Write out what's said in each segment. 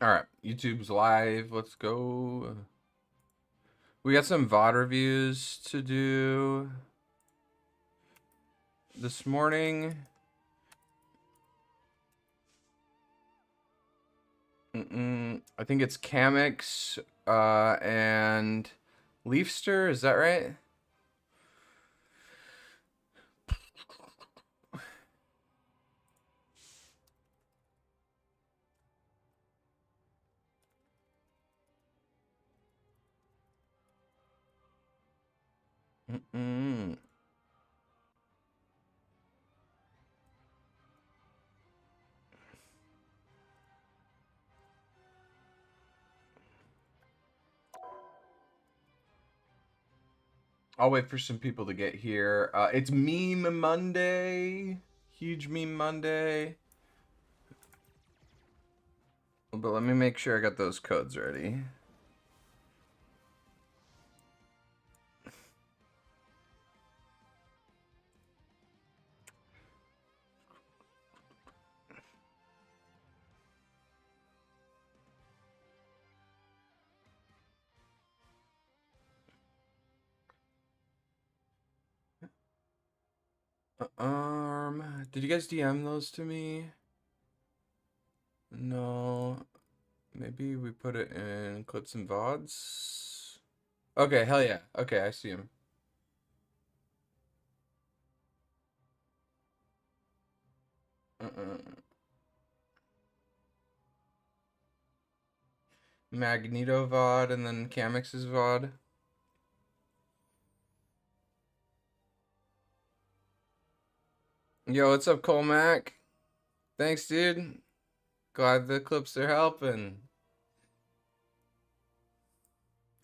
Alright, YouTube's live. Let's go. We got some VOD reviews to do this morning. I think it's Kamix and Leafster. Is that right? I'll wait for some people to get here. It's Meme Monday. Huge Meme Monday. But let me make sure I got those codes ready. Did you guys DM those to me? No. Maybe we put it in clips and VODs. Okay, hell yeah. Okay, I see him. Magneto VOD and then Kamix's VOD. Yo, what's up, Colmac? Thanks, dude. Glad the clips are helping.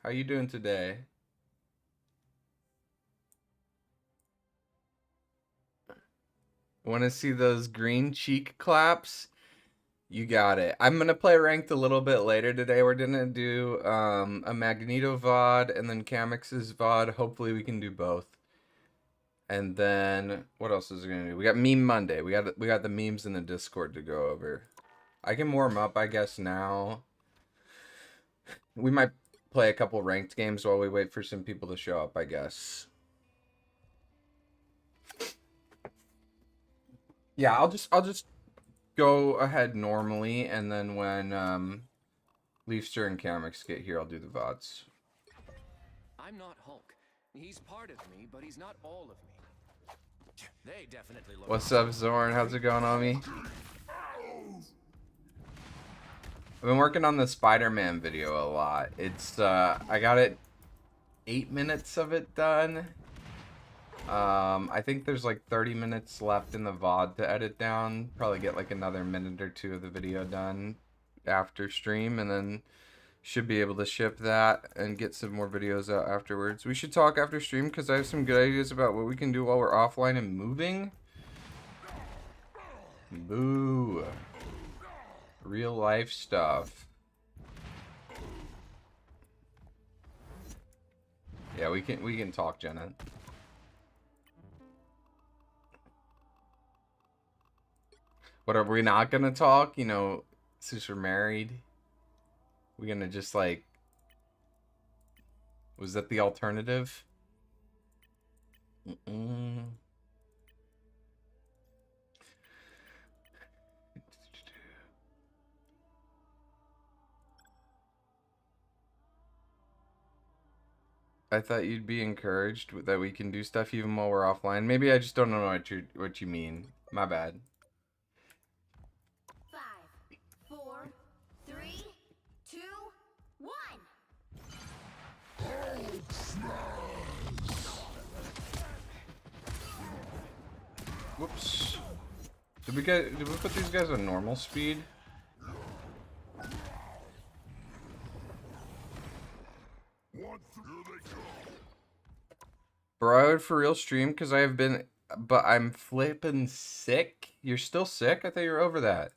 How you doing today? Want to see those green cheek claps? You got it. I'm gonna play ranked a little bit later today. We're gonna do a Magneto VOD and then Kamix's VOD. Hopefully we can do both. And then what else is it gonna do? We got Meme Monday. We got the memes in the Discord to go over. I can warm up, I guess, now. We might play a couple ranked games while we wait for some people to show up, I guess. Yeah, I'll just go ahead normally, and then when Leafster and Kamix get here, I'll do the VODs. I'm not Hulk. He's part of me, but he's not all of me. They definitely look. What's up, Zorn? How's it going, homie? I've been working on the Spider-Man video a lot. It's I got it 8 minutes of it done. I think there's like 30 minutes left in the VOD to edit down. Probably get like another minute or two of the video done after stream, and then should be able to ship that and get some more videos out afterwards. We should talk after stream because I have some good ideas about what we can do while we're offline and moving. Boo. Real life stuff. Yeah, we can talk, Jenna. What, are we not gonna talk? You know, since we're married, we gonna just like, was that the alternative? I thought you'd be encouraged that we can do stuff even while we're offline. Maybe I just don't know what you mean. My bad. 5, 4, 3, 2, 1. Whoops. Did we put these guys on normal speed? Bro, I would for real stream because I have been, but I'm flipping sick. You're still sick? I thought you were over that.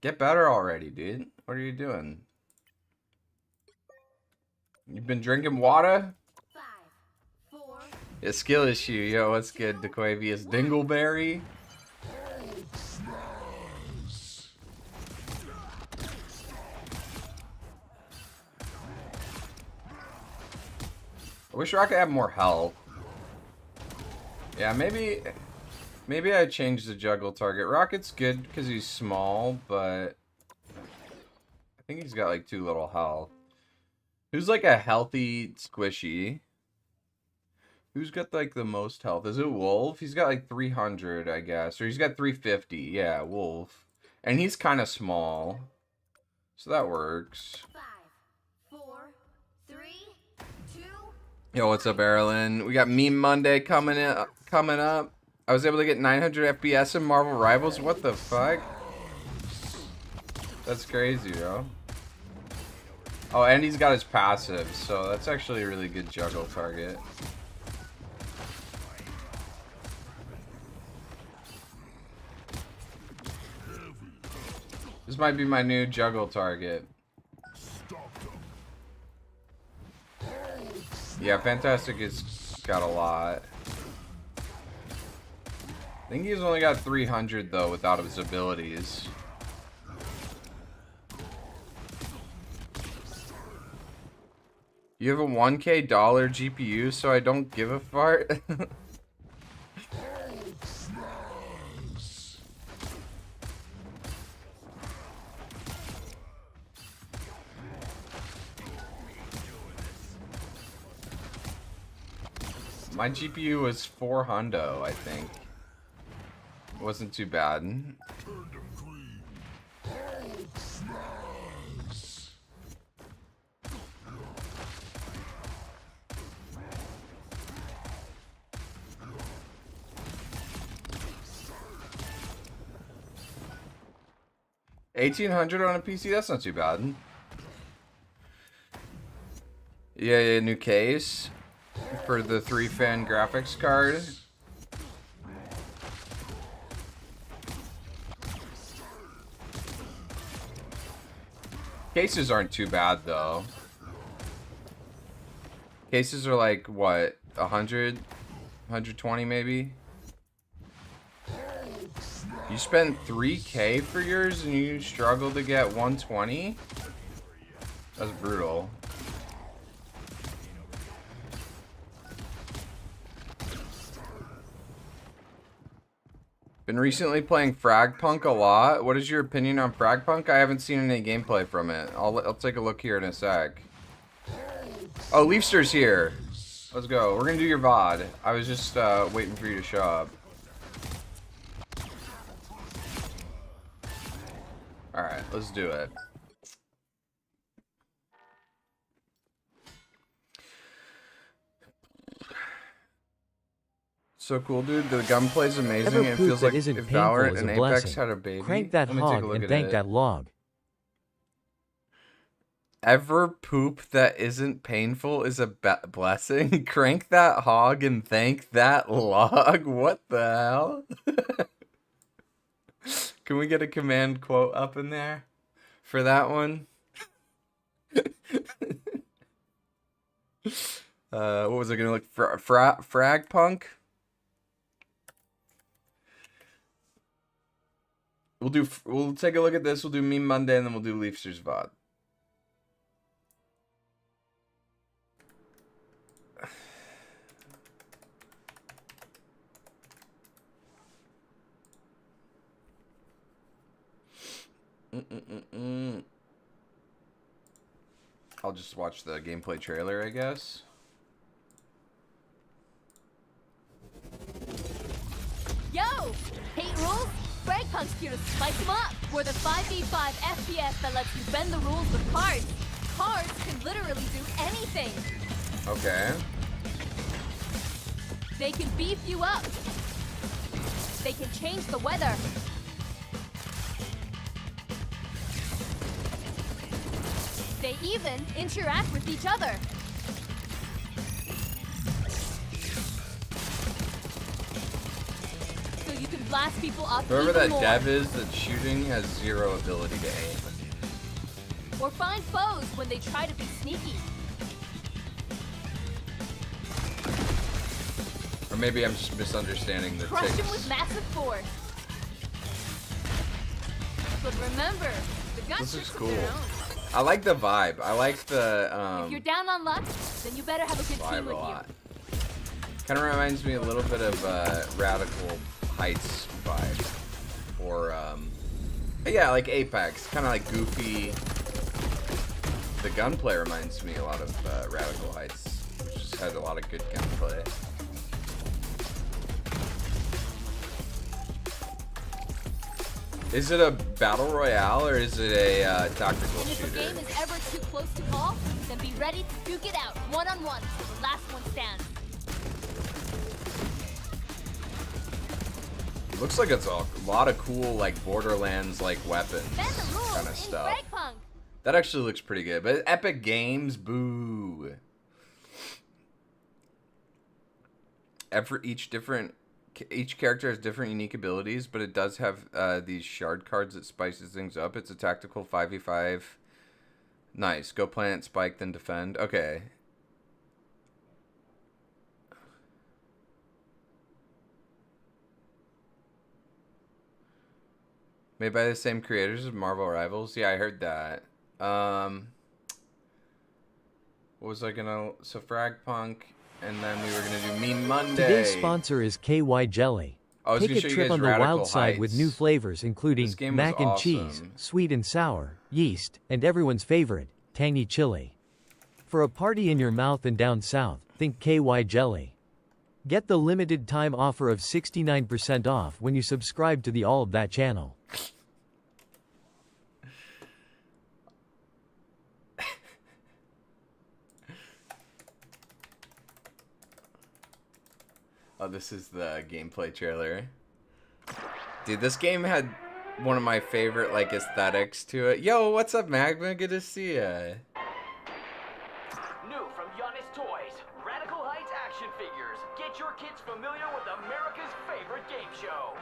Get better already, dude. What are you doing? You've been drinking water? 5, 4. Yeah, skill issue. Yo, what's good, Dequavius? Dingleberry? I wish Rocket had more health. Yeah, maybe I changed the juggle target. Rocket's good because he's small, but I think he's got like too little health. Who's like a healthy squishy? Who's got like the most health? Is it Wolf? He's got like 300, I guess. Or he's got 350. Yeah, Wolf. And he's kind of small. So that works. 5, 4, 3, 2. Yo, what's up, Erilyn? We got Meme Monday coming up. I was able to get 900 FPS in Marvel Rivals. What the fuck? That's crazy, bro. Oh, and he's got his passive, so that's actually a really good juggle target. This might be my new juggle target. Yeah, Fantastic has got a lot. I think he's only got 300 though without his abilities. You have a $1K GPU, so I don't give a fart. My GPU was 400, I think. It wasn't too bad. $1,800 on a PC, that's not too bad. Yeah, new case for the 3-fan graphics card. Cases aren't too bad though. Cases are like what, 100, 120 maybe? You spent 3K for yours and you struggle to get 120? That's brutal. Been recently playing Fragpunk a lot. What is your opinion on Fragpunk? I haven't seen any gameplay from it. I'll take a look here in a sec. Oh, Leafster's here. Let's go. We're gonna do your VOD. I was just waiting for you to show up. Alright, let's do it. So cool, dude. The gunplay's amazing. It feels like if Valorant and Apex had a baby. Crank that hog and thank that log. Ever poop that isn't painful is a blessing. Crank that hog and thank that log. What the hell? Can we get a command quote up in there for that one? What was I gonna look for? Fragpunk? We'll take a look at this. We'll do Meme Monday and then we'll do Leafster's VOD. I'll just watch the gameplay trailer, I guess. Yo! Hate rules? Fragpunk's here to spice them up! We're the 5v5 FPS that lets you bend the rules with cards. Cards can literally do anything. Okay. They can beef you up. They can change the weather. They even interact with each other. So you can blast people up Whoever even that more. dev is that's shooting has zero ability to aim. Or find foes when they try to be sneaky. Or maybe I'm just misunderstanding the Crush them ticks. with massive force. But remember, the guns This are is for cool. their own. I like the vibe. I like the If you're down on luck, then you better have a good vibe team a with lot. Kind of reminds me a little bit of Radical Heights vibe, or yeah, like Apex, kind of like goofy. The gunplay reminds me a lot of Radical Heights, which just has a lot of good gunplay. Is it a battle royale or is it a tactical and if shooter? a game is ever too close to call, then be ready to duke it out one-on-one till the last one stands. It looks like it's a lot of cool, like Borderlands, like weapons Bend the rules kind of in stuff. Breakpunk. That actually looks pretty good. But Epic Games, boo. Each character has different unique abilities, but it does have these shard cards that spices things up. It's a tactical 5v5. Nice. Go plant, spike, then defend. Okay. Made by the same creators as Marvel Rivals. Yeah, I heard that. What was I gonna... So Fragpunk, and then we were gonna do Meme Monday. Today's sponsor is KY Jelly. I was Take gonna a show you trip guys on the Radical wild side with new Heights. flavors including This game mac was and cheese, awesome. sweet and sour, yeast, and everyone's favorite, tangy chili. For a party in your mouth and down south, think KY Jelly. Get the limited time offer of 69% off when you subscribe to the All of That channel. Oh, this is the gameplay trailer. Dude, this game had one of my favorite, like, aesthetics to it. Yo, what's up, Magma? Good to see ya. New from Giannis Toys, Radical Heights action figures. Get your kids familiar with America's favorite game show.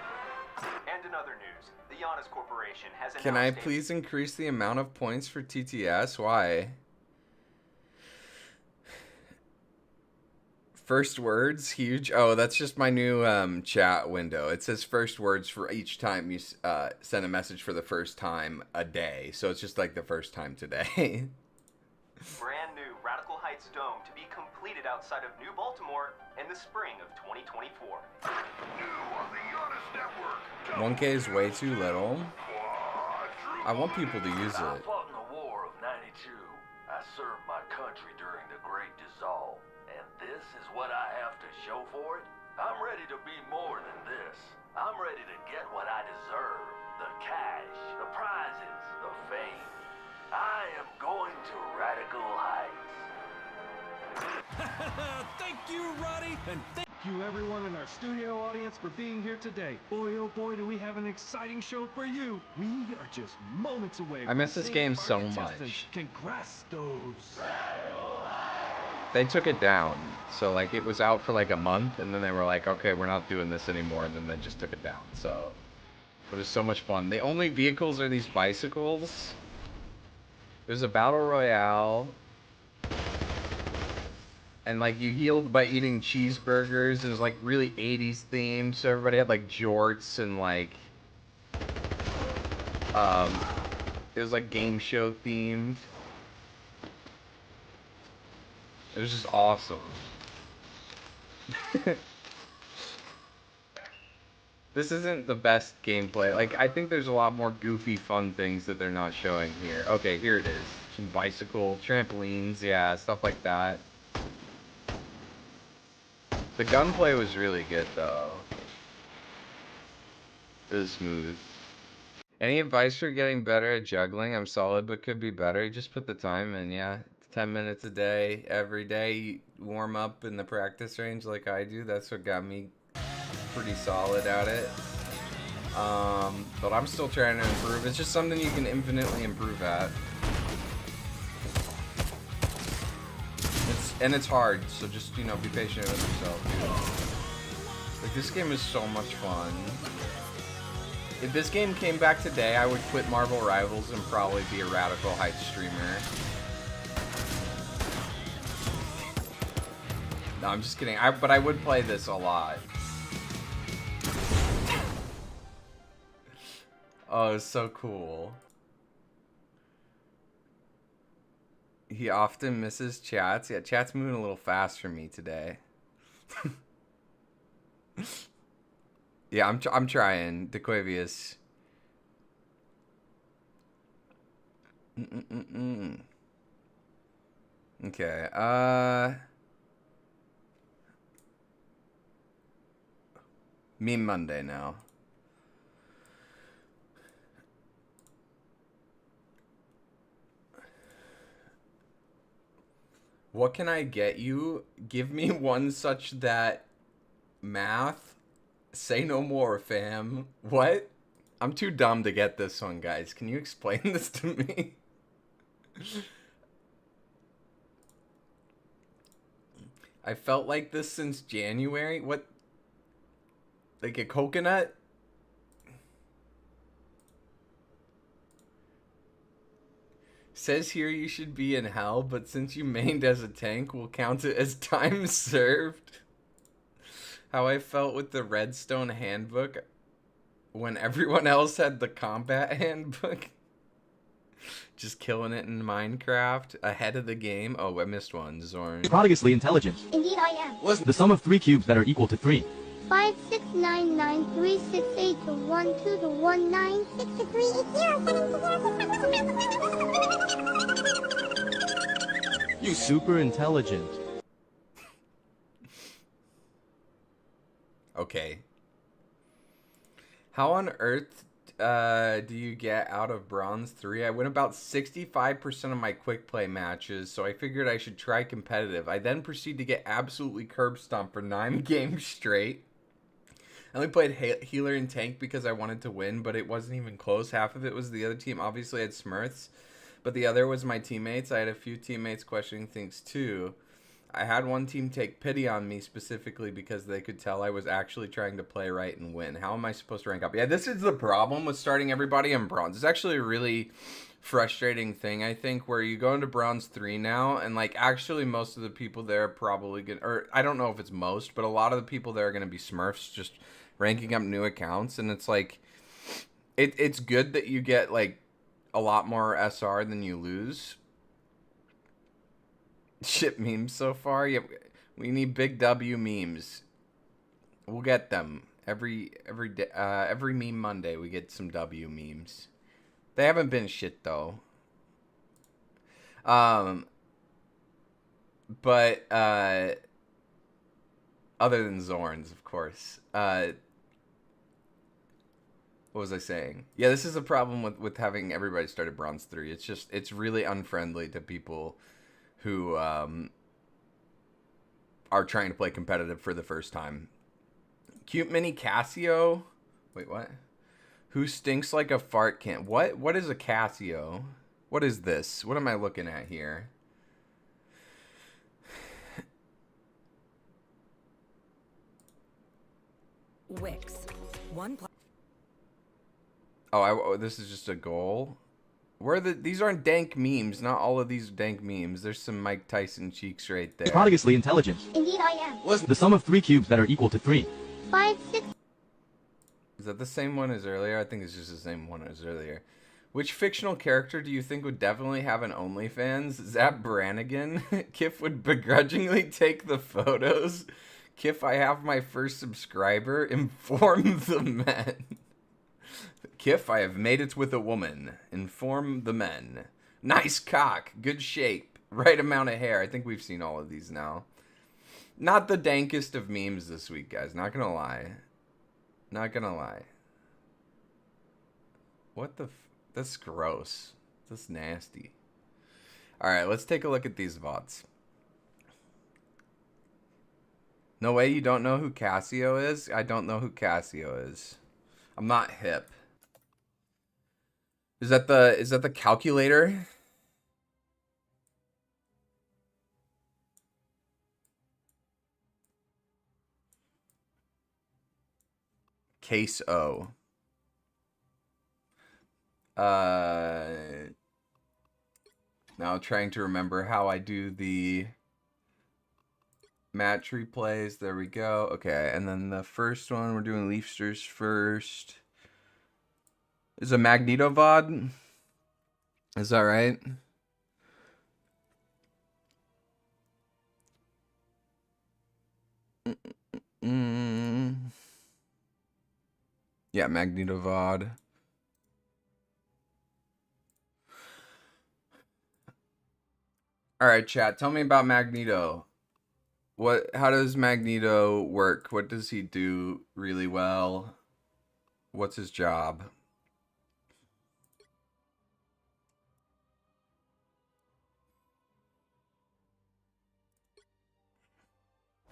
And in other news, the Giannis Corporation has Can I announced a- please increase the amount of points for TTS? Why? First words, huge. Oh, that's just my new chat window. It says first words for each time you send a message for the first time a day. So it's just like the first time today. brand new Radical Heights Dome to be completed outside of New Baltimore in the spring of 2024. New on the Giannis Network. 1K is way too little. I want people to use I it. fought in the War of '92. I served my country during the Great Dissolve. And this is what I have to show for it? I'm ready to be more than this. I'm ready to get what I deserve. The cash, the prizes, the fame. I am going to Radical Heights. Thank you, Roddy, and thank you everyone in our studio audience for being here today. Boy, oh boy, do we have an exciting show for you. We are just moments away. I miss this from game seeing so our contestants. much. Congrats, those. They took it down. So, like, it was out for like a month, and then they were like, okay, we're not doing this anymore, and then they just took it down. So, it was so much fun. The only vehicles are these bicycles. There's a battle royale. And, like, you healed by eating cheeseburgers. It was, like, really 80s themed, so everybody had, like, jorts and, like... It was, like, game show themed. It was just awesome. This isn't the best gameplay. Like, I think there's a lot more goofy, fun things that they're not showing here. Okay, here it is. Some bicycle, trampolines, yeah, stuff like that. The gunplay was really good, though. It was smooth. Any advice for getting better at juggling? I'm solid, but could be better. Just put the time in, yeah. 10 minutes a day, every day. Warm up in the practice range like I do. That's what got me pretty solid at it. But I'm still trying to improve. It's just something you can infinitely improve at. It's hard, so just, you know, be patient with yourself, dude. Like, this game is so much fun. If this game came back today, I would quit Marvel Rivals and probably be a Radical Heights streamer. No, I'm just kidding. But I would play this a lot. Oh, it's so cool. He often misses chats. Yeah, chat's moving a little fast for me today. Yeah, I'm trying, DeQuavius. Okay. Meme Monday now. What can I get you? Give me one such that math. Say no more, fam. What? I'm too dumb to get this one, guys. Can you explain this to me? I felt like this since January. What? Like a coconut? Says here you should be in hell, but since you mained as a tank, we'll count it as time served. How I felt with the Redstone handbook when everyone else had the combat handbook. Just killing it in Minecraft. Ahead of the game. Oh, I missed one. Zorn. Prodigiously intelligent. Indeed I am. Listen, the sum of 3 cubes that are equal to 3. 5, 6, 9, 9, 3, 6, 8, to 1, 2, to 1, 9, 6, to 3, 8, 0, 7, You super intelligent. Okay. How on earth do you get out of Bronze 3? I win about 65% of my quick play matches, so I figured I should try competitive. I then proceed to get absolutely curb stomped for 9 games straight. I only played healer and tank because I wanted to win, but it wasn't even close. Half of it was the other team. Obviously, I had Smurfs, but the other was my teammates. I had a few teammates questioning things too. I had one team take pity on me specifically because they could tell I was actually trying to play right and win. How am I supposed to rank up? Yeah, this is the problem with starting everybody in Bronze. It's actually a really frustrating thing, I think, where you go into Bronze 3 now, and, like, actually most of the people there are probably going to, or I don't know if it's most, but a lot of the people there are going to be Smurfs just ranking up new accounts, and it's like, it's good that you get, like, a lot more SR than you lose. Shit memes so far. Yeah, we need big W memes. We'll get them every meme Monday. We get some W memes. They haven't been shit though. But other than Zorn's, of course. What was I saying? Yeah, this is a problem with having everybody start at Bronze 3. It's really unfriendly to people who are trying to play competitive for the first time. Cute mini Casio. Wait, what? Who stinks like a fart can. What is a Casio? What is this? What am I looking at here? Wix. Oh, this is just a goal. These aren't dank memes. Not all of these are dank memes. There's some Mike Tyson cheeks right there. Prodigiously intelligent. Indeed I am. Listen, the sum of 3 cubes that are equal to 3. 5, 6. Is that the same one as earlier? I think it's just the same one as earlier. Which fictional character do you think would definitely have an OnlyFans? Zap Brannigan? Kif would begrudgingly take the photos. Kif, I have my first subscriber. Inform the men. Kif, I have made it with a woman. Inform the men. Nice cock. Good shape. Right amount of hair. I think we've seen all of these now. Not the dankest of memes this week, guys. Not gonna lie. Not gonna lie. What the that's gross. That's nasty. Alright, let's take a look at these VODs. No way you don't know who Casio is? I don't know who Casio is. I'm not hip. Is that the calculator? Case O. Now trying to remember how I do the match replays. There we go. Okay, and then the first one, we're doing Leafsters first. Is a Magneto VOD? Is that right? Mm. Yeah, Magneto VOD. All right, chat. Tell me about Magneto. How does Magneto work? What does he do really well? What's his job?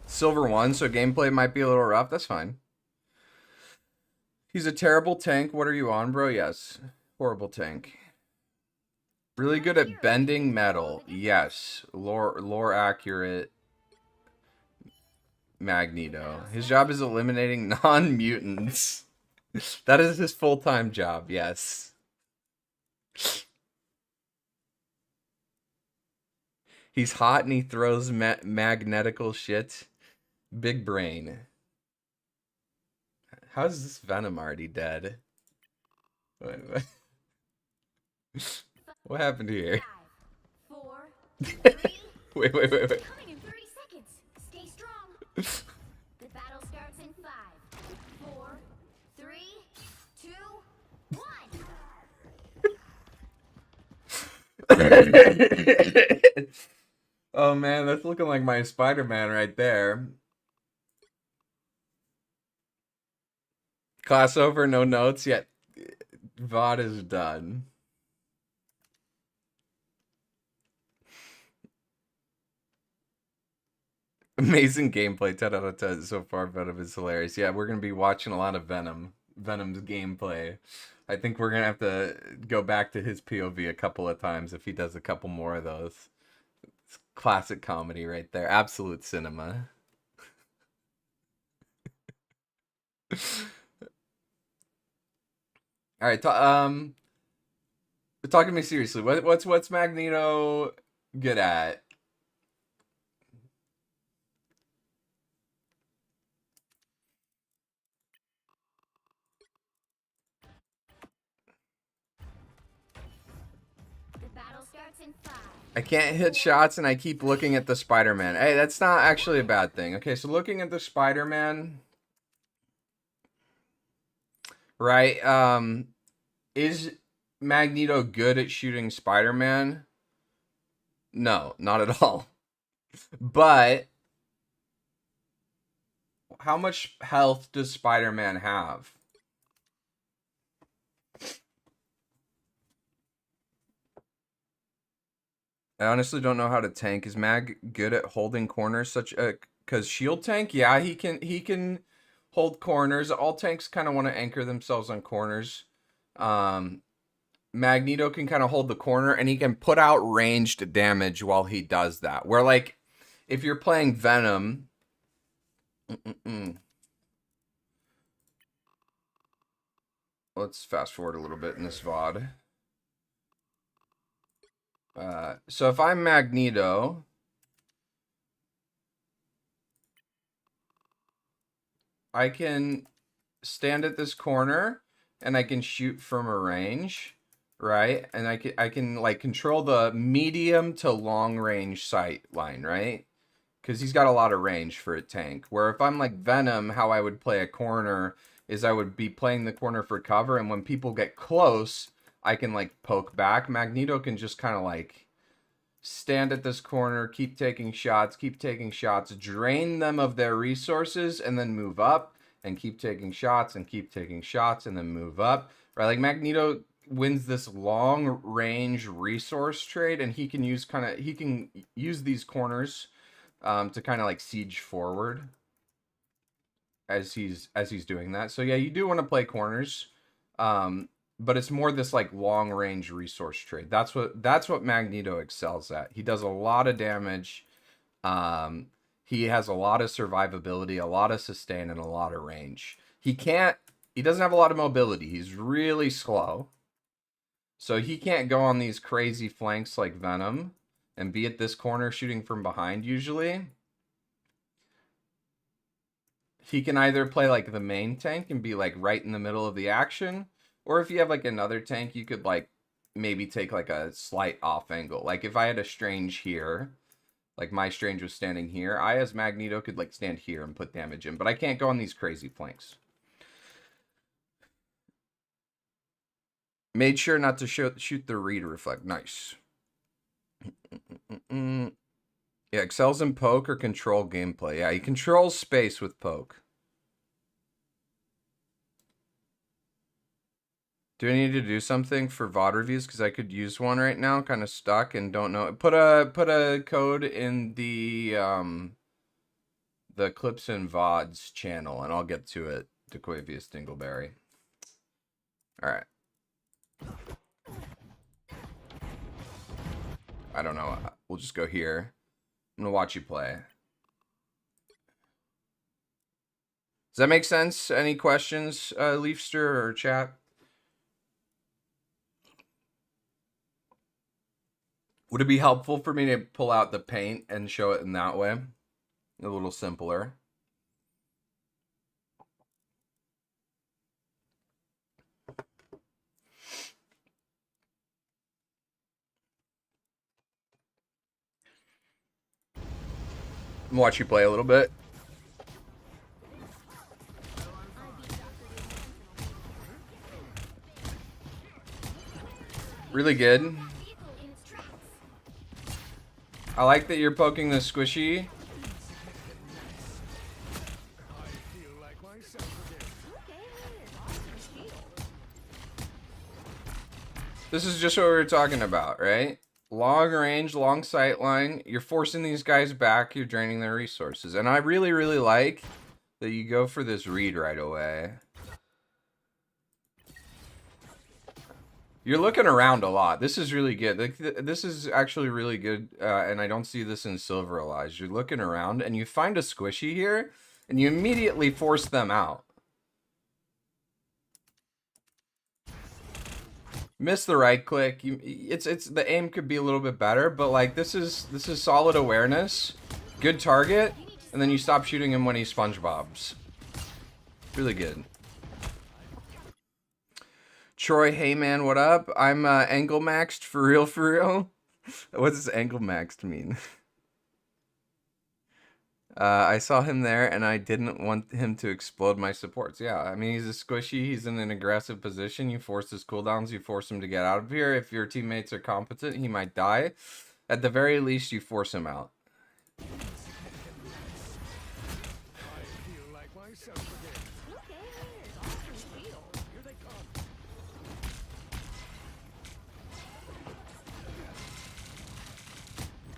Silver 1, so gameplay might be a little rough. That's fine. He's a terrible tank. What are you on, bro? Yes. Horrible tank. Really good at bending metal. Yes. Lore accurate Magneto. His job is eliminating non-mutants. That is his full-time job, yes. He's hot and he throws magnetical shit. Big brain. How's this Venom already dead? What happened here? 5, 4, 3. Wait. Coming in 30 seconds. Stay strong. The battle starts in 5, 4, 3, 2, 1. Oh man, that's looking like my Spider-Man right there. Class over, no notes yet. VOD is done. Amazing gameplay, 10 out of 10 so far. Venom is hilarious. Yeah, we're gonna be watching a lot of Venom's gameplay. I think we're gonna have to go back to his POV a couple of times if he does a couple more of those. It's classic comedy right there. Absolute cinema. All right, talking to me seriously. What's Magneto good at? The battle starts in 5. I can't hit shots and I keep looking at the Spider-Man. Hey, that's not actually a bad thing. Okay, so looking at the Spider-Man, right? Is Magneto good at shooting Spider-Man? No, not at all. But how much health does Spider-Man have? I honestly don't know how to tank. Is Mag good at holding corners such a cuz shield tank? Yeah, he can hold corners. All tanks kind of want to anchor themselves on corners. Magneto can kind of hold the corner and he can put out ranged damage while he does that. Where like if you're playing Venom, let's fast forward a little bit in this VOD. So if I'm Magneto, I can stand at this corner and I can shoot from a range, right? And I can like control the medium to long range sight line, right? Because he's got a lot of range for a tank. Where if I'm like Venom, how I would play a corner is I would be playing the corner for cover, and when people get close, I can like poke back. Magneto can just kind of like stand at this corner, keep taking shots, drain them of their resources, and then move up, and keep taking shots, and then move up. Right? Like Magneto wins this long range resource trade, and he can use these corners to kind of like siege forward as he's doing that. So yeah, you do want to play corners, but it's more this like long range resource trade. That's what Magneto excels at. He does a lot of damage. He has a lot of survivability, a lot of sustain, and a lot of range. He doesn't have a lot of mobility. He's really slow. So he can't go on these crazy flanks like Venom and be at this corner shooting from behind usually. He can either play like the main tank and be like right in the middle of the action, or if you have like another tank, you could like maybe take like a slight off angle. Like if I had a Strange here, Like my Strange was standing here. I, as Magneto, could like stand here and put damage in, but I can't go on these crazy flanks. Made sure not to shoot the read reflect. Nice. Yeah, excels in poke or control gameplay. Yeah, he controls space with poke. Do I need to do something for VOD reviews? Because I could use one right now. Kind of stuck and don't know. Put a code in the Clips and VODs channel, and I'll get to it. DeQuavius Dingleberry. All right. I don't know. We'll just go here. I'm gonna watch you play. Does that make sense? Any questions, Leafster or chat? Would it be helpful for me to pull out the paint and show it in that way? A little simpler. Watch you play a little bit. Really good. I like that you're poking the squishy. This is just what we were talking about, right? Long range, long sight line. You're forcing these guys back. You're draining their resources. And I really, really like that you go for this read right away. You're looking around a lot. This is really good. This is actually really good, and I don't see this in Silver Allies. You're looking around, and you find a squishy here, and you immediately force them out. Miss the right click. It's the aim could be a little bit better, but like this is solid awareness, good target, and then you stop shooting him when he SpongeBob's. Really good. Troy, hey man, what up? I'm angle maxed for real, for real. What does angle maxed mean? I saw him there and I didn't want him to explode my supports. Yeah, I mean, he's a squishy. He's in an aggressive position. You force his cooldowns. You force him to get out of here. If your teammates are competent, he might die. At the very least, you force him out.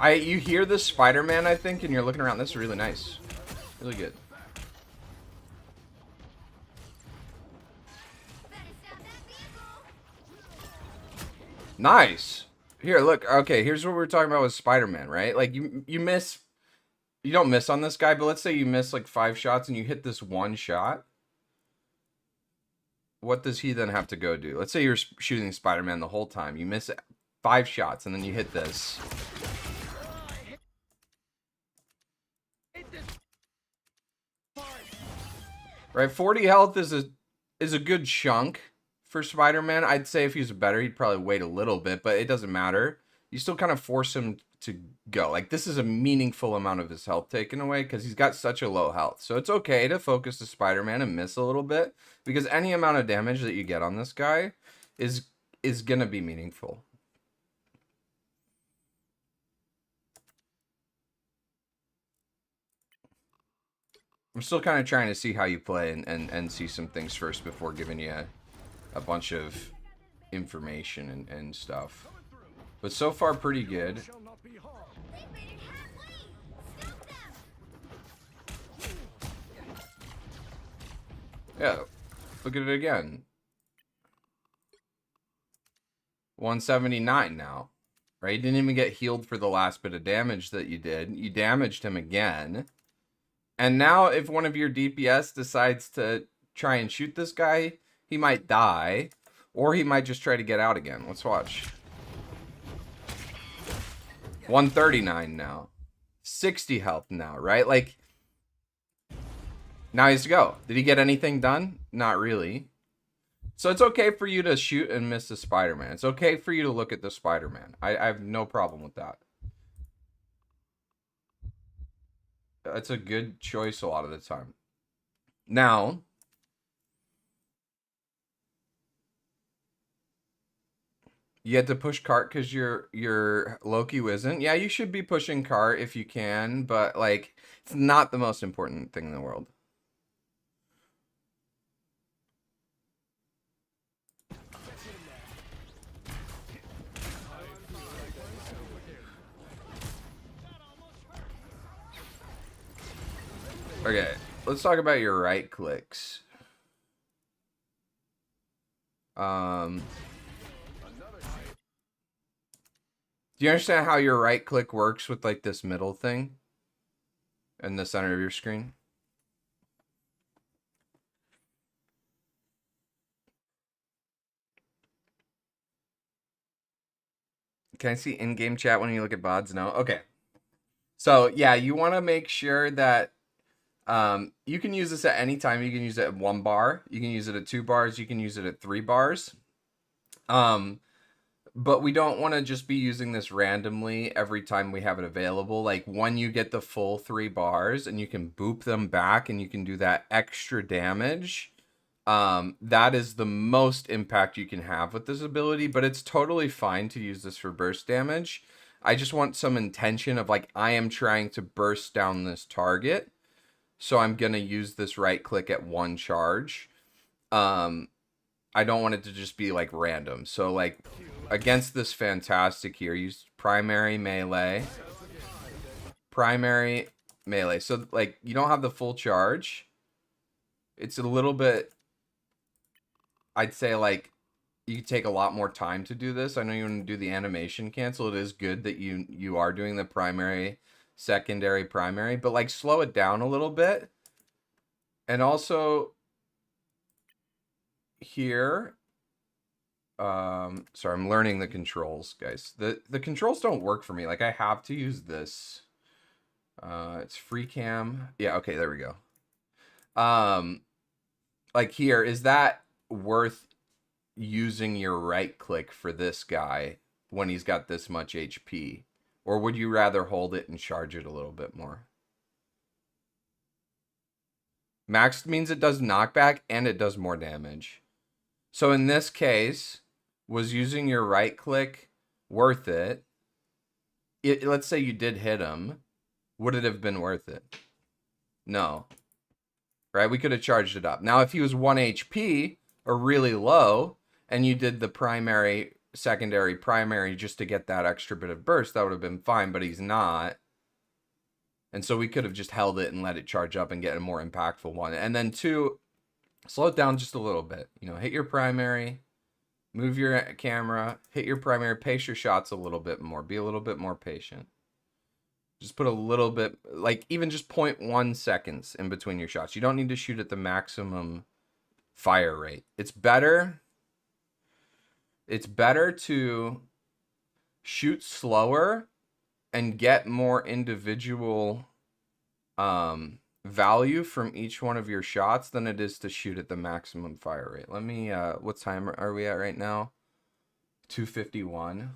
You hear the Spider-Man, I think, and you're looking around. This is really nice. Really good. Nice. Here, look. Okay, here's what we're talking about with Spider-Man, right? Like, you miss... You don't miss on this guy, but let's say you miss, like, 5 shots and you hit this one shot. What does he then have to go do? Let's say you're shooting Spider-Man the whole time. You miss 5 shots, and then you hit this. Right, 40 health is a good chunk for Spider-Man. I'd say if he was better, he'd probably wait a little bit, but it doesn't matter. You still kind of force him to go. Like, this is a meaningful amount of his health taken away because he's got such a low health. So it's okay to focus the Spider-Man and miss a little bit because any amount of damage that you get on this guy is going to be meaningful. I'm still kind of trying to see how you play and see some things first before giving you a bunch of information and stuff. But so far, pretty good. Yeah, look at it again. 179 now. Right? You didn't even get healed for the last bit of damage that you did. You damaged him again. And now if one of your DPS decides to try and shoot this guy, he might die. Or he might just try to get out again. Let's watch. 139 now. 60 health now, right? Like, now he's to go. Did he get anything done? Not really. So it's okay for you to shoot and miss the Spider-Man. It's okay for you to look at the Spider-Man. I have no problem with that. That's a good choice a lot of the time. Now, you had to push cart because your Loki isn't. Yeah, you should be pushing cart if you can, but like it's not the most important thing in the world. Okay, let's talk about your right clicks. Do you understand how your right click works with like this middle thing in the center of your screen? Can I see in-game chat when you look at VODs? No? Okay. So, yeah, you want to make sure that you can use this at any time. You can use it at 1 bar. You can use it at 2 bars. You can use it at 3 bars. But we don't want to just be using this randomly every time we have it available. Like, when you get the full 3 bars and you can boop them back and you can do that extra damage, that is the most impact you can have with this ability. But it's totally fine to use this for burst damage. I just want some intention of, like, I am trying to burst down this target. So I'm going to use this right click at 1 charge. I don't want it to just be like random. So like against this fantastic here, use primary melee. Primary melee. So like you don't have the full charge. It's a little bit, I'd say like you take a lot more time to do this. I know you want to do the animation cancel. It is good that you are doing the primary, secondary, primary, but like slow it down a little bit. And also here, sorry, I'm learning the controls, guys. The controls don't work for me. Like I have to use this. It's free cam. Yeah, okay, there we go. Like here, is that worth using your right click for this guy when he's got this much HP? Or would you rather hold it and charge it a little bit more? Maxed means it does knockback and it does more damage. So in this case, was using your right click worth it? Let's say you did hit him. Would it have been worth it? No. Right? We could have charged it up. Now, if he was 1 HP or really low, and you did the primary, secondary, primary just to get that extra bit of burst, that would have been fine, but he's not. And so we could have just held it and let it charge up and get a more impactful one. And then 2, slow it down just a little bit. You know, hit your primary, move your camera, hit your primary, pace your shots a little bit more. Be a little bit more patient. Just put a little bit, like even just 0.1 seconds in between your shots. You don't need to shoot at the maximum fire rate. It's better to shoot slower and get more individual value from each one of your shots than it is to shoot at the maximum fire rate. Let me, what time are we at right now? 2:51.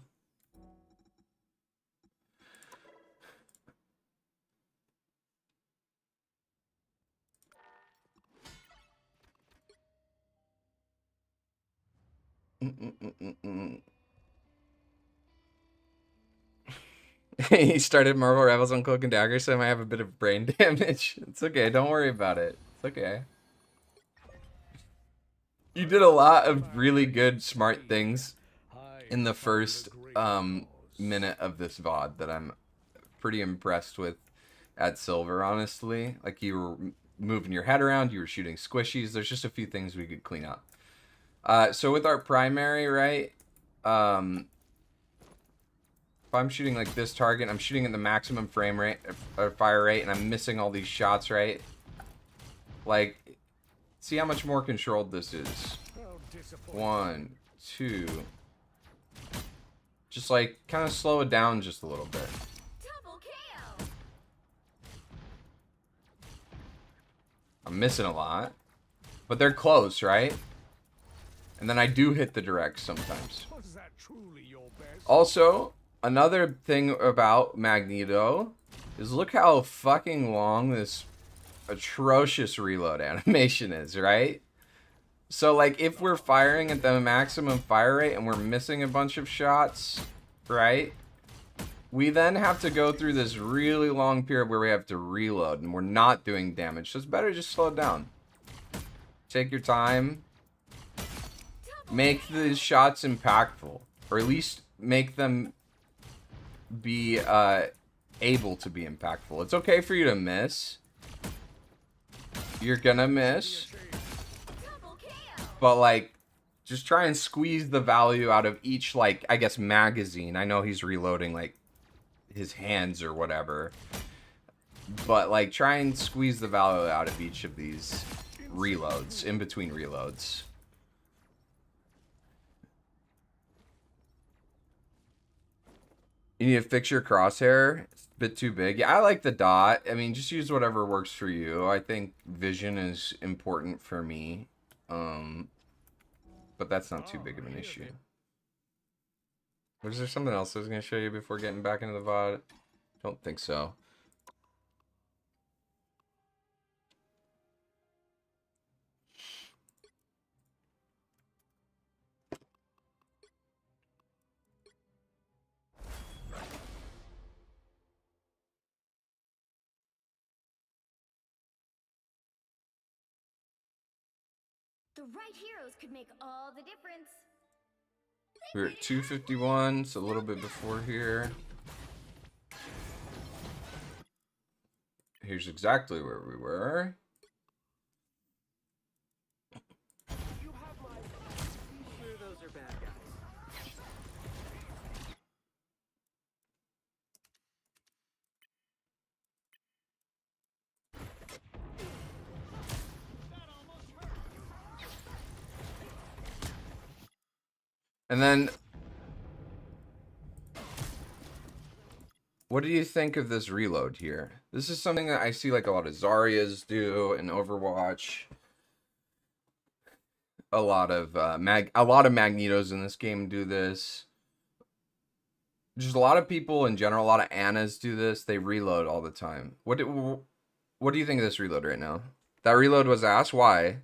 He started Marvel Rivals on Cloak and Dagger, so I might have a bit of brain damage. It's okay, don't worry about it. It's okay. You did a lot of really good, smart things in the first minute of this VOD that I'm pretty impressed with at Silver, honestly. Like, you were moving your head around, you were shooting squishies. There's just a few things we could clean up. So with our primary, right, if I'm shooting like this target, I'm shooting at the maximum frame rate or fire rate, and I'm missing all these shots, right? Like, see how much more controlled this is. 1, 2. Just like kind of slow it down just a little bit. Double kill. I'm missing a lot, but they're close, right? And then I do hit the direct sometimes. Also, another thing about Magneto is look how fucking long this atrocious reload animation is, right? So, like, if we're firing at the maximum fire rate and we're missing a bunch of shots, right? We then have to go through this really long period where we have to reload and we're not doing damage. So it's better to just slow it down. Take your time. Make the shots impactful. Or at least make them be able to be impactful. It's okay for you to miss. You're gonna miss. But, like, just try and squeeze the value out of each, like, I guess, magazine. I know he's reloading, like, his hands or whatever. But, like, try and squeeze the value out of each of these reloads, in between reloads. You need to fix your crosshair. It's a bit too big. Yeah, I like the dot. I mean, just use whatever works for you. I think vision is important for me. But that's not too big of an issue. Was there something else I was going to show you before getting back into the VOD? Don't think so. The right heroes could make all the difference. We're at 251, so a little bit before here. Here's exactly where we were. And then, what do you think of this reload here? This is something that I see like a lot of Zaryas do in Overwatch. A lot of Magnetos in this game do this. Just a lot of people in general, a lot of Annas do this. They reload all the time. What do you think of this reload right now? That reload was ass. Why?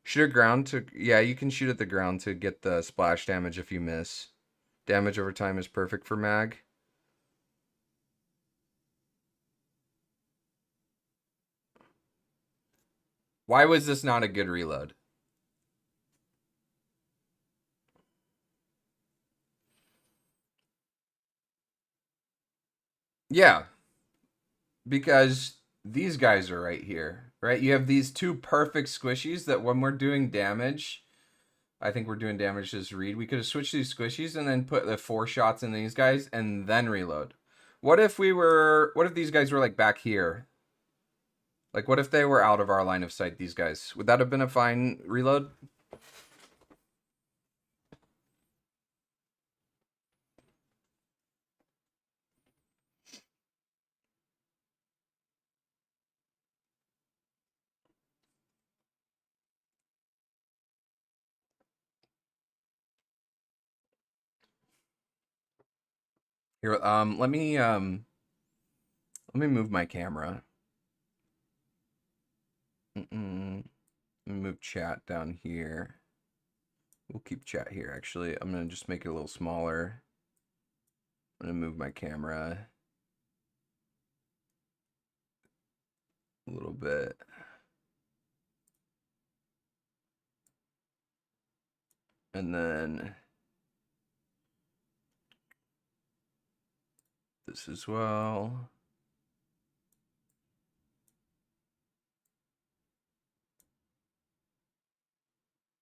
Shoot at ground to... Yeah, you can shoot at the ground to get the splash damage if you miss. Damage over time is perfect for mag. Why was this not a good reload? Yeah. Because these guys are right here, right? You have these two perfect squishies that when we're doing damage, I think we're doing damage to this read. We could have switched these squishies and then put the 4 shots in these guys and then reload. What if these guys were like back here? Like what if they were out of our line of sight, these guys? Would that have been a fine reload? Here, let me move my camera. Let me move chat down here. We'll keep chat here, actually. I'm going to just make it a little smaller. I'm going to move my camera a little bit. And then this as well.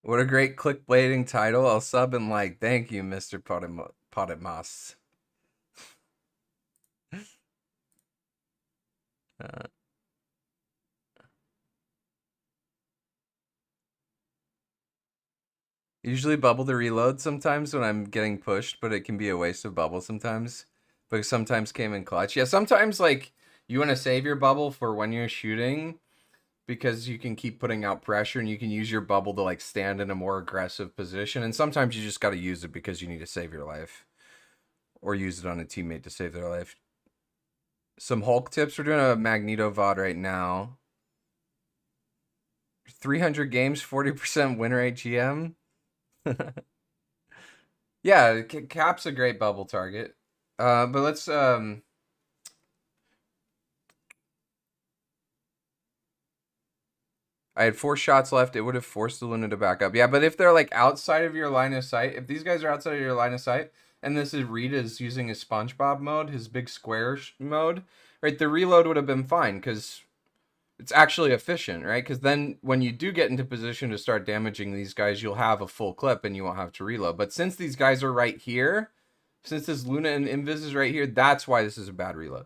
What a great clickbaiting title. I'll sub and like. Thank you, Mr. Podemas. Usually bubble to reload sometimes when I'm getting pushed, but it can be a waste of bubble sometimes. But sometimes came in clutch. Yeah, sometimes like you want to save your bubble for when you're shooting because you can keep putting out pressure and you can use your bubble to like stand in a more aggressive position. And sometimes you just got to use it because you need to save your life or use it on a teammate to save their life. Some Hulk tips. We're doing a Magneto VOD right now. 300 games, 40% win rate GM. Yeah, Cap's a great bubble target. But let's I had 4 shots left. It would have forced the Luna to back up. Yeah, but if they're like outside of your line of sight, if these guys are outside of your line of sight, and this is Rita's using his SpongeBob mode, his big square mode, right? The reload would have been fine because it's actually efficient, right? Because then when you do get into position to start damaging these guys, you'll have a full clip and you won't have to reload. But since these guys are right here, since this Luna and Invis is right here, that's why this is a bad reload.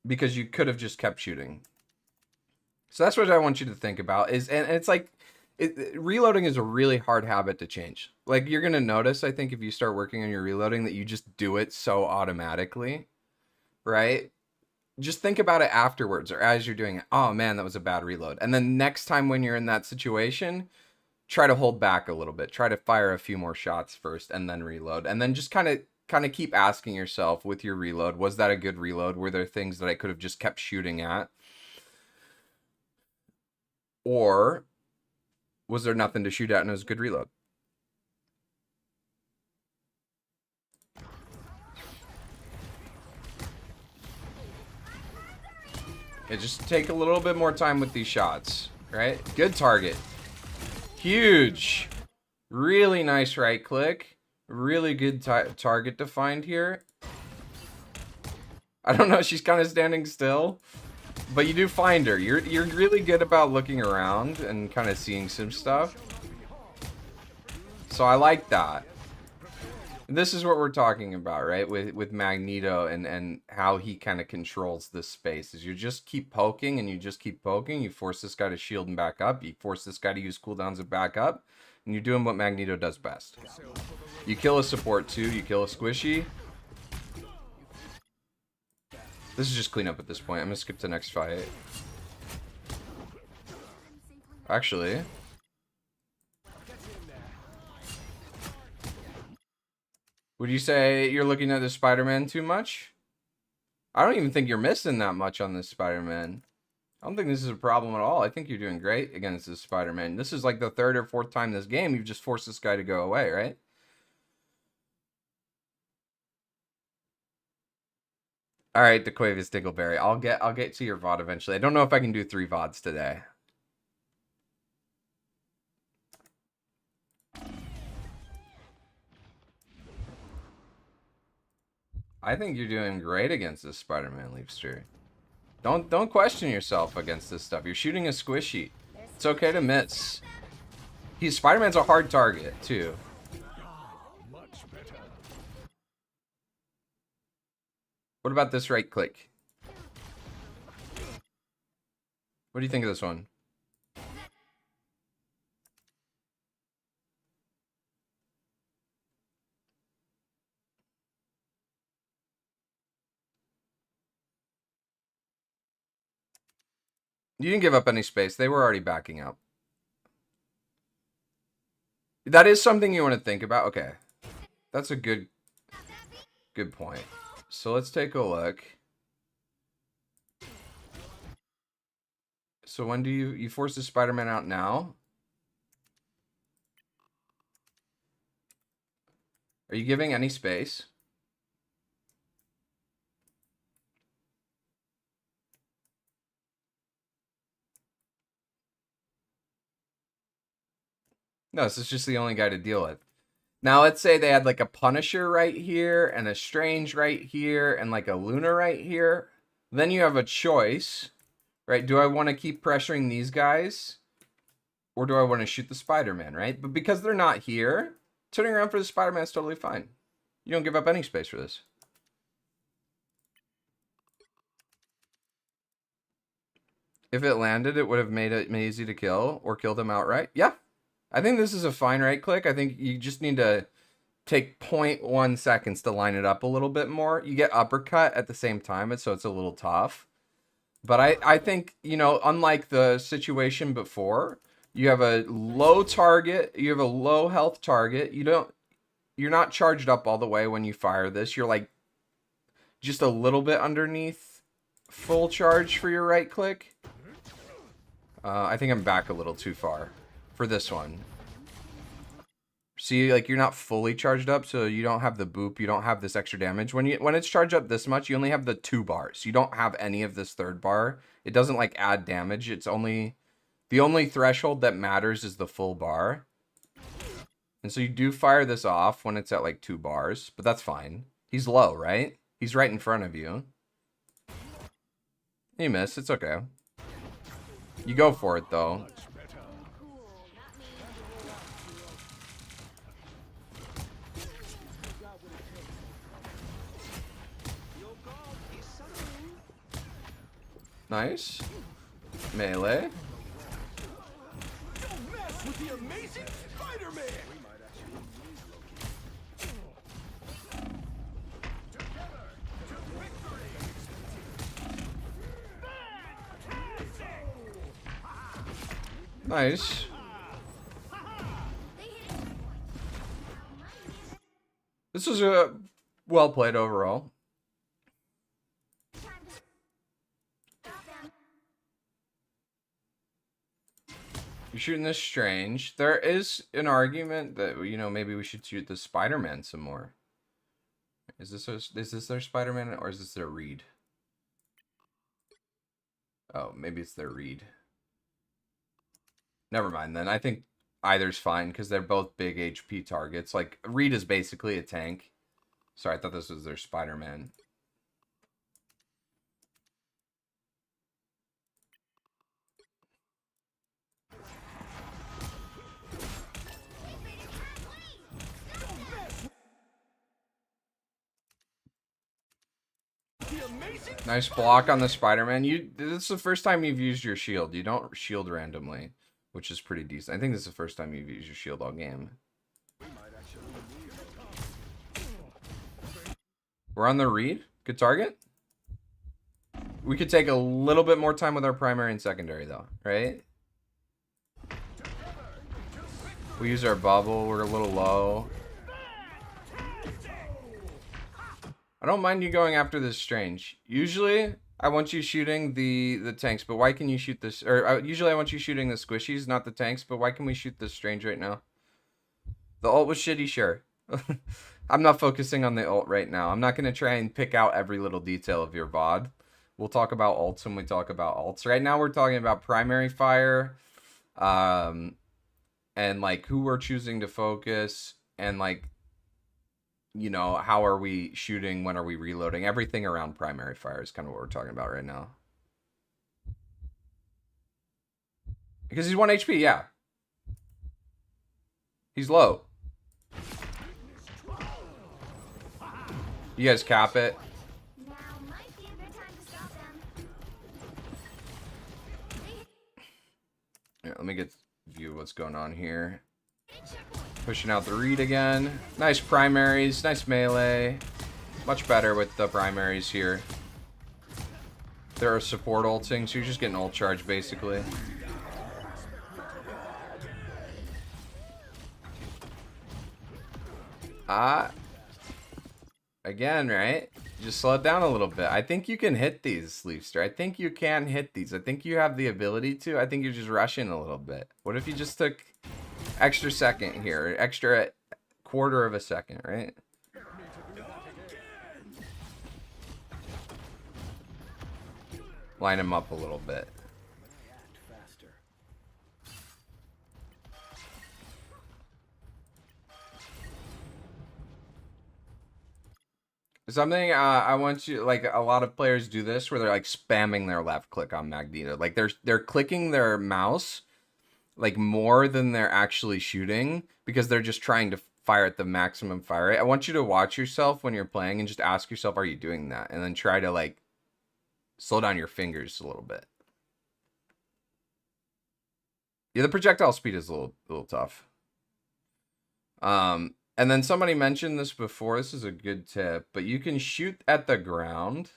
Because you could have just kept shooting. So that's what I want you to think about is, and it's like, reloading is a really hard habit to change. Like you're going to notice, I think if you start working on your reloading that you just do it so automatically, right? Just think about it afterwards or as you're doing it. Oh man, that was a bad reload. And then next time when you're in that situation, try to hold back a little bit. Try to fire a few more shots first and then reload. And then just kind of keep asking yourself with your reload, was that a good reload? Were there things that I could have just kept shooting at? Or was there nothing to shoot at and it was a good reload? Okay, just take a little bit more time with these shots, right? Good target. Huge. Really nice right click. Really good target to find here. I don't know, she's kind of standing still. But you do find her. You're really good about looking around and kind of seeing some stuff. So I like that. This is what we're talking about, right? With Magneto and how he kind of controls this space. Is you just keep poking and you just keep poking. You force this guy to shield and back up. You force this guy to use cooldowns and back up. And you're doing what Magneto does best. You kill a support too. You kill a squishy. This is just cleanup at this point. I'm gonna skip to the next fight. Actually, would you say you're looking at the Spider-Man too much? I don't even think you're missing that much on this Spider-Man. I don't think this is a problem at all. I think you're doing great against this Spider-Man. This is like the 3rd or 4th time this game you've just forced this guy to go away, right? All right, DeQuavis Diggleberry. I'll get to your VOD eventually. I don't know if I can do 3 VODs today. I think you're doing great against this Spider-Man, Leapster. Don't question yourself against this stuff. You're shooting a squishy. It's okay to miss. Spider-Man's a hard target too. What about this right click? What do you think of this one? You didn't give up any space. They were already backing up. That is something you want to think about. Okay. That's a good point. So let's take a look. So when do you force the Spider-Man out now? Are you giving any space? No, this is just the only guy to deal with. Now, let's say they had like a Punisher right here and a Strange right here and like a Luna right here. Then you have a choice, right? Do I want to keep pressuring these guys? Or do I want to shoot the Spider-Man, right? But because they're not here, turning around for the Spider-Man is totally fine. You don't give up any space for this. If it landed, it would have made it easy to kill or killed him outright. Yeah. I think this is a fine right click. I think you just need to take 0.1 seconds to line it up a little bit more. You get uppercut at the same time, so it's a little tough. But I think, you know, unlike the situation before, you have a low target, you have a low health target. You're not charged up all the way when you fire this. You're like just a little bit underneath full charge for your right click. I think I'm back a little too far for this one. See, like, you're not fully charged up, so you don't have the boop, you don't have this extra damage. When it's charged up this much, you only have the 2 bars. You don't have any of this 3rd bar. It doesn't, like, add damage. It's only... The only threshold that matters is the full bar. And so you do fire this off when it's at, like, 2 bars, but that's fine. He's low, right? He's right in front of you. You miss. It's okay. You go for it, though. Nice. Melee. Don't mess with the amazing Spider-Man! Nice. This was a well played overall. You're shooting this strange. There is an argument that, you know, maybe we should shoot the Spider-Man some more. Is this their Spider-Man or is this their Reed? Oh, maybe it's their Reed. Never mind then. I think either's fine because they're both big HP targets. Like, Reed is basically a tank. Sorry, I thought this was their Spider-Man. Nice block on the Spider-Man. This is the first time you've used your shield. You don't shield randomly, which is pretty decent. I think this is the first time you've used your shield all game. We're on the Reed. Good target. We could take a little bit more time with our primary and secondary, though, right? We use our bubble. We're a little low. I don't mind you going after this strange. Usually, I want you shooting the tanks, but why can you shoot this? Or usually, I want you shooting the squishies, not the tanks. But why can we shoot this strange right now? The ult was shitty, sure. I'm not focusing on the ult right now. I'm not going to try and pick out every little detail of your VOD. We'll talk about ults when we talk about ults. Right now, we're talking about primary fire, and like who we're choosing to focus, and like, you know, how are we shooting? When are we reloading? Everything around primary fire is kind of what we're talking about right now. Because he's 1 HP, yeah. He's low. You guys cap it. Yeah, let me get a view of what's going on here. Pushing out the Reed again. Nice primaries, nice melee. Much better with the primaries here. There are support ulting, so you're just getting ult charge basically. Again, right? Just slow it down a little bit. I think you can hit these, Leafster. I think you can hit these. I think you have the ability to. I think you're just rushing a little bit. What if you just took extra second here? Extra quarter of a second, right? Line him up a little bit. Something I want you, like, a lot of players do this where they're like spamming their left click on Magneto. Like they're clicking their mouse like more than they're actually shooting because they're just trying to fire at the maximum fire rate. I want you to watch yourself when you're playing and just ask yourself, are you doing that? And then try to like slow down your fingers a little bit. Yeah, the projectile speed is a little tough. And then somebody mentioned this before. This is a good tip, but you can shoot at the ground.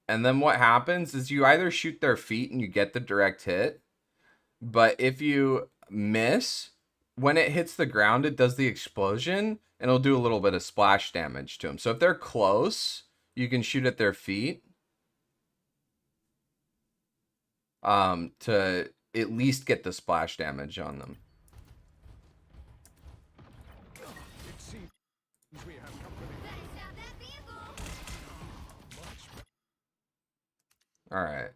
And then what happens is you either shoot their feet and you get the direct hit. But if you miss, when it hits the ground, it does the explosion and it'll do a little bit of splash damage to them. So if they're close, you can shoot at their feet. To at least get the splash damage on them. It seems we have company. All right.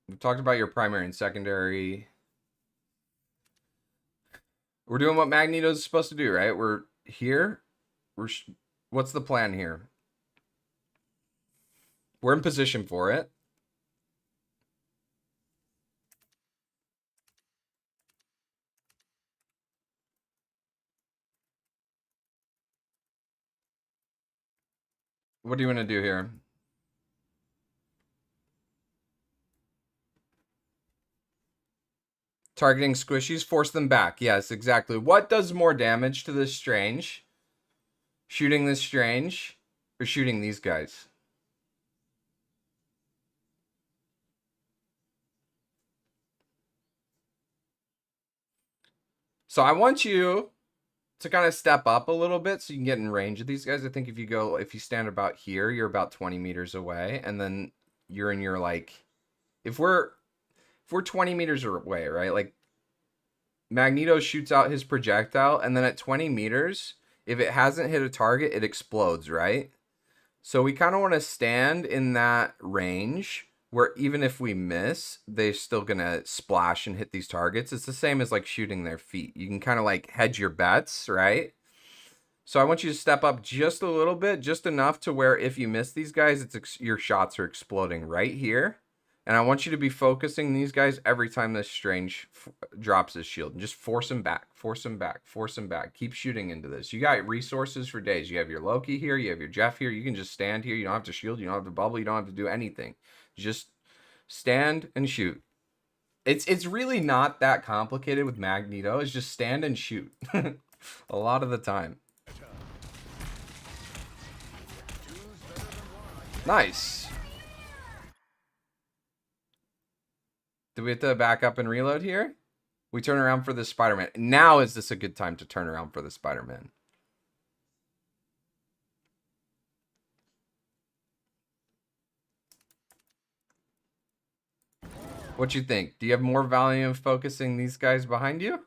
We talked about your primary and secondary. We're doing what Magneto's supposed to do, right? We're here. What's the plan here? We're in position for it. What do you want to do here? Targeting squishies, force them back. Yes, exactly. What does more damage to this Strange? Shooting this Strange or shooting these guys? So I want you to kind of step up a little bit so you can get in range of these guys. I think if you stand about here, you're about 20 meters away, and then you're in your, like, if we're 20 meters away, right? Like, Magneto shoots out his projectile, and then at 20 meters, if it hasn't hit a target, it explodes, right? So we kind of want to stand in that range where even if we miss, they're still going to splash and hit these targets. It's the same as like shooting their feet. You can kind of like hedge your bets, right? So I want you to step up just a little bit, just enough to where if you miss these guys, your shots are exploding right here. And I want you to be focusing these guys every time this Strange drops his shield. And just force him back, force him back, force him back. Keep shooting into this. You got resources for days. You have your Loki here. You have your Jeff here. You can just stand here. You don't have to shield. You don't have to bubble. You don't have to do anything. Just stand and shoot. It's really not that complicated with Magneto. It's just stand and shoot. A lot of the time. Nice. Do we have to back up and reload here? We turn around for the Spider-Man. Now is this a good time to turn around for the Spider-Man? What you think? Do you have more value in focusing these guys behind you?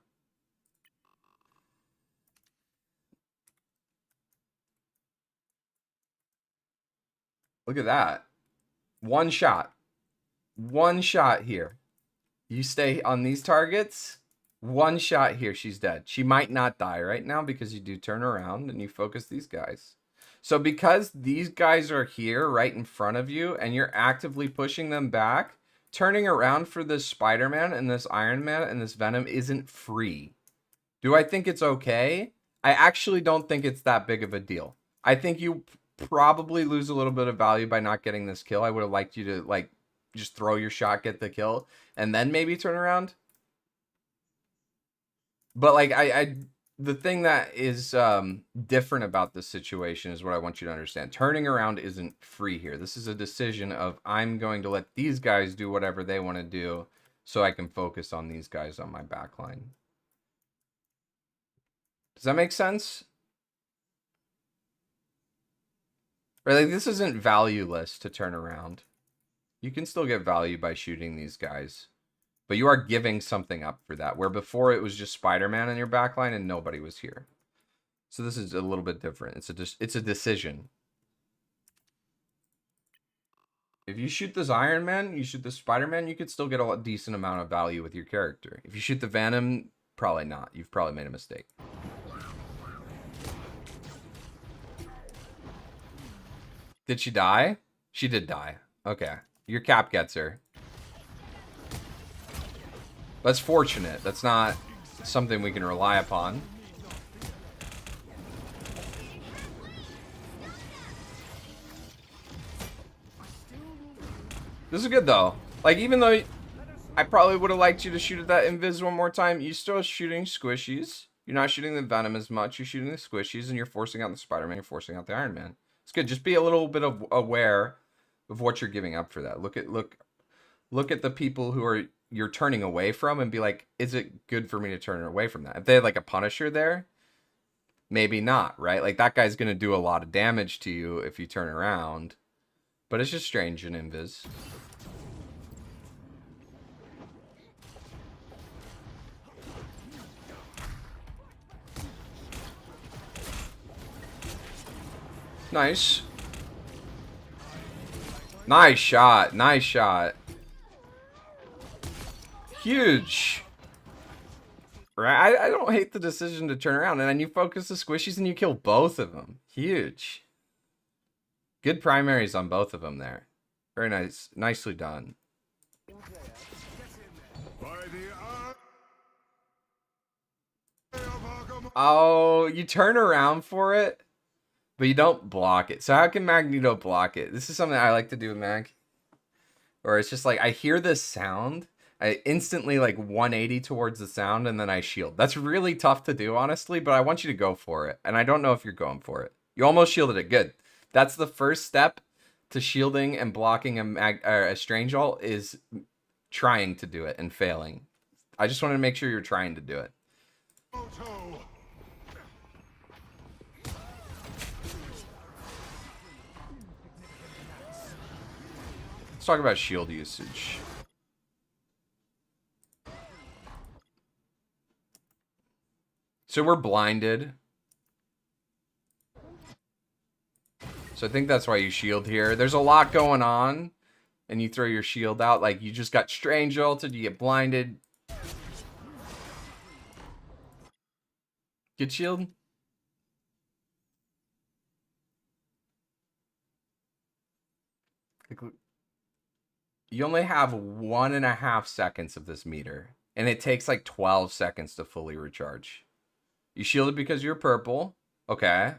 Look at that. One shot. One shot here. You stay on these targets. One shot here, she's dead. She might not die right now because you do turn around and you focus these guys. So because these guys are here right in front of you and you're actively pushing them back, turning around for this Spider-Man and this Iron Man and this Venom isn't free. Do I think it's okay? I actually don't think it's that big of a deal. I think you probably lose a little bit of value by not getting this kill. I would have liked you to, like, just throw your shot, get the kill, and then maybe turn around. But like the thing that is different about this situation is what I want you to understand. Turning around isn't free here. This is a decision of I'm going to let these guys do whatever they want to do so I can focus on these guys on my back line. Does that make sense? Right, like this isn't valueless to turn around. You can still get value by shooting these guys. But you are giving something up for that. Where before it was just Spider-Man in your backline and nobody was here. So this is a little bit different. It's a decision. If you shoot this Iron Man, you shoot the Spider-Man, you could still get a decent amount of value with your character. If you shoot the Venom, probably not. You've probably made a mistake. Did she die? She did die. Okay. Your cap gets her. That's fortunate. That's not something we can rely upon. This is good though. Like, even though I probably would have liked you to shoot at that invis one more time, you're still shooting squishies. You're not shooting the Venom as much. You're shooting the squishies, and you're forcing out the Spider-Man. You're forcing out the Iron Man. It's good. Just be a little bit aware of what you're giving up for that. Look at the people who you're turning away from and be like, is it good for me to turn away from that? If they had like a Punisher there, maybe not, right? Like, that guy's gonna do a lot of damage to you if you turn around. But it's just strange in Invis. Nice. Nice shot. Nice shot. Huge. Right? I don't hate the decision to turn around. And then you focus the squishies and you kill both of them. Huge. Good primaries on both of them there. Very nice. Nicely done. Oh, you turn around for it, but you don't block it. So how can Magneto block it? This is something I like to do with Mag. Or it's just like, I hear this sound, I instantly like 180 towards the sound, and then I shield. That's really tough to do, honestly, but I want you to go for it. And I don't know if you're going for it. You almost shielded it. Good. That's the first step to shielding and blocking a strange ult, is trying to do it and failing. I just wanted to make sure you're trying to do it. Let's talk about shield usage. So we're blinded. So I think that's why you shield here. There's a lot going on, and you throw your shield out. Like, you just got strange ulted, you get blinded. Get shield. You only have 1.5 seconds of this meter, and it takes like 12 seconds to fully recharge. You shielded because you're purple. Okay.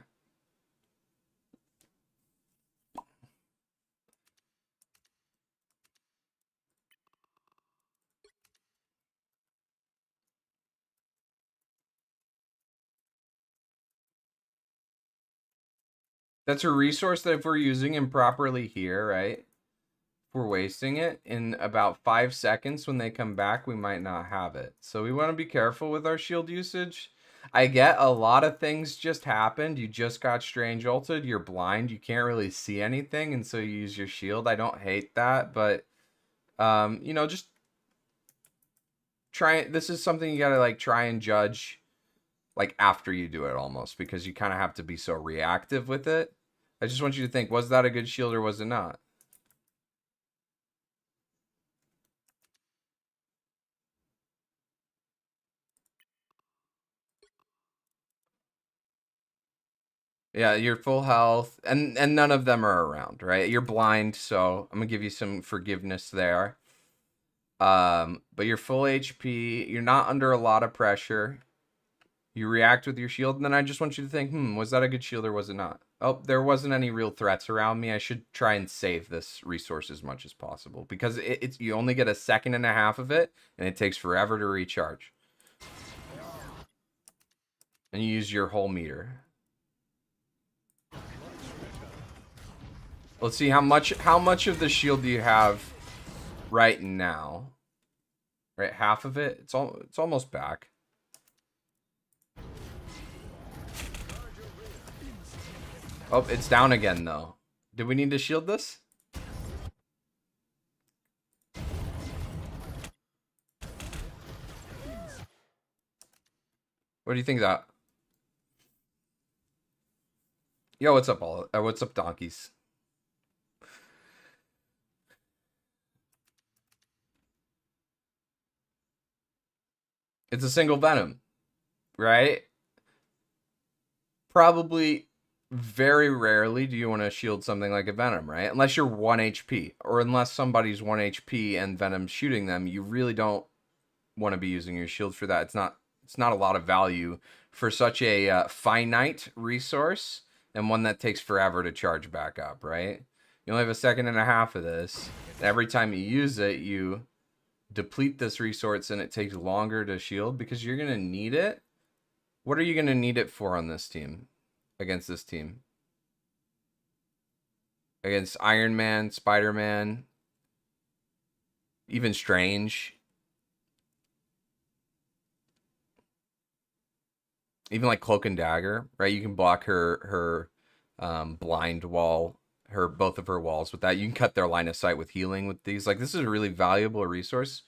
That's a resource that if we're using improperly here, right? If we're wasting it in about 5 seconds when they come back, we might not have it. So we want to be careful with our shield usage. I get a lot of things just happened. You just got strange ulted. You're blind. You can't really see anything, and so you use your shield. I don't hate that, but you know, just try. This is something you gotta like try and judge, like after you do it almost, because you kind of have to be so reactive with it. I just want you to think: was that a good shield or was it not? Yeah, you're full health, and none of them are around, right? You're blind, so I'm gonna give you some forgiveness there. But you're full HP. You're not under a lot of pressure. You react with your shield, and then I just want you to think, was that a good shield or was it not? Oh, there wasn't any real threats around me. I should try and save this resource as much as possible, because it's you only get 1.5 seconds of it, and it takes forever to recharge. And you use your whole meter. Let's see how much of the shield do you have right now? Right, half of it. It's almost back. Oh, it's down again though. Do we need to shield this? What do you think of that? Yo, what's up, what's up, donkeys? It's a single venom, right? Probably very rarely do you want to shield something like a venom, right? Unless you're 1 HP, or unless somebody's 1 HP and venom's shooting them, you really don't want to be using your shield for that. It's not a lot of value for such a finite resource, and one that takes forever to charge back up, right? You only have 1.5 seconds of this. Every time you use it, you deplete this resource, and it takes longer to shield because you're gonna need it. What are you gonna need it for on this team? Against this team? Against Iron Man, Spider-Man, even Strange. Even like cloak and dagger, right? You can block her blind wall, both of her walls with that. You can cut their line of sight with healing with these. Like, this is a really valuable resource.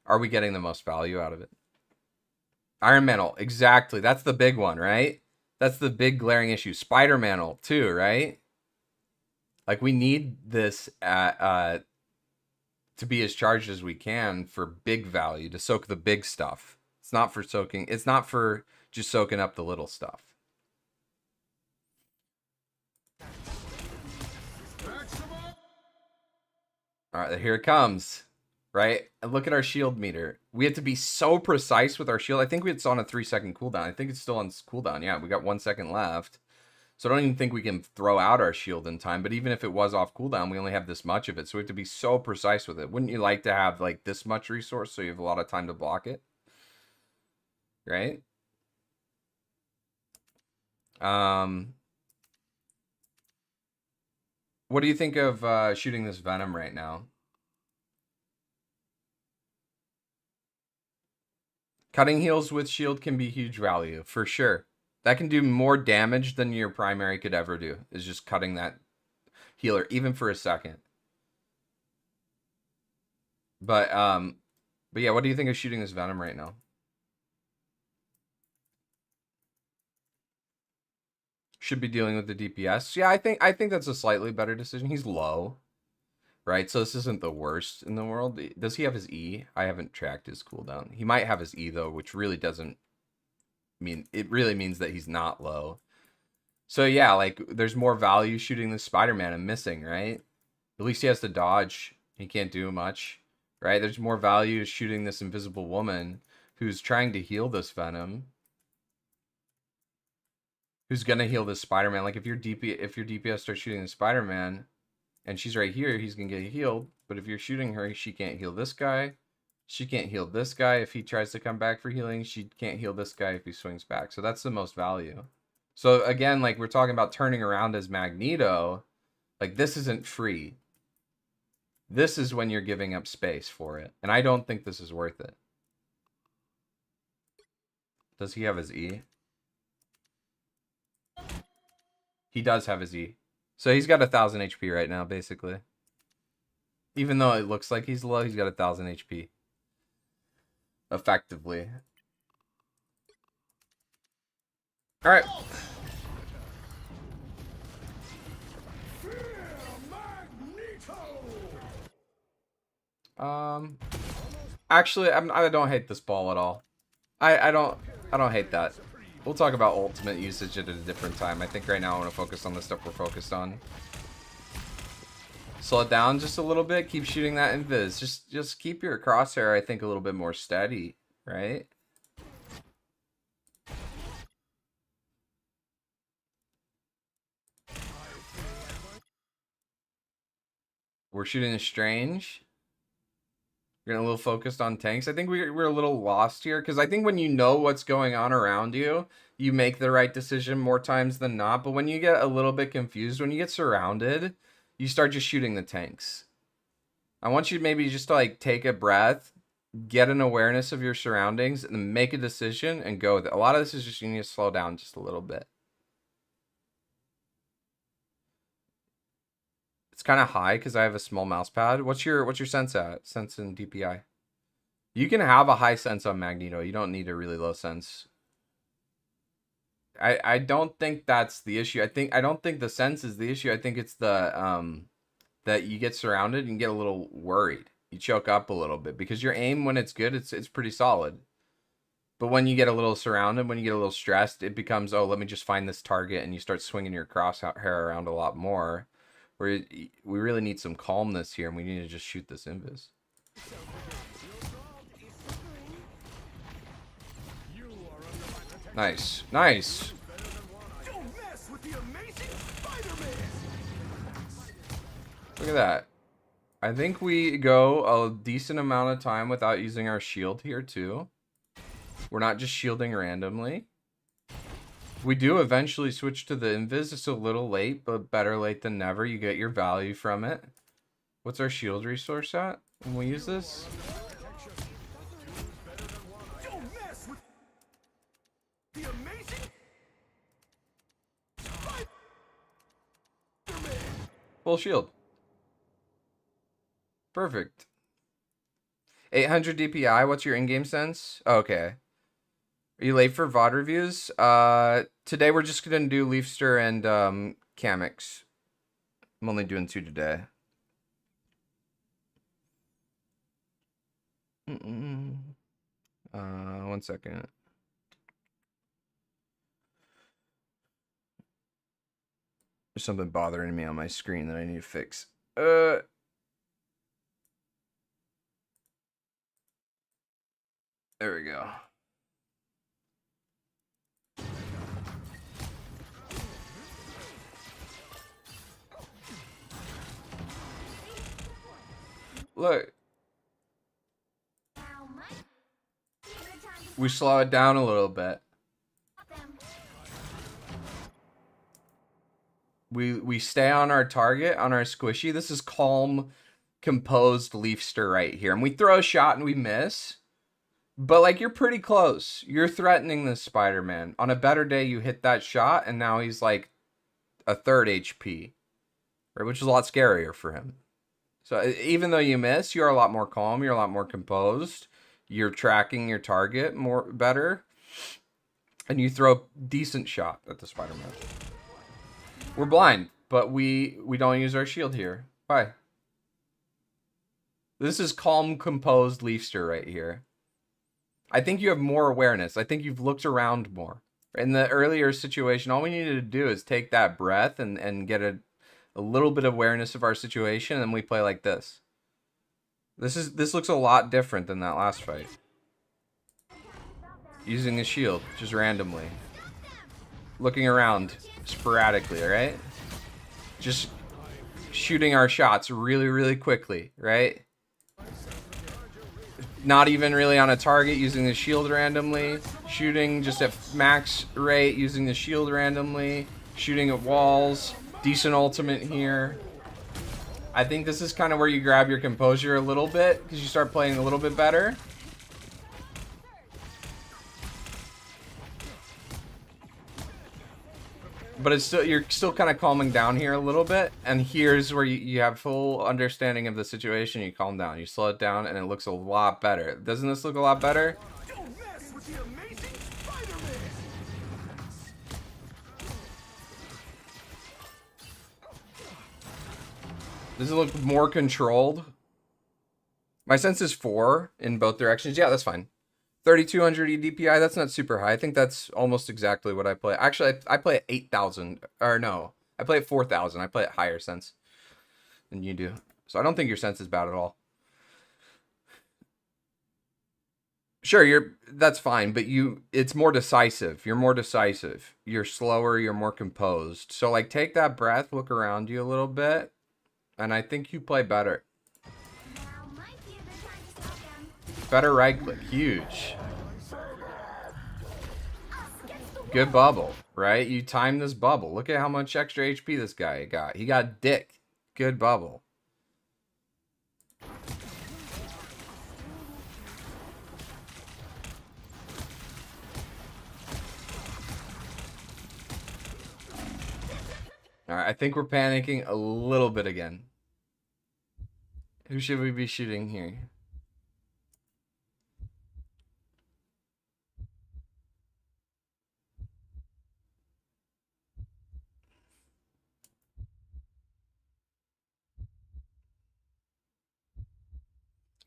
Are we getting the most value out of it? Iron Mantle, exactly. That's the big one, right? That's the big glaring issue. Spider Mantle too, right? Like, we need this to be as charged as we can for big value, to soak the big stuff. It's not for soaking. It's not for just soaking up the little stuff. All right, here it comes. Right? And look at our shield meter. We have to be so precise with our shield. I think it's on a 3-second cooldown. I think it's still on cooldown. Yeah, we got 1 second left. So I don't even think we can throw out our shield in time. But even if it was off cooldown, we only have this much of it. So we have to be so precise with it. Wouldn't you like to have like this much resource so you have a lot of time to block it? Right? What do you think of shooting this Venom right now? Cutting heals with shield can be huge value, for sure. That can do more damage than your primary could ever do, is just cutting that healer, even for a second. But yeah, what do you think of shooting this Venom right now? Should be dealing with the DPS. Yeah, I think that's a slightly better decision. He's low, right? So this isn't the worst in the world. Does he have his E? I haven't tracked his cooldown. He might have his E though, which really doesn't mean, it really means that he's not low. So yeah, like there's more value shooting the Spider-Man and missing, right? At least he has to dodge. He can't do much, right? There's more value shooting this invisible woman who's trying to heal this Venom. Who's gonna heal this Spider-Man? Like if your DPS starts shooting the Spider-Man and she's right here, he's gonna get healed. But if you're shooting her, she can't heal this guy. She can't heal this guy if he tries to come back for healing. She can't heal this guy if he swings back. So that's the most value. So again, like we're talking about turning around as Magneto, like this isn't free. This is when you're giving up space for it. And I don't think this is worth it. Does he have his E? He does have his E. So he's got 1,000 HP right now, basically. Even though it looks like he's low, he's got 1,000 HP. Effectively. Alright. Actually, I don't hate this ball at all. I don't hate that. We'll talk about ultimate usage at a different time. I think right now I want to focus on the stuff we're focused on. Slow it down just a little bit. Keep shooting that invis. Just keep your crosshair, I think, a little bit more steady, right? We're shooting a Strange. We're getting a little focused on tanks. I think we're a little lost here because I think when you know what's going on around you, you make the right decision more times than not. But when you get a little bit confused, when you get surrounded, you start just shooting the tanks. I want you maybe just to like take a breath, get an awareness of your surroundings, and then make a decision and go with it. A lot of this is just you need to slow down just a little bit. It's kind of high because I have a small mouse pad. What's your sense at? Sense in DPI. You can have a high sense on Magneto. You don't need a really low sense. I don't think that's the issue. I don't think the sense is the issue. I think it's the that you get surrounded and get a little worried. You choke up a little bit because your aim when it's good, it's pretty solid. But when you get a little surrounded, when you get a little stressed, it becomes, oh, let me just find this target, and you start swinging your crosshair around a lot more. Where we really need some calmness here, and we need to just shoot this invis. Nice, nice. Look at that. I think we go a decent amount of time without using our shield here too. We're not just shielding randomly. We do eventually switch to the invis. It's a little late, but better late than never. You get your value from it. What's our shield resource at when we use this? Full shield. Perfect. 800 DPI. What's your in-game sense? Oh, okay. Are you late for VOD reviews? Today we're just gonna do Leafster and Kamix. I'm only doing 2 today. One second. There's something bothering me on my screen that I need to fix. There we go. Look. We slow it down a little bit. We stay on our target, on our squishy. This is calm, composed Leafster right here. And we throw a shot and we miss. But, like, you're pretty close. You're threatening this Spider-Man. On a better day, you hit that shot, and now he's, like, a 3rd HP. Right? Which is a lot scarier for him. So, even though you miss, you're a lot more calm. You're a lot more composed. You're tracking your target better. And you throw a decent shot at the Spider-Man. We're blind, but we don't use our shield here. Why? This is calm, composed Leafster right here. I think you have more awareness. I think you've looked around more. In the earlier situation, all we needed to do is take that breath and get a little bit of awareness of our situation, and then we play like this. This looks a lot different than that last fight. Using a shield, just randomly. Looking around sporadically, right? Just shooting our shots really, really quickly, right? Not even really on a target, using the shield randomly. Shooting just at max rate, using the shield randomly. Shooting at walls. Decent ultimate here. I think this is kind of where you grab your composure a little bit, because you start playing a little bit better. But it's still, you're still kind of calming down here a little bit. And here's where you have full understanding of the situation. You calm down. You slow it down, and it looks a lot better. Doesn't this look a lot better? Don't mess with the amazing Spider-Man! Does it look more controlled? My sense is 4 in both directions. Yeah, that's fine. 3200 DPI, that's not super high. I think that's almost exactly what I play. Actually, I play at 8,000. Or no, I play at 4,000. I play at higher sense than you do. So I don't think your sense is bad at all. Sure, that's fine, but it's more decisive. You're more decisive. You're slower, you're more composed. So, like, take that breath, look around you a little bit, and I think you play better. Better right click, huge. Good bubble, right? You time this bubble. Look at how much extra HP this guy got. He got dick. Good bubble. Alright, I think we're panicking a little bit again. Who should we be shooting here?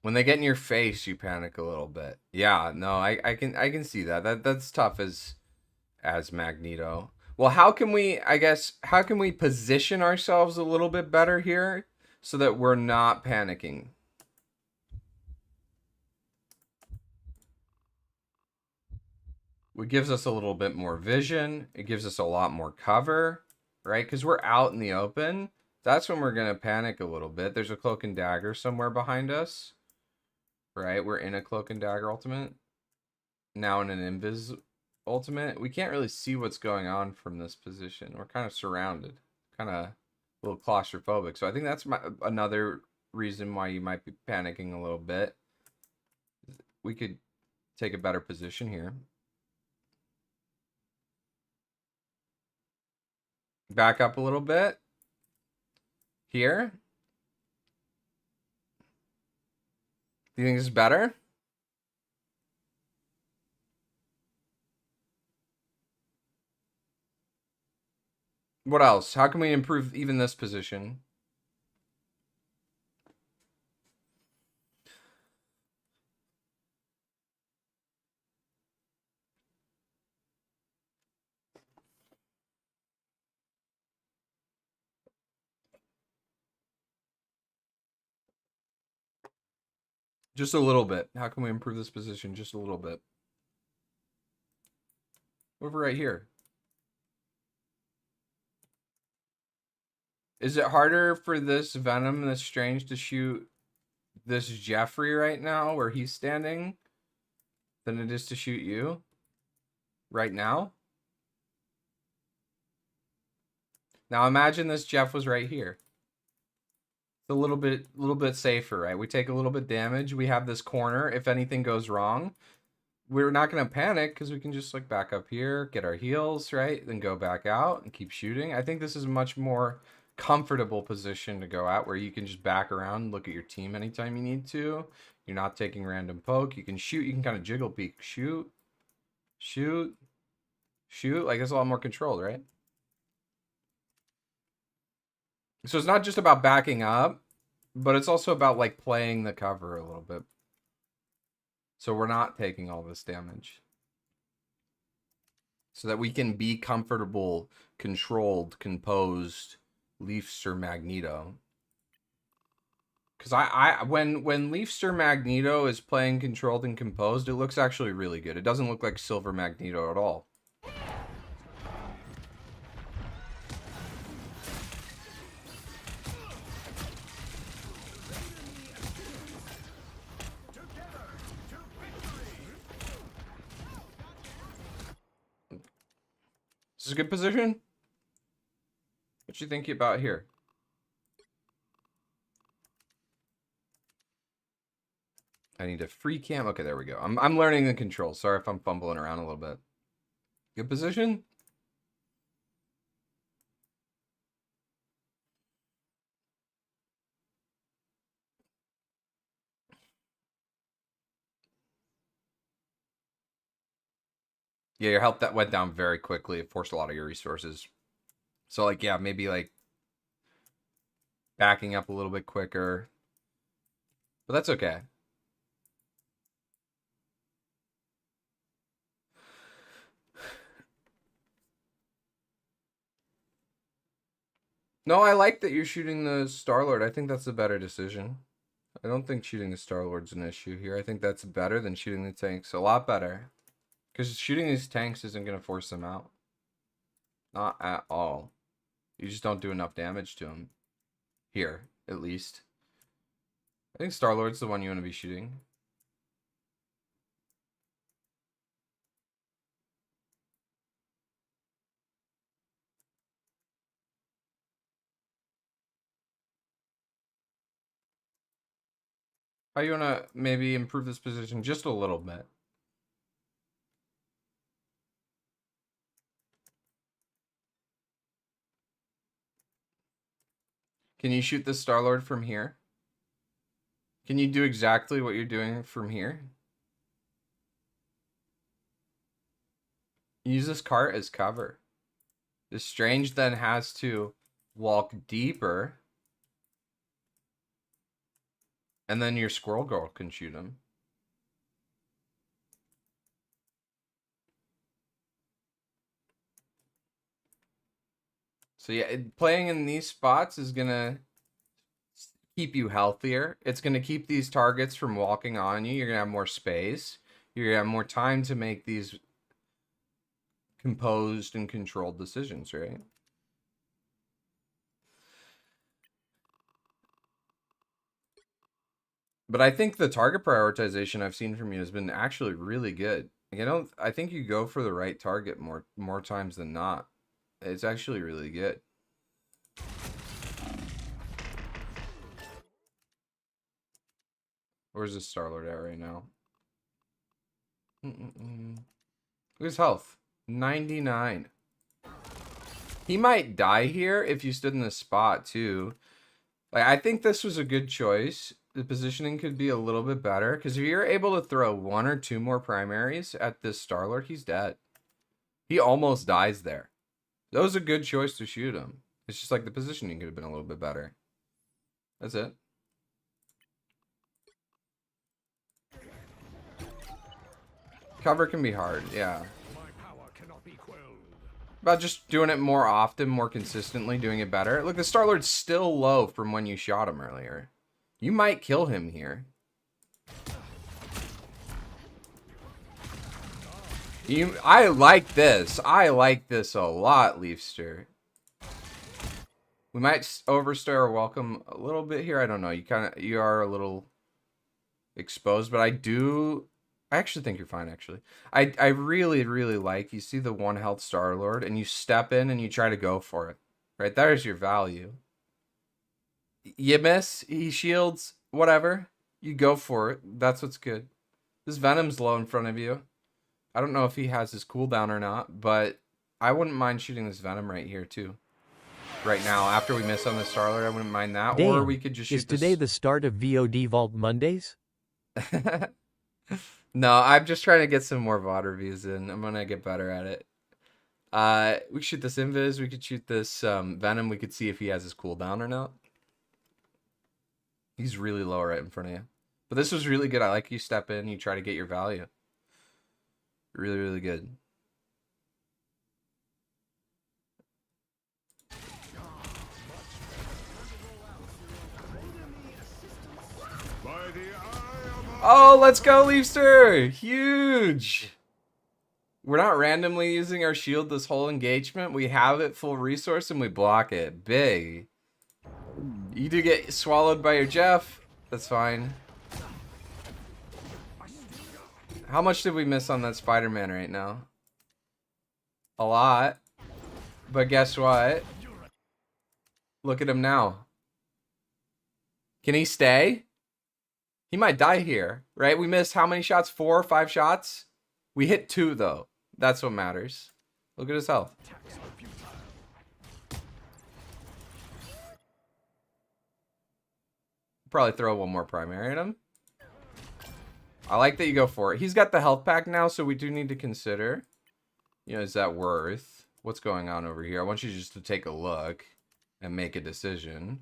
When they get in your face, you panic a little bit. Yeah, no, I can see that. That's tough as Magneto. Well, how can we position ourselves a little bit better here so that we're not panicking? It gives us a little bit more vision. It gives us a lot more cover, right? Because we're out in the open. That's when we're going to panic a little bit. There's a cloak and dagger somewhere behind us. Right, we're in a cloak and dagger ultimate. Now in an invis ultimate. We can't really see what's going on from this position. We're kind of surrounded. Kind of a little claustrophobic. So I think that's another reason why you might be panicking a little bit. We could take a better position here. Back up a little bit. Here? Do you think this is better? What else? How can we improve even this position? Just a little bit. How can we improve this position just a little bit? Over right here. Is it harder for this Venom, this Strange, to shoot this Jeffrey right now, where he's standing, than it is to shoot you? Right now? Now imagine this Jeff was right here. It's a little bit safer, right? We take a little bit damage. We have this corner. If anything goes wrong, we're not going to panic because we can just like back up here, get our heals, right? Then go back out and keep shooting. I think this is a much more comfortable position to go at, where you can just back around and look at your team anytime you need to. You're not taking random poke. You can shoot. You can kind of jiggle peek. Shoot. Shoot. Shoot. Like, it's a lot more controlled, right? So it's not just about backing up, but it's also about like playing the cover a little bit. So we're not taking all this damage. So that we can be comfortable, controlled, composed, Leafster Magneto. Because when Leafster Magneto is playing controlled and composed, it looks actually really good. It doesn't look like Silver Magneto at all. This is a good position? What you think about here? I need a free cam. Okay, there we go. I'm learning the controls. Sorry if I'm fumbling around a little bit. Good position? Yeah, your health that went down very quickly. It forced a lot of your resources. So like, yeah, maybe like backing up a little bit quicker. But that's okay. No, I like that you're shooting the Star-Lord. I think that's a better decision. I don't think shooting the Star-Lord's an issue here. I think that's better than shooting the tanks. A lot better. Because shooting these tanks isn't going to force them out. Not at all. You just don't do enough damage to them. Here, at least. I think Star-Lord's the one you want to be shooting. How you want to maybe improve this position just a little bit? Can you shoot the Star-Lord from here? Can you do exactly what you're doing from here? Use this cart as cover. The Strange then has to walk deeper. And then your Squirrel Girl can shoot him. So yeah, playing in these spots is going to keep you healthier. It's going to keep these targets from walking on you. You're going to have more space. You're going to have more time to make these composed and controlled decisions, right? But I think the target prioritization I've seen from you has been actually really good. I think you go for the right target more times than not. It's actually really good. Where's the Star-Lord at right now? Look at his health. 99. He might die here if you stood in the spot too. Like, I think this was a good choice. The positioning could be a little bit better, because if you're able to throw 1 or 2 more primaries at this Star-Lord, he's dead. He almost dies there. That was a good choice to shoot him. It's just like the positioning could have been a little bit better. That's it. Cover can be hard, yeah. About just doing it more often, more consistently, doing it better. Look, the Star-Lord's still low from when you shot him earlier. You might kill him here. I like this. I like this a lot, Leafster. We might overstay our welcome a little bit here. I don't know. You are a little exposed, but I actually think you're fine, actually. I really, really like, you see the 1 health Star-Lord, and you step in and you try to go for it. Right? There's your value. You miss, he shields, whatever. You go for it. That's what's good. This Venom's low in front of you. I don't know if he has his cooldown or not, but I wouldn't mind shooting this Venom right here, too. Right now, after we miss on the Star-Lord, I wouldn't mind that. Damn, or we could just shoot is today the start of VOD Vault Mondays? No, I'm just trying to get some more VOD reviews in. I'm gonna get better at it. We could shoot this Invis. We could shoot this Venom. We could see if he has his cooldown or not. He's really low right in front of you. But this was really good. I like you step in. You try to get your value. Really, really good. Oh, let's go, Leafster! Huge! We're not randomly using our shield this whole engagement. We have it full resource and we block it. Big. You do get swallowed by your Jeff. That's fine. How much did we miss on that Spider-Man right now? A lot. But guess what? Look at him now. Can he stay? He might die here, right? We missed how many shots? 4 or 5 shots? We hit 2, though. That's what matters. Look at his health. Probably throw 1 more primary at him. I like that you go for it. He's got the health pack now, so we do need to consider, you know, is that worth? What's going on over here? I want you just to take a look and make a decision.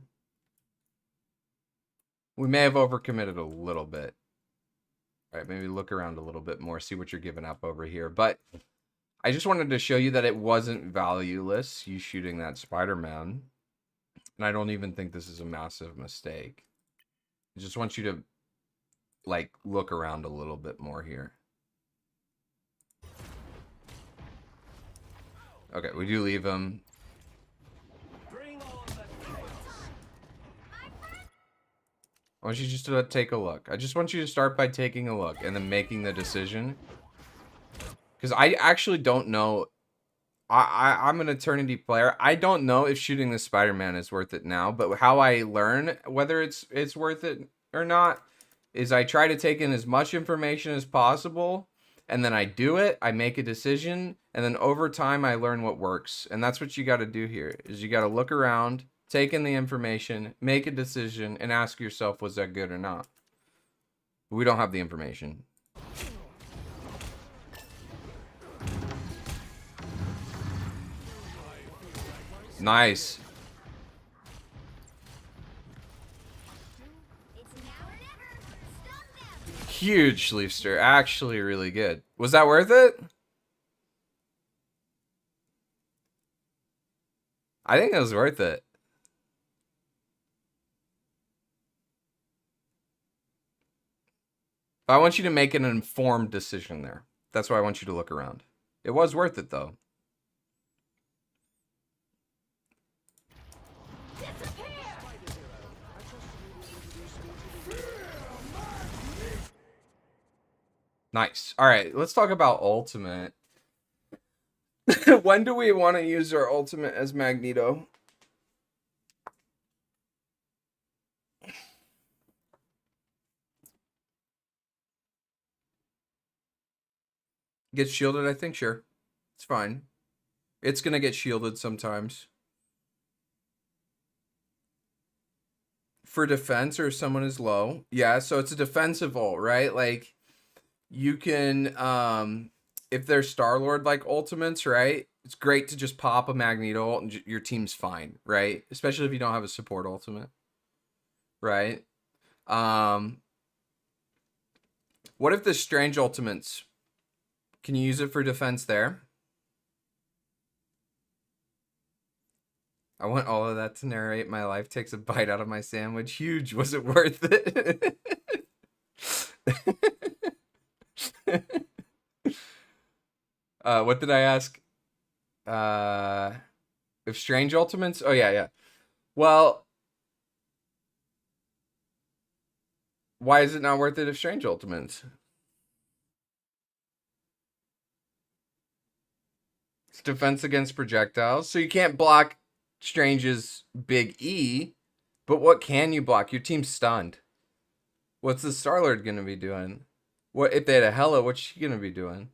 We may have overcommitted a little bit. All right, maybe look around a little bit more, see what you're giving up over here. But I just wanted to show you that it wasn't valueless, you shooting that Spider-Man. And I don't even think this is a massive mistake. I just want you to, like, look around a little bit more here. Okay, we do leave him. I want you just to take a look. I just want you to start by taking a look and then making the decision. Because I actually don't know. I'm an Eternity player. I don't know if shooting the Spider-Man is worth it now. But how I learn whether it's worth it or not is I try to take in as much information as possible. And then I do it. I make a decision. And then over time, I learn what works. And that's what you got to do here. Is you got to look around. Take in the information, make a decision, and ask yourself, was that good or not? We don't have the information. Nice. Huge Leafster. Actually really good. Was that worth it? I think it was worth it. I want you to make an informed decision there. That's why I want you to look around. It was worth it, though. Nice. All right, let's talk about ultimate. When do we want to use our ultimate as Magneto? Get shielded, I think, sure. It's fine. It's going to get shielded sometimes. for defense or if someone is low. Yeah, so it's a defensive ult, right? Like you can if they're Star-Lord like ultimates, right? It's great to just pop a Magneto ult and your team's fine, right? Especially if you don't have a support ultimate, right? What if the strange ultimates? Can you use it for defense there? I want all of that to narrate. My life takes a bite out of my sandwich. Huge. Was it worth it? What did I ask? If strange ultimates? Oh, yeah, yeah. Well, why is it not worth it if strange ultimates? It's defense against projectiles. So you can't block Strange's big E, but what can you block? Your team's stunned. What's the Star-Lord gonna be doing? What if they had a Hela? What's she gonna be doing?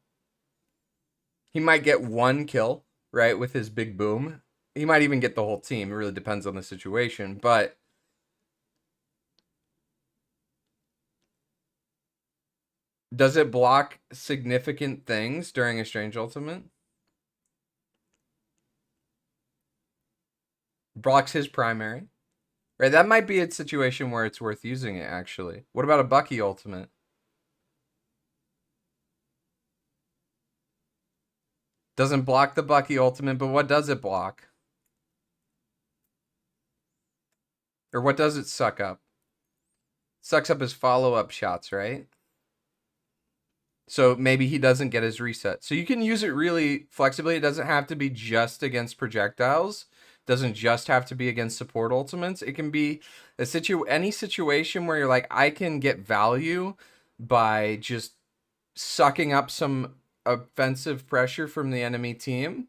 He might get one kill, right, with his big boom. He might even get the whole team. It really depends on the situation, but does it block significant things during a strange ultimate? Blocks his primary. Right, that might be a situation where it's worth using it, actually. What about a Bucky ultimate? Doesn't block the Bucky ultimate, but what does it block? Or what does it suck up? Sucks up his follow-up shots, right? So maybe he doesn't get his reset. So you can use it really flexibly. It doesn't have to be just against projectiles. It doesn't just have to be against support ultimates. It can be any situation where you're like, I can get value by just sucking up some offensive pressure from the enemy team.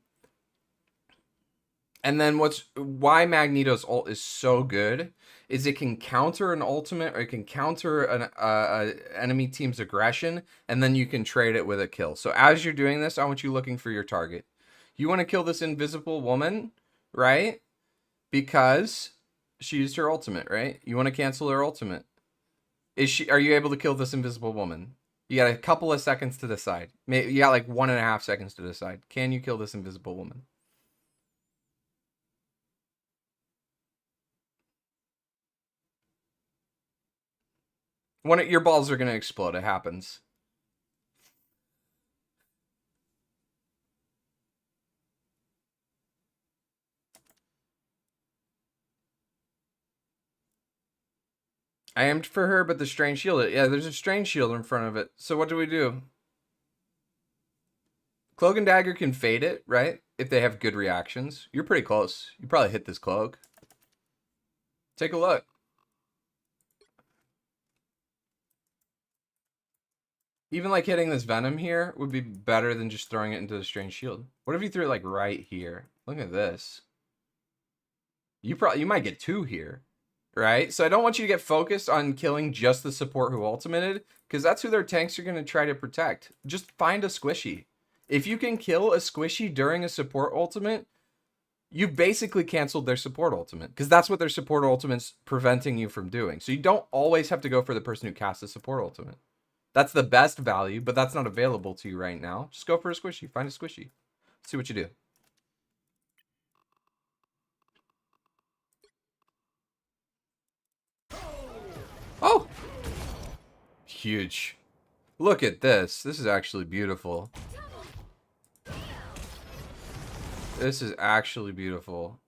And then why Magneto's ult is so good is it can counter an ultimate or it can counter an enemy team's aggression, and then you can trade it with a kill. So as you're doing this, I want you looking for your target. You want to kill this invisible woman, right? Because she used her ultimate, right? You want to cancel her ultimate. Are you able to kill this invisible woman? You got a couple of seconds to decide. You got like 1.5 seconds to decide. Can you kill this invisible woman? Your balls are going to explode. It happens. I aimed for her, but the strange shield. Yeah, there's a strange shield in front of it. So what do we do? Cloak and dagger can fade it, right? If they have good reactions. You're pretty close. You probably hit this cloak. Take a look. Even like hitting this venom here would be better than just throwing it into the strange shield. What if you threw it like right here? Look at this. You might get 2 here, right? So I don't want you to get focused on killing just the support who ultimated, because that's who their tanks are going to try to protect. Just find a squishy. If you can kill a squishy during a support ultimate, you basically canceled their support ultimate, because that's what their support ultimate's preventing you from doing. So you don't always have to go for the person who casts a support ultimate. That's the best value, but that's not available to you right now. Just go for a squishy. Find a squishy. See what you do. Oh! Huge. Look at this. This is actually beautiful. This is actually beautiful.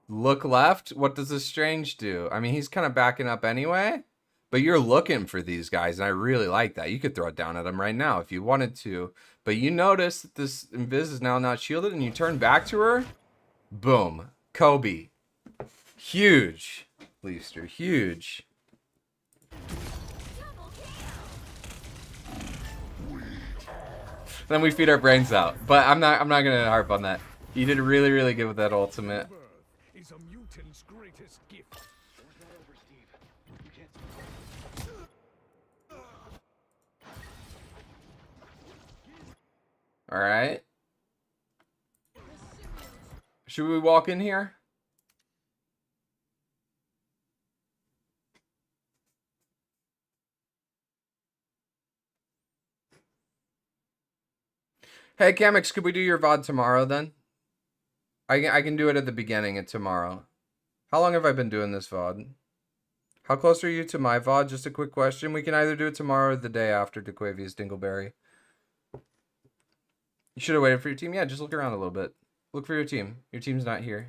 Look left. What does the strange do? I mean, he's kind of backing up anyway. But you're looking for these guys, and I really like that. You could throw it down at them right now if you wanted to. But you notice that this Invis is now not shielded, and you turn back to her. Boom. Kobe. Huge. Leister. Huge. Then we feed our brains out. But I'm not gonna harp on that. You did really, really good with that ultimate. All right. Should we walk in here? Hey, Kamix, could we do your VOD tomorrow then? I can do it at the beginning of tomorrow. How long have I been doing this VOD? How close are you to my VOD? Just a quick question. We can either do it tomorrow or the day after DeQuavius Dingleberry. You should have waited for your team. Yeah, just look around a little bit. Look for your team. Your team's not here.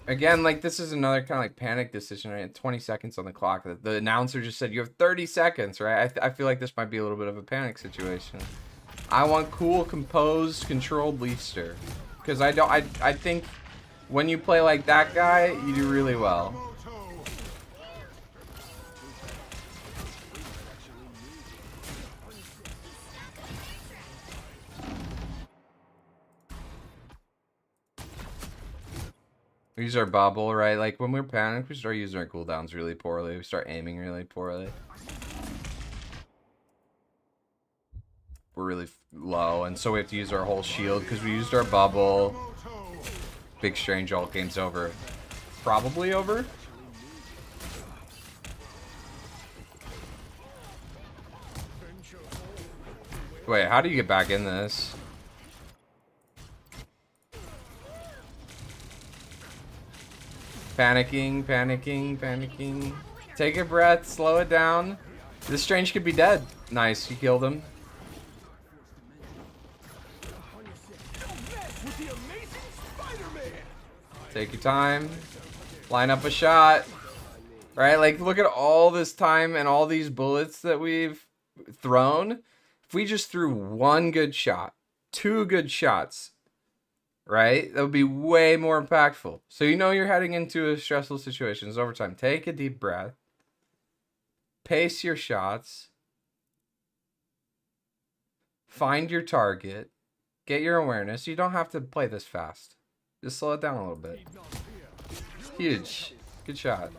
Again, like, this is another kind of like panic decision, right? 20 seconds on the clock. The announcer just said you have 30 seconds, right? I feel like this might be a little bit of a panic situation. I want cool, composed, controlled Leafster. Because I think when you play like that guy, you do really well. We use our bubble, right? Like, when we're panicked, we start using our cooldowns really poorly. We start aiming really poorly. We're really low, and so we have to use our whole shield because we used our bubble. Big strange ult, game's over. Probably over? Wait, how do you get back in this? Panicking, panicking, panicking. Take a breath, slow it down. This strange could be dead. Nice, you killed him. Take your time. Line up a shot. Right, like, look at all this time and all these bullets that we've thrown. If we just threw one good shot, 2 good shots, right? That would be way more impactful. So you know you're heading into a stressful situation. It's overtime. Take a deep breath. Pace your shots. Find your target. Get your awareness. You don't have to play this fast. Just slow it down a little bit. Huge. Good shot.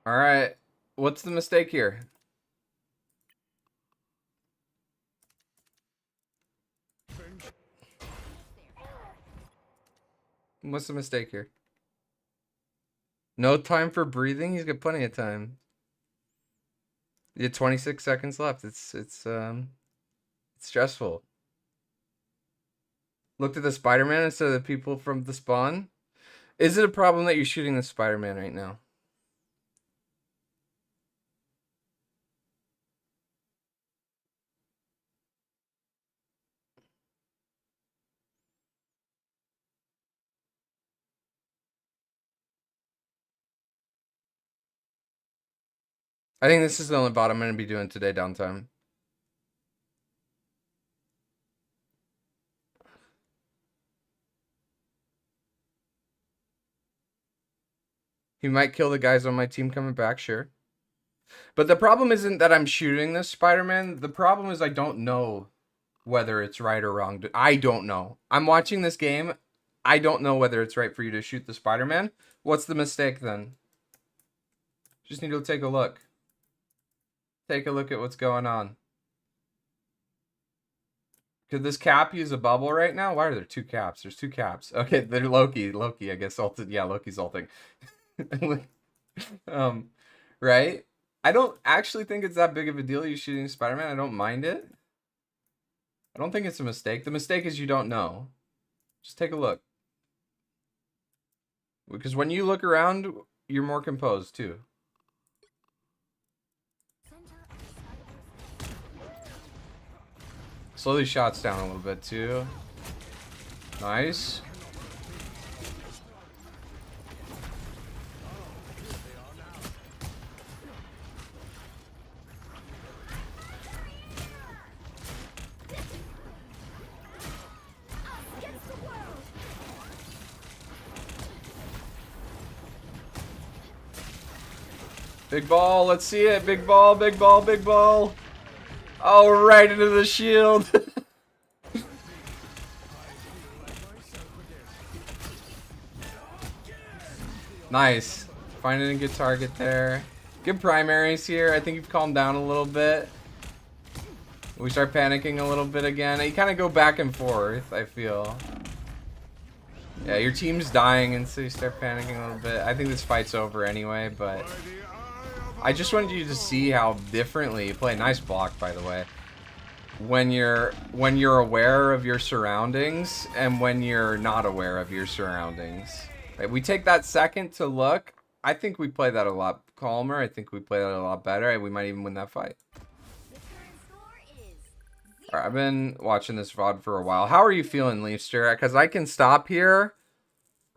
All right, what's the mistake here? What's the mistake here? No time for breathing? He's got plenty of time. You have 26 seconds left. It's stressful. Looked at the Spider-Man instead of the people from the spawn. Is it a problem that you're shooting the Spider-Man right now? I think this is the only bot I'm going to be doing today, downtime. He might kill the guys on my team coming back, sure. But the problem isn't that I'm shooting this Spider-Man. The problem is I don't know whether it's right or wrong. I don't know. I'm watching this game. I don't know whether it's right for you to shoot the Spider-Man. What's the mistake then? Just need to take a look. Take a look at what's going on. Could this cap use a bubble right now? Why are there 2 caps? There's 2 caps. Okay, they're Loki. Loki, I guess, ulted. Yeah, Loki's ulting. Right? I don't actually think it's that big of a deal you shooting Spider-Man. I don't mind it. I don't think it's a mistake. The mistake is you don't know. Just take a look. Because when you look around, you're more composed too. Slow these shots down a little bit too. Nice. Big ball, let's see it. Big ball, big ball, big ball. Oh, right into the shield. Nice. Finding a good target there. Good primaries here. I think you've calmed down a little bit. We start panicking a little bit again. You kind of go back and forth, I feel. Yeah, your team's dying, and so you start panicking a little bit. I think this fight's over anyway, but I just wanted you to see how differently you play. Nice block, by the way. When you're aware of your surroundings and when you're not aware of your surroundings. Right, we take that second to look. I think we play that a lot calmer. I think we play that a lot better. We might even win that fight. Alright, I've been watching this VOD for a while. How are you feeling, Leafster? Because I can stop here.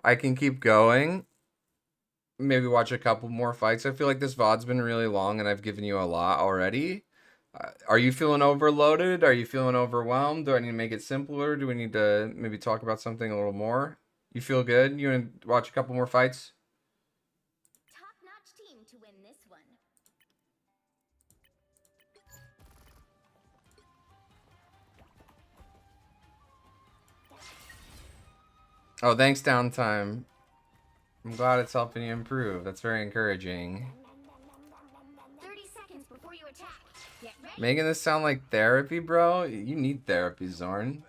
I can keep going. Maybe watch a couple more fights. I feel like this VOD's been really long and I've given you a lot already. Are you feeling overloaded? Are you feeling overwhelmed? Do I need to make it simpler? Do we need to maybe talk about something a little more? You feel good? You want to watch a couple more fights? Top-notch team to win this one. Oh, thanks, Downtime. I'm glad it's helping you improve. That's very encouraging. 30 seconds before you attack. Get ready. Making this sound like therapy, bro? You need therapy, Zorn.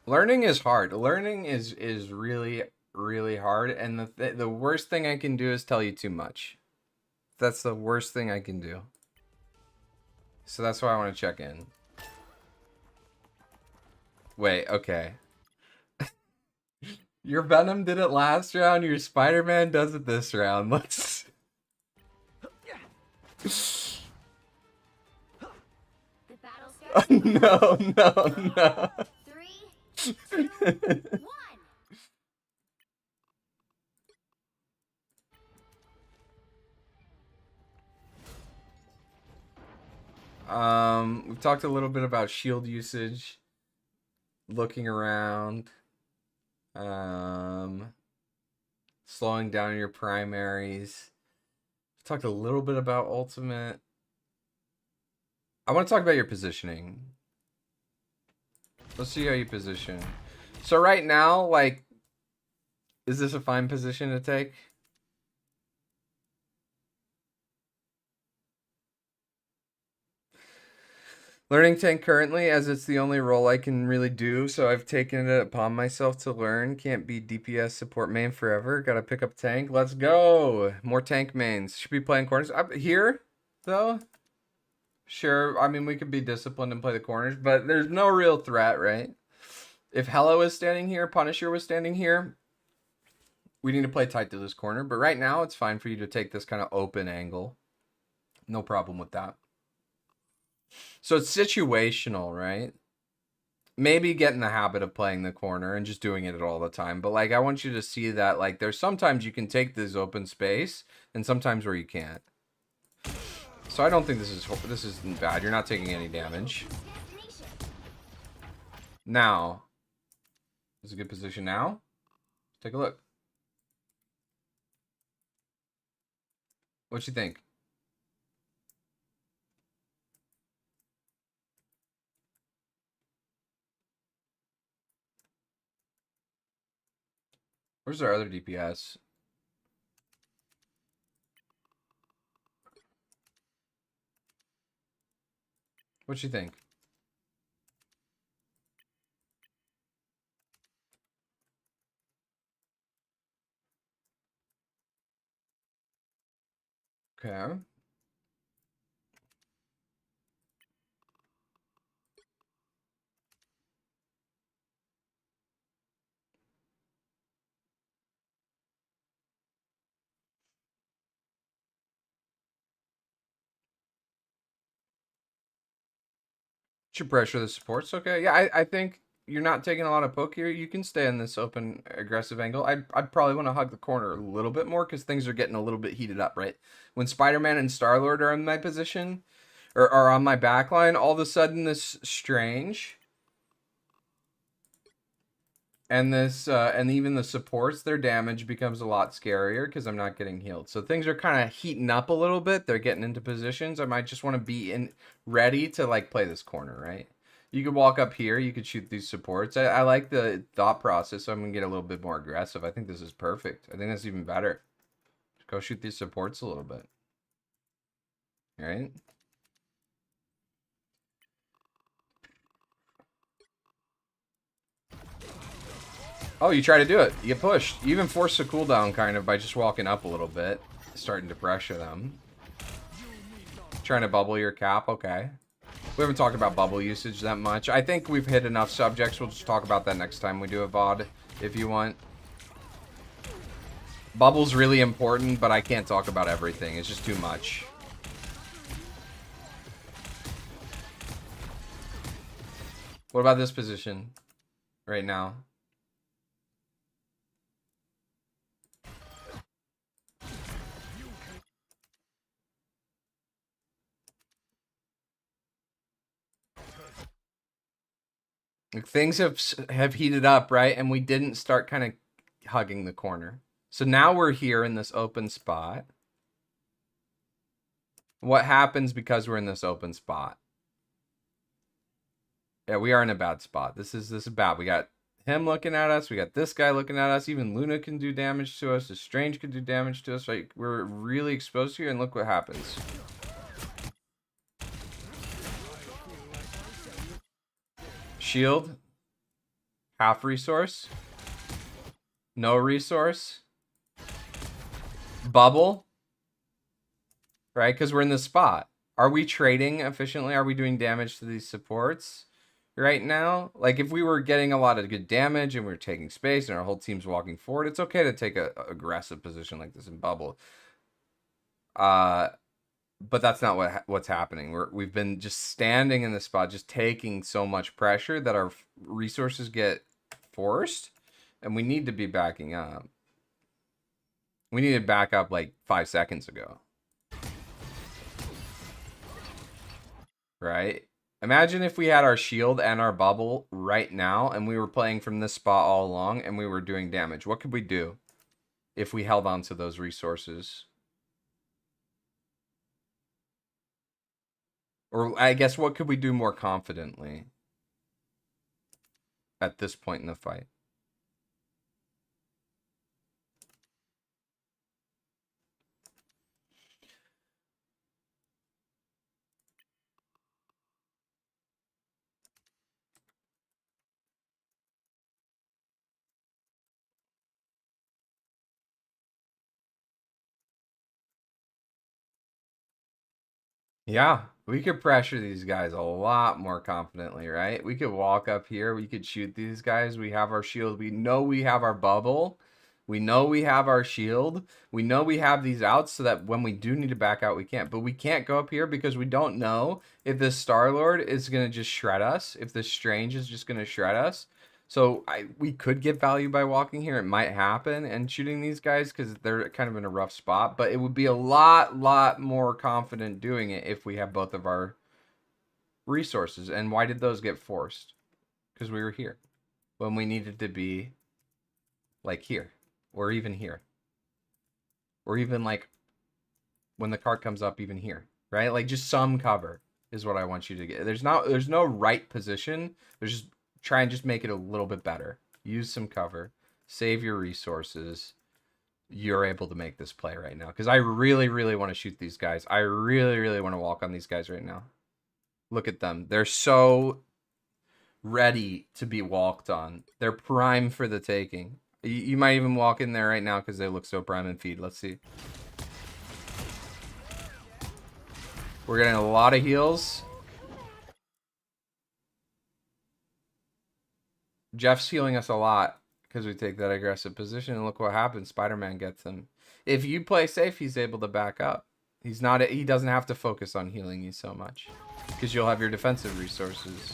Learning is hard. Learning is really, really hard. And the worst thing I can do is tell you too much. That's the worst thing I can do. So that's why I want to check in. Wait, okay. Your Venom did it last round, your Spider-Man does it this round. Let's... The battle starts. No, no, no. 3, 2, 1. We've talked a little bit about shield usage. Looking around. Slowing down your primaries. We've talked a little bit about ultimate. I want to talk about your positioning. Let's see how you position. So right now, like, is this a fine position to take? Learning tank currently, as it's the only role I can really do, so I've taken it upon myself to learn. Can't be DPS support main forever. Gotta pick up tank. Let's go! More tank mains. Should be playing corners. Up here, though? Sure, I mean, we could be disciplined and play the corners, but there's no real threat, right? If Hello is standing here, Punisher was standing here, we need to play tight to this corner. But right now, it's fine for you to take this kind of open angle. No problem with that. So it's situational, right? Maybe get in the habit of playing the corner and just doing it all the time. But, like, I want you to see that, like, there's sometimes you can take this open space and sometimes where you can't. So I don't think this isn't bad. You're not taking any damage. Now, is a good position now? Take a look. What you think? Where's our other DPS? What you think? Okay. Should pressure the supports. Okay, yeah, I think you're not taking a lot of poke here. You can stay in this open, aggressive angle. I'd probably want to hug the corner a little bit more because things are getting a little bit heated up, right? When Spider-Man and Star-Lord are in my position, or are on my backline, all of a sudden this Strange and this and even the supports, their damage becomes a lot scarier because I'm not getting healed. So things are kind of heating up a little bit. They're getting into positions. I might just want to be ready to, like, play this corner, right? You could walk up here. You could shoot these supports. I like the thought process. So I'm going to get a little bit more aggressive. I think this is perfect. I think that's even better. Go shoot these supports a little bit. All right? Oh, you try to do it. You get pushed. You even force a cooldown kind of by just walking up a little bit. Starting to pressure them. Trying to bubble your cap. Okay. We haven't talked about bubble usage that much. I think we've hit enough subjects. We'll just talk about that next time we do a VOD, if you want. Bubble's really important, but I can't talk about everything. It's just too much. What about this position right now? Like, things have heated up, right? And we didn't start kind of hugging the corner. So now we're here in this open spot. What happens because we're in this open spot? Yeah, we are in a bad spot. This is bad. We got him looking at us. We got this guy looking at us. Even Luna can do damage to us. The Strange can do damage to us. Right? We're really exposed here, and look what happens. Shield. Half resource. No resource. Bubble. Right? Because we're in this spot. Are we trading efficiently? Are we doing damage to these supports right now? Like, if we were getting a lot of good damage and we were taking space and our whole team's walking forward, it's okay to take a aggressive position like this in bubble. But that's not what's happening. We've been just standing in the spot, just taking so much pressure that our resources get forced, and we need to be backing up. We need to back up like 5 seconds ago. Right? Imagine if we had our shield and our bubble right now, and we were playing from this spot all along, and we were doing damage. What could we do if we held on to those resources? Or I guess what could we do more confidently at this point in the fight? Yeah, we could pressure these guys a lot more confidently, right? We could walk up here. We could shoot these guys. We have our shield. We know we have our bubble. We know we have our shield. We know we have these outs so that when we do need to back out, we can't. But we can't go up here because we don't know if this Star-Lord is going to just shred us, if this Strange is just going to shred us. So we could get value by walking here. It might happen and shooting these guys because they're kind of in a rough spot. But it would be a lot more confident doing it if we have both of our resources. And why did those get forced? Because we were here when we needed to be like here or even here. Or even like when the card comes up even here, right? Like just some cover is what I want you to get. There's no right position. There's just try and just make it a little bit better. Use some cover. Save your resources. You're able to make this play right now. Because I really want to shoot these guys. I really want to walk on these guys right now. Look at them. They're so ready to be walked on. They're prime for the taking. You might even walk in there right now because they look so prime and feed. Let's see. We're getting a lot of heals. Jeff's healing us a lot because we take that aggressive position, and look what happens. Spider-Man gets him. If you play safe, he's able to back up. He doesn't have to focus on healing you so much because you'll have your defensive resources.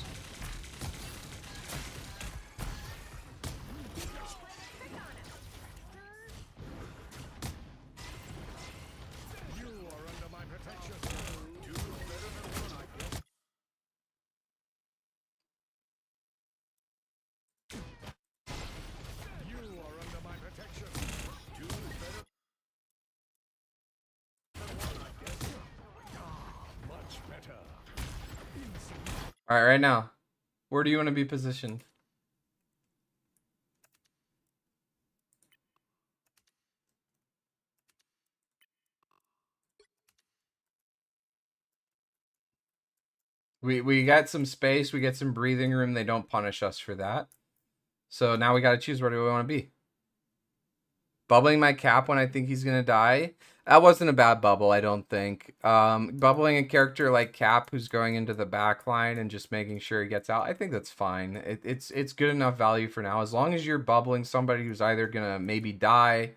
All right, right now. Where do you want to be positioned? We got some space, we get some breathing room. They don't punish us for that. So now we got to choose where do we want to be. Bubbling my cap when I think he's going to die. That wasn't a bad bubble, I don't think. Bubbling a character like Cap who's going into the back line and just making sure he gets out, I think that's fine. It's good enough value for now. As long as you're bubbling somebody who's either going to maybe die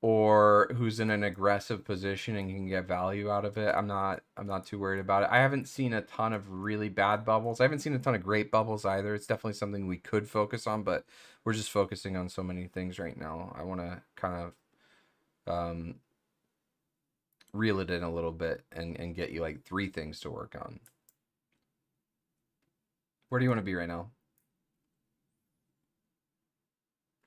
or who's in an aggressive position and can get value out of it, I'm not too worried about it. I haven't seen a ton of really bad bubbles. I haven't seen a ton of great bubbles either. It's definitely something we could focus on, but we're just focusing on so many things right now. I want to kind of reel it in a little bit and get you like 3 things to work on. Where do you want to be right now?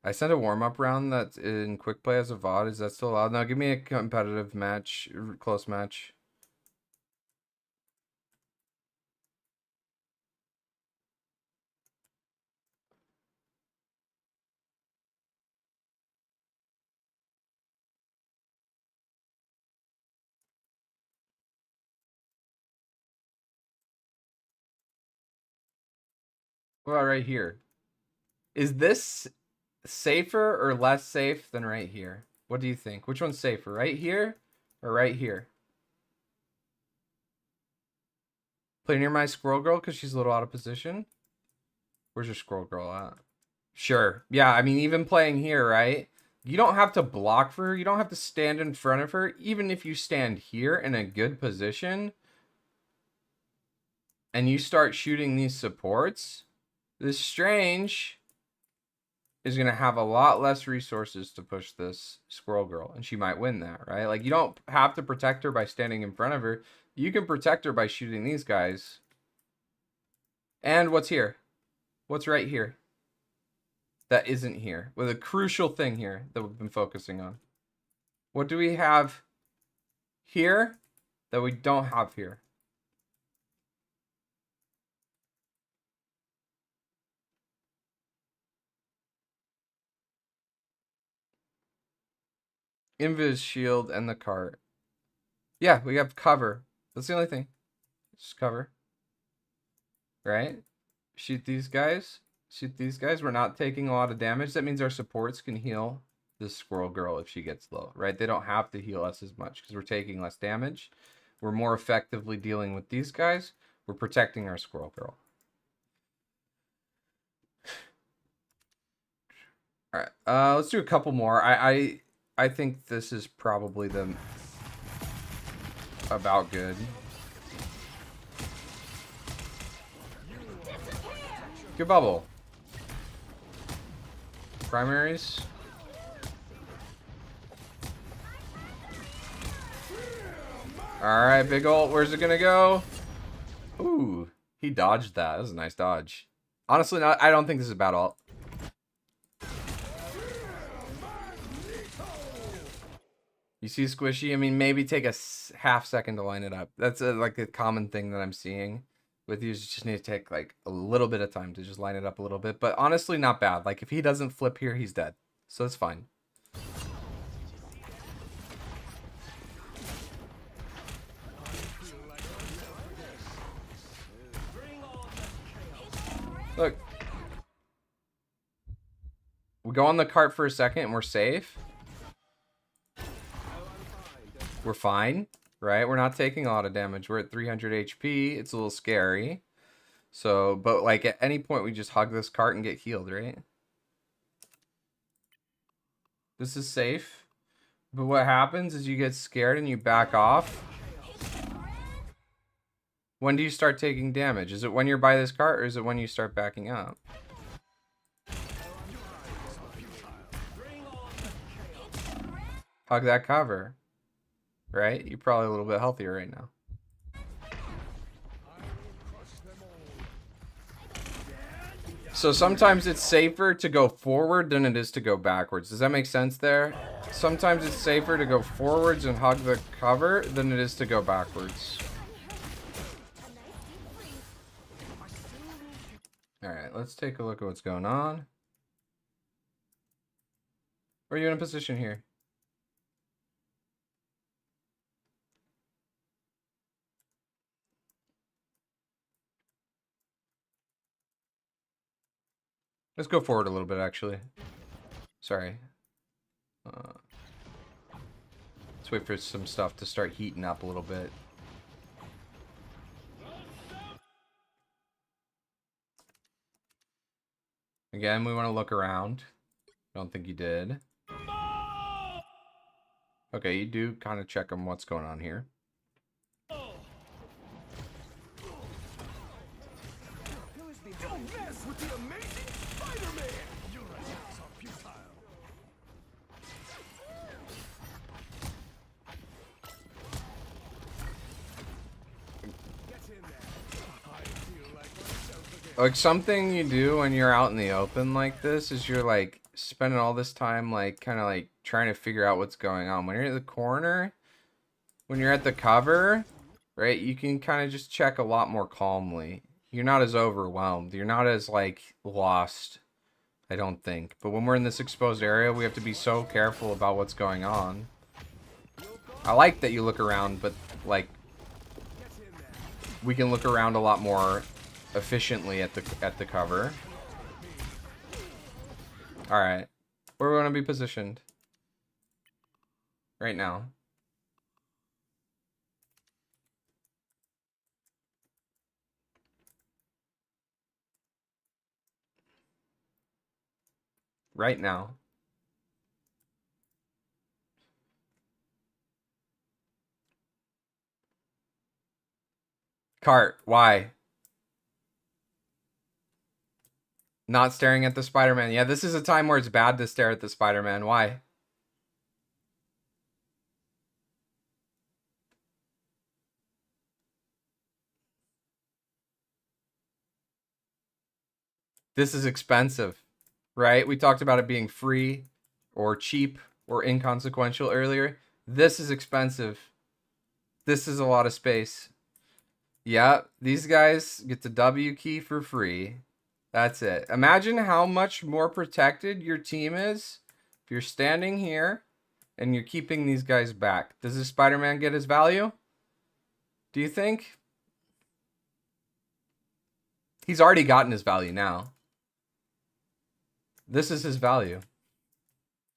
I sent a warm-up round that's in quick play as a VOD. Is that still allowed? Now give me a competitive match, close match. What about right here? Is this safer or less safe than right here? What do you think? Which one's safer, right here or right here? Play near my squirrel girl because she's a little out of position. Where's your squirrel girl at? Sure. Yeah, I mean, even playing here, right? You don't have to block for her. You don't have to stand in front of her. Even if you stand here in a good position and you start shooting these supports, this Strange is going to have a lot less resources to push this squirrel girl, and she might win that, right? Like, you don't have to protect her by standing in front of her. You can protect her by shooting these guys. And what's here? What's right here? That isn't here. With a crucial thing here that we've been focusing on. What do we have here that we don't have here? Invis shield and the cart. Yeah, we have cover. That's the only thing. Just cover. Right? Shoot these guys. Shoot these guys. We're not taking a lot of damage. That means our supports can heal this squirrel girl if she gets low, right? They don't have to heal us as much because we're taking less damage. We're more effectively dealing with these guys. We're protecting our squirrel girl. All right, let's do a couple more. I think this is probably the about good. Good bubble. Primaries. Alright, big ult. Where's it gonna go? Ooh, he dodged that. That was a nice dodge. Honestly, I don't think this is a bad ult. You see Squishy? I mean, maybe take a half second to line it up. That's like a common thing that I'm seeing with you. You just need to take like a little bit of time to just line it up a little bit. But honestly, not bad. Like if he doesn't flip here, he's dead. So it's fine. Look. We go on the cart for a second and we're safe. We're fine, right? We're not taking a lot of damage. We're at 300 HP. It's a little scary. So, but like at any point we just hug this cart and get healed, right? This is safe. But what happens is you get scared and you back off. When do you start taking damage? Is it when you're by this cart or is it when you start backing up? Hug that cover. Right? You're probably a little bit healthier right now. So sometimes it's safer to go forward than it is to go backwards. Does that make sense there? Sometimes it's safer to go forwards and hug the cover than it is to go backwards. Alright, let's take a look at what's going on. Are you in a position here? Let's go forward a little bit, actually. Sorry. Let's wait for some stuff to start heating up a little bit. Again, we want to look around. Don't think you did. Okay, you do kind of check on what's going on here. Don't mess with the amazing Spider-Man! Your attacks are futile. Get in there. I feel like myself again. Like, something you do when you're out in the open like this is you're, like, spending all this time, like, kind of, like, trying to figure out what's going on. When you're at the corner, when you're at the cover, right, you can kind of just check a lot more calmly. You're not as overwhelmed. You're not as, like, lost, I don't think. But when we're in this exposed area, we have to be so careful about what's going on. I like that you look around, but, like, we can look around a lot more efficiently at the cover. Alright. Where we want to be positioned? Right now. Right now. Cart, why? Not staring at the Spider-Man. Yeah, this is a time where it's bad to stare at the Spider-Man. Why? This is expensive, right? We talked about it being free or cheap or inconsequential earlier. This is expensive. This is a lot of space. Yeah, these guys get the W key for free. That's it. Imagine how much more protected your team is if you're standing here and you're keeping these guys back. Does this Spider-Man get his value? Do you think? He's already gotten his value now. This is his value.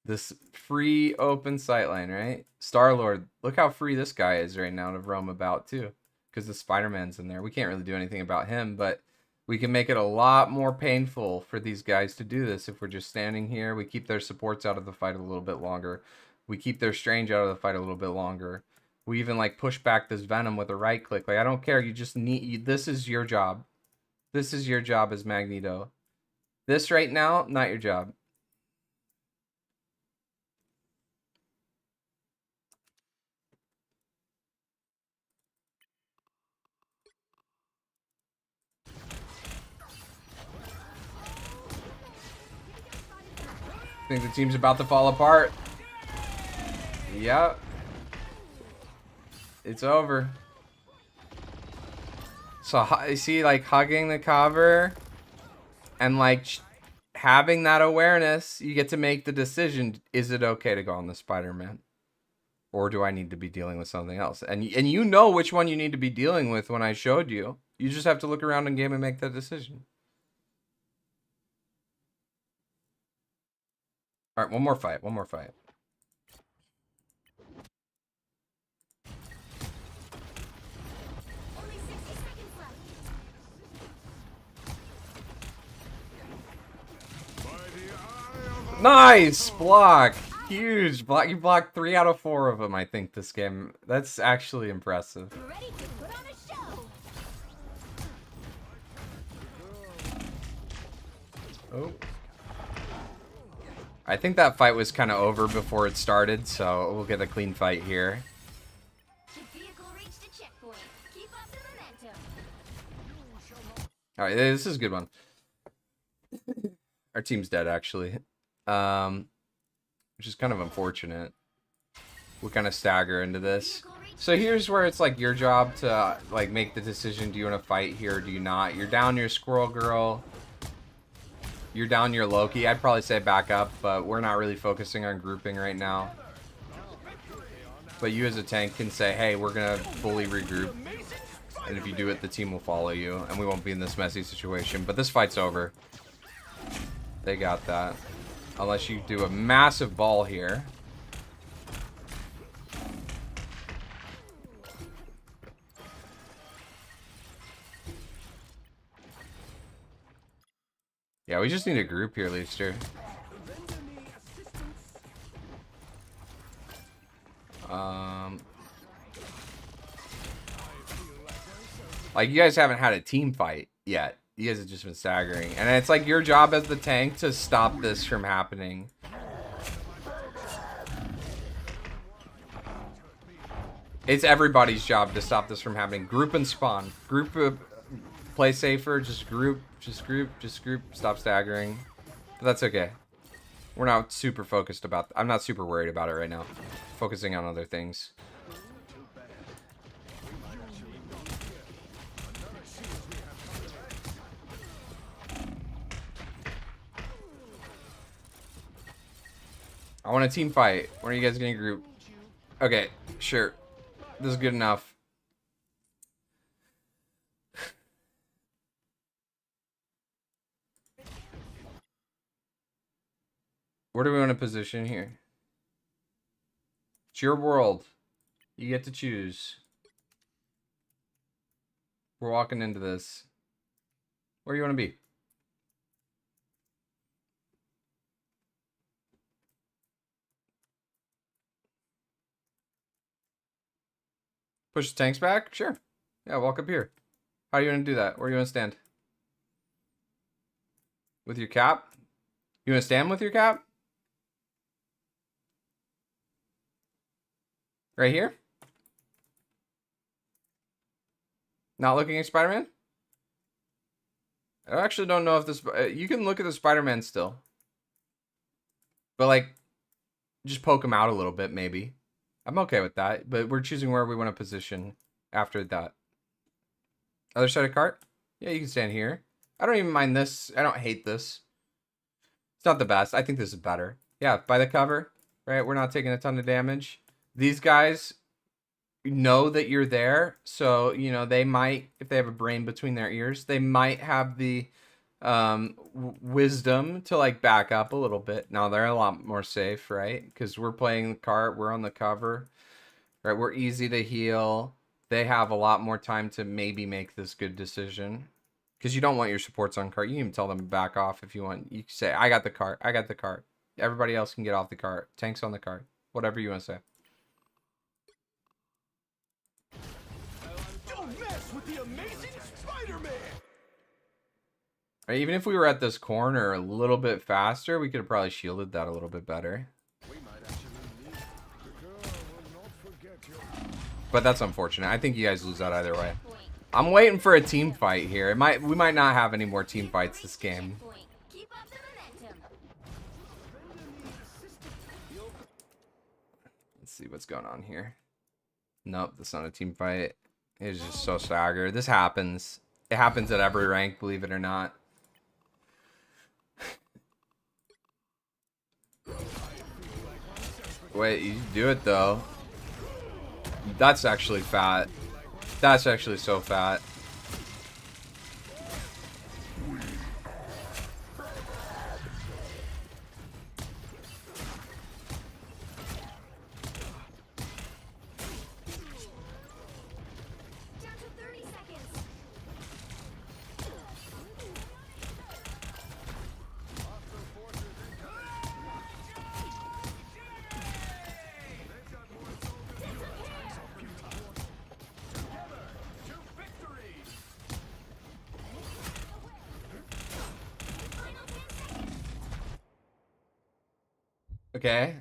This free open sightline, right? Star-Lord, look how free this guy is right now to roam about too. Because the Spider-Man's in there. We can't really do anything about him, but we can make it a lot more painful for these guys to do this if we're just standing here. We keep their supports out of the fight a little bit longer. We keep their Strange out of the fight a little bit longer. We even, like, push back this Venom with a right click. Like, I don't care. You just need... This is your job. This is your job as Magneto. This right now, not your job. I think the team's about to fall apart. Yep. It's over. So, you see, like, hugging the cover and, like, having that awareness, you get to make the decision, is it okay to go on the Spider-Man? Or do I need to be dealing with something else? And you know which one you need to be dealing with when I showed you. You just have to look around in game and make that decision. Alright, one more fight. One more fight. Nice block, huge block. You blocked 3 out of 4 of them, I think, this game. That's actually impressive. Ready to put on a show. Oh, I think that fight was kind of over before it started, so we'll get a clean fight here. The vehicle reached a checkpoint. Keep up the momentum. All right, this is a good one. Our team's dead, actually. Which is kind of unfortunate. We kind of stagger into this. So here's where it's like your job to like make the decision. Do you want to fight here or do you not? You're down your Squirrel Girl. You're down your Loki. I'd probably say back up, but we're not really focusing on grouping right now. But you as a tank can say, hey, we're going to fully regroup. And if you do it, the team will follow you. And we won't be in this messy situation. But this fight's over. They got that. Unless you do a massive ball here. Yeah, we just need a group here, Leister. Like, you guys haven't had a team fight yet. You guys have just been staggering. And it's like your job as the tank to stop this from happening. It's everybody's job to stop this from happening. Group and spawn. Group, play safer. Just group. Just group. Just group. Stop staggering. But that's okay. We're not super focused about... I'm not super worried about it right now. Focusing on other things. I want a team fight. When are you guys gonna group? Okay, sure. This is good enough. Where do we want to position here? It's your world. You get to choose. We're walking into this. Where do you want to be? Push the tanks back? Sure. Yeah, walk up here. How are you going to do that? Where do you want to stand? With your cap? You want to stand with your cap? Right here? Not looking at Spider-Man? I actually don't know if this... you can look at the Spider-Man still. But, like, just poke him out a little bit, maybe. I'm okay with that, but we're choosing where we want to position after that. Other side of cart? Yeah, you can stand here. I don't even mind this. I don't hate this. It's not the best. I think this is better. Yeah, by the cover, right? We're not taking a ton of damage. These guys know that you're there, so, you know, they might, if they have a brain between their ears, they might have the wisdom to, like, back up a little bit. Now they're a lot more safe, right? Because we're playing the cart, we're on the cover, right? We're easy to heal. They have a lot more time to maybe make this good decision, because you don't want your supports on cart. You can even tell them to back off if you want. You can say, I got the cart, I got the cart. Everybody else can get off the cart. Tanks on the cart, whatever you want to say. Don't mess with the amazing Spider-Man! Right, even if we were at this corner a little bit faster, we could have probably shielded that a little bit better. But that's unfortunate. I think you guys lose that either way. I'm waiting for a team fight here. We might not have any more team fights this game. Let's see what's going on here. Nope, that's not a team fight. It's just so staggered. This happens. It happens at every rank, believe it or not. Wait, you do it though. That's actually fat. That's actually so fat. Okay.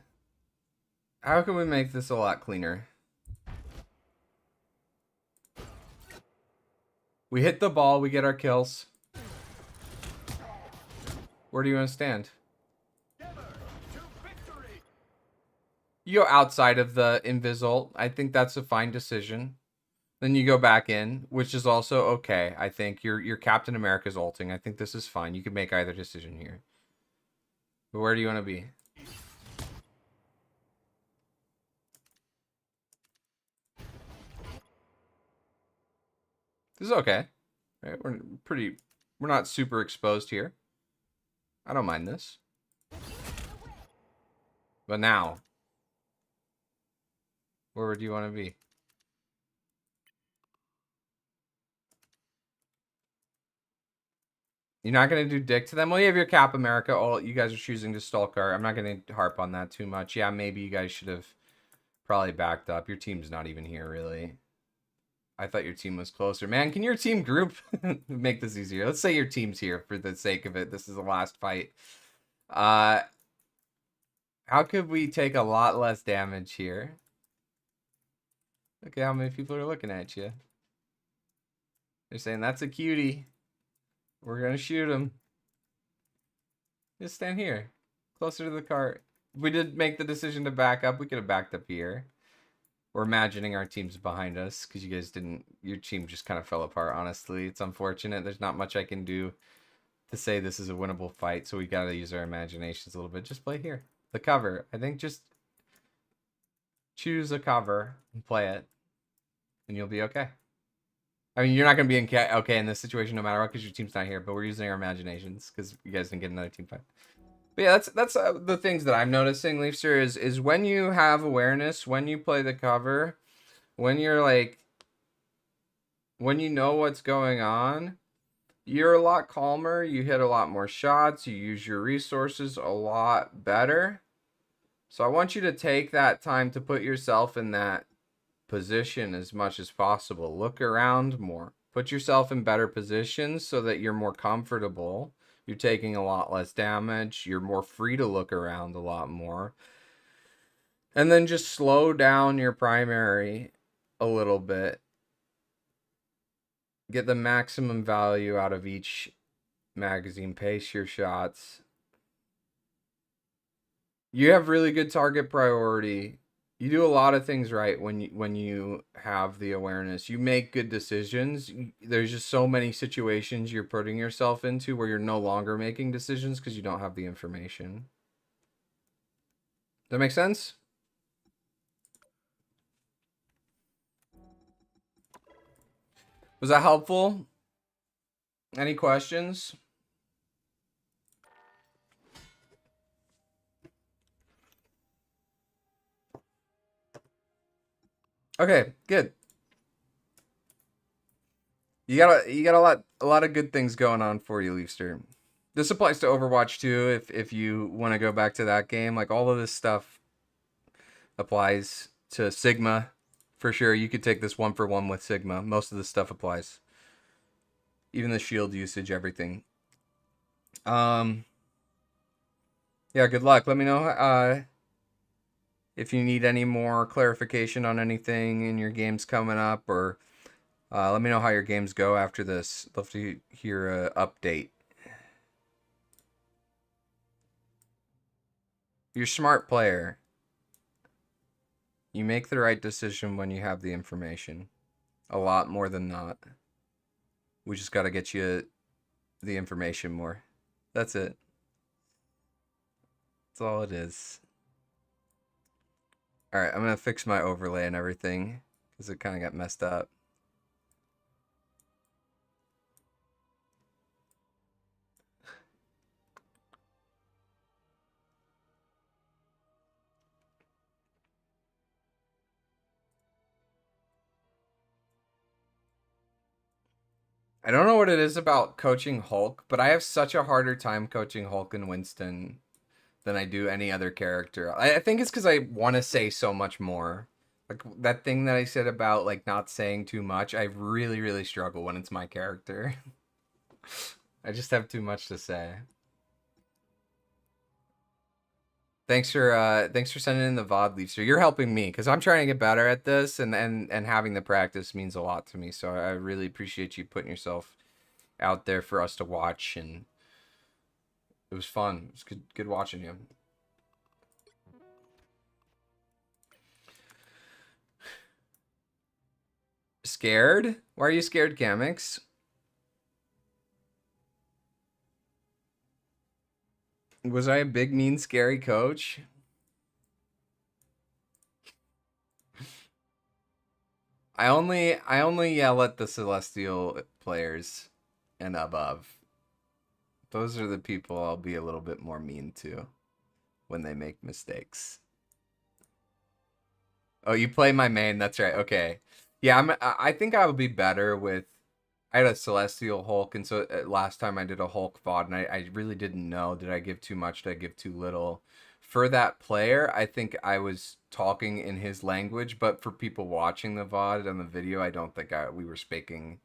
How can we make this a lot cleaner? We hit the ball, we get our kills. Where do you want to stand? You go outside of the invis ult. I think that's a fine decision. Then you go back in, which is also okay. I think your Captain America's ulting. I think this is fine. You can make either decision here. But where do you want to be? This is okay. Right? We're not super exposed here. I don't mind this. But now, where do you want to be? You're not going to do dick to them? Well, you have your Cap America. All you guys are choosing to Stalker. I'm not going to harp on that too much. Yeah, maybe you guys should have probably backed up. Your team's not even here, really. I thought your team was closer. Man, can your team group make this easier? Let's say your team's here for the sake of it. This is the last fight. How could we take a lot less damage here? Look at how many people are looking at you. They're saying, that's a cutie. We're going to shoot him. Just stand here. Closer to the cart. We did make the decision to back up. We could have backed up here. We're imagining our team's behind us because you guys didn't. Your team just kind of fell apart, honestly. It's unfortunate. There's not much I can do to say this is a winnable fight, so we got to use our imaginations a little bit. Just play here. The cover. I think just choose a cover and play it, and you'll be okay. I mean, you're not going to be okay in this situation no matter what because your team's not here, but we're using our imaginations because you guys didn't get another team fight. But yeah, that's the things that I'm noticing, Leafster, is when you have awareness, when you play the cover, when you're like, when you know what's going on, you're a lot calmer, you hit a lot more shots, you use your resources a lot better. So I want you to take that time to put yourself in that position as much as possible. Look around more. Put yourself in better positions so that you're more comfortable. You're taking a lot less damage. You're more free to look around a lot more. And then just slow down your primary a little bit. Get the maximum value out of each magazine. Pace your shots. You have really good target priority. You do a lot of things right when you have the awareness. You make good decisions. There's just so many situations you're putting yourself into where you're no longer making decisions because you don't have the information. Does that make sense? Was that helpful? Any questions? Okay, good. You got a lot of good things going on for you, Leafster. This applies to Overwatch too. If you want to go back to that game, like all of this stuff applies to Sigma for sure. You could take this 1-for-1 with Sigma. Most of this stuff applies. Even the shield usage, everything. Yeah, good luck. Let me know if you need any more clarification on anything in your games coming up, or let me know how your games go after this. Love to hear an update. You're a smart player. You make the right decision when you have the information. A lot more than not. We just got to get you the information more. That's it. That's all it is. Alright, I'm going to fix my overlay and everything because it kind of got messed up. I don't know what it is about coaching Hulk, but I have such a harder time coaching Hulk and Winston than I do any other character. I think it's because I want to say so much more. Like that thing that I said about like not saying too much, I really, really struggle when it's my character. I just have too much to say. Thanks for sending in the VOD, Leafster. You're helping me because I'm trying to get better at this, and having the practice means a lot to me. So I really appreciate you putting yourself out there for us to watch, and it was fun. It was good watching you. scared? Why are you scared, Kamix? Was I a big, mean, scary coach? I only yell at the Celestial players and above. Those are the people I'll be a little bit more mean to when they make mistakes. Oh, you play my main. That's right. Okay. Yeah, I think I would be better with. I had a Celestial Hulk, and so last time I did a Hulk VOD, and I really didn't know. Did I give too much? Did I give too little? For that player, I think I was talking in his language, but for people watching the VOD and the video, I don't think we were speaking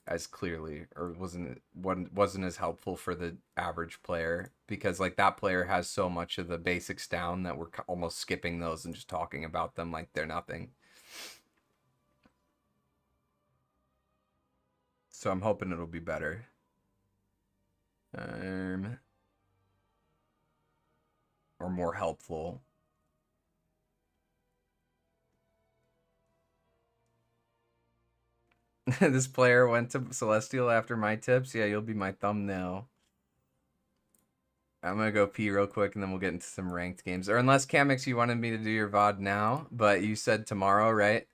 as clearly, or wasn't as helpful for the average player, because like that player has so much of the basics down that we're almost skipping those and just talking about them like they're nothing. So I'm hoping it'll be better. Or more helpful. This player went to Celestial after my tips. Yeah, you'll be my thumbnail. I'm gonna go pee real quick and then we'll get into some ranked games. Or unless, Kamix, you wanted me to do your VOD now, but you said tomorrow, right?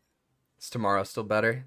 Is tomorrow still better?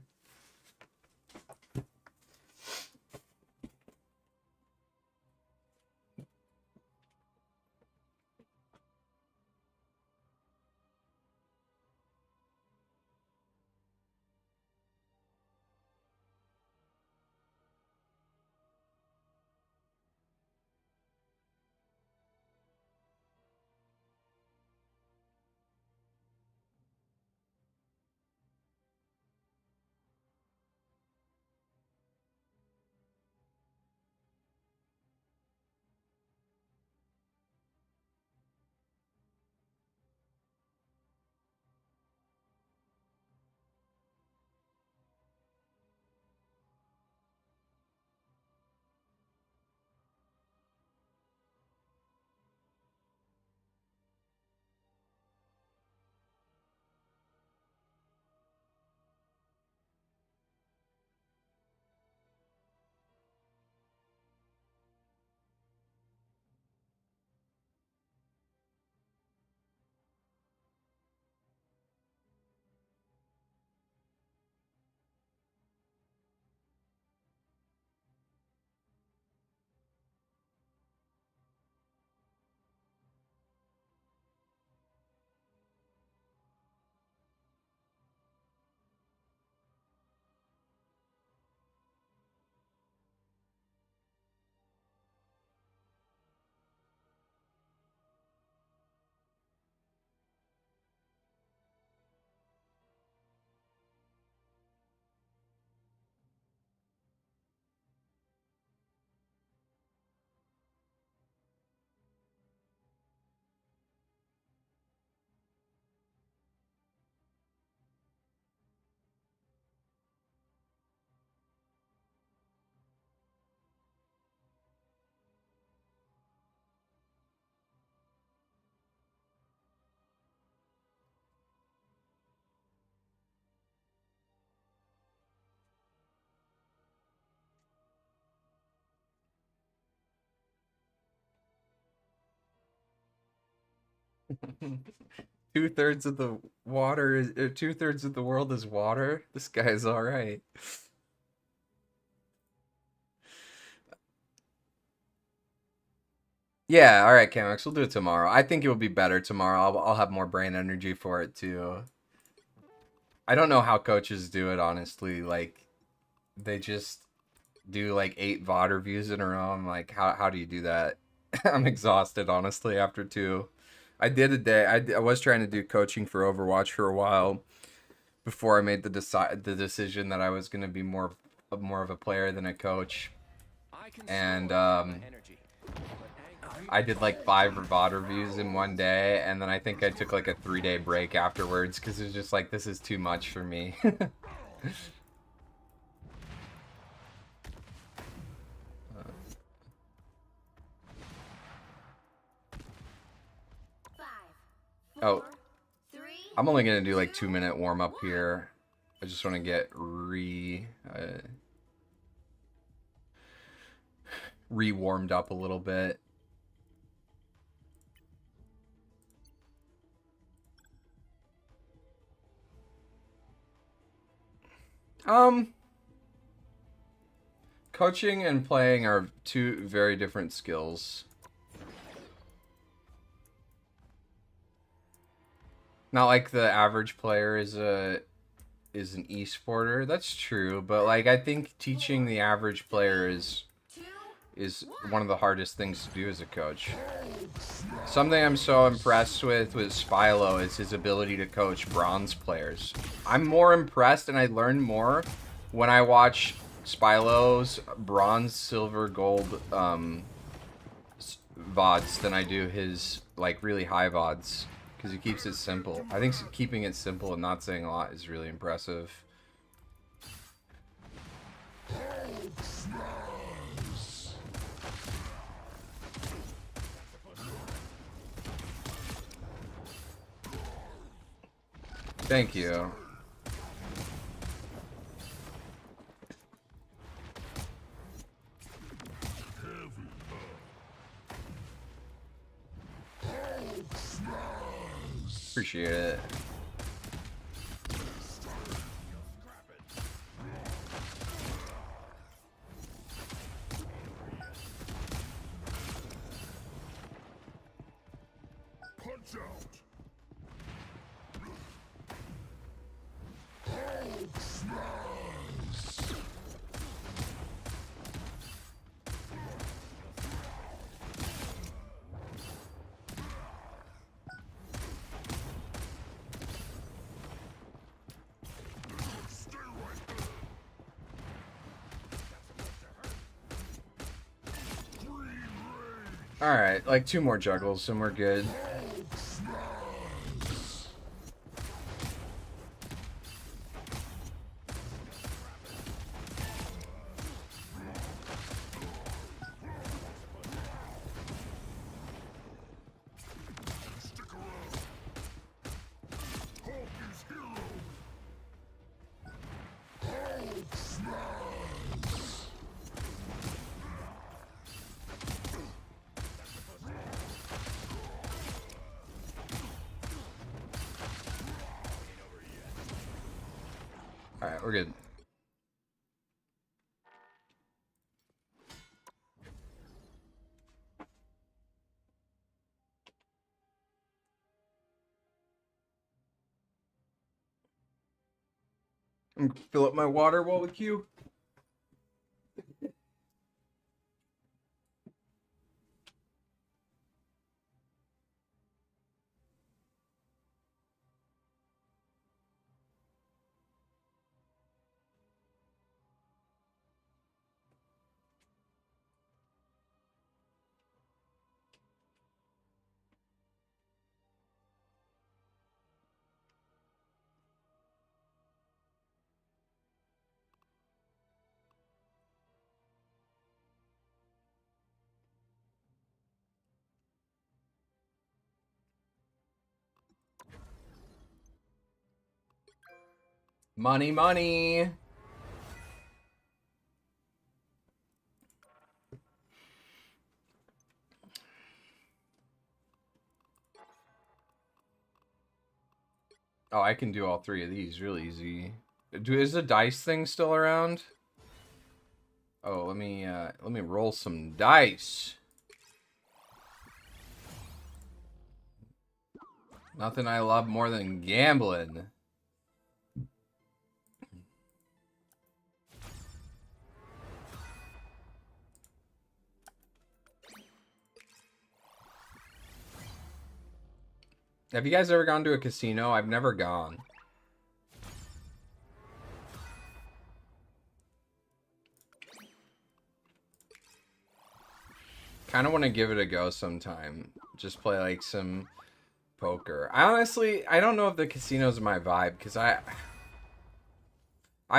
2/3 of the water is 2/3 of the world is water. This guy's all right. Yeah, all right, Camex. We'll do it tomorrow. I think it will be better tomorrow. I'll have more brain energy for it too. I don't know how coaches do it, honestly. Like, they just do like 8 VOD reviews in a row. I'm like, how do you do that? I'm exhausted, honestly, after 2. I did a day. I was trying to do coaching for Overwatch for a while before I made the decision that I was going to be more of a player than a coach. And I did like 5 VOD reviews in one day, and then I think I took like a 3-day break afterwards because it was just like, this is too much for me. Oh, I'm only gonna do like 2-minute warm up here. I just want to get re-warmed up a little bit. Coaching and playing are two very different skills. Not like the average player is an esporter. That's true, but like I think teaching the average player is one of the hardest things to do as a coach. Something I'm so impressed with Spylo is his ability to coach bronze players. I'm more impressed and I learn more when I watch Spylo's bronze, silver, gold VODs than I do his like really high VODs, because he keeps it simple. I think keeping it simple and not saying a lot is really impressive. Thank you. Appreciate it. Punch out. Alright, like 2 more juggles and we're good. Alright, we're good. I'm gonna fill up my water while we queue. Money, money. Oh, I can do all 3 of these real easy. Is the dice thing still around? Oh, let me roll some dice. Nothing I love more than gambling. Have you guys ever gone to a casino? I've never gone. Kind of want to give it a go sometime. Just play like some poker. I don't know if the casino's my vibe, because I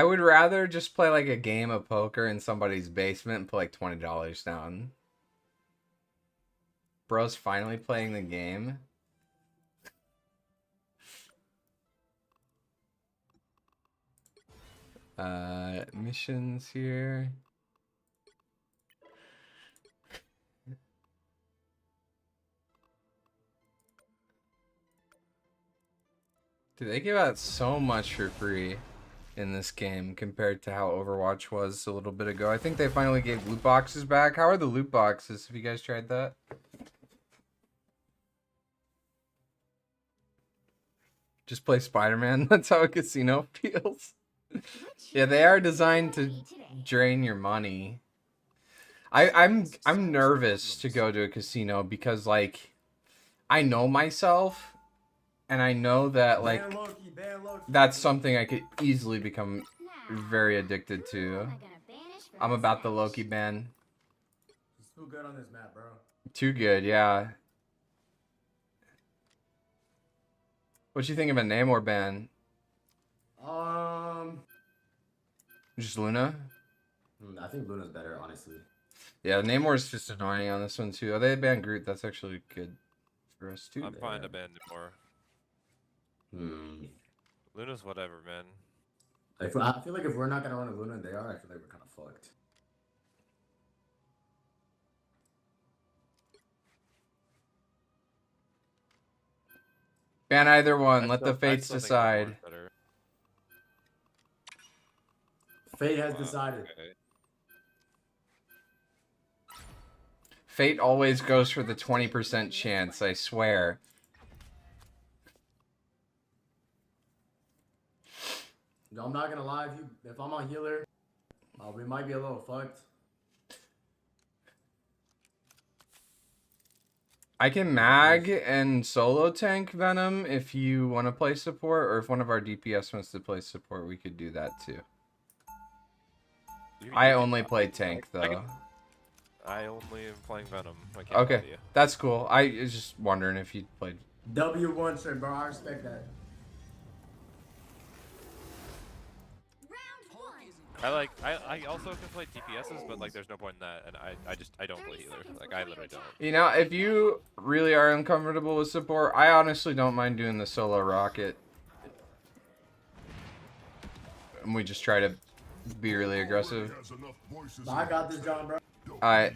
would rather just play like a game of poker in somebody's basement and put like $20 down. Bro's finally playing the game. Missions here. Dude, they give out so much for free in this game compared to how Overwatch was a little bit ago. I think they finally gave loot boxes back. How are the loot boxes? Have you guys tried that? Just play Spider-Man. That's how a casino feels. Yeah, they are designed to drain your money. I'm nervous to go to a casino because like I know myself and I know that like that's something I could easily become very addicted to. I'm about the Loki ban. He's too good on this map, bro. Too good, yeah. What you think of a Namor ban? Just Luna? I think Luna's better, honestly. Yeah, Namor's just annoying on this one too. Oh, they banned Groot. That's actually good for us too. I'm fine to ban Namor. Luna's whatever, man. I feel like if we're not gonna run a Luna and they are, I feel like we're kind of fucked. Ban either one. Let the fates decide. Fate has decided. Okay. Fate always goes for the 20% chance, I swear. I'm not gonna lie, if I'm on healer, we might be a little fucked. I can mag and solo tank Venom if you want to play support, or if one of our DPS wants to play support, we could do that too. I only play tank though. I only am playing Venom. Okay, that's cool. I was just wondering if you played. W1 sir, bro. I respect that. I also can play DPSs, but like there's no point in that, and I don't play healer. Like I literally don't. You know, if you really are uncomfortable with support, I honestly don't mind doing the solo rocket. And we just try to be really aggressive. I got this, John, bro. Alright.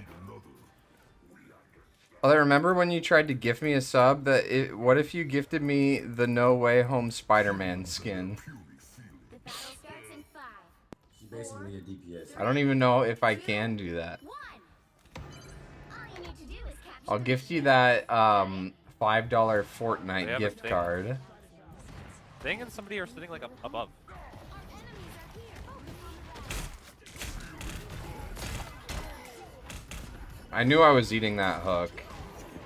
Although remember when you tried to gift me a sub? What if you gifted me the No Way Home Spider-Man skin? She's basically a DPS. I don't even know if I can do that. I'll gift you that $5 Fortnite gift card. Thing and somebody are sitting like above. I knew I was eating that hook.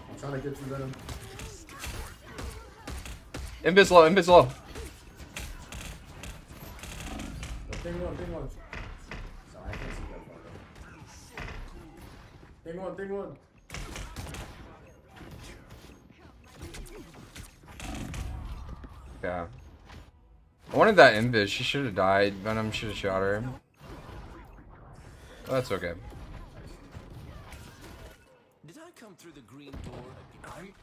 I'm trying to get you Venom. Invis low, invis low. Thing one. Sorry, I can't see that far though. Thing one. Yeah. I wanted that invis. She should have died. Venom should have shot her. Oh, that's okay. Through the green door again.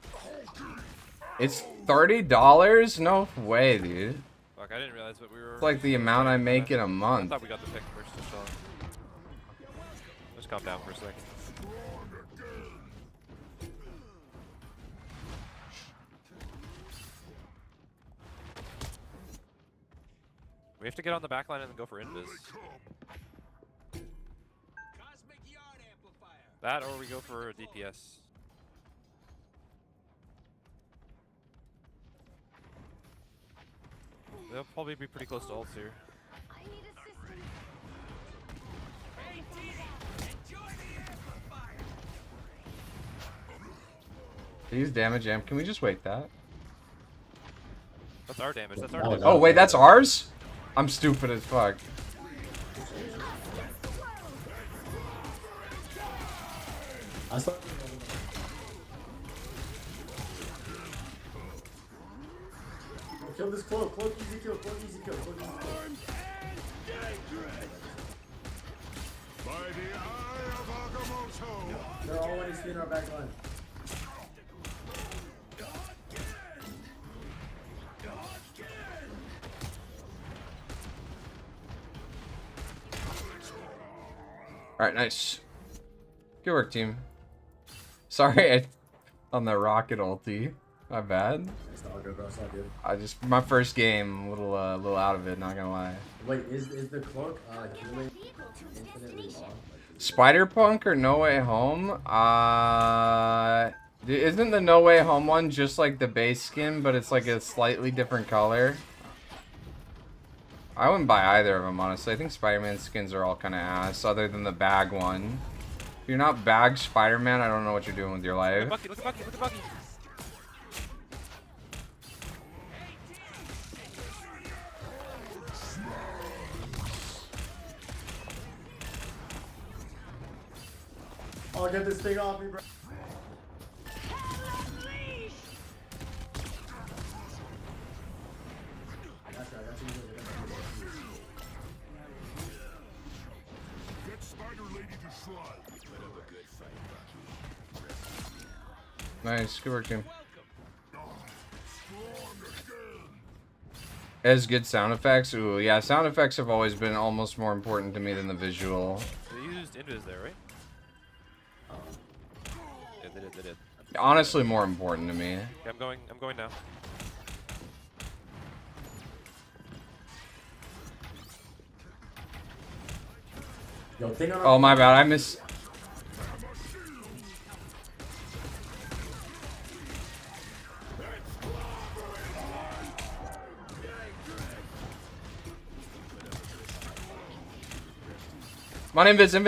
It's $30? No way, dude. Fuck, I didn't realize what we were. It's like the amount I make in a I month. thought we got the pick first, so let's calm down for a second. We have to get on the back line and then go for invis. That or we go for a DPS. They'll probably be pretty close to ults here. Use damage amp. Can we just wait that? That's our damage. That's our damage. Oh wait, that's ours? I'm stupid as fuck. Kill this cloak. Cloak easy kill. Cloak easy kill. By the eye of Agamotto. They're already seeing our back line. Alright, nice. Good work, team. Sorry, on the rocket ulti. My bad. It's all good, bro. It's all good. My first game, a little out of it, not gonna lie. Wait, is the cloak healing infinitely long? Spider-Punk or No Way Home? Isn't the No Way Home one just like the base skin, but it's like a slightly different color? I wouldn't buy either of them, honestly. I think Spider-Man skins are all kind of ass, other than the bag one. If you're not bag Spider-Man, I don't know what you're doing with your life. Look at Bucky, look at Bucky. Oh, get this thing off me, bro. Nice, good work, team. As good sound effects? Ooh, yeah, sound effects have always been almost more important to me than the visual. They used invis there, right? Yeah, they did. Honestly, more important to me. Okay, I'm going now. Yo, oh, my bad, I missed. My invis. I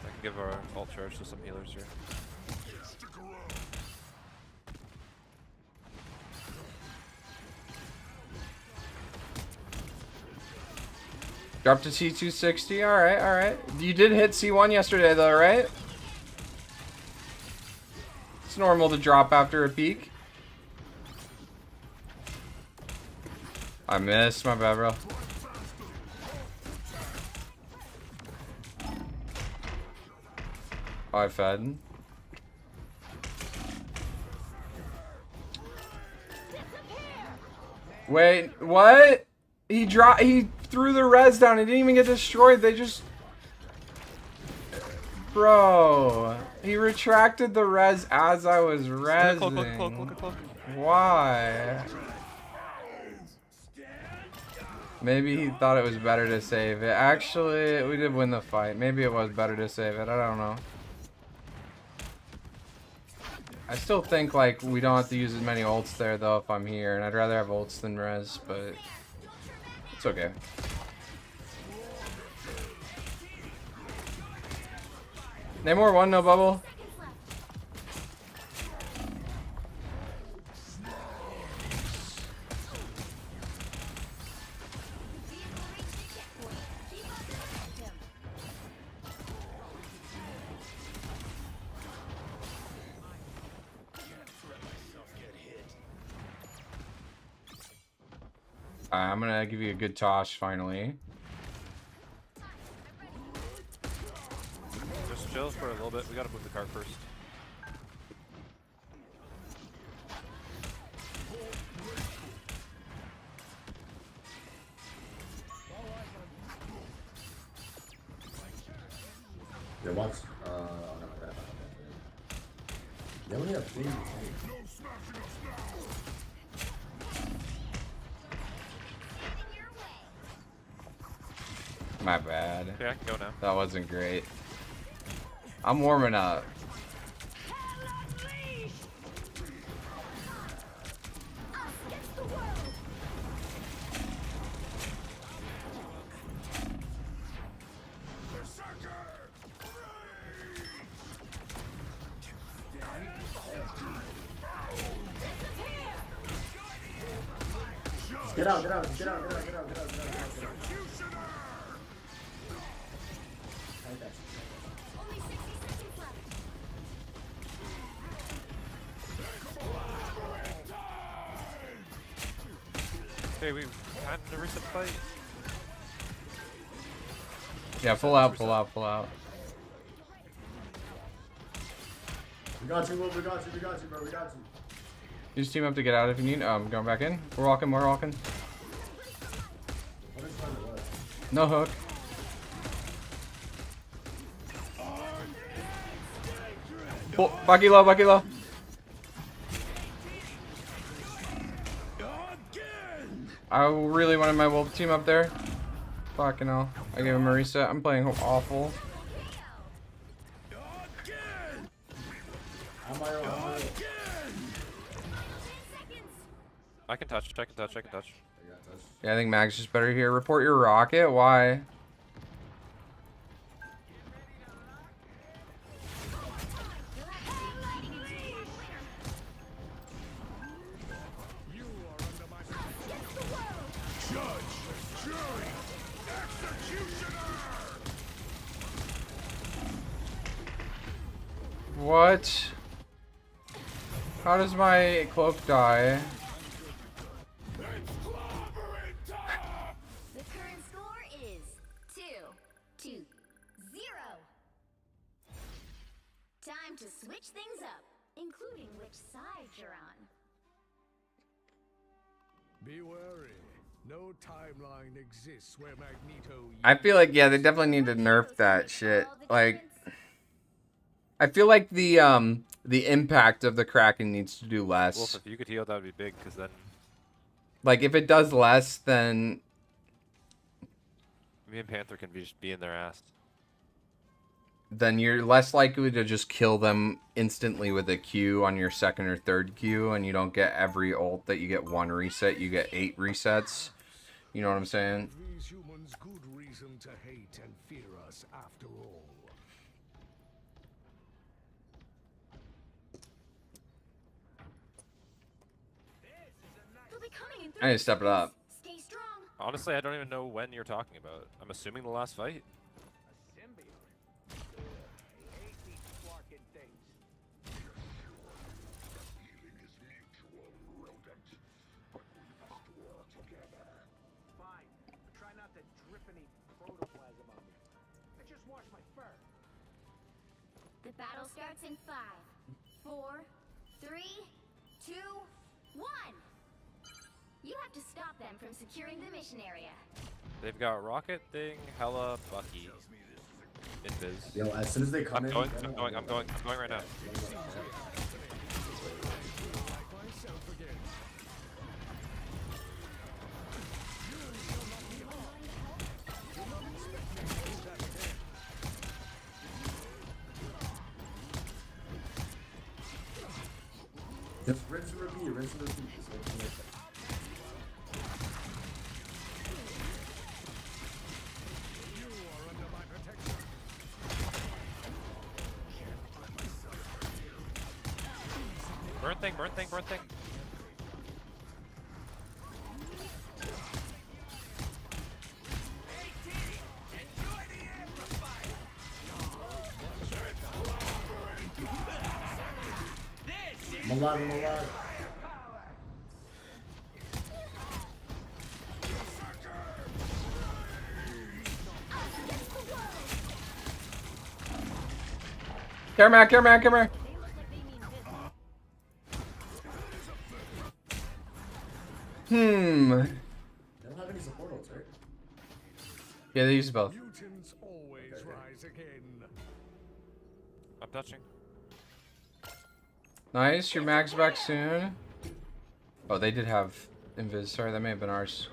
can give our ult charge to some healers here. Drop to C260. Alright. You did hit C1 yesterday, though, right? It's normal to drop after a peak. I missed. My bad, bro. Oh, I fed. Wait, what? He threw the res down. He didn't even get destroyed. They just... Bro. He retracted the res as I was resing. Why? Maybe he thought it was better to save it. Actually, we did win the fight. Maybe it was better to save it. I don't know. I still think, like, we don't have to use as many ults there, though, if I'm here. And I'd rather have ults than res, but... It's okay. Namor 1, no bubble. I'm gonna give you a good toss finally. Just chill for a little bit. We gotta move the cart first. Yeah, watch. No, that. They only have 3. My bad. Yeah, I can go now. That wasn't great. I'm warming up. Get out. Okay, we had a recent fight. Yeah, full out, full out, full out. We got you, Wolf. We got you. We got you, bro. We got you. You just team up to get out if you need. I'm going back in. We're walking. We're walking. What is trying to what? No hook. Bucky low, Bucky low. I really wanted my wolf team up there. Fucking hell. I gave him a reset. I'm playing awful. I can touch, I can touch, I can touch. Yeah, I think Mag's just better here. Report your rocket. Why? What? How does my cloak die? The current score is 2-0. Time to switch things up, including which side you're on. Be wary. No timeline exists where Magneto. I feel like, yeah, they definitely need to nerf that shit. Like, I feel like the impact of the Kraken needs to do less. Wolf, if you could heal, that would be big, because then... Like, if it does less, then... Me and Panther can just be in their ass. Then you're less likely to just kill them instantly with a Q on your second or third Q, and you don't get every ult that you get one reset, you get 8 resets. You know what I'm saying? These humans good reason to hate and fear us after all. I need to step it up. Honestly, I don't even know when you're talking about. I'm assuming the last fight. The battle starts in 5, 4, 3, 2, 1. You have to stop them from securing the mission area. They've got Rocket, Thing, Hella, Bucky, Invis. Yo, as soon as they come I'm in, going right now. Just rinse and repeat, rinse and repeat. Just rinse and repeat. Burn thing, burn thing, burn thing. I'm alive, I'm alive. Come here, come here, come here. They don't have any support ults, right? Yeah, they use both. Mutants always rise again. I'm touching. Nice, your mag's back soon. Oh, they did have invis. Sorry, that may have been ours.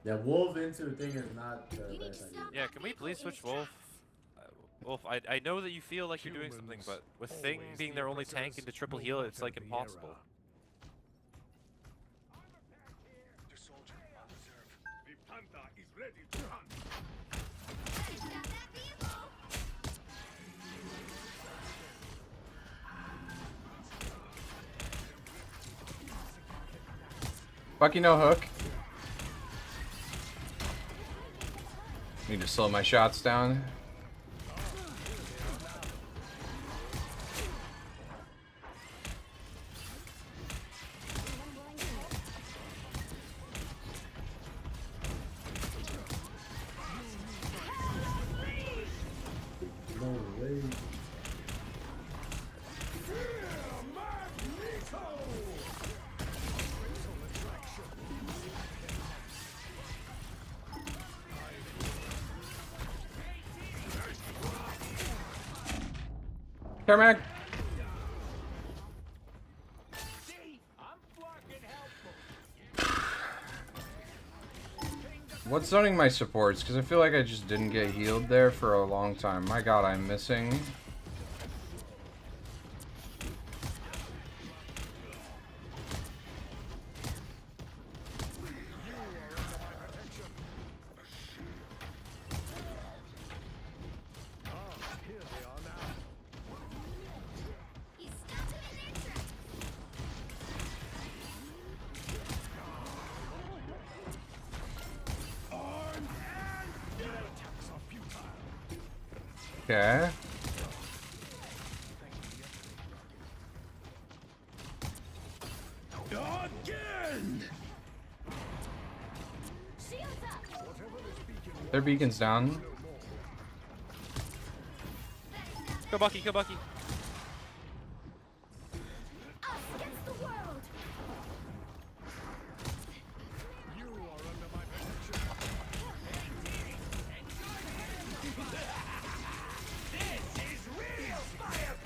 Yeah, Wolf into the thing is not the best idea. Yeah, can we please switch Wolf? Wolf, I know that you feel like you're doing something, but with Thing being their only tank into triple heal, it's like impossible. The soldier on reserve. The Panther is ready to hunt. Bucky, no hook. Need to slow my shots down. Carmack. What's zoning my supports? Because I feel like I just didn't get healed there for a long time. My god, I'm missing. Okay. Again! Their beacon's down. Go Bucky, go Bucky.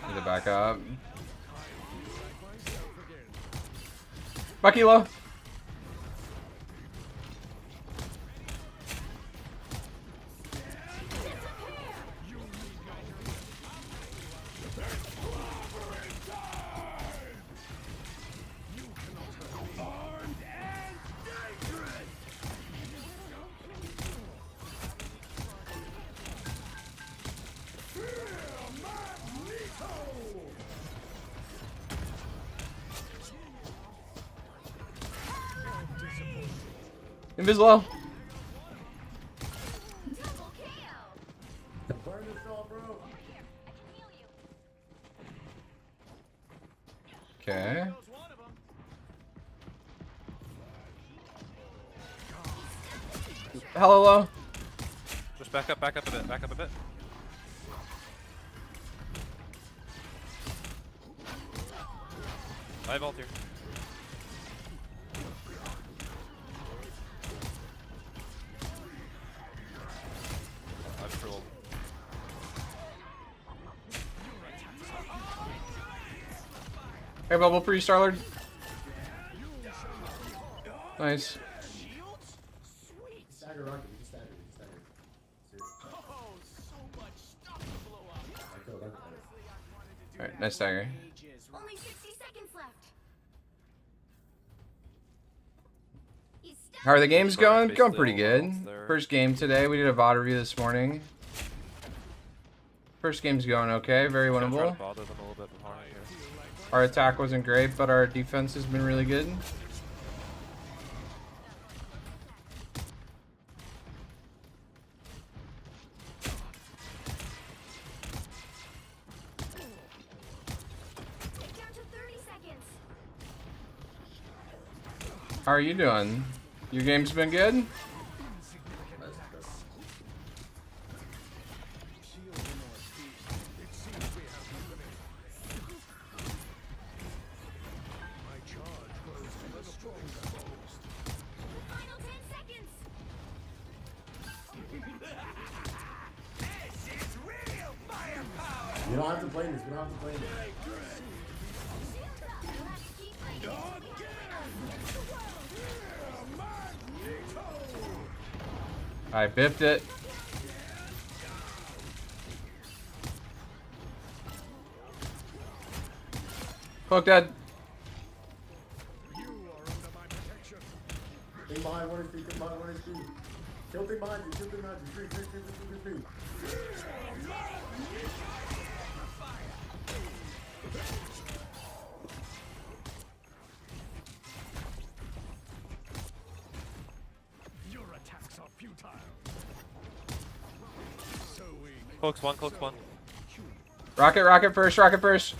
Need to back up. Bucky low. Invisible. Okay. Hello. Just back up a bit, back up a bit. I vault here. I've trolled. Hey, bubble for you, Starlord. Nice. Stagger rocket, you just stagger, Alright, nice dagger. Only 60 seconds left. How are the games going? Going pretty good. First game today. We did a VOD review this morning. First game's going okay. Very winnable. Our attack wasn't great, but our defense has been really good. How are you doing? Your game's been good? You don't have to play this, we don't have to play this. I biffed it. Cloak dead. Thing behind 1 HP, thing behind 1 HP. Kill thing behind you, kill thing behind you. 3. Your attacks are futile. So weak. Cloak's one, cloak's one. Rocket first, rocket first.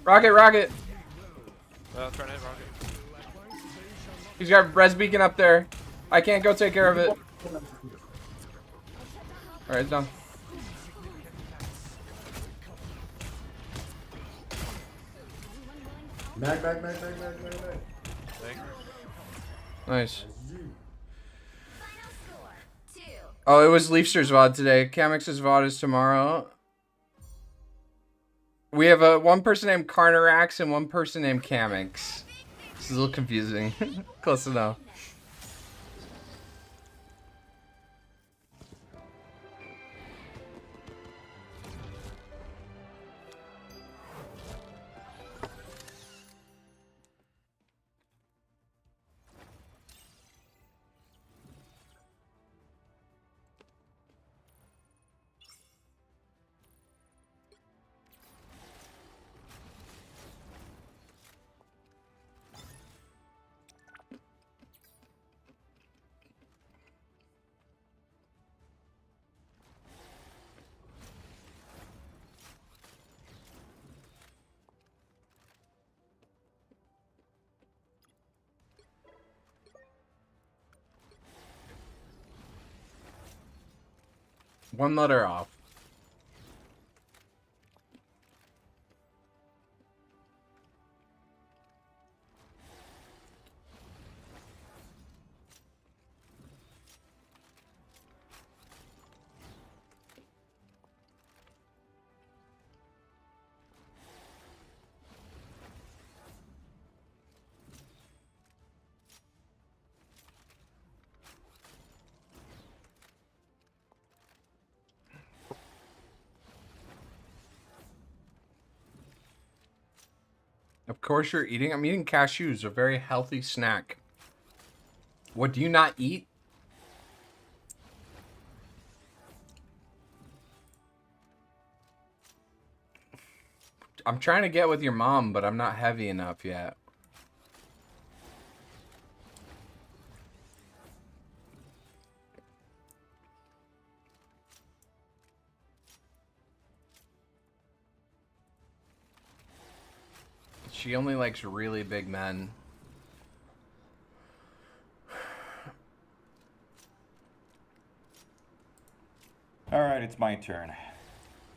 Rocket. I'm trying to hit rocket. He's got res beacon up there. I can't go take care of it. Alright, it's done. Mag. Nice. Oh, it was Leafster's VOD today. Camix's VOD is tomorrow. We have one person named Carnarax and one person named Camix. This is a little confusing. Close enough. One letter off. Of course you're eating. I'm eating cashews, a very healthy snack. What do you not eat? I'm trying to get with your mom, but I'm not heavy enough yet. She only likes really big men. Alright, it's my turn.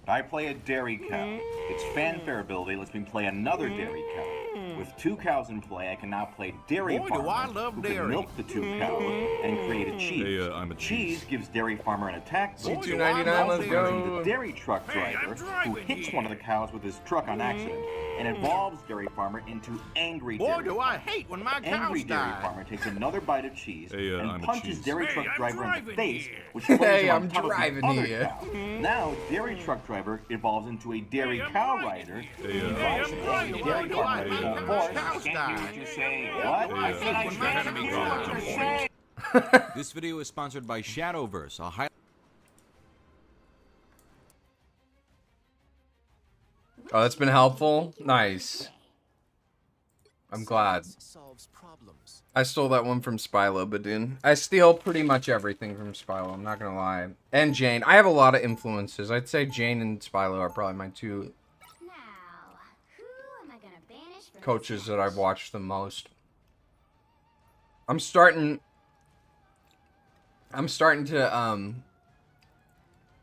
I play a dairy cow. Its fanfare ability lets me play another dairy cow. With 2 cows in play, I can now play dairy Boy, farmer, do I love who dairy. can milk the 2 cows and create a cheese. Hey, I'm a cheese gives dairy farmer an attack boost. $2.99, let's go. The dairy truck driver, who hits one of the cows with his truck on accident, and evolves dairy farmer into angry Boy, dairy do farmer. I hate when my Angry cows dairy die. farmer takes another bite of cheese Hey, and I'm a punches cheese. dairy Hey, truck I'm driver in the driving face, here. which throws Hey, him I'm on top of the driving other here. cow. Now, dairy truck driver evolves into a dairy I'm cow driving rider. here. He Hey, drives I'm the driving. dairy Boy, do I farmer hate full when force. my cows Can't die. hear what you say. Boy, What? do I I said I hate when my can't cows hear die. what you're saying. This video is sponsored by Shadowverse, a high... Oh, that's been helpful. Nice. I'm glad. Solves problems. I stole that one from Spylo, Badoon. I steal pretty much everything from Spylo, I'm not gonna lie. And Jane. I have a lot of influences. I'd say Jane and Spylo are probably my 2 Now, who am I gonna banish from coaches this that I've match? watched the most. I'm starting to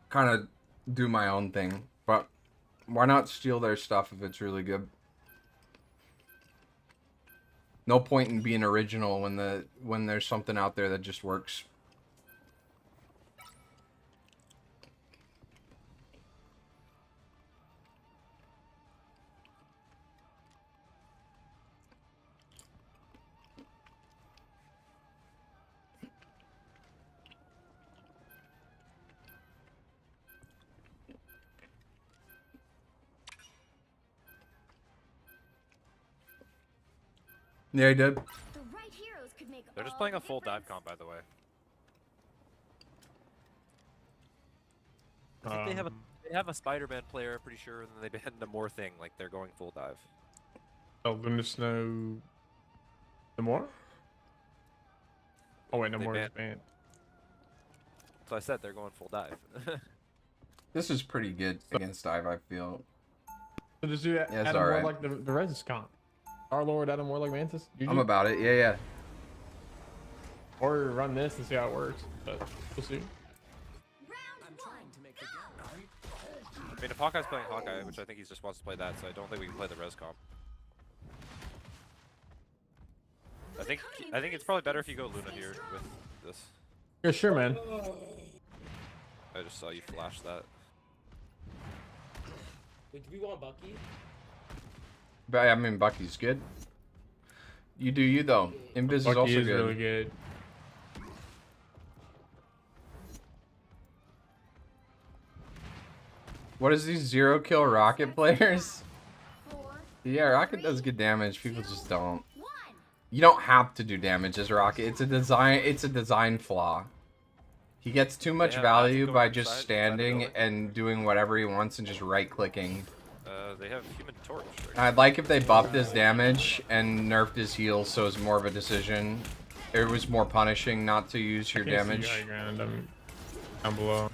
kind of do my own thing, but why not steal their stuff if it's really good? No point in being original when there's something out there that just works. Yeah, he did. The right heroes could make They're just all playing the a full dive difference. comp, by the way. I think they have a Spider-Man player, pretty sure, and then they banned the more thing, like they're going full dive. Oh, goodness, no. No more? Oh, wait, no They more is banned- banned. So I said they're going full dive. This is pretty good against dive, I feel. So just do Yeah, it's Adam alright. Warlock, the Resist comp. Our Lord Adam Warlock Mantis. I'm about it. Yeah, yeah. Or run this and see how it works. But we'll see. I'm trying to make the gap. I mean, if Hawkeye's playing Hawkeye, which I think he just wants to play that, so I don't think we can play the res comp. I think it's probably better if you go Luna here with this. Yeah, sure, man. I just saw you flash that. Wait, do we want Bucky? But I mean, Bucky's good. You do you though. Invis is Bucky also is good. really good. What is these 0-kill rocket players? Yeah, rocket does good damage. People just don't. You don't have to do damage as rocket. It's a design flaw. He gets too much value by just standing and doing whatever he wants and just right-clicking. They have Human Torch. I'd like if they buffed his damage and nerfed his heals so it's more of a decision. It was more punishing not to use your damage. High ground. I'm below.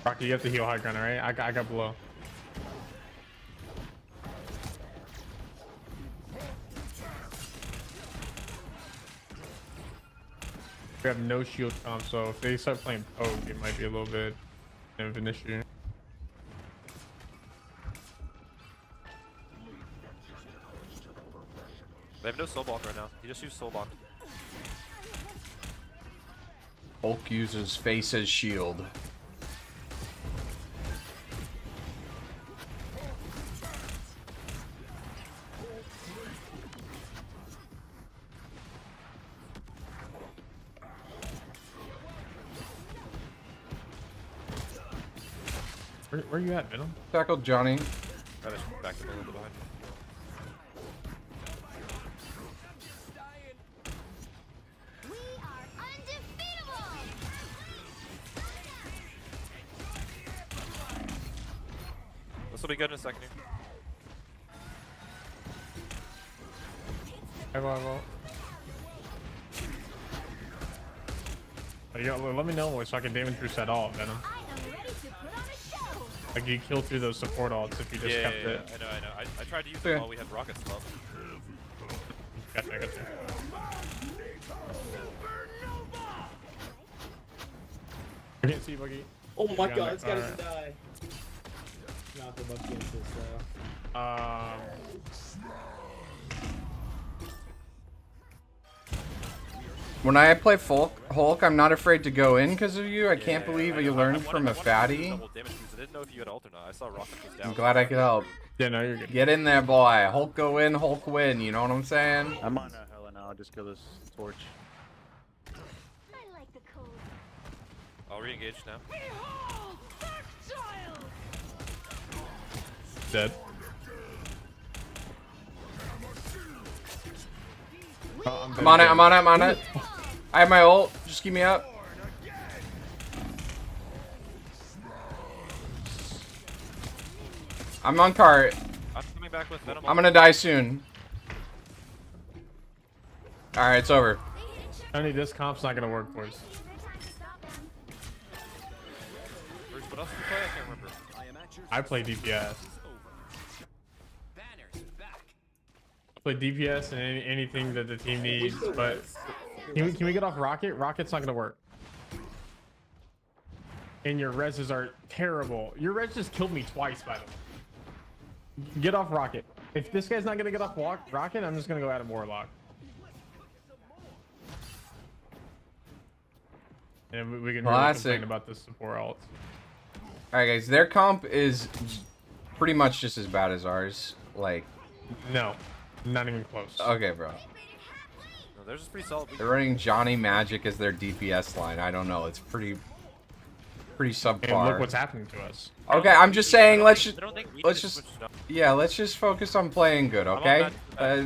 Rocky, you have to heal high ground, right? I got below. We have no shield comp, so if they start playing poke, it might be a little bit of an issue. They have no soul block right now. He just used soul block. Hulk uses face as shield. Where you at, Venom? Tackled Johnny. Gotta back up a little bit behind. This will be good in a second here. I will. Let me know so I can damage boost that alt, Venom. Like you kill through those support alts if you just kept it. I know. I tried to use it while we had rockets up. Gotcha. I can't see Buggy. Oh my god, this guy doesn't die. Not the Bucky assist though. When I play Hulk, I'm not afraid to go in because of you. I can't believe you learned from a fatty. I didn't know if you had ult or not. I saw rockets was down. I'm glad I could help. Yeah, no, you're good. Get in there, boy. Hulk go in, Hulk win. You know what I'm saying? I'm on Hella now. I'll just kill this torch. I'll re-engage now. Dead. I'm on it. I have my ult. Just keep me up. I'm on cart. I'm coming back with Venom. I'm gonna die soon. Alright, it's over. Only this comp's not gonna work for us. Bruce, what else did you play? I can't remember. I play DPS. I play DPS and anything that the team needs, but can we get off Rocket? Rocket's not gonna work. And your reses are terrible. Your res just killed me twice, by the way. Get off Rocket. If this guy's not gonna get off Rocket, I'm just gonna go out of Warlock. And we can really complain about the support alts. Alright guys, their comp is pretty much just as bad as ours. Like, no, not even close. Okay, bro. No, theirs is pretty solid. They're running Johnny Magic as their DPS line. I don't know. It's pretty subpar. And look what's happening to us. Okay, I'm just saying. Let's just focus on playing good. Okay.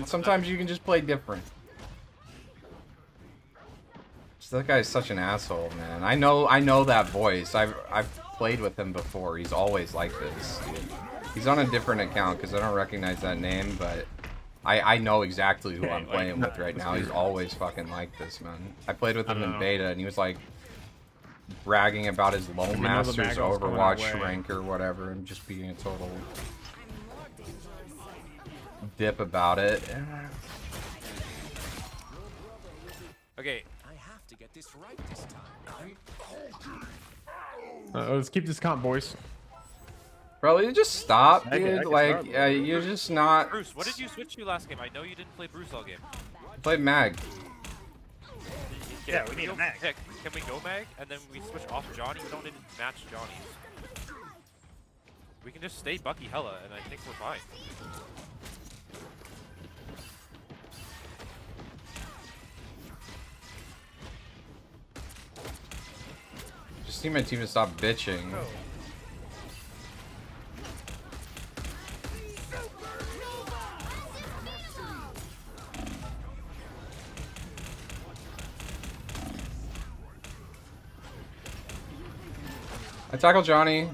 Sometimes you can just play different. So that guy's such an asshole, man. I know that voice. I've played with him before. He's always like this, dude. He's on a different account because I don't recognize that name, but I know exactly who I'm playing with right now. He's always fucking like this, man. I played with him in beta, and he was like bragging about his low masters Overwatch rank or whatever, and just being a total dip about it. Okay, I have to get this right this time. Let's keep this comp, boys. Bro, you just stop, dude. Like, you're just not. Bruce, what did you switch to last game? I know you didn't play Bruce all game. I played Mag. Yeah, we need a Mag. Heck, can we go Mag and then we switch off Johnny? We don't need to match Johnny. We can just stay Bucky hella, and I think we're fine. Just need my team to stop bitching. I tackle Johnny.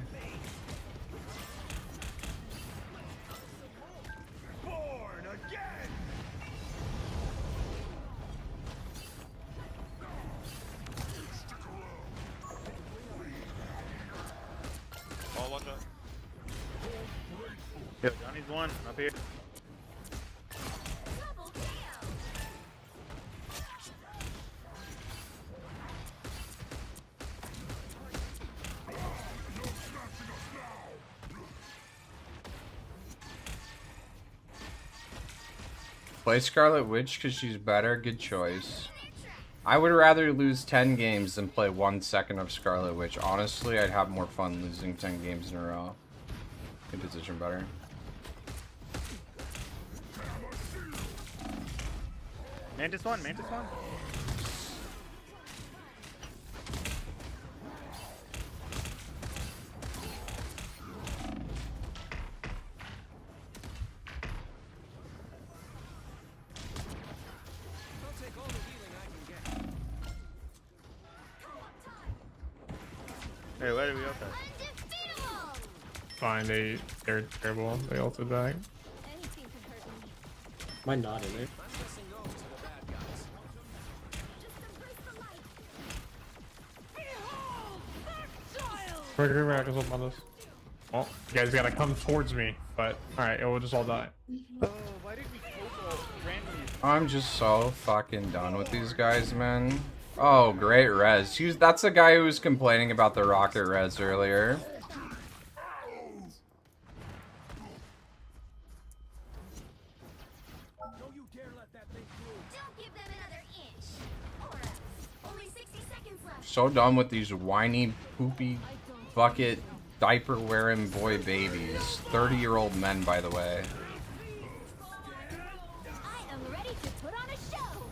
All one shot. Yo, Johnny's one up here. Play Scarlet Witch because she's better. Good choice. I would rather lose 10 games than play 1 second of Scarlet Witch. Honestly, I'd have more fun losing 10 games in a row. Good position better. Mantis one, Mantis one. Hey, where do we go? Fine, they're terrible. They ulted back. Am I not in there? Quick, up on this. Well, you guys gotta come towards me, but alright, we'll just all die. Oh, why did we go randomly? I'm just so fucking done with these guys, man. Oh, great res. That's the guy who was complaining about the rocket res earlier. So done with these whiny, poopy, bucket, diaper-wearing boy babies. 30-year-old men, by the way. I am ready to put on a show.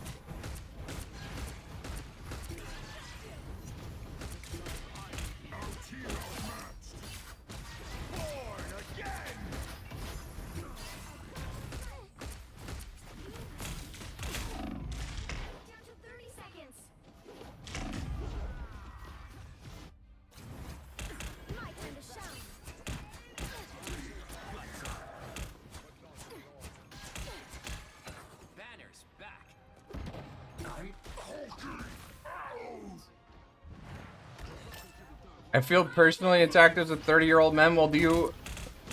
I feel personally attacked as a 30-year-old man. Well, do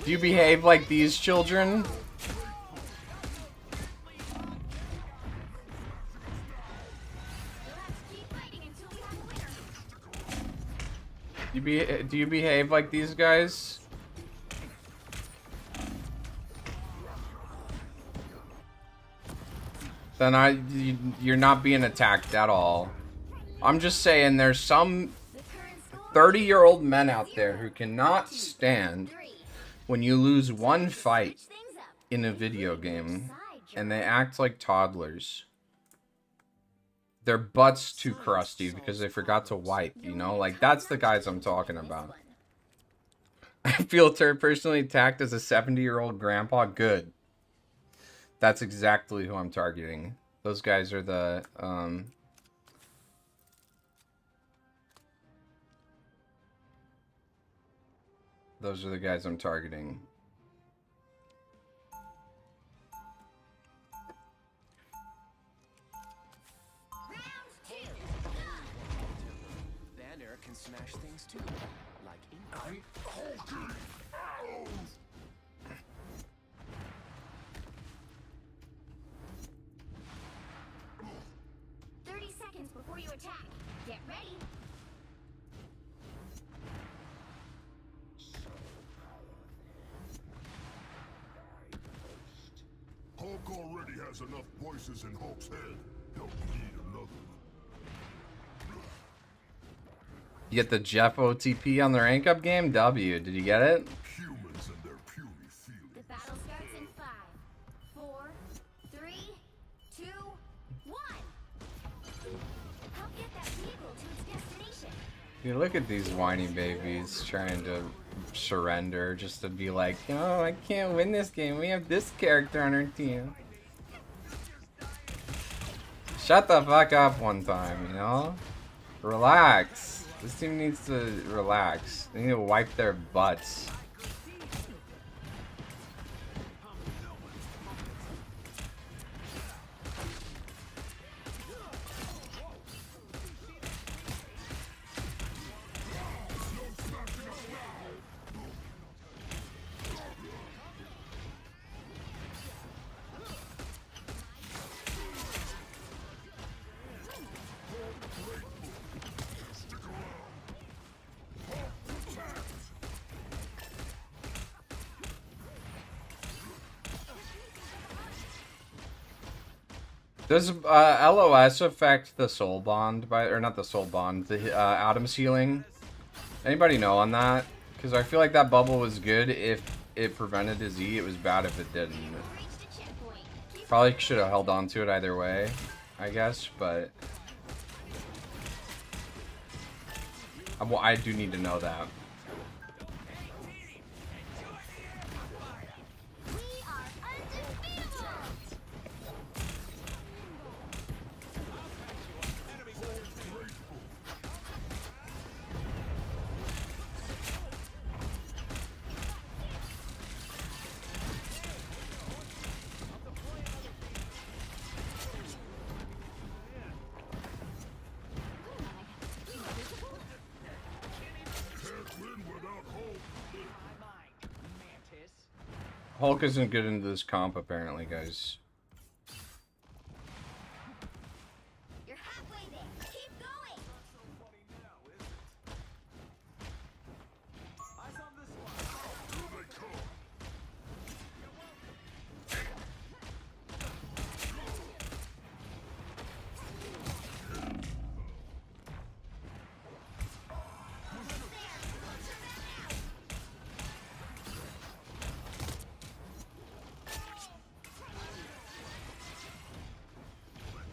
you behave like these children? Do you behave like these guys? Then you're not being attacked at all. I'm just saying there's some 30-year-old men out there who cannot stand when you lose one fight in a video game and they act like toddlers. Their butt's too crusty because they forgot to wipe, you know? Like, that's the guys I'm talking about. I feel personally attacked as a 70-year-old grandpa. Good. That's exactly who I'm targeting. Those guys are the, those are the guys I'm targeting. Banner can smash things too, like ink. 30 seconds before you attack. Get ready. Hulk already has enough voices in Hulk's head. He'll need another. You get the Jeff OTP on the rank up game? W. Did you get it? Humans Battle starts in 5, 4, 3, 2, 1. Help get that vehicle to its destination. You look at these whiny babies trying to surrender just to be like, oh, I can't win this game. We have this character on our team. Shut the fuck up one time, you know? Relax. This team needs to relax. They need to wipe their butts. Does LOS affect the soul bond or not the soul bond, the Adam's healing? Anybody know on that? Because I feel like that bubble was good if it prevented his E. It was bad if it didn't. Probably should have held on to it either way, I guess, but I do need to know that. Hulk isn't good into this comp, apparently, guys. You're halfway there. Keep going.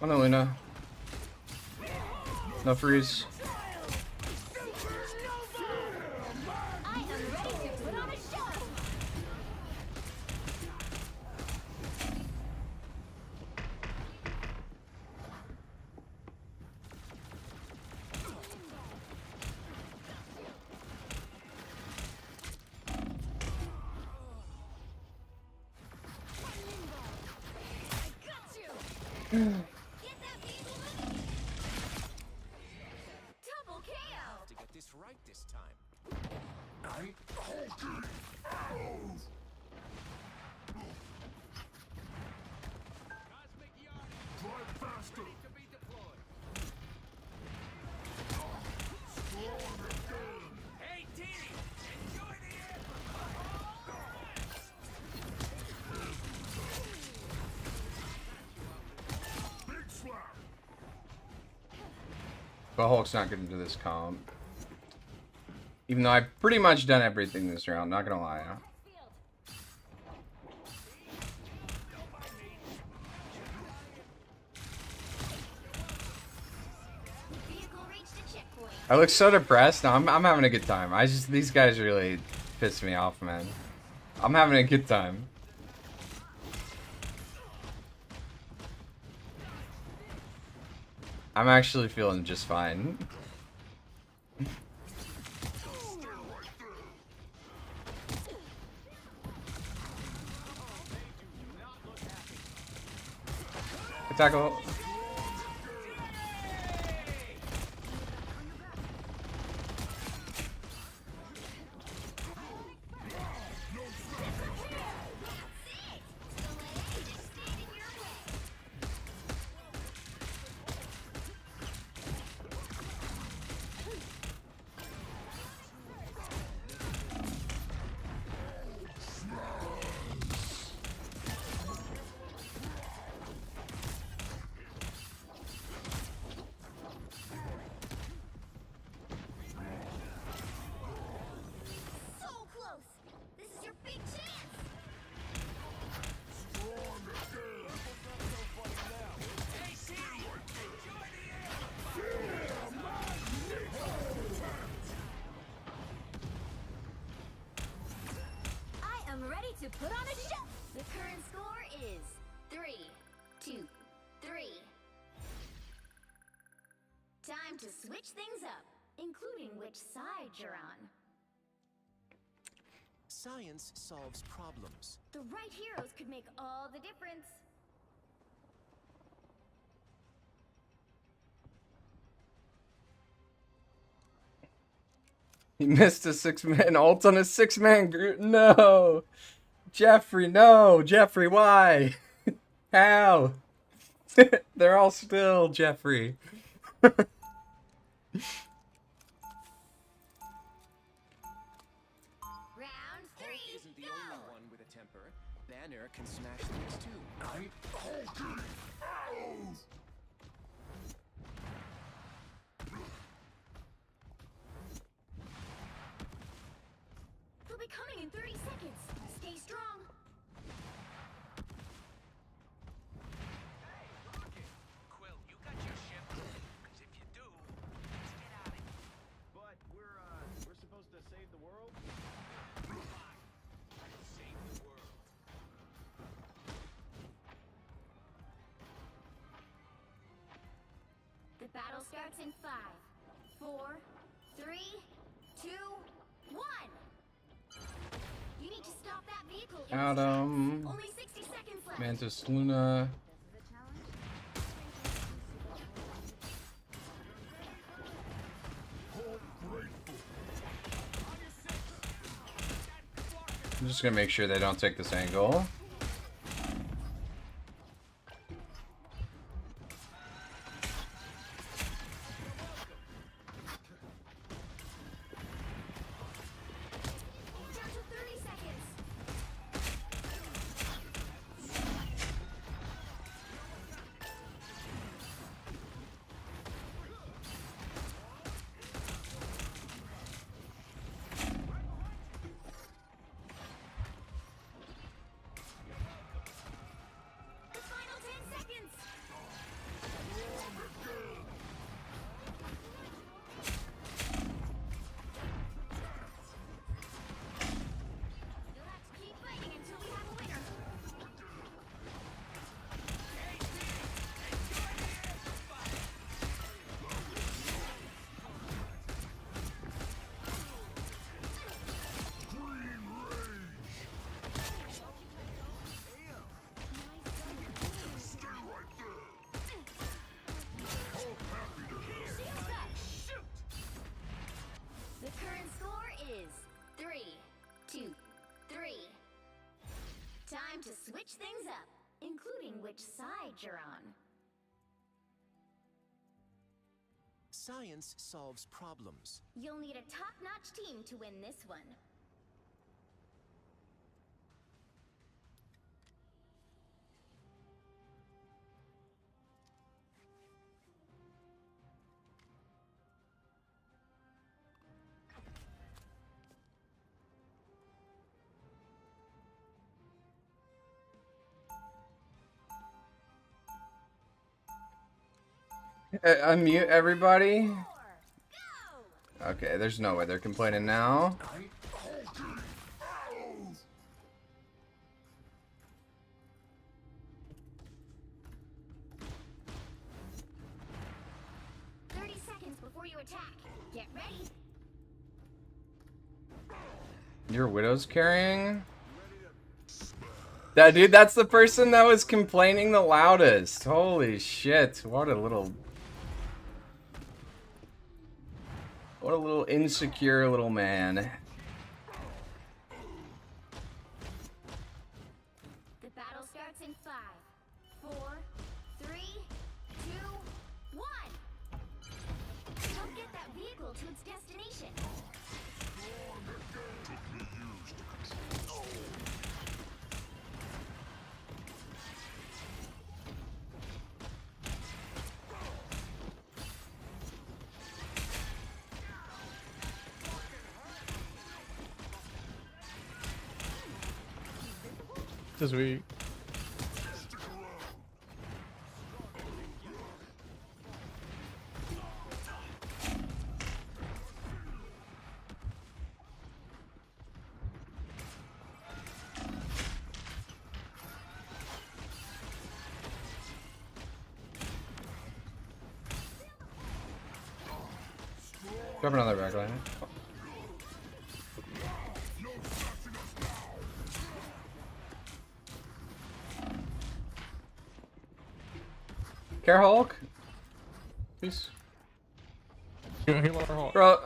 Oh no, Luna. No freeze. I am ready to put on a show. I got you. Double KO. To get this right this time. I'm Hulking arrows. Drive faster. to be deployed. Strong again. Hey, team! Enjoy the air! Big slap. But Hulk's not getting into this comp. Even though I've pretty much done everything this round, not gonna lie. Huh? Vehicle reached a checkpoint. I look so depressed. No, I'm having a good time. These guys really piss me off, man. I'm having a good time. I'm actually feeling just fine. Tackle. switch things up, including which side you're on. Science solves problems. The right heroes could make all the difference. He missed a 6-man ult on a 6-man group. No, Jeffrey. No, Jeffrey. Why? How? They're all still Jeffrey. Hulk isn't the only one with a temper. Banner can smash things too. I'm hulking out! They'll be coming in 30 seconds. Stay strong. Quill, you got your ship? Because if you do, let's get out of here. But we're supposed to save the world? Save the world. The battle starts in 5, 4, 3, 2, 1. You need to stop that vehicle. in its Adam. tracks. Only 60 seconds left. Mantis Luna. I'm just gonna make sure they don't take this angle. Down to 30 seconds. The final 10 seconds. You'll have to keep fighting until we have a winner. Shields up. Shoot. The current score is 3, 2, 3. Time to switch things up, including which side you're on. Science solves problems. You'll need a top-notch team to win this one. Unmute everybody. Okay, there's no way they're complaining now. I'm hulking out! 30 seconds before you attack. Get ready. Your widow's carrying? That dude, that's the person that was complaining the loudest. Holy shit. What a little insecure little man. The battle starts in 5, 4, 3, 2, 1. Don't get that vehicle to its destination. This week. Grab another backline. Care Hulk? Please. Bro.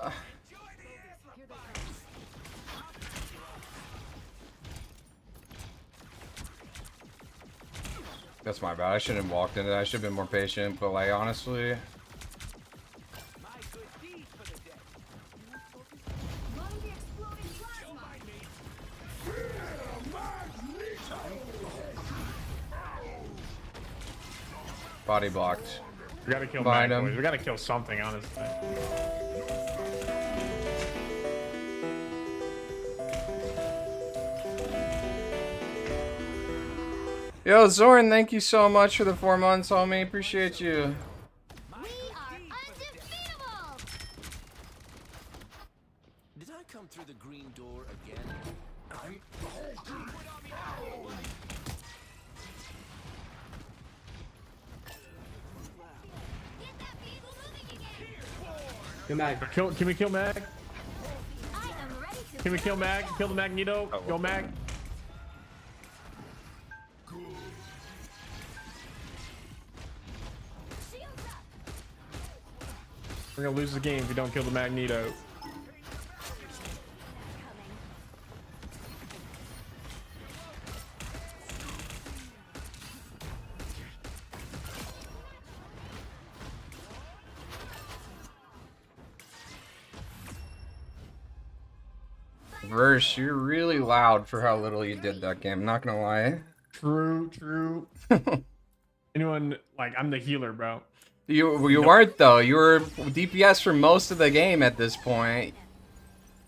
That's my bad. I shouldn't have walked into that. I should have been more patient, but like honestly. Body blocked. We gotta kill Behind Mag, him. boys. We gotta kill something, honestly. Yo, Zorn, thank you so much for the 4 months, homie. Appreciate you. Did I come through the green door again? I'm Kill Mag. Can we kill Mag? Can we kill Mag? Kill the Magneto. Go Mag. We're gonna lose the game if we don't kill the Magneto. Verse, you're really loud for how little you did that game. Not gonna lie. True. Anyone like I'm the healer, bro. You weren't though. You were DPS for most of the game at this point.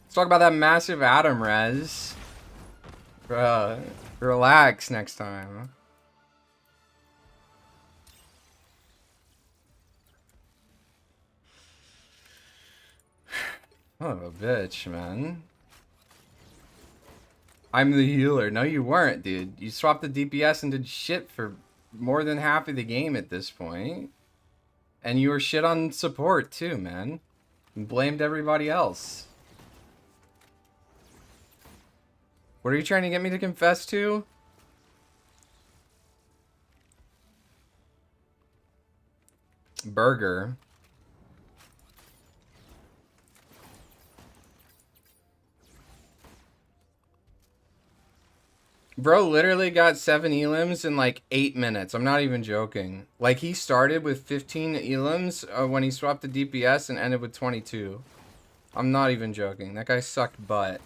Let's talk about that massive Atom res. Bruh, relax next time. Son of a bitch, man. I'm the healer. No, you weren't, dude. You swapped the DPS and did shit for more than half of the game at this point. And you were shit on support too, man. And blamed everybody else. What are you trying to get me to confess to? Burger. Bro literally got 7 elims in like 8 minutes. I'm not even joking. Like he started with 15 elims when he swapped the DPS and ended with 22. I'm not even joking. That guy sucked butt.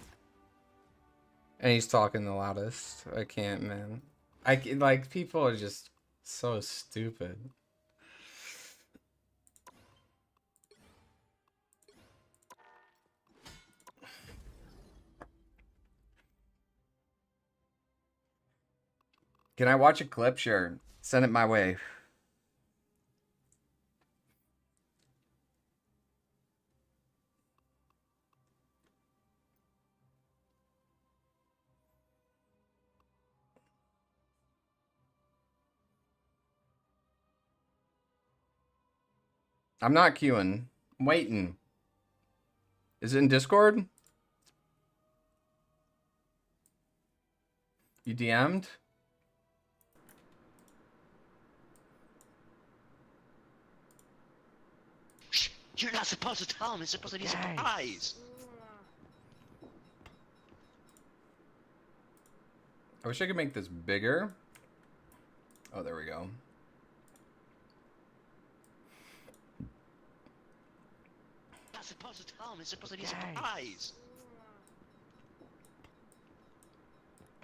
And he's talking the loudest. I can't, man. Like people are just so stupid. Can I watch a clip? Sure. Send it my way. I'm not queuing. I'm waiting. Is it in Discord? You DM'd? You're not supposed to tell him. It's supposed to be a surprise. I wish I could make this bigger. Oh, there we go. You're not supposed to tell him. It's supposed to be a surprise.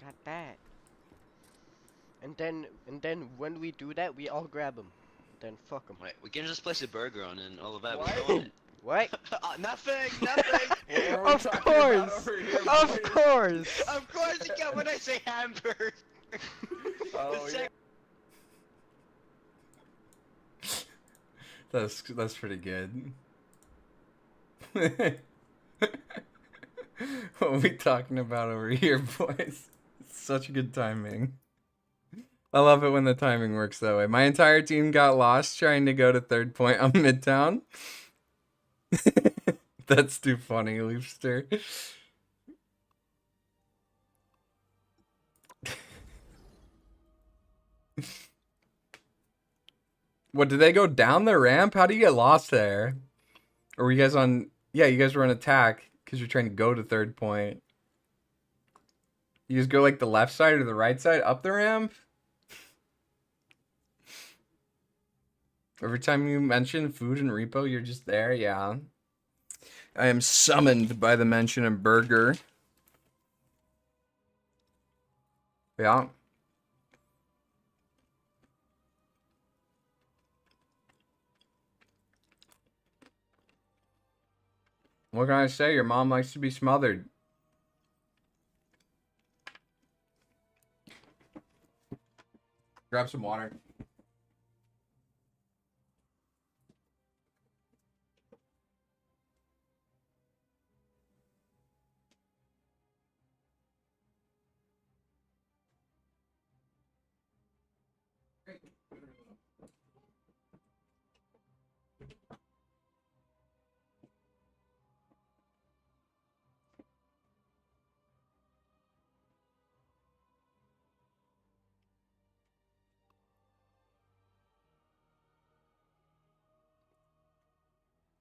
Got that. And then when we do that, we all grab him. Then fuck him. Right, we can just place a burger on and all of that. What? What? Nothing. Of course. Of course. Of course you get when I say hamburger. Oh, yeah. That's pretty good. What are we talking about over here, boys? It's such good timing. I love it when the timing works that way. My entire team got lost trying to go to third point on Midtown. That's too funny, Leafster. What, did they go down the ramp? How do you get lost there? Or were you guys on... Yeah, you guys were on attack because you're trying to go to third point. You just go like the left side or the right side up the ramp? Every time you mention food and repo, you're just there? Yeah. I am summoned by the mention of burger. Yeah. What can I say? Your mom likes to be smothered. Grab some water.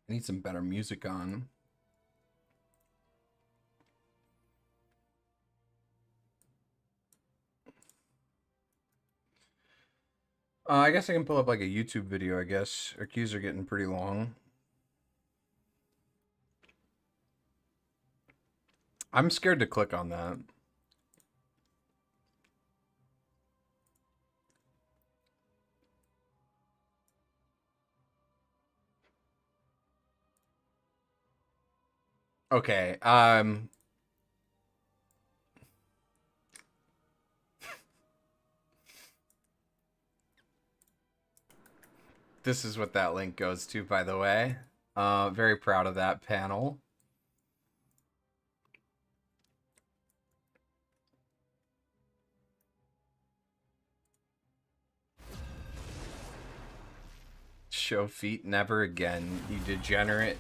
I need some better music on. I guess I can pull up like a YouTube video, I guess. Our queues are getting pretty long. I'm scared to click on that. Okay, this is what that link goes to, by the way. Very proud of that panel. Show feet never again, you degenerate.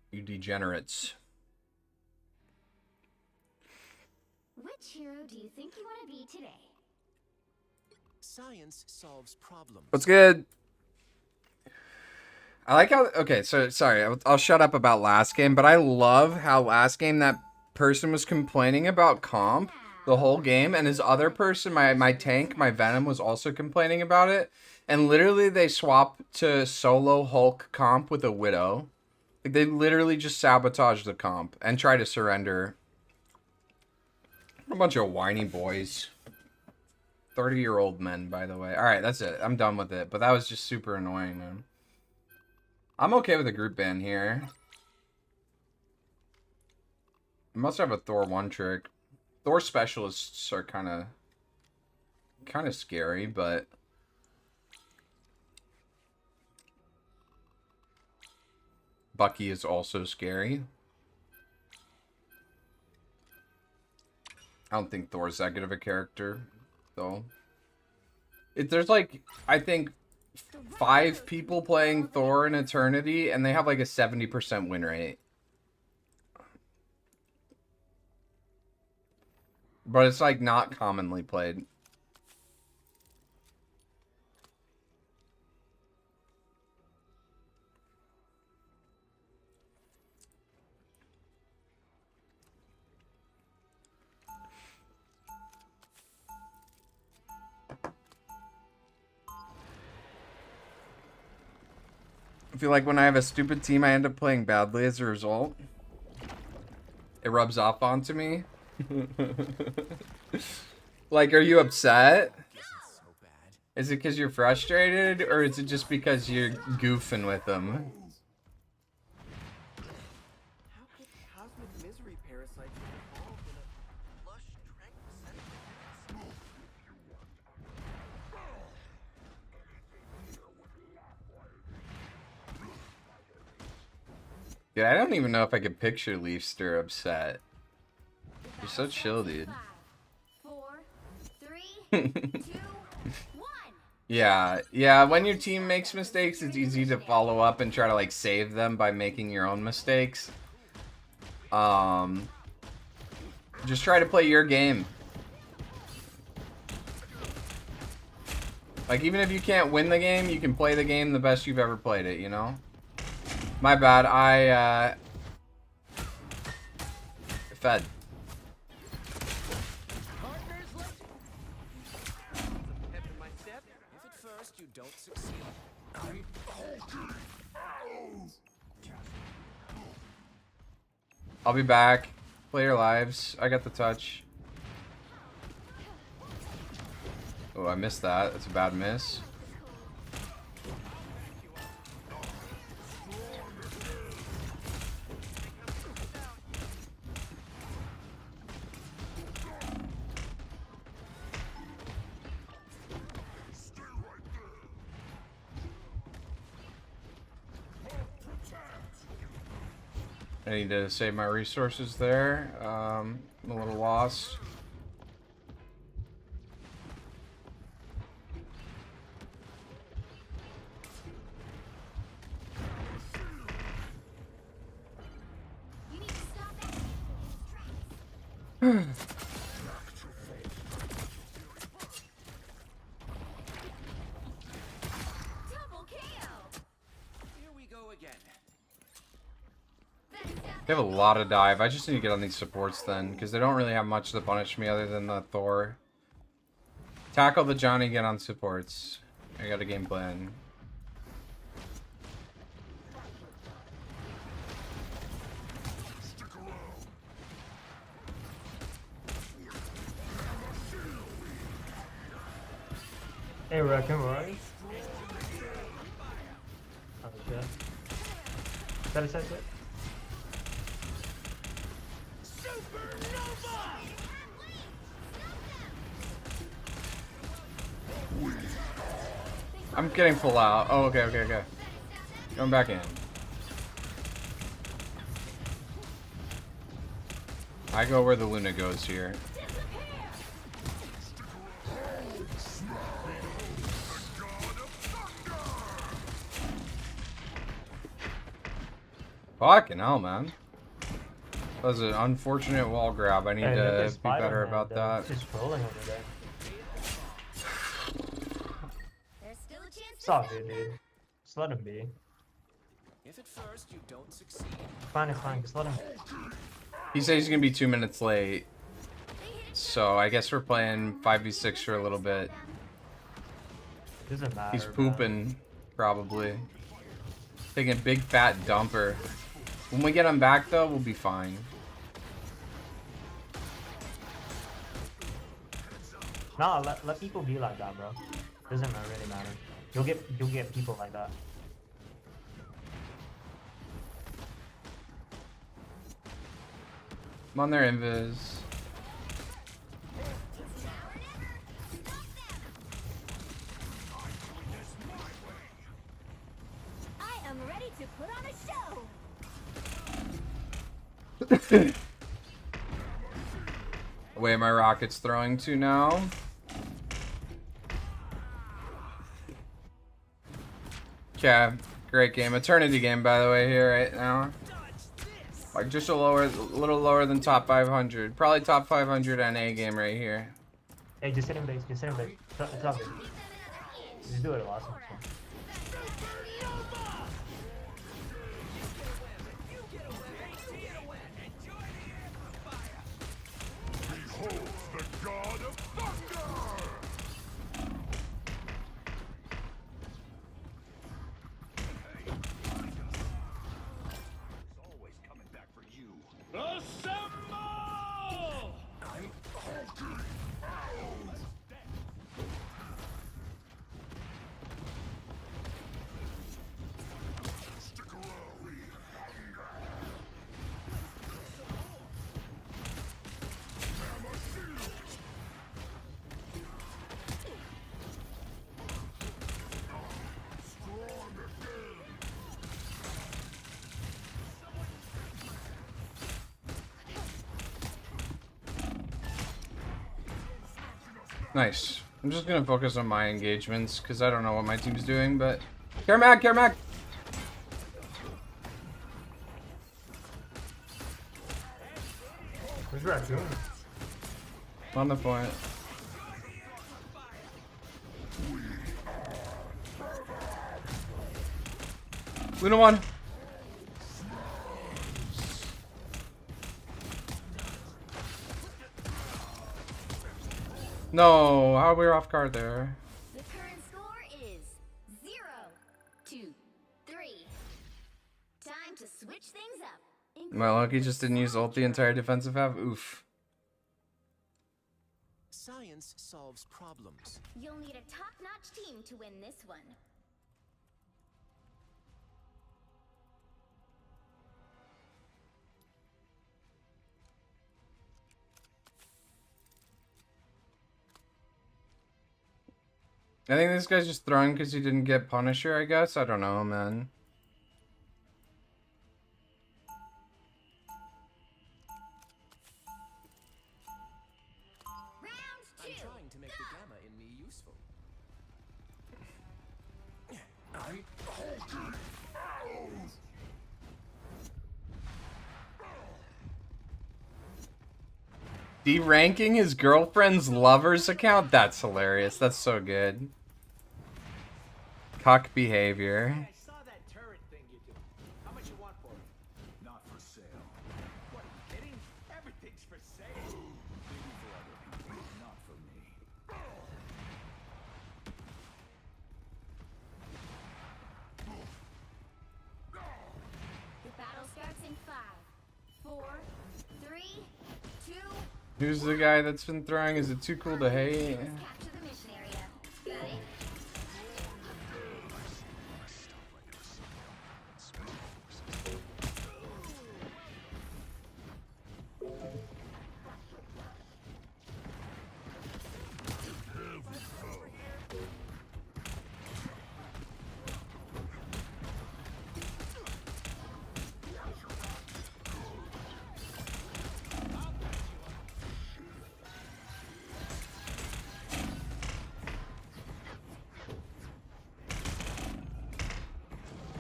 You degenerates. Which hero do you think you want to be today? Science solves problems. What's good? I like how... Okay, so, sorry, I'll shut up about last game, but I love how last game that person was complaining about comp the whole game, and his other person, my tank, my Venom, was also complaining about it, and literally they swapped to solo Hulk comp with a Widow. Like, they literally just sabotaged the comp and try to surrender. A bunch of whiny boys. 30-year-old men, by the way. Alright, that's it. I'm done with it. But that was just super annoying, man. I'm okay with a group ban here. I must have a Thor 1 trick. Thor specialists are kind of scary, but... Bucky is also scary. I don't think Thor's that good of a character, though. There's like, I think, 5 people playing Thor in Eternity, and they have like a 70% win rate. But it's like not commonly played. I feel like when I have a stupid team, I end up playing badly as a result. It rubs off onto me. Like, are you upset? Is it because you're frustrated, or is it just because you're goofing with them? Dude, I don't even know if I could picture Leafster upset. You're so chill, dude. 4, 3, 2, 1. Yeah, when your team makes mistakes, it's easy to follow up and try to like save them by making your own mistakes. Just try to play your game. Like, even if you can't win the game, you can play the game the best you've ever played it, you know? My bad, I fed. I'll be back. Play your lives. I got the touch. Oh, I missed that. That's a bad miss. I need to save my resources there. I'm a little lost. They have a lot of dive. I just need to get on these supports then, because they don't really have much to punish me other than the Thor. Tackle the Johnny, get on supports. I got a game plan. Hey, Wrecking Roy. Oh shit. Set it, set it. I'm getting full out. Oh, okay, okay, okay. Going back in. I go where the Luna goes here. Fucking hell, man. That was an unfortunate wall grab. I need to be better about that. Just rolling over there. It's all good, dude. Just let him be. If at first you don't succeed. Fine, fine. Just let him. He said he's gonna be 2 minutes late. So I guess we're playing 5v6 for a little bit. Doesn't matter. He's pooping, probably. Taking a big fat dumper. When we get him back though, we'll be fine. No, let people be like that, bro. Doesn't really matter. You'll get people like that. I'm on their invis. I am ready to put on a show. Where my rocket's throwing to now. Okay, great game. Eternity game, by the way, here right now. Like just a little lower than top 500. Probably top 500 NA game right here. Hey, just sit in base. Just sit in base. It's all good. Just do it, awesome. Nice. I'm just gonna focus on my engagements because I don't know what my team's doing, but care mag, care mag. Where's Raccoon? On the point. Luna 1. No, how we're off guard there. The current score is 0-3. Time to switch things up. My lucky just didn't use ult the entire defensive half. Oof. Science solves problems. You'll need a top-notch team to win this one. I think this guy's just throwing because he didn't get Punisher, I guess. I don't know, man. I'm trying to make the gamma in me useful. De-ranking his girlfriend's lover's account? That's hilarious. That's so good. Cock behavior. I saw that turret thing you do. How much you want for it? Not for sale. What, are you kidding? Everything's for sale. Maybe for other people, not for me. The battle starts in 5, 4, 3, 2. Who's the guy that's been throwing? Is it too cool to hate? Capture the mission area. Got it?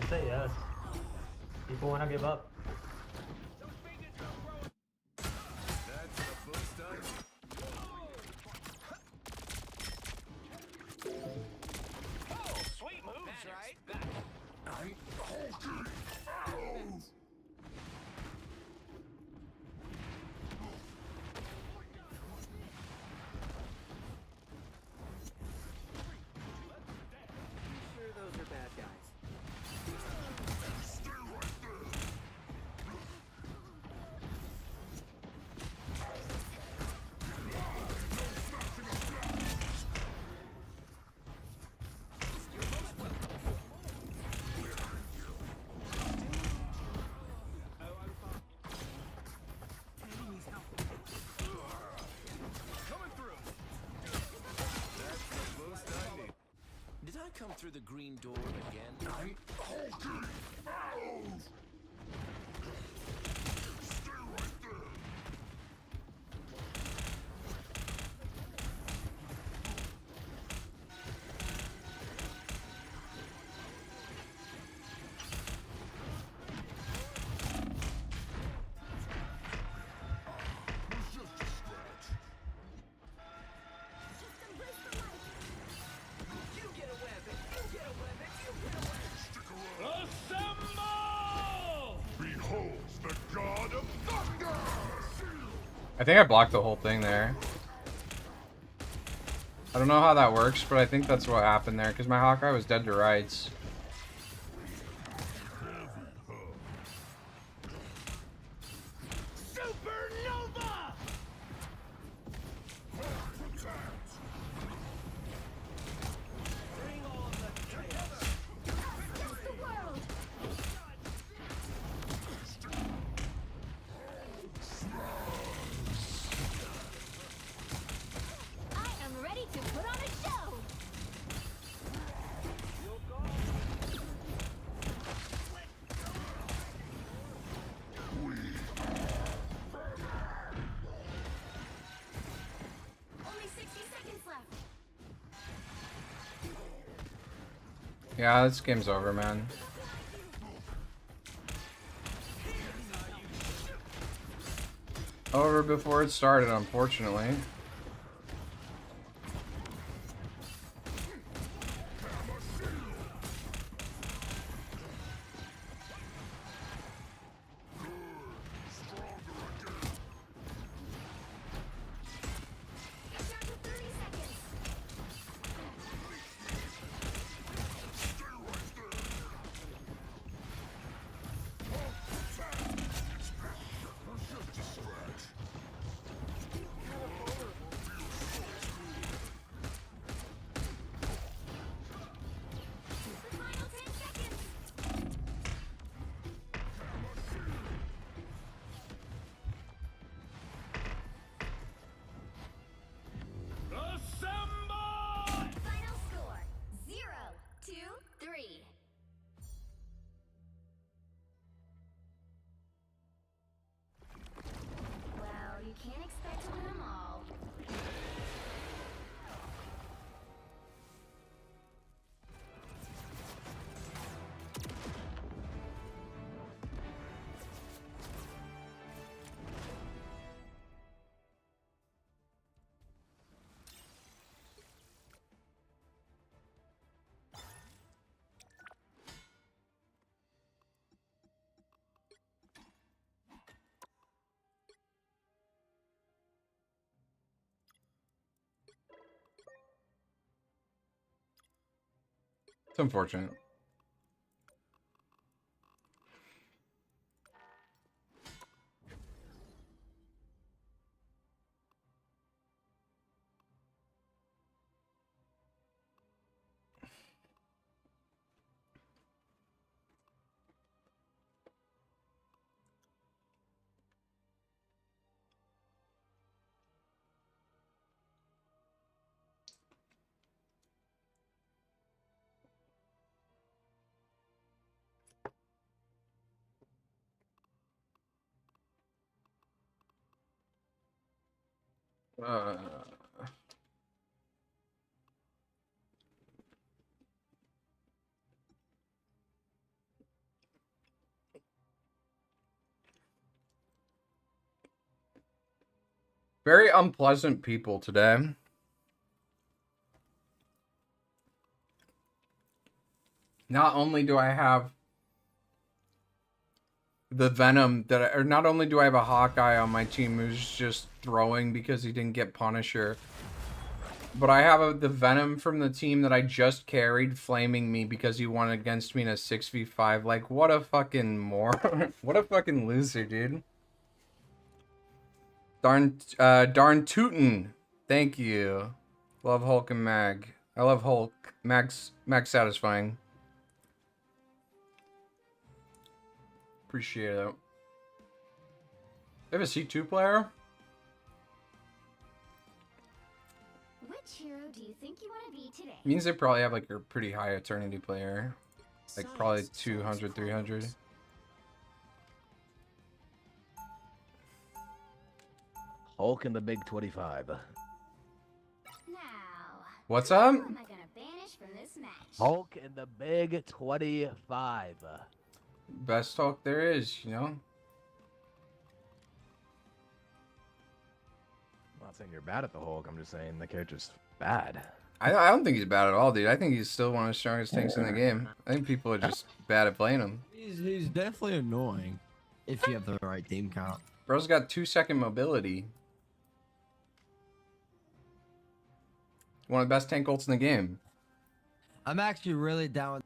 Say yes. People want to give up. Sweet moves, right? Sure, those are bad guys. Did I come through the green door again? Beholds the god of thunder! I think I blocked the whole thing there. I don't know how that works, but I think that's what happened there, because my Hawkeye was dead to rights. Supernova! Bring all of them together! The world! I am ready to put on a show! Only 60 seconds left. Yeah, this game's over, man. Over before it started, unfortunately. Final score 0-3. Well, you can't expect to win them all. It's unfortunate. Uh, very unpleasant people today. Not only do I have the Venom or not only do I have a Hawkeye on my team who's just throwing because he didn't get Punisher, but I have the Venom from the team that I just carried flaming me because he won against me in a 6v5. Like, what a fucking moron. What a fucking loser, dude. Darn Tootin'. Thank you. Love Hulk and Mag. I love Hulk. Mag's satisfying. Appreciate it. They have a C2 player? Which hero do you think you want to be today? Means they probably have like a pretty high Eternity player. Like probably 200, 300. Hulk and the Big 25. Now, What's up? who am I gonna banish from this match? Hulk and the Big 25. Best Hulk there is, you know? I'm not saying you're bad at the Hulk, I'm just saying the character's bad. I don't think he's bad at all, dude. I think he's still one of the strongest tanks in the game. I think people are just bad at playing him. He's definitely annoying if you have the right team count. Bro's got 2-second mobility. One of the best tank ults in the game. I'm actually really down with...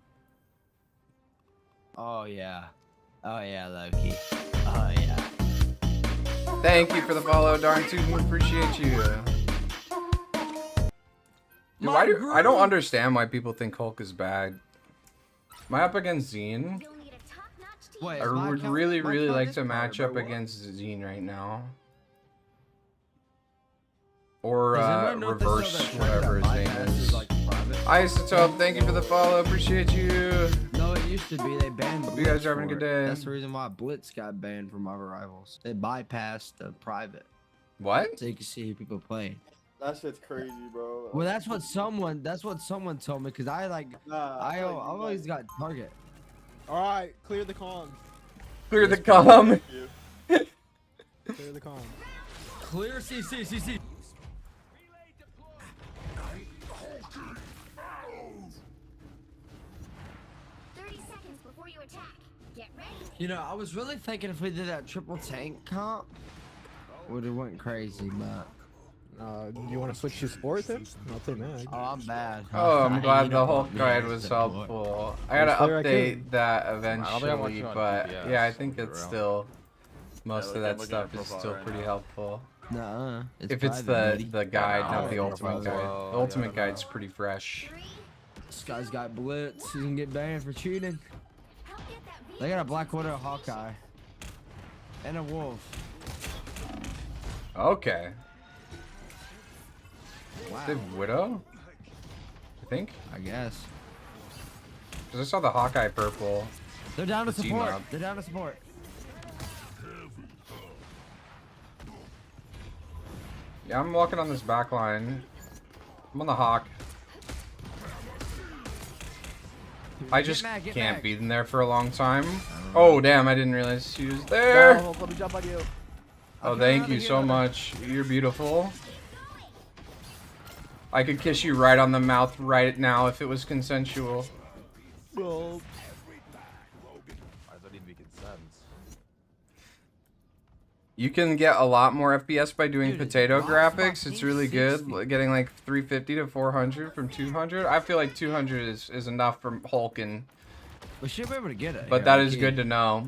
Oh yeah. Oh yeah, Loki. Oh yeah. Thank you for the follow, Darn Tootin'. Appreciate you. Dude, I don't understand why people think Hulk is bad. Am I up against Zine? Wait, I would really like to match up against Zine right now. Or reverse whatever his name is. Isotope, thank you for the follow. Appreciate you. No, it used to be they banned. Hope you guys are having a good day. That's the reason why Blitz got banned from other rivals. They bypassed the private. What? So you can see people play. That shit's crazy, bro. Well, that's what someone told me because I like I always got target. All right, clear the comms. Clear the comm. Clear the comms. Clear CC. 30 seconds before you attack. Get ready. You know, I was really thinking if we did that triple tank comp, would have went crazy, but. You want to switch to sport then? I'll take that. Oh, I'm bad. Oh, I'm glad the Hulk guide was helpful. I gotta update that eventually, but yeah, I think it's still most of that stuff is still pretty helpful. Nuh-uh. If it's the guide, not the ultimate guide. The ultimate guide's pretty fresh. This guy's got blitz. He can get banned for cheating. They got a Black Widow, Hawkeye, and a wolf. Okay. Wow. The Widow? I think. I guess. Cause I saw the Hawkeye purple. They're down to The support. team up. They're down to support. Yeah, I'm walking on this back line. I'm on the Hawk. I just can't be in there for a long time. Oh damn! I didn't realize she was there. No, let me jump on you. Oh, thank you so much. You're beautiful. I could kiss you right on the mouth right now if it was consensual. Well, I don't even consent. You can get a lot more FPS by doing potato graphics. It's really good. Getting like 350 to 400 from 200. I feel like 200 is enough for Hulkin. We should be able to get it. But that is good to know.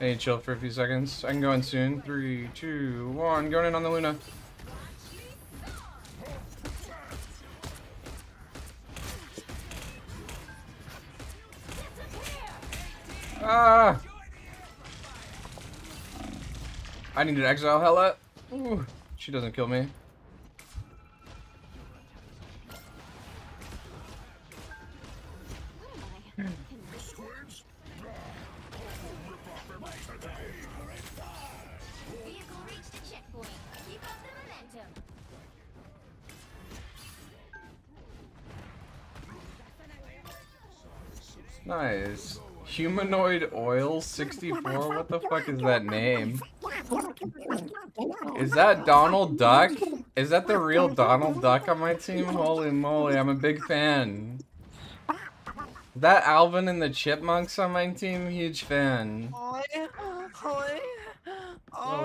I need to chill for a few seconds. I can go in soon. 3, 2, 1. Going in on the Luna. Ah! I need to exile Hela. Ooh, she doesn't kill me. Vehicle reached the checkpoint. Keep up the momentum. Nice. Humanoid Oil 64? What the fuck is that name? Is that Donald Duck? Is that the real Donald Duck on my team? Holy moly, I'm a big fan. That Alvin and the Chipmunks on my team? Huge fan. oh,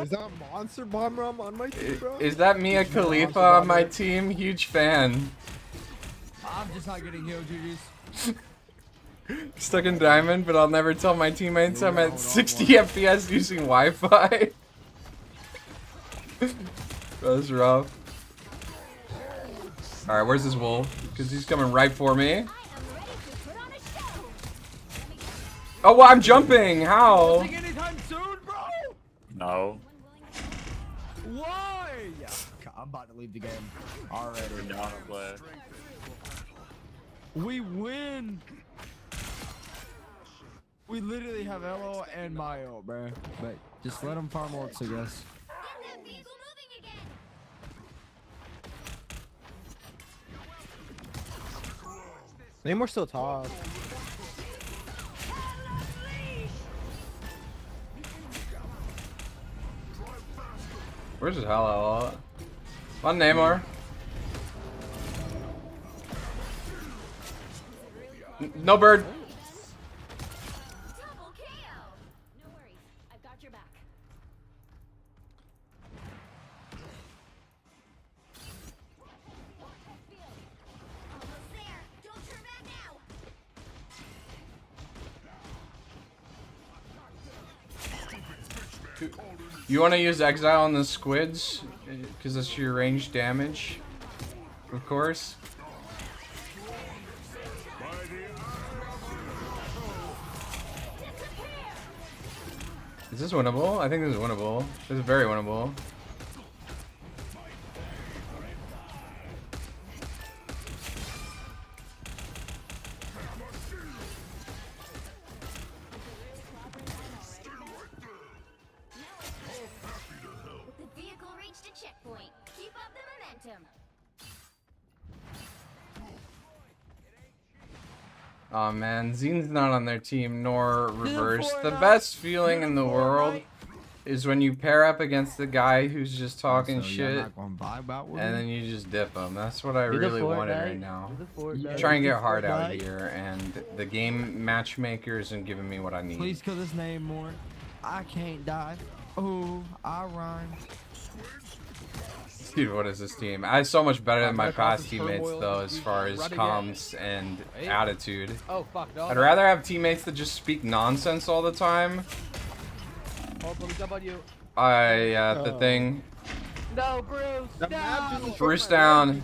is that Monster Bomber on my team, bro? Is that Mia Khalifa on my team? Huge fan. I'm just not getting healed, GG's. Stuck in Diamond, but I'll never tell my teammates I'm at 60 FPS using Wi-Fi. That's rough. Alright, where's this wolf? Because he's coming right for me. Oh, well, I'm jumping! How? Anytime soon, bro? No. Why? Yeah, I'm about to leave the game already. We're down to play. We win. We literally have Elo and Mayo, bro. But just let them farm ults, I guess. Namemore's still top. Where's his Hela? On Namor. No bird. You want to use Exile on the squids? Because that's your range damage. Of course. Is this winnable? I think this is winnable. This is very winnable. Oh man, Zine's not on their team, nor reverse. The best feeling in the world is when you pair up against the guy who's just talking shit, and then you just dip him. That's what I really wanted right now. Try and get hard out here, and the game matchmaker isn't giving me what I need. Please kill this name more. I can't die. Oh, I rhyme. Dude, what is this team? I'm so much better than my past teammates, though, as far as comms and attitude. Oh, fuck, no. I'd rather have teammates that just speak nonsense all the time. Oh, let me jump on you. The thing. No, Bruce. No. Bruce down.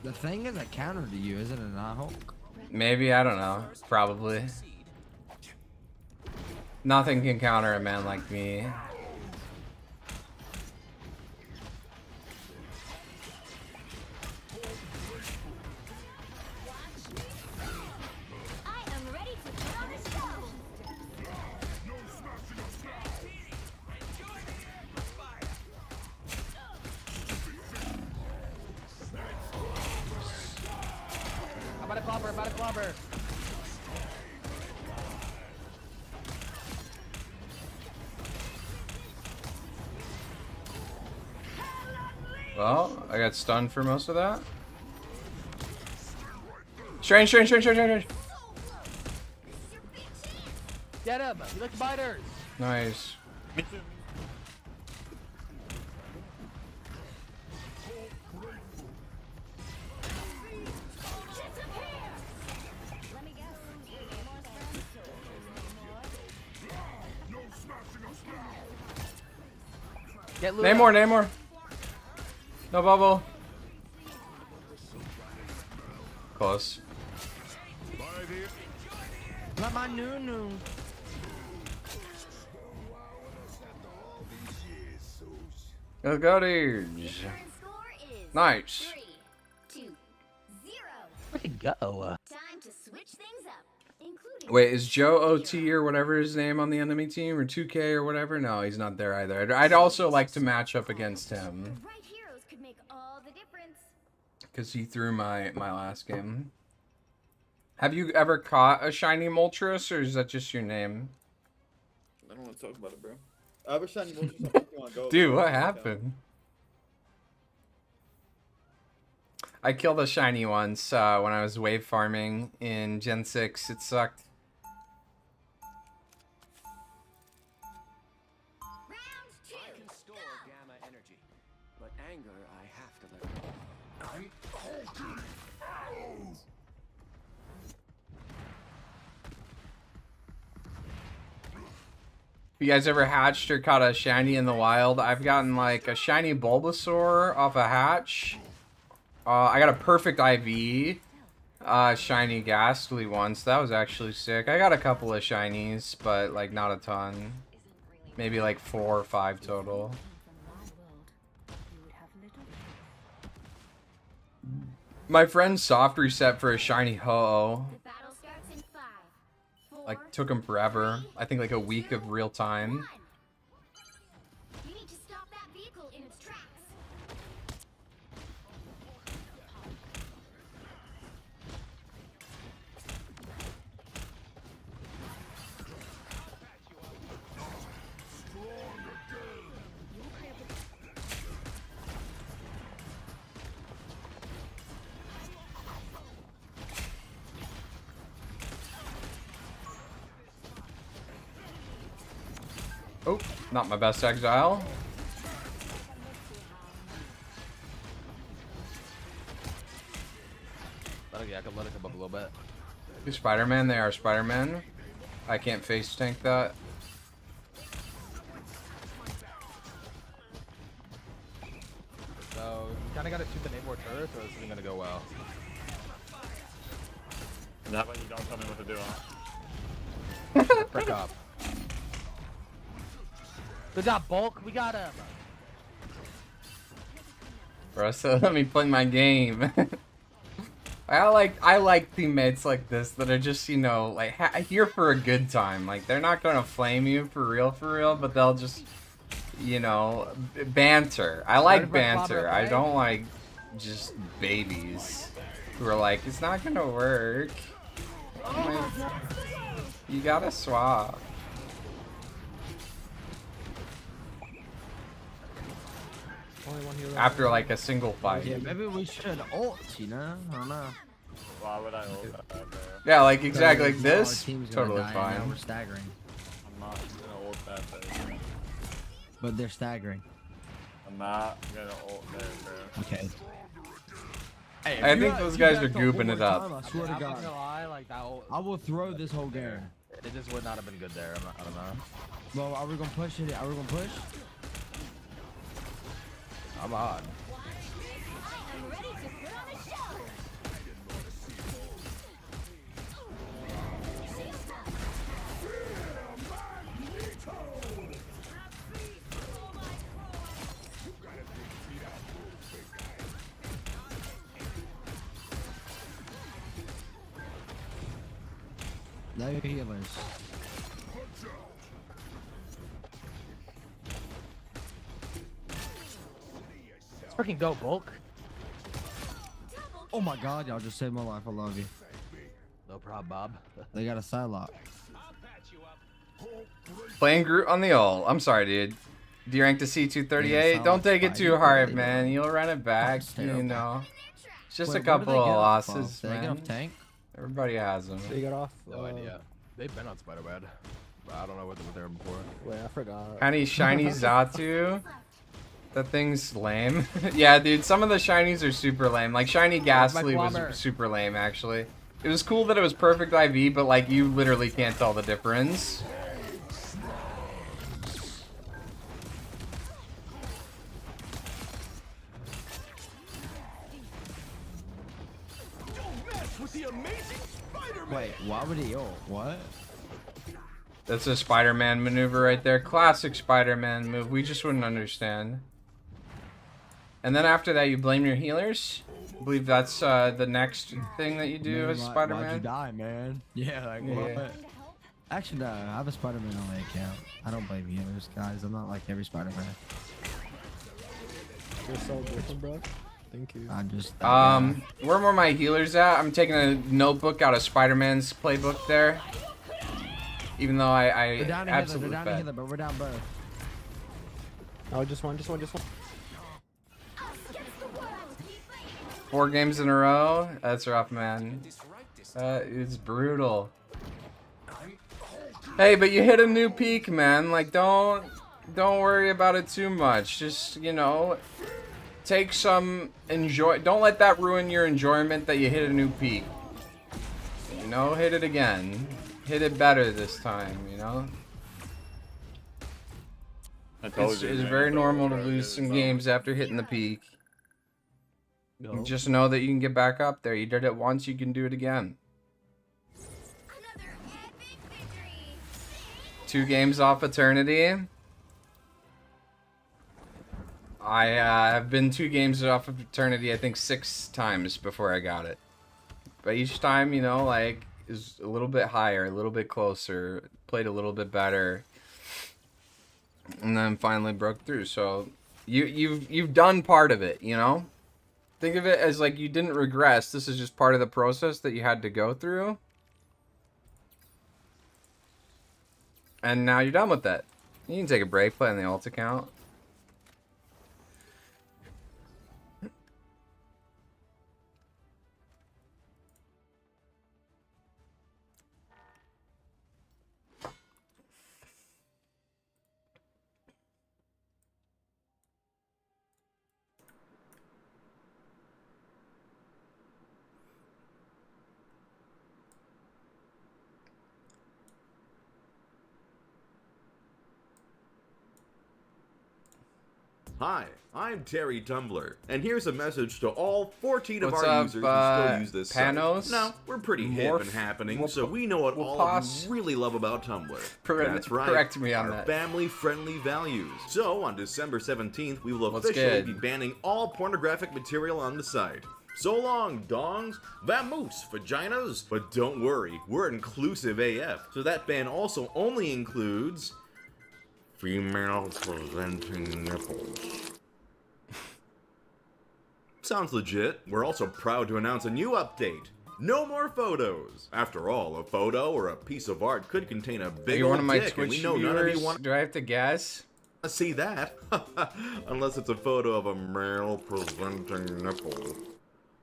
The thing is a counter to you, isn't it not, Hulk? Maybe, I don't know. Probably. Nothing can counter a man like me. I'm about to clobber. Well, I got stunned for most of that. Strange. Get him. He likes biters. Nice. Namor. No bubble. Close. Not my new. Let's go, dudes. Nice. 3, 2, 0. Where'd he go? Time to switch things up, including Wait, is Joe OT or whatever his name on the enemy team, or 2K or whatever? No, he's not there either. I'd also like to match up against him. right heroes could make all the difference. Because he threw my last game. Have you ever caught a shiny Moltres, or is that just your name? I don't want to talk about it, bro. I have a shiny Moltres. I want to go. Dude, what happened? I killed a shiny once when I was wave farming in Gen 6. It sucked. I can store gamma energy, but anger I have to let go. I'm Hulk. You guys ever hatched or caught a shiny in the wild? I've gotten like a shiny Bulbasaur off a hatch. I got a perfect IV. Shiny Ghastly once. That was actually sick. I got a couple of shinies, but like not a ton. Maybe like 4 or 5 total. My friend soft reset for a shiny Ho-Oh. Like took him forever. I think like a week of real time. You need to stop that vehicle in its tracks. Oh, not my best exile. I can let it come up a little bit. Do Spider-Man, they are Spider-Man. I can't face tank that. So, you kind of got to shoot the Namor turret, or is it going to go well? And how about you don't tell me what to do, huh? Frick up. Good job, Bulk. We got him. Bro, so let me play my game. I like teammates like this that are just, you know, like here for a good time. Like they're not gonna flame you for real, but they'll just, you know, banter. I like banter. I don't like just babies who are like, it's not gonna work. I'm like, you gotta swap. After like a single fight. Yeah, maybe we should ult, you know? I don't know. Why would I ult that there? Yeah, like exactly like Now our this. team's gonna Totally die, and fine. now we're staggering. I'm not gonna ult that there. But they're staggering. I'm not gonna ult there, bro. Okay. Hey, I think those guys are gooping it up. I swear to I'm not God. gonna lie, like that. I will throw this whole game. It just would not have been good there. I don't know. Well, are we gonna push it? Are we gonna push? I'm odd. No healers. Let's freaking go, bulk. Oh my God, y'all just saved my life. I love you. No problem, Bob. They got a Psylocke. Playing Groot on the ult. I'm sorry, dude. D rank to C238. Don't take it too hard, man. You'll run it back. You know. It's just a couple of losses, Did they get man. off tank? Everybody has them. They got off. No idea. They've been on Spider-Man. But I don't know what they were before. Wait, I forgot. Any shiny Zatu? That thing's lame. Yeah, dude, some of the shinies are super lame. Like shiny Ghastly was super lame, actually. It was cool that it was perfect IV, but like you literally can't tell the difference. Wait, why would he ult? What? That's a Spider-Man maneuver right there. Classic Spider-Man move. We just wouldn't understand. And then after that, you blame your healers. I believe that's the next thing that you do Man, as Spider-Man. Why'd you die, man? Yeah, like what? Actually, no. I have a Spider-Man on my account. I don't blame healers, guys. I'm not like every Spider-Man. You're so different, bro. Thank you. I'm just. Where were my healers at? I'm taking a notebook out of Spider-Man's playbook there. Even though I We're down absolutely to healer, but we're down both. Oh, just one. 4 games in a row. That's rough, man. It's brutal. Hey, but you hit a new peak, man. Like, don't worry about it too much. Just, you know, take some enjoy. Don't let that ruin your enjoyment that you hit a new peak. You know, hit it again. Hit it better this time, you know? It's very normal to lose some games after hitting the peak. No. Just know that you can get back up there. You did it once, you can do it again. 2 games off Eternity. I have been 2 games off of Eternity, I think 6 times before I got it. But each time, you know, like, is a little bit higher, a little bit closer, played a little bit better, and then finally broke through. So you've done part of it, you know? Think of it as like you didn't regress. This is just part of the process that you had to go through. And now you're done with that. You can take a break, play on the alt account. Hi, I'm Terry Tumbler, and here's a message to all 14 of What's our up, users who still use this Panos? site. Now, we're pretty hip and happening, so we know what all of you really love about Tumblr. That's right, correct me on our that. family-friendly values. So, on December 17th, we will officially be banning all pornographic material on the site. So long, dongs, vamoose, vaginas. But don't worry, we're inclusive AF, so that ban also only includes female presenting nipples. Sounds legit. We're also proud to announce a new update. No more photos. After all, a photo or a piece of art could contain a big You're old one of my dick, and we Twitch know none of you viewers. want Do I have to guess? to see that. Unless it's a photo of a male presenting nipple.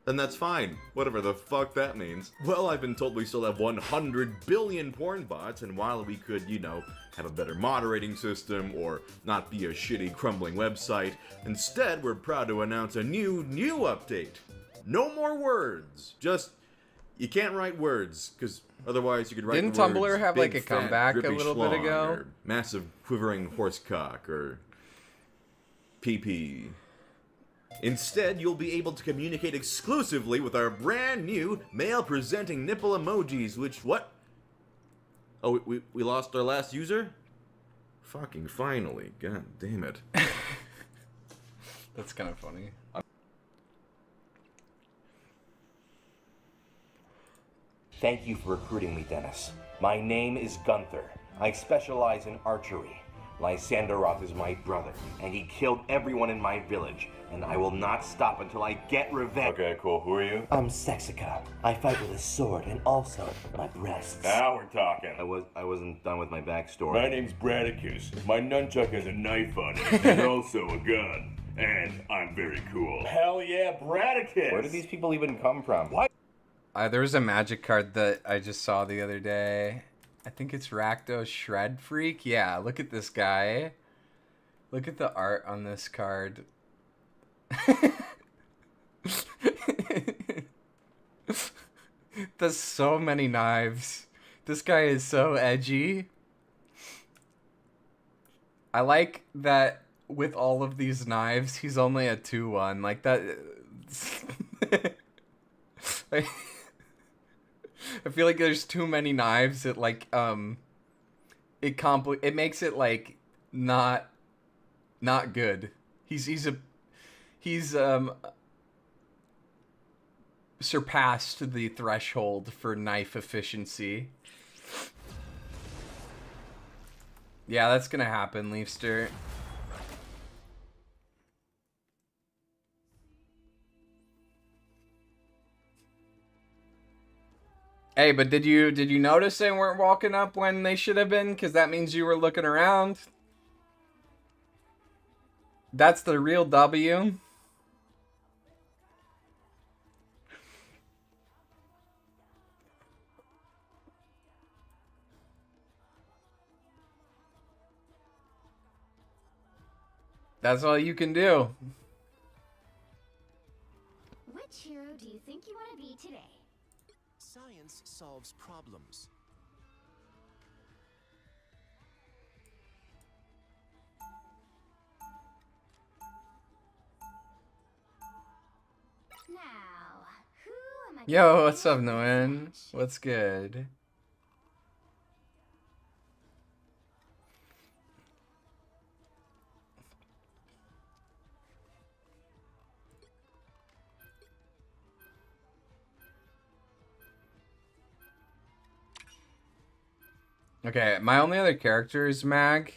Then that's fine. Whatever the fuck that means. Well, I've been told we still have 100 billion porn bots, and while we could, you know, have a better moderating system or not be a shitty crumbling website, instead we're proud to announce a new update. No more words. Just, you can't write words, because otherwise you could write Didn't the words Tumblr have big, like a fat, comeback a drippy little bit schlong, ago? or massive quivering horse cock, or PP. Instead, you'll be able to communicate exclusively with our brand new male-presenting nipple emojis, which, what? Oh, we lost our last user? Fucking finally. God damn it. That's kind of funny. Thank you for recruiting me, Dennis. My name is Gunther. I specialize in archery. Lysandaroth is my brother, and he killed everyone in my village, and I will not stop until I get revenge. Okay, cool. Who are you? I'm Sexica. I fight with a sword and also my breasts. Now we're talking. I wasn't done with my backstory. My name's Bradicus. My nunchuck has a knife on it, and also a gun. And I'm very cool. Hell yeah, Bradicus! Where did these people even come from? What? There was a magic card that I just saw the other day. I think it's Rakdos Shred Freak. Yeah, look at this guy. Look at the art on this card. There's so many knives. This guy is so edgy. I like that with all of these knives, he's only a 2-1. Like that. I feel like there's too many knives. It like it makes it like not good. He's surpassed the threshold for knife efficiency. Yeah, that's gonna happen, Leafster. Hey, but did you notice they weren't walking up when they should have been? Because that means you were looking around. That's the real W. That's all you can do. Which hero do you think you want to be today? Science solves problems. Now, who am I? Yo, what's up, Noen? What's good? Okay, my only other character is Mag.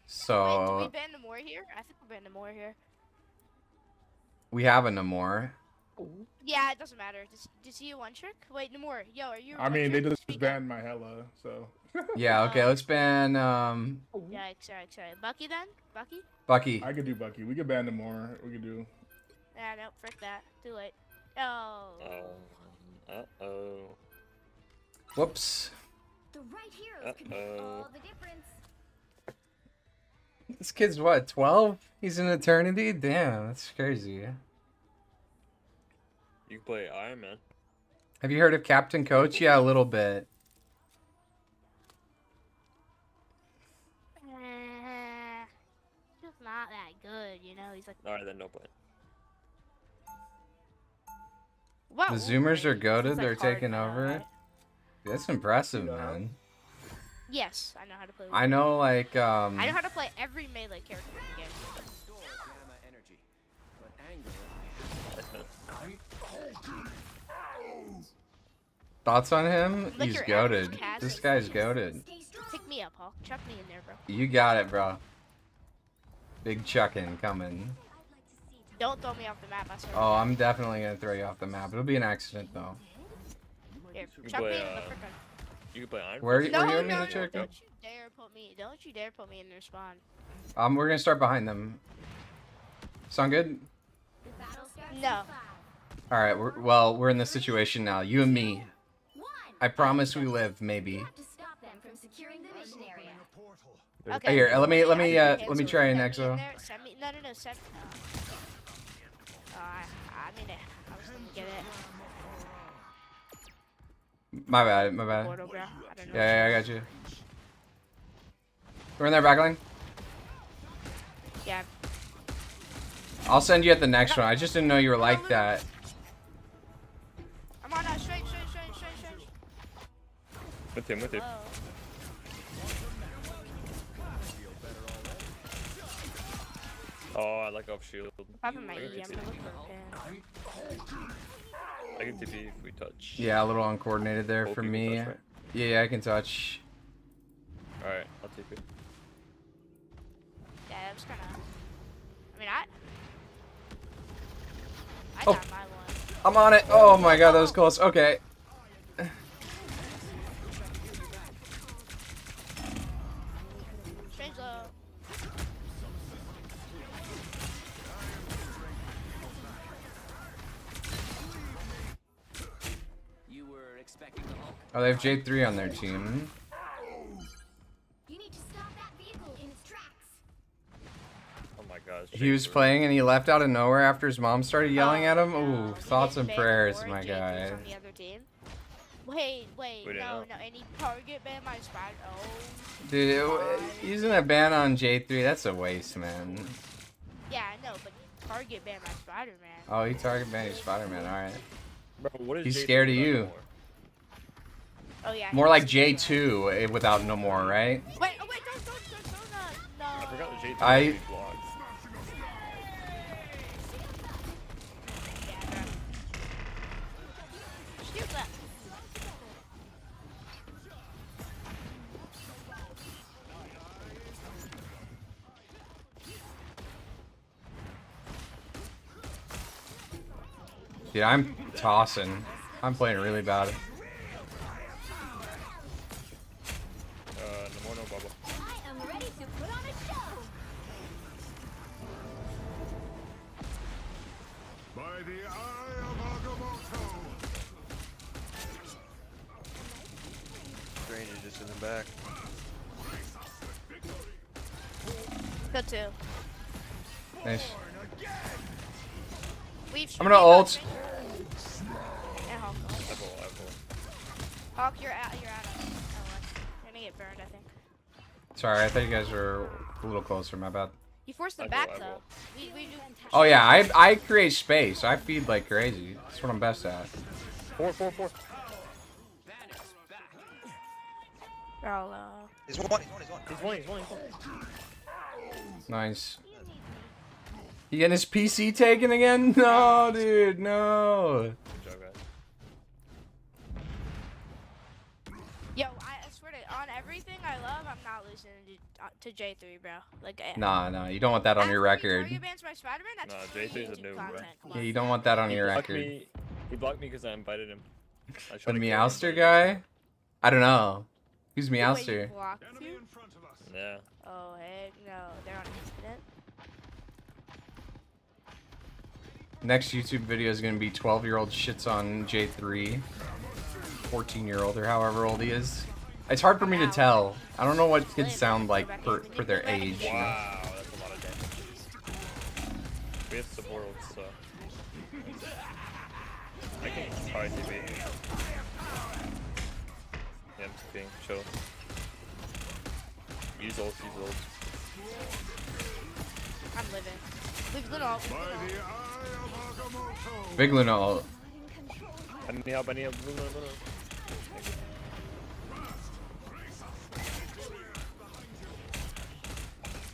So Wait, did we ban Namor here? I think we banned Namor here. we have a Namor. Yeah, it doesn't matter. Does he a one trick? Wait, Namor, yo, are you? I mean, they just banned my hella, so. Yeah, okay, let's ban Yeah, sorry. Bucky then? Bucky? Bucky. I could do Bucky. We could ban him more. We could do. Yeah, no, frick that. Too late. Oh. Uh-oh. Whoops. The right heroes can make all the difference. This kid's what, 12? He's in eternity? Damn, that's crazy. You can play Iron Man. Have you heard of Captain Coach? Yeah, a little bit. He's not that good, you know? He's like. Alright, then no play. Wow, The Zoomers are Wolverine. goated, It's, they're like, hard taking now, over. right? That's impressive, man. Yes, I know how to play. I know, like, I know how to play every melee character in the game. Store gamma energy, but anger thoughts on him? Like He's your goated. average cat. This guy's goated. Pick me up, Paul. Chuck me in there, bro. You got it, bro. Big chucking coming. Don't throw me off the map, I swear. Oh, I'm definitely gonna throw you off the map. It'll be an accident though. Here, You chuck play, me in the frickin'. You can play Iron Where Fist. were you No, in no, the no, chick? don't you dare put me, don't you dare put me in their spawn. We're gonna start behind them. Sound good? No. All right. We're in this situation now. You and me. I promise we live. Maybe. Okay. Here, let me try an Send me in exo. there, send me, no, send me. I mean, I was gonna get it. My bad. Portal, bro. I don't know Yeah, I got you. We're in their backline. Yeah. I'll send you at the next one. I just didn't know you were like that. I'm on that straight. With him. Oh, I like off shield. Popping my E, I'm gonna look for a pin. I can TP if we touch. Yeah, a little uncoordinated there for you can me. touch, right? Yeah, I can touch. Alright, I'll TP. Yeah, that was kind of. I mean, I Oh. got my one. I'm on it. Oh my god, that was close. Okay. Strange low. You were expecting the Hulk? Oh, they have J3 on their team. You need to stop that vehicle in its tracks. Oh my gosh. He was playing and he left out of nowhere after his mom started yelling at him. Ooh, thoughts and prayers, my guy. On the other team. Wait, We didn't no, know. no, and he target banned my spider. Oh. Dude, using a ban on J3, that's a waste, man. Yeah, I know, but he target banned my Spider-Man. Oh, he target banned your Spider-Man, alright. Bro, what is He's J3 scared of without you. no more? Oh yeah. More like J2 without no more, right? Wait, don't, no. I forgot the J3 I- was blocked. Shoot that. Dude, I'm tossing. I'm playing really bad. No bubble. I am ready to put on a show. By the eye of Agamotto. Stranger just in the back. Good too. Nice. I'm gonna ult. And Hawk. Hawk, you're out of it. You're gonna get burned, I think. Sorry, I thought you guys were a little closer, my bad. You forced them back though. We do. Oh yeah, I create space. I feed like crazy. That's what I'm best at. 4. He's one. Nice. He getting his PC taken again? No, dude, no. Good job, guys. Yo, I swear to on everything I love, I'm not losing to J3, bro. Like. Nah, you don't want that on your record. Target bans my Spider-Man. That's Nah, J3's a noob, bro. Yeah, you don't want that on your blocked record. me. He blocked me because I invited him. I The tried to kill him, Meowster but- guy? I don't know. Who's Wait, Meowster? you blocked you? Yeah. Oh heck no, they're on incident. Next YouTube video is gonna be 12-year-old shits on J3. 14-year-old or however old he is. It's hard for me to tell. I don't know what kids sound like for their age. You know? Wow, that's a lot of damage. We have support ult, so I can try TP. Yeah, I'm just being chill. Use ult. I'm living. We've lit all. Big Luna ult. I need help. Luna.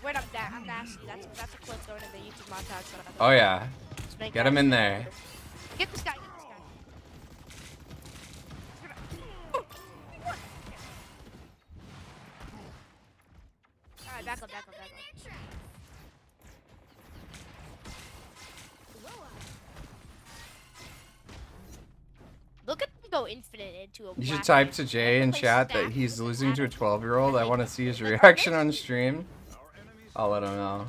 Wait, I'm nasty. That's a clip going in the YouTube montage. Oh yeah. Let's make Get that him in shit. there. Get this guy. Alright, back up. go infinite into a You should black type man. to Jay in Play chat that stack he's with losing to a Adam. 12-year-old. I want to see his reaction on stream. I'll let him know.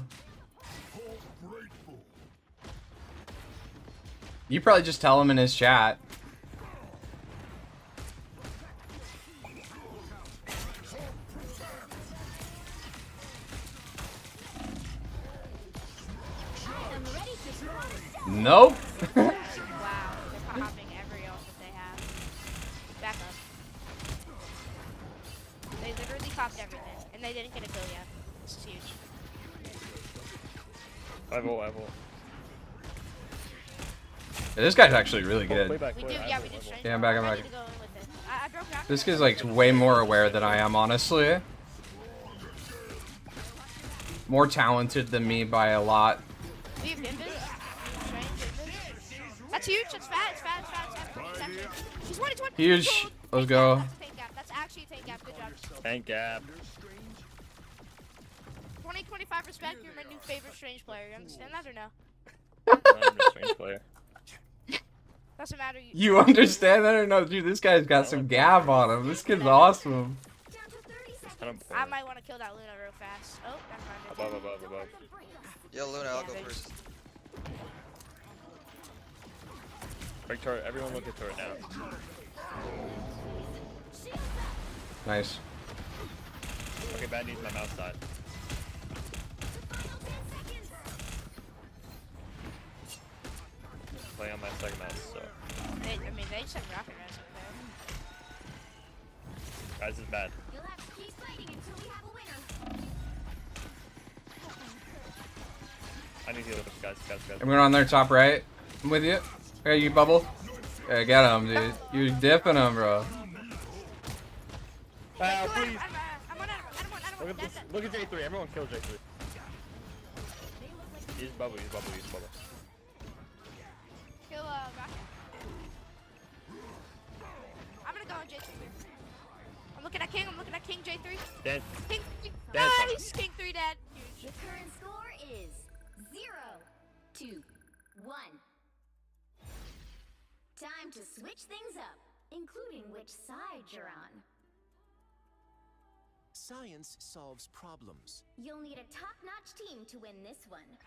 You probably just tell him in his chat. Nope. Wow, they're popping every ult that they have. Back up. They literally popped everything, and they didn't get a kill yet. This is huge. I will. Yeah, this guy's actually really good. We do, yeah, we do strange. Yeah, I'm back. Ready to go in with it. I broke out. This guy's like way more aware than I am, honestly. More talented than me by a lot. We have Invis. Strange Invis. That's huge. It's fat. It's fat. It's fat. It's fat. It's actually. He's 1. He's 1. Huge. Let's go. That's a tank gap. That's actually a tank gap. Good job. Tank gap. 2025 respect. You're my new favorite strange player. You understand that or no? I'm a strange player. Doesn't matter. You understand that or no? Dude, this guy's got some gab on him. This kid's awesome. I might want to kill that Luna real fast. Oh, that's fine. Above. Yo, Luna, I'll go first. Break turret. Everyone look at turret now. Nice. Okay, bad needs my mouse side. Play on my second mouse, so. I mean, they just have rocket res over there. Guys is bad. You'll have to keep fighting until we have a winner. I need to heal this, guys. I'm going on their top right. I'm with you. Hey, you bubble. Hey, get him, dude. You're dipping him, bro. Please. Look at J3. Everyone kill J3. He's bubble. Kill rocket. I'm gonna go on J3. I'm looking at King J3. Dead. King. Dead. Nice. King 3 dead. The current score is 0-2-1. Time to switch things up, including which side you're on. Science solves problems. You'll need a top-notch team to win this one.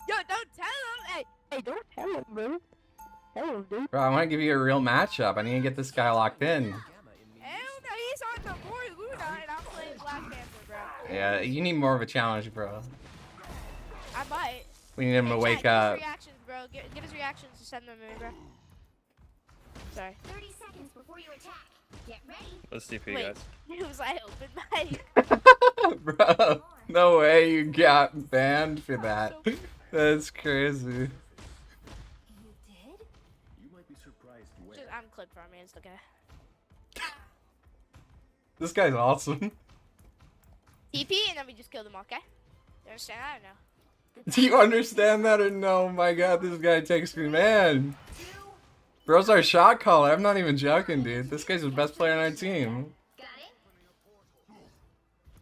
Yo, don't tell him. Hey, don't tell him, bro. Tell him, dude. Bro, I want to give you a real matchup. I need to get this guy locked in. Hell no, he's on the board Luna, and I'm playing Black Panther, bro. Yeah, you need more of a challenge, bro. I might. We need him to wake Get up. his reactions, bro. Get his reactions to send them in, bro. Sorry. 30 seconds before you attack. Get ready. Let's DP, Wait, guys. was I open mic? Bro, no way you got banned for that. That's crazy. You did? You might be surprised where. I'm clipped for me. It's okay. This guy's awesome. TP, and then we just kill them, okay? You understand that or no? Do you understand that or no? Oh my god, this guy takes me, man. Bro's our shot caller. I'm not even joking, dude. This guy's the best player on our team. Got it?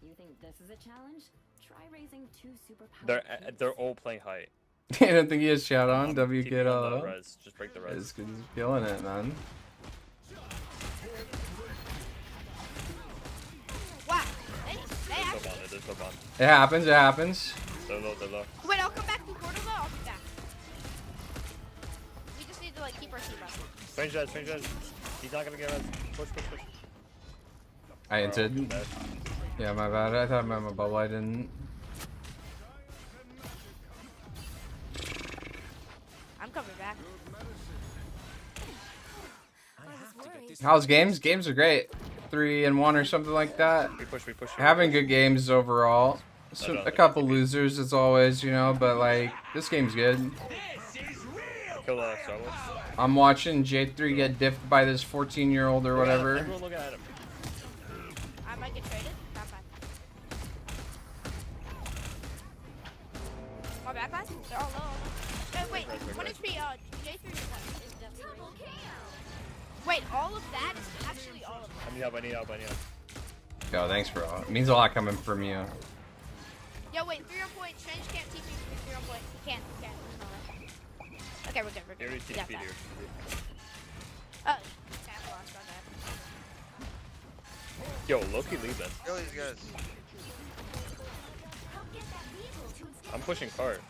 You think this is a challenge? Try raising 2 superpowers. They're all playing height. I don't think he has shout on. TP on the WKL. res. Just break the res. He's killing it, man. Wow. They There's no bond. It happens. It happens. They're low. Wait, I'll come back to Portal though. I'll be back. We just need to like keep our team up. Strange res. He's not gonna get res. Push. I entered. Yeah, my bad. I thought I meant my bubble. I didn't. I'm coming back. How's games? Games are great. 3-1 or something like that. We push. Having good games overall. So, a couple losers as always, you know, but like this game's good. Kill Starlord. I'm watching J3 get diffed by this 14-year-old or whatever. Everyone look at him. I might get traded. Not fine. My bad, guys. They're all low. Wait, 1 HP, J3 is definitely. Wait, all of that is actually all of that. I need help, I need help, I need help. Yo, thanks, bro. It means a lot coming from you. Yo, wait, 3 on point. Strange can't TP me 3 on point. He can't. Okay, we're good, we're good. He already TP'd here. Oh, tap lost, my bad. Yo, Loki, leave that. Kill these guys. I'm pushing cart.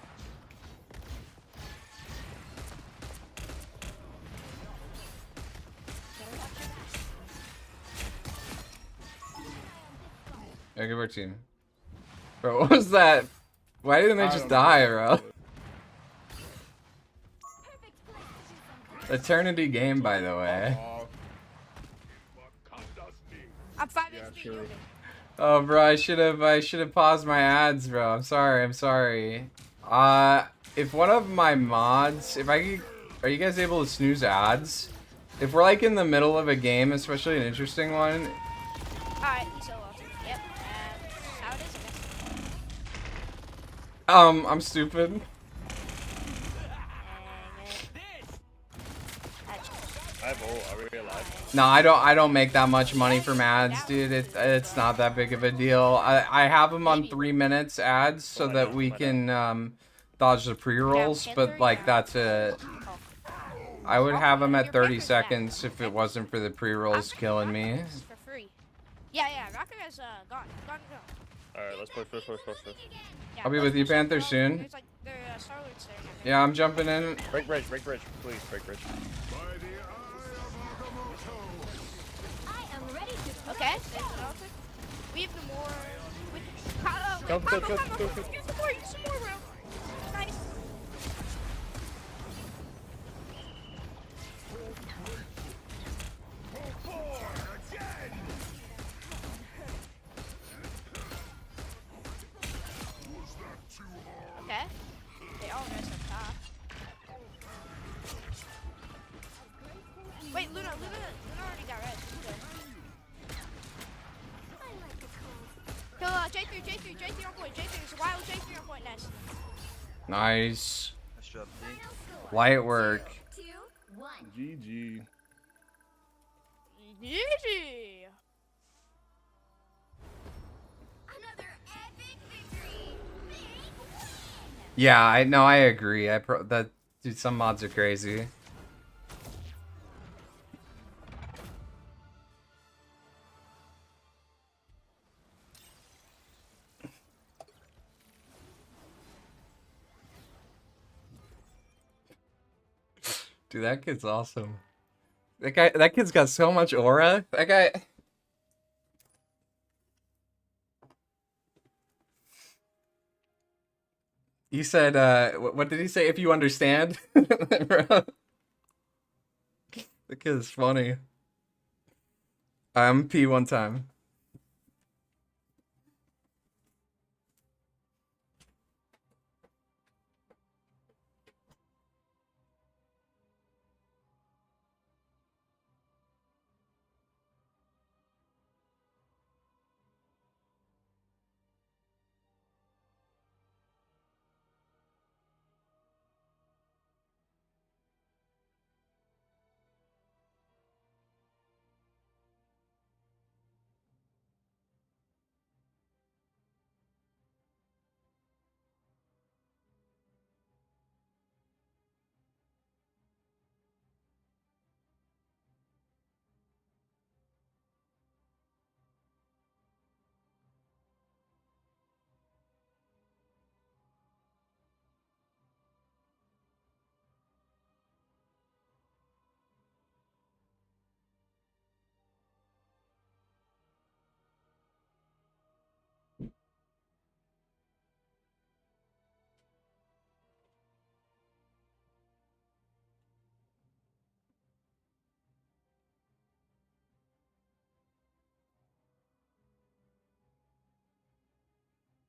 Yeah, give our team. Bro, what was that? Why didn't they just die, bro? Eternity game, by the way. I'm 5 HP. Oh, bro, I should have paused my ads, bro. I'm sorry. If one of my mods, are you guys able to snooze ads? If we're like in the middle of a game, especially an interesting one. Alright, he's so lost. Yep. How it is, I guess. I'm stupid. I have ult, are we alive? No, I don't make that much money from ads, dude. It's not that big of a deal. I have them on 3 minutes ads so that we can dodge the pre-rolls, but like that's it. I would have them at 30 seconds if it wasn't for the pre-rolls killing me. For free. Yeah, Rocket is gone. Alright, let's push. I'll be with you, Panther, soon. There's like Star-Lord's there. Yeah, I'm jumping in. Break bridge, please, break bridge. Okay, we have the more. Go. Use some more, bro. Nice. Okay. They all rest up top. Wait, Luna already got rest. Kill J3 on point. J3 is a wild J3 on point next. Nice. Nice job, D. Light work. GG. GG. Yeah, I agree. Dude, some mods are crazy. Dude, that kid's awesome. That kid's got so much aura. That guy. He said, what did he say? If you understand? Bro. The kid is funny. I'm P one time.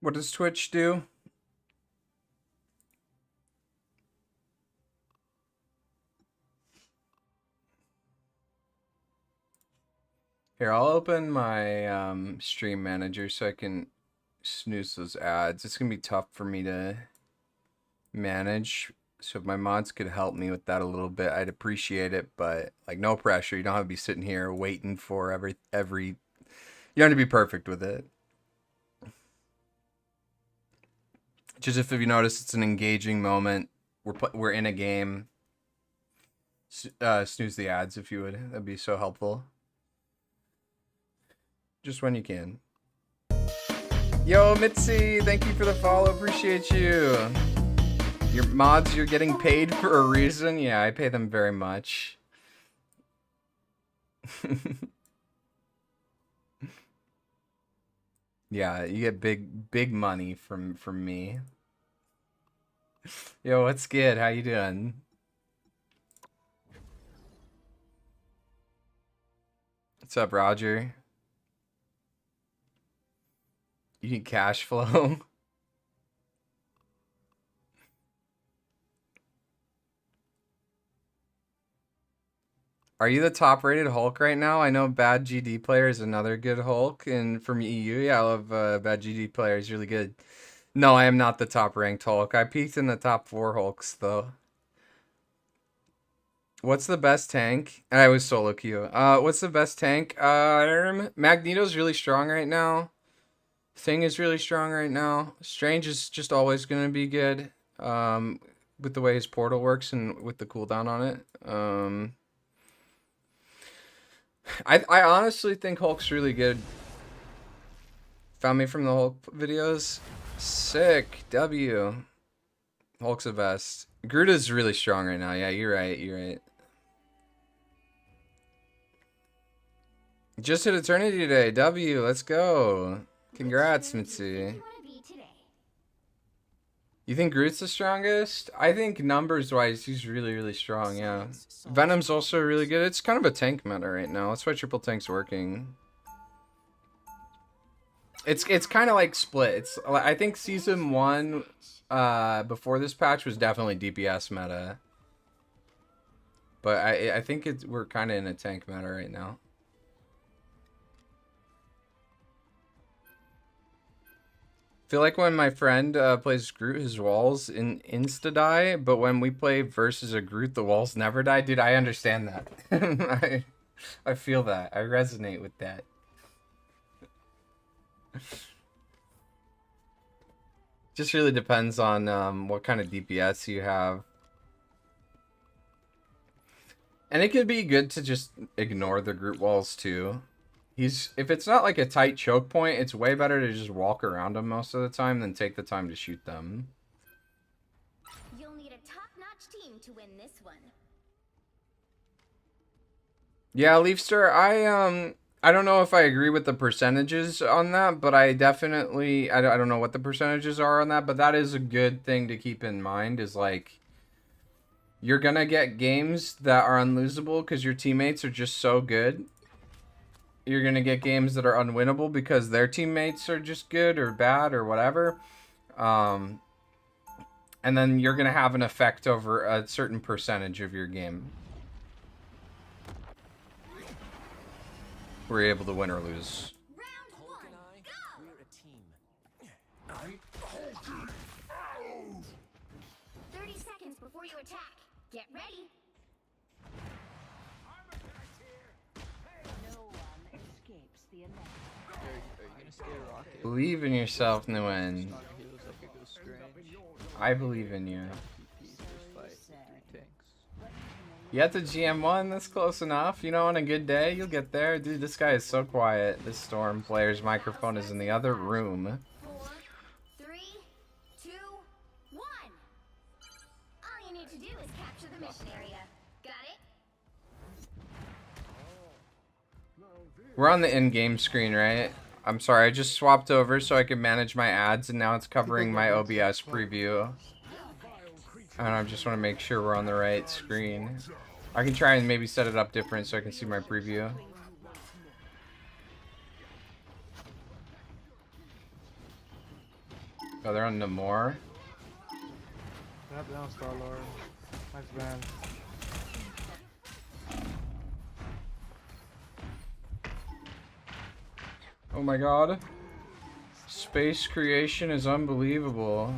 What does Twitch do? Here, I'll open my stream manager so I can snooze those ads. It's gonna be tough for me to manage. So if my mods could help me with that a little bit, I'd appreciate it. But like, no pressure. You don't have to be sitting here waiting for every. You don't have to be perfect with it. Just if you notice, it's an engaging moment. We're in a game. Snooze the ads if you would. That'd be so helpful. Just when you can. Yo, Mitzi, thank you for the follow. Appreciate you. Your mods, you're getting paid for a reason. Yeah, I pay them very much. Yeah, you get big money from me. Yo, what's good? How you doing? What's up, Roger? You need cash flow? Are you the top rated Hulk right now? I know Bad GD Player is another good Hulk, and from EU, yeah, I love Bad GD Player. He's really good. No, I am not the top ranked Hulk. I peaked in the top 4 Hulks, though. What's the best tank? I was solo queue. What's the best tank? Magneto's really strong right now. Thing is really strong right now. Strange is just always going to be good. With the way his portal works and with the cooldown on it. I honestly think Hulk's really good. Found me from the Hulk videos. Sick. W. Hulk's the best. Groot is really strong right now. Yeah, you're right. You're right. Just hit Eternity today. W. Let's go. Congrats, Mitzi. You think Groot's the strongest? I think numbers-wise, he's really, really strong, yeah. Venom's also really good. It's kind of a tank meta right now. That's why triple tank's working. It's kind of like split. I think Season 1, before this patch, was definitely DPS meta. But I think we're kind of in a tank meta right now. Feel like when my friend plays Groot, his walls insta-die, but when we play versus a Groot, the walls never die. Dude, I understand that. I feel that. I resonate with that. Just really depends on what kind of DPS you have. And it could be good to just ignore the Groot walls too. If it's not like a tight choke point, it's way better to just walk around them most of the time than take the time to shoot them. You'll need a top-notch team to win this one. Yeah, Leafster, I don't know if I agree with the percentages on that, but I definitely I don't know what the percentages are on that, but that is a good thing to keep in mind is like you're going to get games that are unlosable because your teammates are just so good. You're going to get games that are unwinnable because their teammates are just good or bad or whatever. And then you're going to have an effect over a certain percentage of your game. Where you're able to win or lose. Hulk and I, we're a team. I'm Hulk. 30 seconds before you attack. Get ready. No one escapes the inevitable. Believe in yourself, Nguyen. I believe in you. You have the GM1, that's close enough. You know, on a good day, you'll get there. Dude, this guy is so quiet. This Storm player's microphone is in the other room. 4, 3, 2, 1. All you need to do is capture the mission area. Got it? We're on the in-game screen, right? I'm sorry, I just swapped over so I could manage my ads, and now it's covering my OBS preview. And I just want to make sure we're on the right screen. I can try and maybe set it up different so I can see my preview. Oh, they're on Namor. Yep, down Star-Lord. Nice band. Oh my god. Space creation is unbelievable.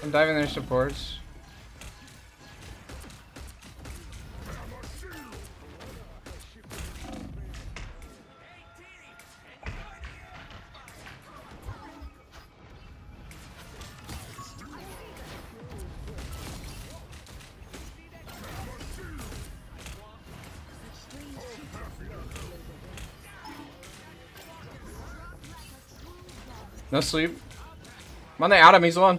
I'm diving their supports. No sleep. I'm on the Adam, he's on.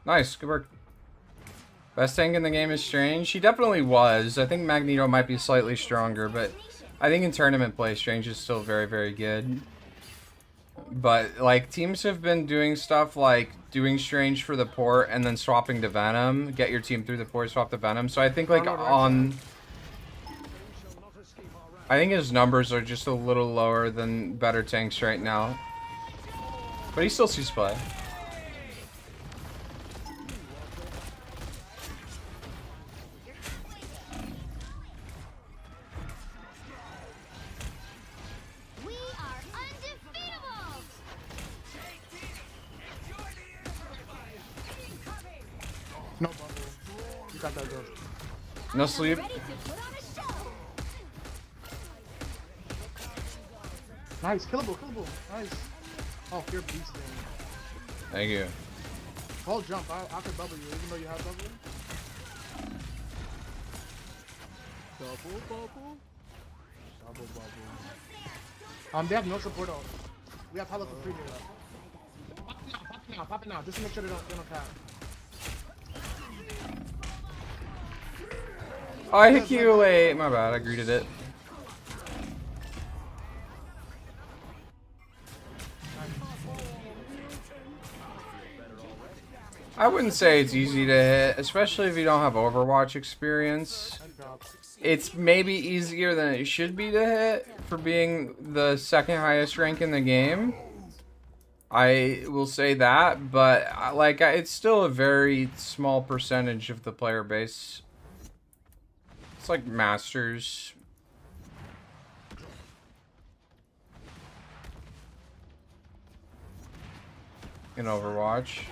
Nice, good work. Best tank in the game is Strange. She definitely was. I think Magneto might be slightly stronger, but I think in tournament play, Strange is still very, very good. But, like, teams have been doing stuff like doing Strange for the port and then swapping to Venom. Get your team through the port, swap to Venom. So I think, like, on... I think his numbers are just a little lower than better tanks right now. But he still sees play. No bubble. You got that girl. No sleep. Nice, killable, killable. Nice. Oh, you're beasting. Thank you. Hold jump. I could bubble you, even though you have bubble. Double bubble. Double bubble. They have no support out. We have Hello for free here. Pop it now, just to make sure they don't cap. Oh, I hit you late. My bad, I greeted it. I wouldn't say it's easy to hit, especially if you don't have Overwatch experience. It's maybe easier than it should be to hit for being the second highest rank in the game. I will say that, but like it's still a very small percentage of the player base. It's like Masters. In Overwatch.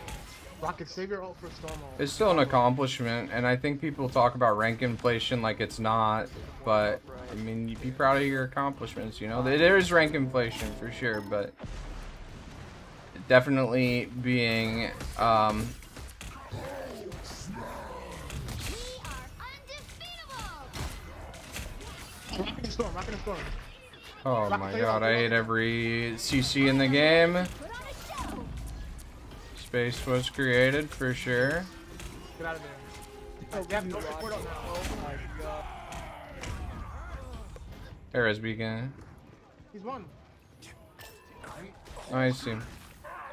Rocket, save your ult for Storm ult. It's still an accomplishment, and I think people talk about rank inflation like it's not, but I mean, you be proud of your accomplishments, you know? There is rank inflation for sure, but definitely being, Storm. Oh my god, I hate every CC in the game. Space was created for sure. Get out of there. Oh, we have no support out now. Oh my god. There is beacon. He's won. Oh, I see.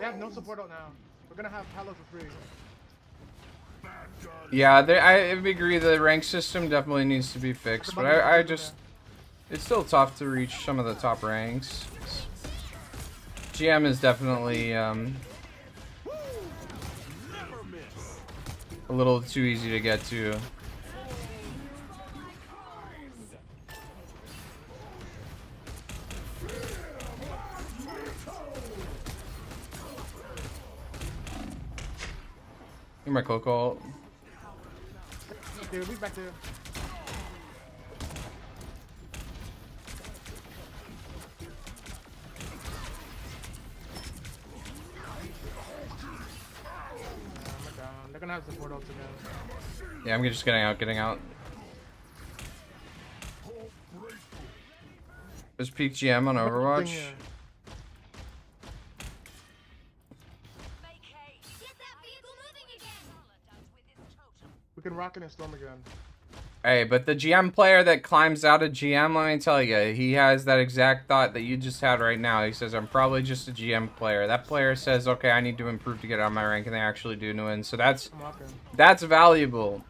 They have no support out now. We're gonna have Halo for free. Yeah, I agree the rank system definitely needs to be fixed, but I just... It's still tough to reach some of the top ranks. GM is definitely a little too easy to get to. Give my cloak ult. Okay, we'll be back there. They're gonna have support ults again. Yeah, I'm just getting out. There's peak GM on Overwatch. We can rock it and Storm again. Hey, but the GM player that climbs out of GM, let me tell you, he has that exact thought that you just had right now. He says, I'm probably just a GM player. That player says, okay, I need to improve to get on my rank, and they actually do win. So that's valuable.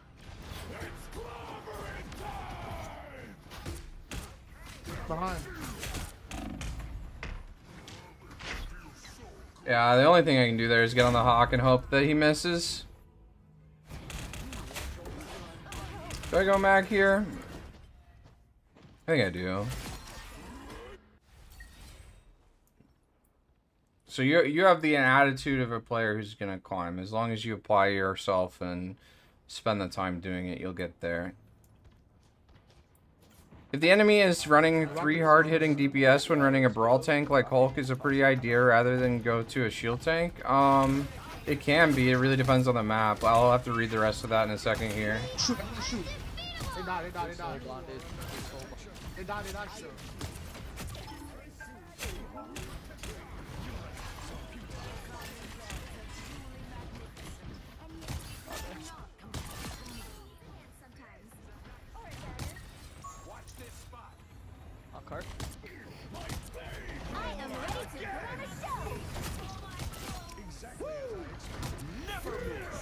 Behind. Yeah, the only thing I can do there is get on the Hawk and hope that he misses. Do I go Mag here? I think I do. So you have the attitude of a player who's gonna climb. As long as you apply yourself and spend the time doing it, you'll get there. If the enemy is running 3 hard-hitting DPS when running a brawl tank like Hulk is a pretty idea rather than go to a shield tank. It can be. It really depends on the map. I'll have to read the rest of that in a second here. Shoot, shoot. They died, they died, they died. They died, they died, sure. Cart. I am ready to put on a show. Exactly as I expected. Never miss.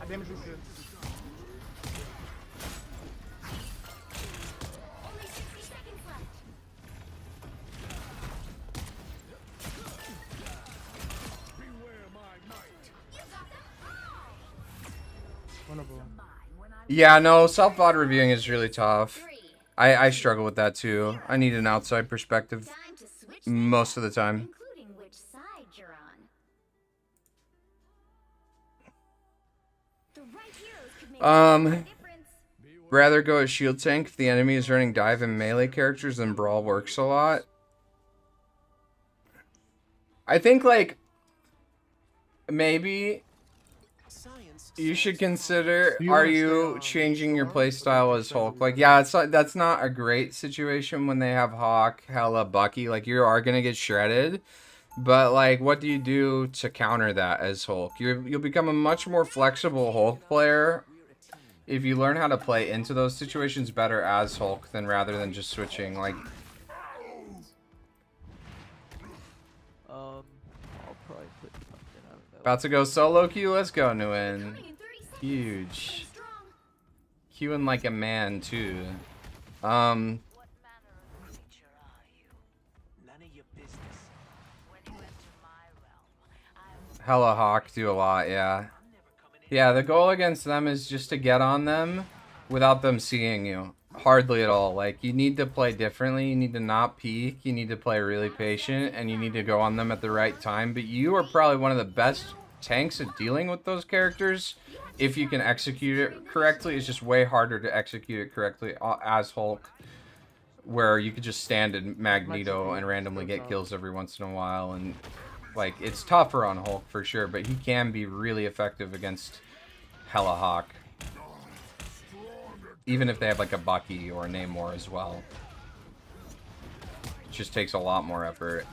I damage you, shit. Only 60 seconds left. Beware my might. You got them all. Yeah, no, self-VOD reviewing is really tough. I struggle with that too. I need an outside perspective most of the time. Including which side you're on. The right heroes could make a difference. Rather go a shield tank if the enemy is running dive and melee characters than brawl works a lot. I think, like, maybe you should consider, are you changing your playstyle as Hulk? Like, yeah, it's like, that's not a great situation when they have Hawk, Hela, Bucky. Like, you are going to get shredded. But, like, what do you do to counter that as Hulk? You'll become a much more flexible Hulk player if you learn how to play into those situations better as Hulk than rather than just switching. Like, I'll probably put something out of that. about to go solo Q. Let's go, Nguyen. Huge. Queuing like a man, too. None of your business. When you enter my realm, Hella Hawk do a lot, yeah. Yeah, the goal against them is just to get on them without them seeing you. Hardly at all. Like, you need to play differently. You need to not peek. You need to play really patient. And you need to go on them at the right time. But you are probably one of the best tanks at dealing with those characters if you can execute it correctly. It's just way harder to execute it correctly as Hulk, where you could just stand in Magneto and randomly get kills every once in a while. And, like, it's tougher on Hulk for sure, but he can be really effective against Hela Hawk. Even if they have, like, a Bucky or a Namor as well. It just takes a lot more effort.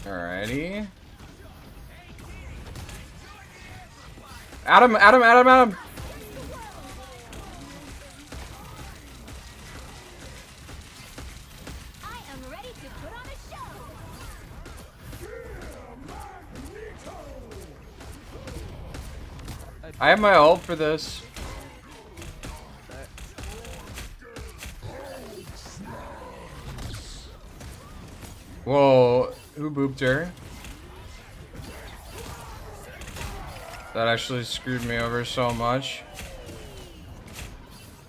Alrighty. Adam! I am ready to put on a show. I have my ult for this. Whoa, who booped her? That actually screwed me over so much.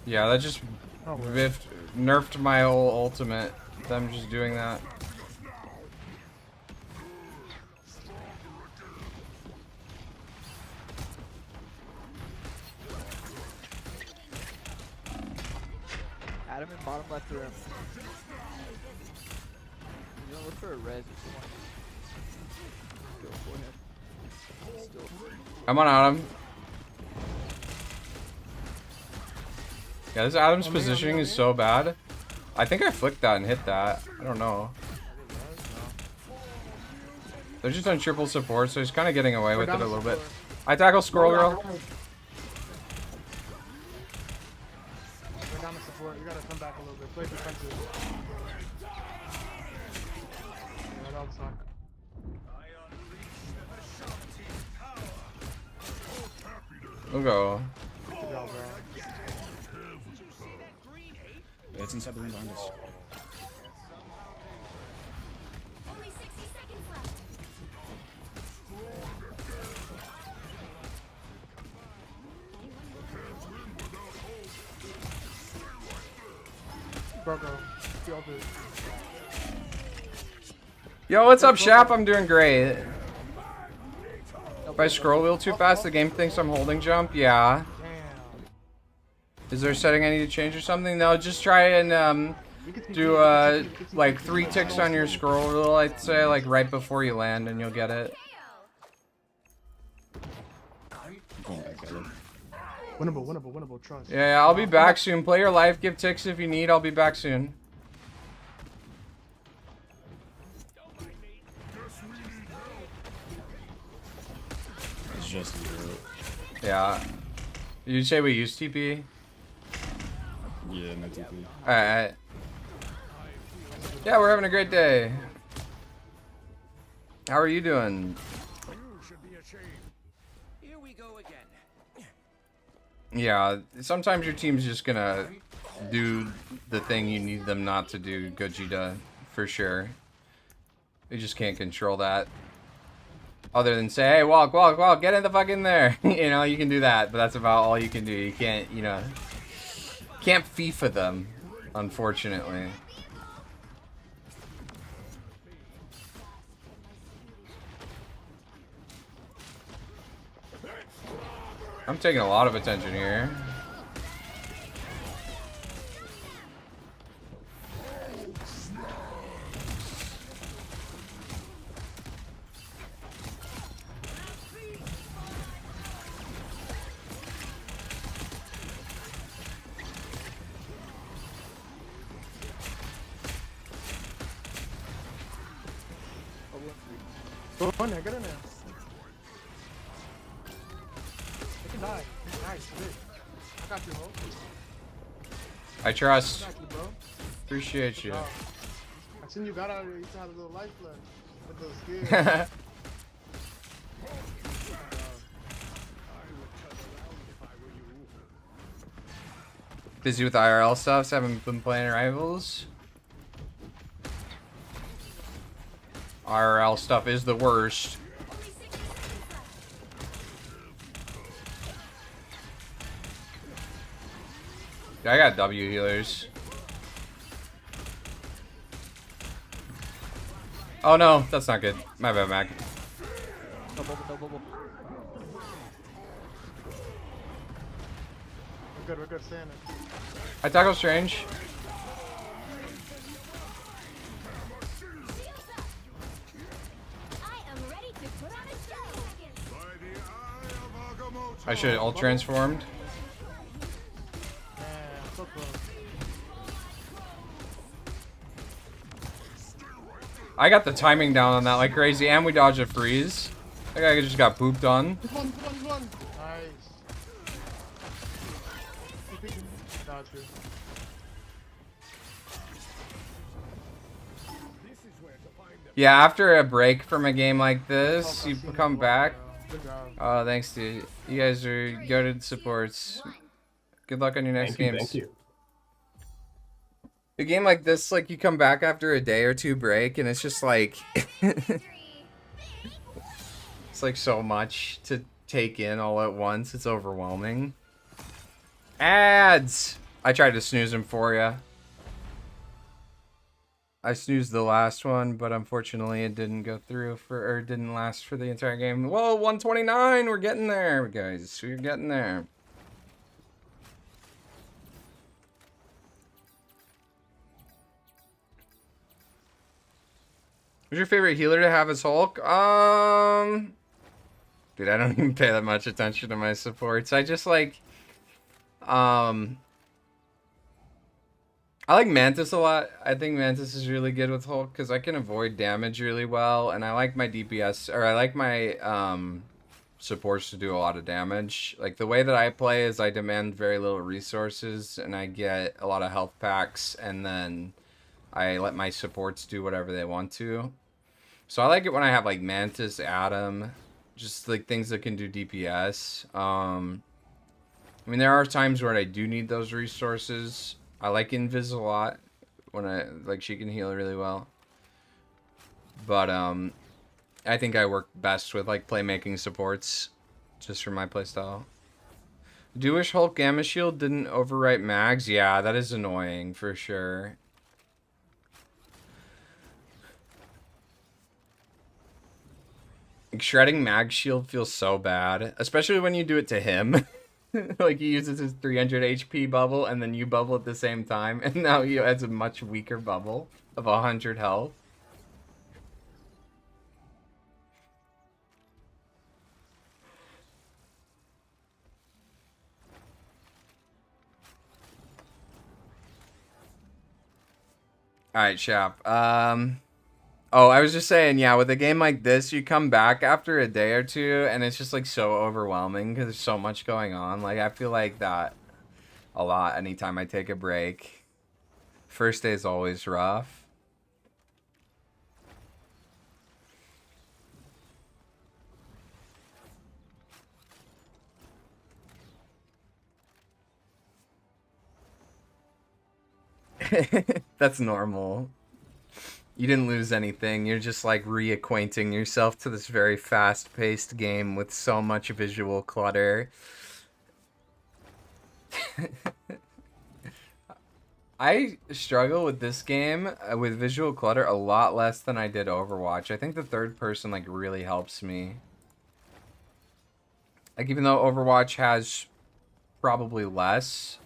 Yeah, that just nerfed my whole ultimate. Them just doing that. Got him in bottom left room. You gonna look for a res or someone. Go for him. Still. Come on, Adam. Yeah, this Adam's positioning is so bad. I think I flicked that and hit that. I don't know. They're just on triple support, so he's kind of getting away with it a little bit. I tackle Squirrel Girl. We're down to support. You gotta come back a little bit. Play defensive. Yeah, that would suck. We'll go. Good job, bro. It's inside the ring behind us. Only 60 seconds left. Go. Feel good. Yo, what's up, Shap? I'm doing great. If I scroll wheel too fast, the game thinks I'm holding jump. Yeah. Is there a setting I need to change or something? No, just try and do like 3 ticks on your scroll wheel, I'd say, like right before you land, and you'll get it. Winnable, trust. Yeah, I'll be back soon. Play your life, give ticks if you need. I'll be back soon. It's just Yeah. You say we use TP? yeah, no TP. Alright. Yeah, we're having a great day. How are you doing? Here we go again. Yeah, sometimes your team's just gonna do the thing you need them not to do, Gogeta, for sure. You just can't control that. Other than say, hey, walk, get in the fuck in there. You know, you can do that, but that's about all you can do. You can't, you know, can't FIFA them, unfortunately. I'm taking a lot of attention here. Go on there, get in there. They can die. Nice, good. I got you, bro. I trust. I got you, bro. Appreciate you. I seen you got out of there. You still had a little life left. With those skills. Busy with IRL stuff, so haven't been playing Rivals. IRL stuff is the worst. I got W healers. Oh no, that's not good. My bad, Mac. We're good, stay in it. I tackle Strange. I should have ult transformed. So close. I got the timing down on that like crazy, and we dodged a freeze. That guy just got pooped on. One. Nice. Got you. Yeah, after a break from a game like this, you come back. Oh, thanks, dude. You guys are goated supports. Good luck on your next games. Thank you. A game like this, like you come back after a day or two break, and it's just like it's like so much to take in all at once. It's overwhelming. Ads. I tried to snooze them for you. I snoozed the last one, but unfortunately it didn't go through or didn't last for the entire game. Whoa, 129! We're getting there, guys. We're getting there. Who's your favorite healer to have as Hulk? Dude, I don't even pay that much attention to my supports. I just like, I like Mantis a lot. I think Mantis is really good with Hulk because I can avoid damage really well, and I like my DPS, or I like my supports to do a lot of damage. Like, the way that I play is I demand very little resources, and I get a lot of health packs, and then I let my supports do whatever they want to. So I like it when I have, like, Mantis, Atom, just, like, things that can do DPS. I mean, there are times where I do need those resources. I like Invis a lot when she can heal really well. But, I think I work best with, like, playmaking supports, just for my playstyle. Do wish Hulk Gamma Shield didn't overwrite mags? Yeah, that is annoying, for sure. Like, shredding mag shield feels so bad, especially when you do it to him. Like, he uses his 300 HP bubble, and then you bubble at the same time, and now he has a much weaker bubble of 100 health. Alright, Shap. Oh, I was just saying, yeah, with a game like this, you come back after a day or two, and it's just, like, so overwhelming because there's so much going on. Like, I feel like that a lot anytime I take a break. First day is always rough. That's normal. You didn't lose anything. You're just like reacquainting yourself to this very fast-paced game with so much visual clutter. I struggle with this game with visual clutter a lot less than I did Overwatch. I think the third person like really helps me. Like, even though Overwatch has probably less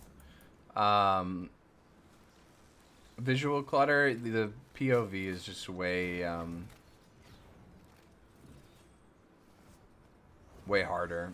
visual clutter, the POV is just way way harder.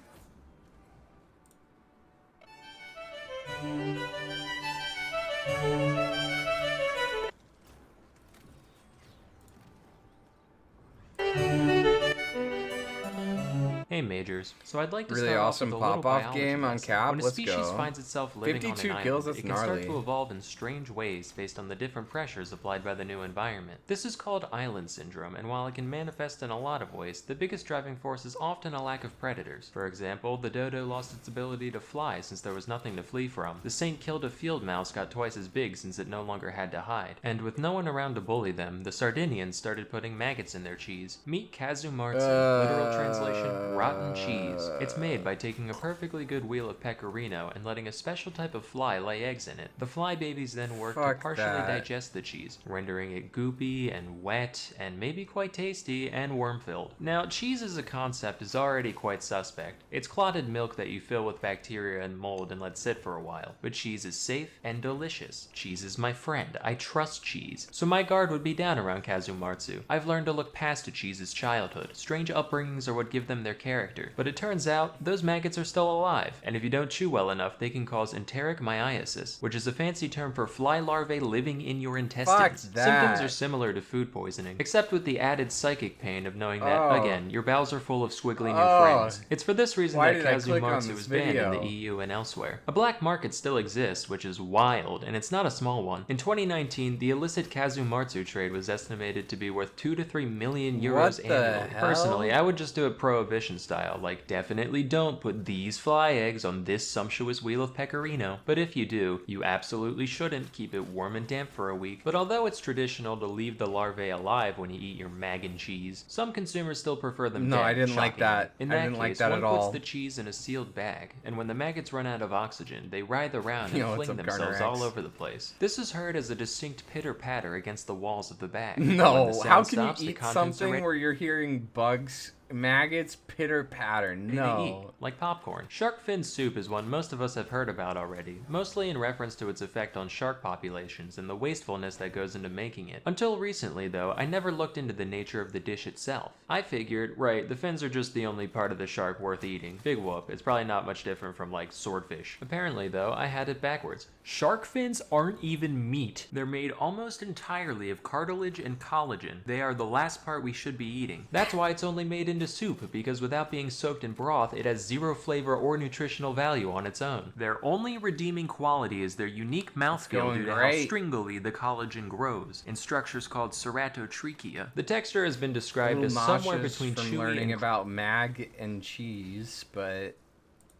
Hey Majors, so I'd like to Really start awesome off with a little pop-off biology game on lesson. Cap. When a Let's species go. finds itself living on 52 an kills, island, that's it can start gnarly. to evolve in strange ways based on the different pressures applied by the new environment. This is called island syndrome, and while it can manifest in a lot of ways, the biggest driving force is often a lack of predators. For example, the dodo lost its ability to fly since there was nothing to flee from. The Saint killed a field mouse got twice as big since it no longer had to hide. And with no one around to bully them, the Sardinians started putting maggots in their cheese. Meet Kazumartsu, literal translation, rotten cheese. It's made by taking a perfectly good wheel of pecorino and letting a special type of fly lay eggs in it. The fly babies then work to partially digest the cheese, rendering it goopy and wet and maybe quite tasty and worm-filled. Now, cheese as a concept is already quite suspect. It's clotted milk that you fill with bacteria and mold and let sit for a while. But cheese is safe and delicious. Cheese is my friend. I trust cheese. So my guard would be down around Kazumartsu. I've learned to look past a cheese's childhood. Strange upbringings are what give them their character. But it turns out, those maggots are still alive, and if you don't chew well enough, they can cause enteric myiasis, which is a fancy term for fly larvae living in your intestines. Symptoms are similar to food poisoning, except with the added psychic pain of knowing that, again, your bowels are full of squiggly new friends. It's for this reason that Kazumartsu is banned in the EU and elsewhere. A black market still exists, which is wild, and it's not a small one. In 2019, the illicit Kazumartsu trade was estimated to be worth 2 to 3 million euros annually. Personally, I would just do it prohibition style, like definitely don't put these fly eggs on this sumptuous wheel of pecorino. But if you do, you absolutely shouldn't keep it warm and damp for a week. But although it's traditional to leave the larvae alive when you eat your mag and cheese, some consumers still prefer them dead. No, I didn't like that. In I that didn't case, like that one at all. puts the cheese in a sealed bag, and when the maggots run out of oxygen, they writhe around and Yo, what's fling up, themselves Garner all X? over the place. This is heard as a distinct pitter-patter against the walls of the bag. No, When the sound how can you stops, the eat contents are something where you're hearing bugs maggots pitter patter. They eat, No. like popcorn. Shark fin soup is one most of us have heard about already, mostly in reference to its effect on shark populations and the wastefulness that goes into making it. Until recently, though, I never looked into the nature of the dish itself. I figured, right, the fins are just the only part of the shark worth eating. Big whoop, it's probably not much different from, like, swordfish. Apparently, though, I had it backwards. Shark fins aren't even meat. They're made almost entirely of cartilage and collagen. They are the last part we should be eating. That's why it's only made into soup, because without being soaked in broth, it has zero flavor or nutritional value on its own. Their only redeeming quality is their unique mouthfeel due to how stringily the collagen grows, in structures called ceratotrichia. The texture has been described as somewhere between from chewy learning and about mag and cheese, but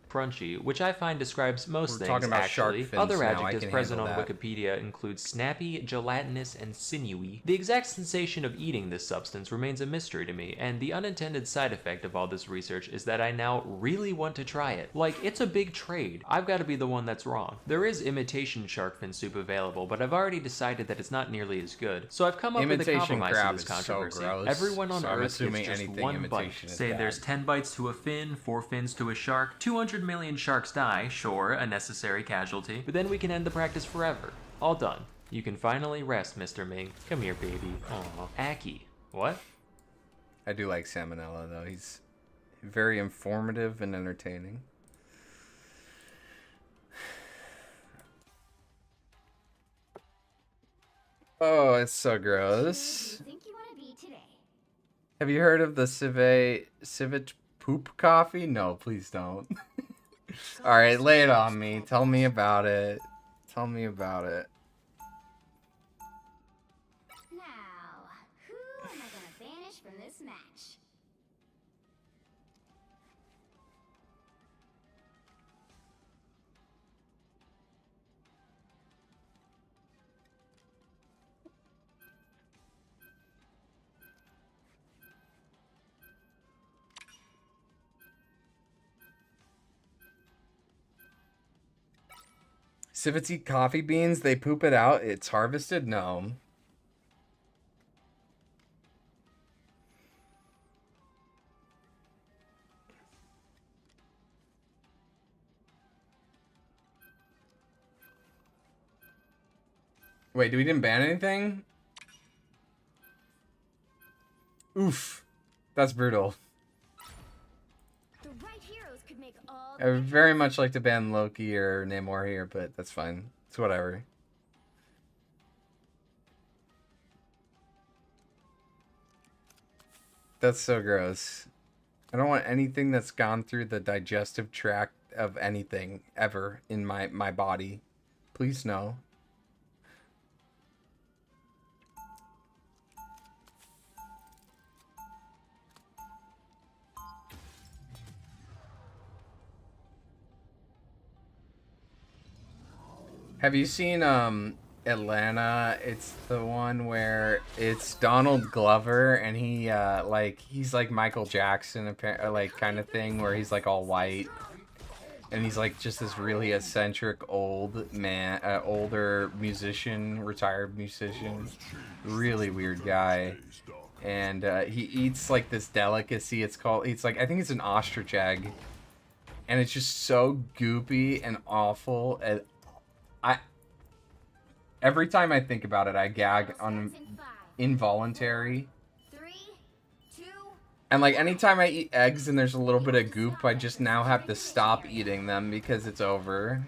crunchy, which I find describes most We're things, talking about actually. shark fins Other now, I adjectives can present on handle that. Wikipedia include snappy, gelatinous, and sinewy. The exact sensation of eating this substance remains a mystery to me, and the unintended side effect of all this research is that I now really want to try it. Like, it's a big trade. I've got to be the one that's wrong. There is imitation shark fin soup available, but I've already decided that it's not nearly as good. So I've come up with a Imitation compromise crab to this is so controversy. gross, Everyone on so I'm Earth assuming gets just anything one bite. imitation is Say bad. there's 10 bites to a fin, 4 fins to a shark, 200 million sharks die, sure, a necessary casualty, but then we can end the practice forever. All done. You can finally rest, Mr. Ming. Come here, baby. Aw. Aki. What? I do like Salmonella, though. He's very informative and entertaining. Oh, it's so gross. Think you want to be today? Have you heard of the civet poop coffee? No, please don't. All right, lay it on me. Tell me about it. Tell me about it. Now, who am I gonna banish from this match? Civets eat coffee beans. They poop it out. It's harvested. No. Wait, we didn't ban anything? Oof. That's brutal. The right heroes could make all I would very much like to ban Loki or Namor here, but that's fine. It's whatever. That's so gross. I don't want anything that's gone through the digestive tract of anything ever in my body. Please no. Have you seen Atlanta? It's the one where it's Donald Glover and he he's like Michael Jackson like kind of thing, where he's like all white and he's like just this really eccentric old man, older musician, retired musician, really weird guy. And he eats like this delicacy. It's like, I think it's an ostrich egg, and it's just so goopy and awful. And every time I think about it, I gag on involuntary. 3, 2. And like anytime I eat eggs and there's a little bit of goop, I just now have to stop eating them because it's over.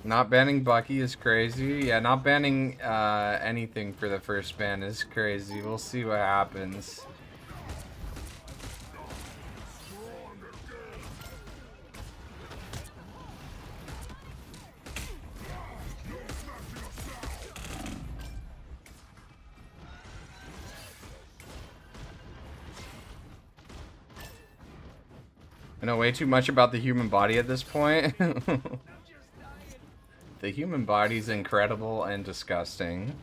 Not banning Bucky is crazy. Yeah, not banning anything for the first ban is crazy. We'll see what happens. I know way too much about the human body at this point. The human body's incredible and disgusting.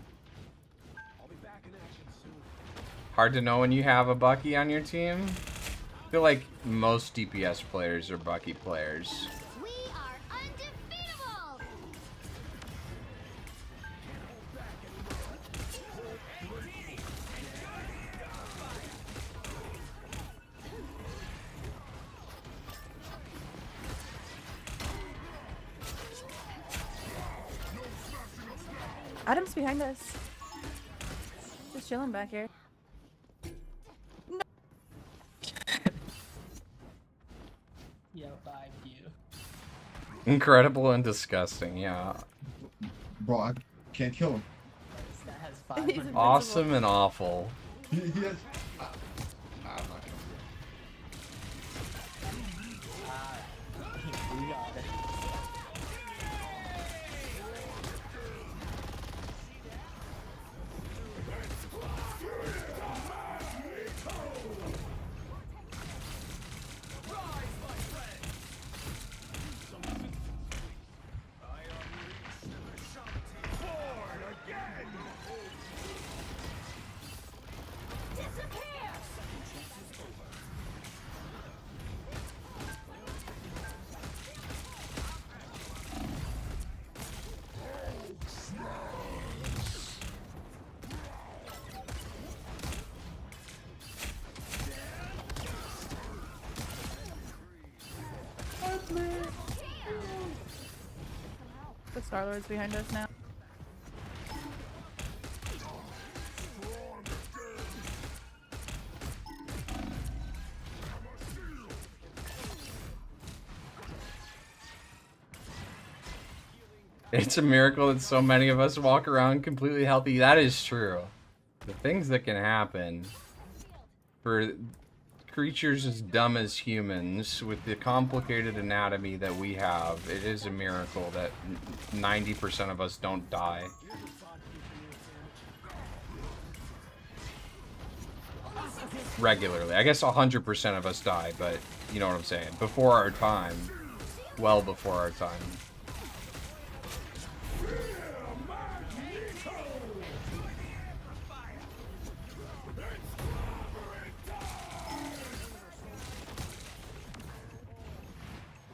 Hard to know when you have a Bucky on your team. I feel like most DPS players are Bucky players. We are undefeatable. Adam's behind us. Just chilling back here. Yo, bye, you. Incredible and disgusting, yeah. Bro, I can't kill him. That has 500. Awesome and awful. He has. I'm not gonna We got it. The Star-Lord's behind us now. It's a miracle that so many of us walk around completely healthy. That is true. The things that can happen for creatures as dumb as humans with the complicated anatomy that we have, it is a miracle that 90% of us don't die. Regularly. I guess 100% of us die, but you know what I'm saying. Before our time. Well before our time.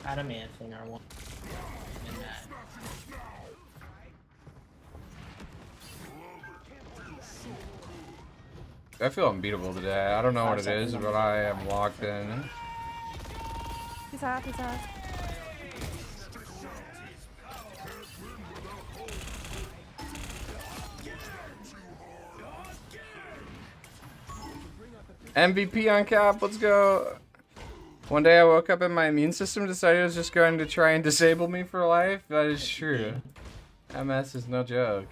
Adamanthing are one. And that. I feel unbeatable today. I don't know what it is, but I am locked in. He's half, he's half. MVP on cap, let's go. One day I woke up and my immune system decided it was just going to try and disable me for life. That is true. MS is no joke.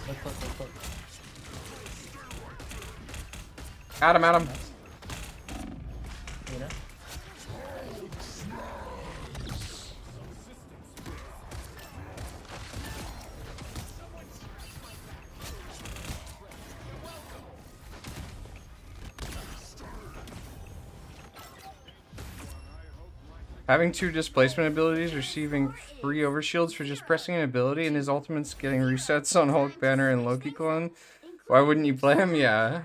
Look. Adam. You know? Having 2 displacement abilities, receiving free overshields for just pressing an ability, and his ultimate's getting resets on Hulk Banner and Loki clone. Why wouldn't you play him? Yeah.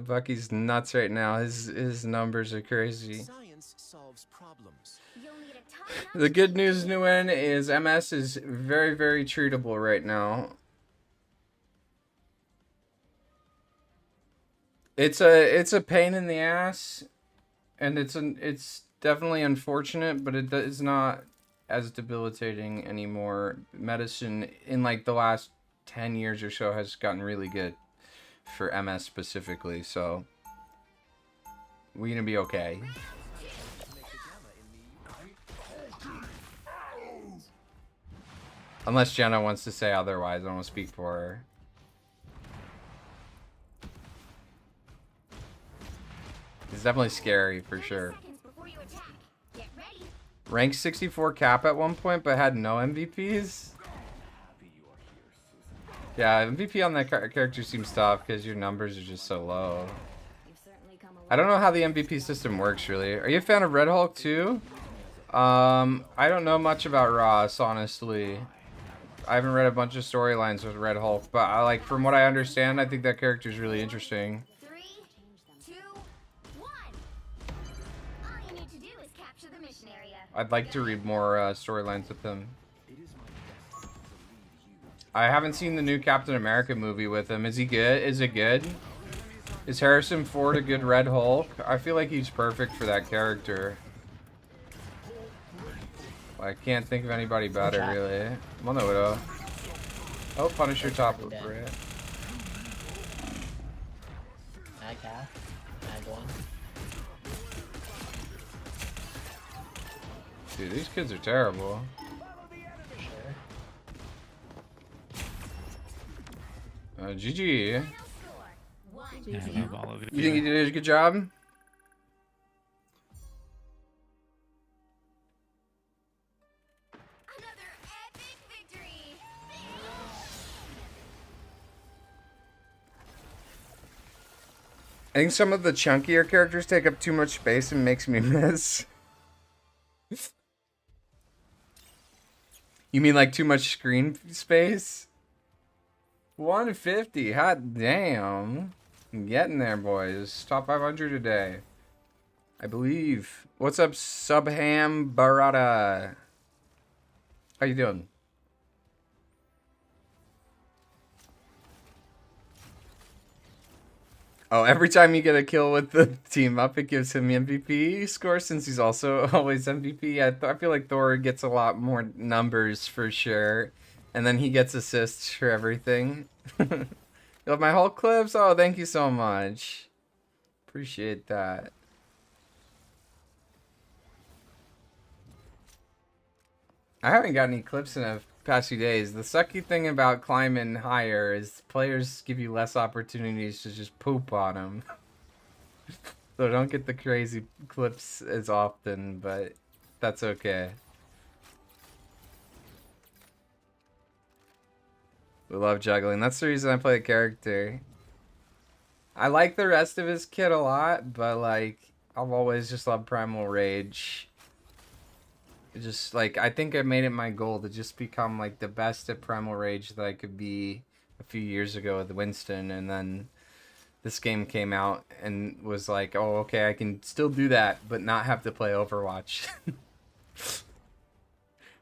Bucky's nuts right now. His numbers are crazy. Science solves problems. The good news, Nguyen, is MS is very, very treatable right now. It's a pain in the ass, and it's definitely unfortunate, but it is not as debilitating anymore. Medicine in like the last 10 years or so has gotten really good for MS specifically, so we're gonna be okay. Unless Jenna wants to say otherwise, I don't want to speak for her. It's definitely scary for sure. Rank 64 cap at one point, but had no MVPs. Yeah, MVP on that character seems tough because your numbers are just so low. I don't know how the MVP system works really. Are you a fan of Red Hulk too? I don't know much about Ross, honestly. I haven't read a bunch of storylines with Red Hulk, but I like from what I understand, I think that character is really interesting. 3, 2, 1. All you need to do is capture the mission area. I'd like to read more storylines with him. I haven't seen the new Captain America movie with him. Is he good? Is it good? Is Harrison Ford a good Red Hulk? I feel like he's perfect for that character. I can't think of anybody better, chat. really. Well, no, Widow. Oh, Punisher top of dead. it. Mag half. Mag one. Dude, these kids are terrible. Sure. GG. Yeah, I love all of it. You think you did a good job? I think some of the chunkier characters take up too much space and makes me miss. You mean like too much screen space? 150, hot damn. I'm getting there, boys. Top 500 today. I believe. What's up, Subham Barada? How you doing? Oh, every time you get a kill with the team up, it gives him MVP score since he's also always MVP. I feel like Thor gets a lot more numbers for sure. And then he gets assists for everything. You love my Hulk clips? Oh, thank you so much. Appreciate that. I haven't got any clips in the past few days. The sucky thing about climbing higher is players give you less opportunities to just poop on them. So don't get the crazy clips as often, but that's okay. We love juggling. That's the reason I play a character. I like the rest of his kit a lot, but like I've always just loved Primal Rage. Just like I think I made it my goal to just become like the best at Primal Rage that I could be a few years ago with Winston, and then this game came out and was like, oh, okay, I can still do that but not have to play Overwatch.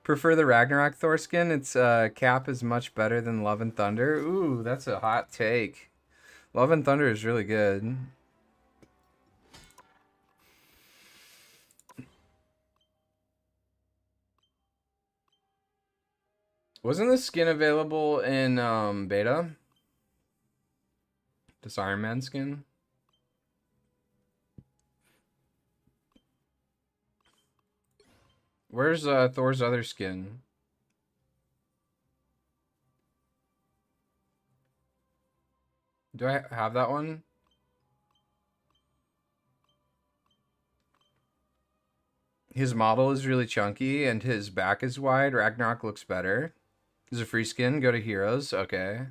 Prefer the Ragnarok Thor skin. Its cap is much better than Love and Thunder. Ooh, that's a hot take. Love and Thunder is really good. Wasn't the skin available in beta? This Iron Man skin? Where's Thor's other skin? Do I have that one? His model is really chunky and his back is wide. Ragnarok looks better. Is a free skin. Go to Heroes. Okay.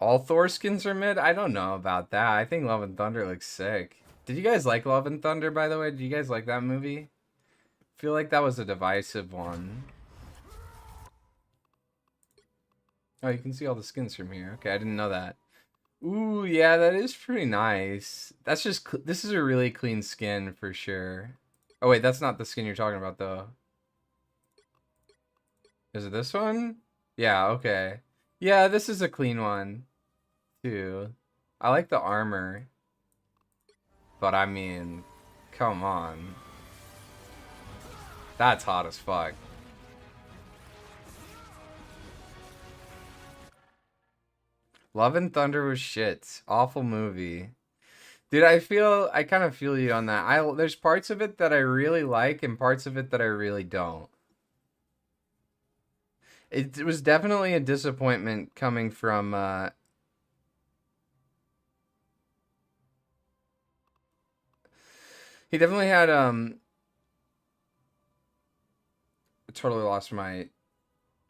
All Thor skins are mid? I don't know about that. I think Love and Thunder looks sick. Did you guys like Love and Thunder, by the way? Did you guys like that movie? I feel like that was a divisive one. Oh, you can see all the skins from here. Okay, I didn't know that. Ooh, yeah, that is pretty nice. That's just... This is a really clean skin for sure. Oh, wait, that's not the skin you're talking about, though. Is it this one? Yeah, okay. Yeah, this is a clean one, too. I like the armor. But, I mean, come on. That's hot as fuck. Love and Thunder was shit. Awful movie. Dude, I kind of feel you on that. There's parts of it that I really like and parts of it that I really don't. It was definitely a disappointment coming from he definitely had totally lost my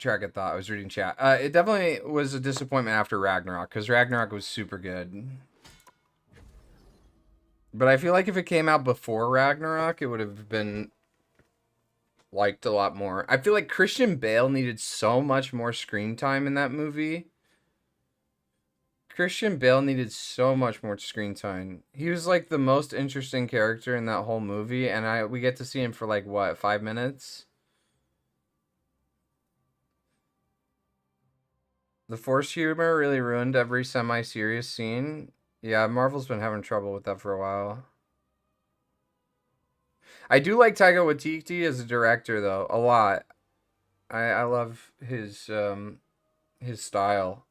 track of thought. I was reading chat. It definitely was a disappointment after Ragnarok, because Ragnarok was super good. But I feel like if it came out before Ragnarok, it would have been liked a lot more. I feel like Christian Bale needed so much more screen time in that movie. Christian Bale needed so much more screen time. He was like the most interesting character in that whole movie, and we get to see him for like what, 5 minutes? The forced humor really ruined every semi-serious scene. Yeah, Marvel's been having trouble with that for a while. I do like Taika Waititi as a director, though, a lot. I love his style.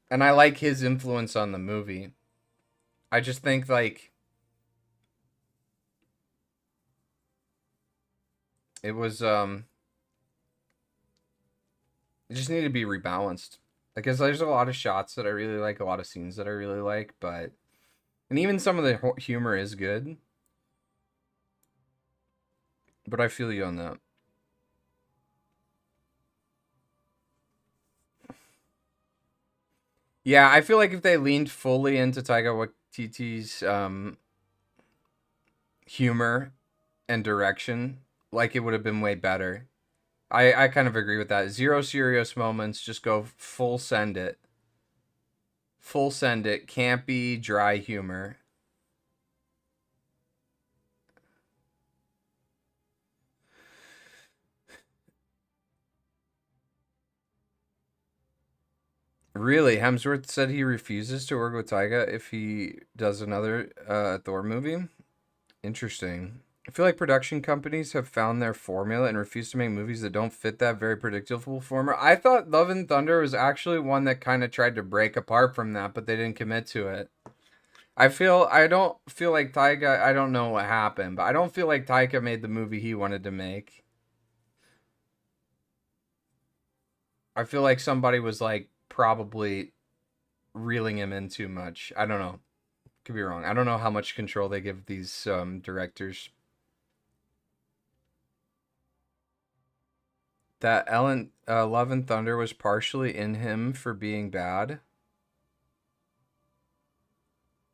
And I like his influence on the movie. I just think, like, it was, it just needed to be rebalanced. Like, 'cause there's a lot of shots that I really like, a lot of scenes that I really like, but... And even some of the humor is good. But I feel you on that. Yeah, I feel like if they leaned fully into Taika Waititi's humor and direction, like, it would have been way better. I kind of agree with that. Zero serious moments, just go full send it. Full send it, campy, dry humor. Really, Hemsworth said he refuses to work with Taika if he does another Thor movie? Interesting. I feel like production companies have found their formula and refuse to make movies that don't fit that very predictable formula. I thought Love and Thunder was actually one that kind of tried to break apart from that, but they didn't commit to it. I don't feel like Taika, I don't know what happened, but I don't feel like Taika made the movie he wanted to make. I feel like somebody was, like, probably reeling him in too much. I don't know. Could be wrong. I don't know how much control they give these directors. That Love and Thunder was partially in him for being bad.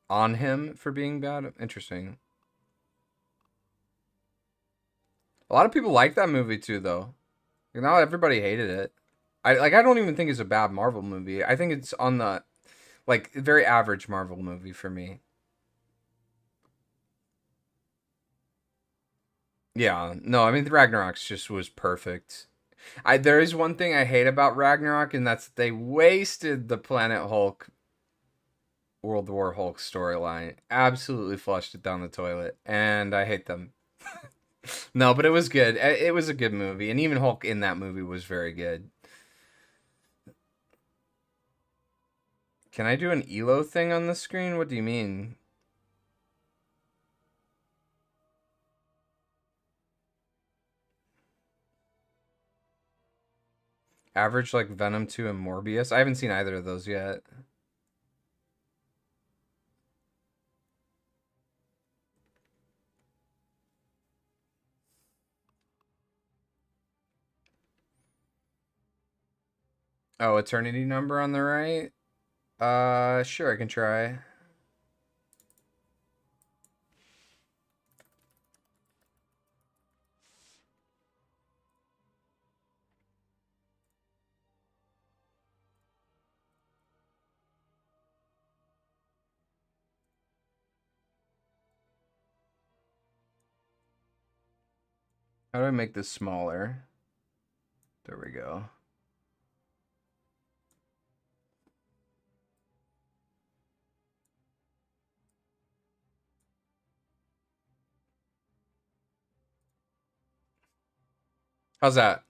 On him for being bad? Interesting. A lot of people like that movie too, though. Not everybody hated it. I don't even think it's a bad Marvel movie. I think it's on the, like, very average Marvel movie for me. Yeah, no, I mean, the Ragnarok's just was perfect. There is one thing I hate about Ragnarok, and that's they wasted the Planet Hulk, World War Hulk storyline. Absolutely flushed it down the toilet, and I hate them. No, but it was good. It was a good movie, and even Hulk in that movie was very good. Can I do an ELO thing on the screen? What do you mean? Average like Venom 2 and Morbius? I haven't seen either of those yet. Oh, Eternity Number on the right? Sure, I can try. How do I make this smaller? There we go. How's that?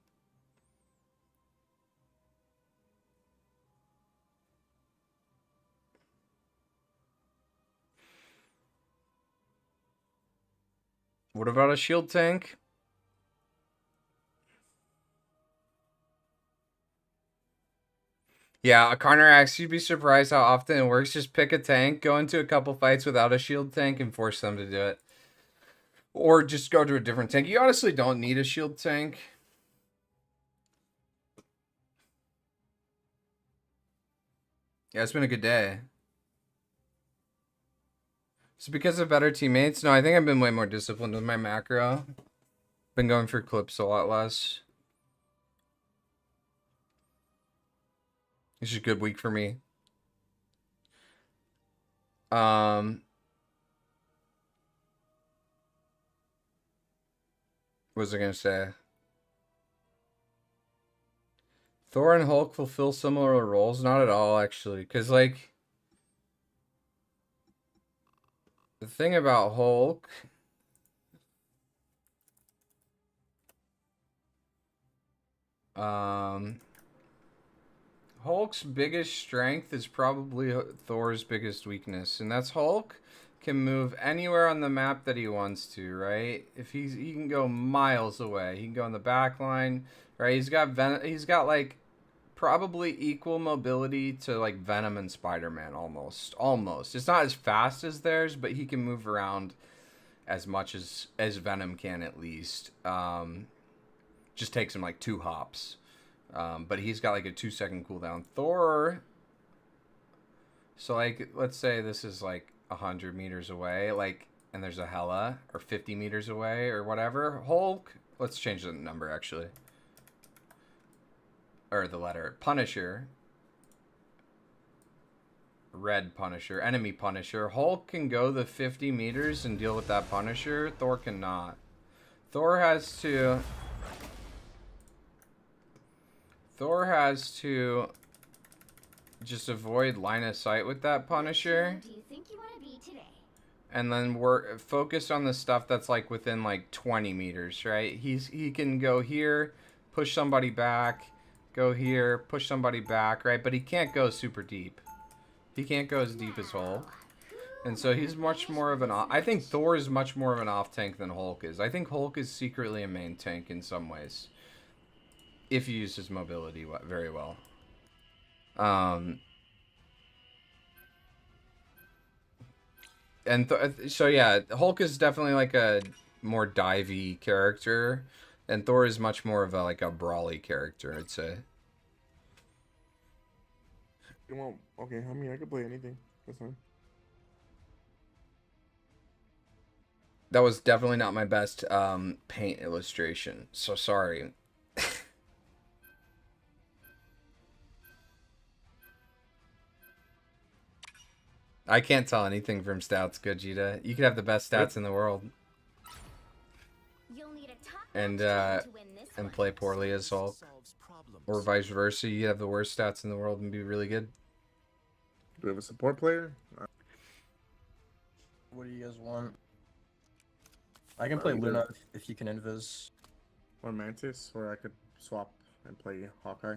What about a shield tank? Yeah, Connor asks, you'd be surprised how often it works. Just pick a tank, go into a couple fights without a shield tank, and force them to do it. Or just go to a different tank. You honestly don't need a shield tank. Yeah, it's been a good day. Is it because of better teammates? No, I think I've been way more disciplined with my macro. Been going for clips a lot less. This is a good week for me. What was I gonna say? Thor and Hulk fulfill similar roles? Not at all, actually. Because, like, the thing about Hulk Hulk's biggest strength is probably Thor's biggest weakness, and that's Hulk can move anywhere on the map that he wants to, right? If he can go miles away. He can go in the back line, right? He's got like probably equal mobility to like Venom and Spider-Man almost. It's not as fast as theirs, but he can move around as much as Venom can at least. Just takes him like 2 hops. But he's got like a 2-second cooldown. Thor, so like let's say this is like 100 meters away, like, and there's a Hela, or 50 meters away or whatever. Hulk, let's change the number actually, or the letter. Punisher, red Punisher, enemy Punisher. Hulk can go the 50 meters and deal with that Punisher. Thor cannot. Thor has to just avoid line of sight with that Punisher. Do you think you want to be today? And then we're focused on the stuff that's like within like 20 meters, right? He can go here, push somebody back, go here, push somebody back, right? But he can't go super deep. He can't go as deep as Hulk. And so he's much more of an I think Thor is much more of an off tank than Hulk is. I think Hulk is secretly a main tank in some ways, if he uses mobility very well. So yeah, Hulk is definitely like a more divey character, and Thor is much more of a like a brawly character, I'd say. Well, okay, I mean, I could play anything. That's fine. That was definitely not my best paint illustration, so sorry. I can't tell anything from stats, Gogeta. You could have the best stats in the world. You'll need a top And play poorly as Hulk. Or vice versa, you have the worst stats in the world and be really good. Do we have a support player? What do you guys want? I can play Luna if you can invis. Or Mantis, or I could swap and play Hawkeye.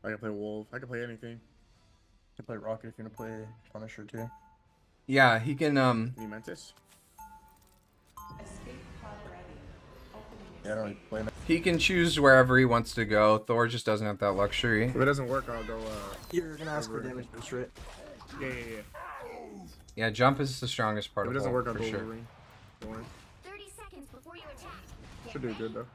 I can play Wolf. I can play anything. I can play Rocket if you want to play Punisher too. Yeah, he can You Mantis? Yeah, I don't really play he can choose wherever he wants to go. Thor just doesn't have that luxury. If it doesn't work, I'll go You're gonna ask for damage boost, right? Yeah. Yeah, jump is the strongest part If it of doesn't Hulk, work, I'll for go sure. Wolverine. Don't worry. 30 seconds before you attack. Should do good though.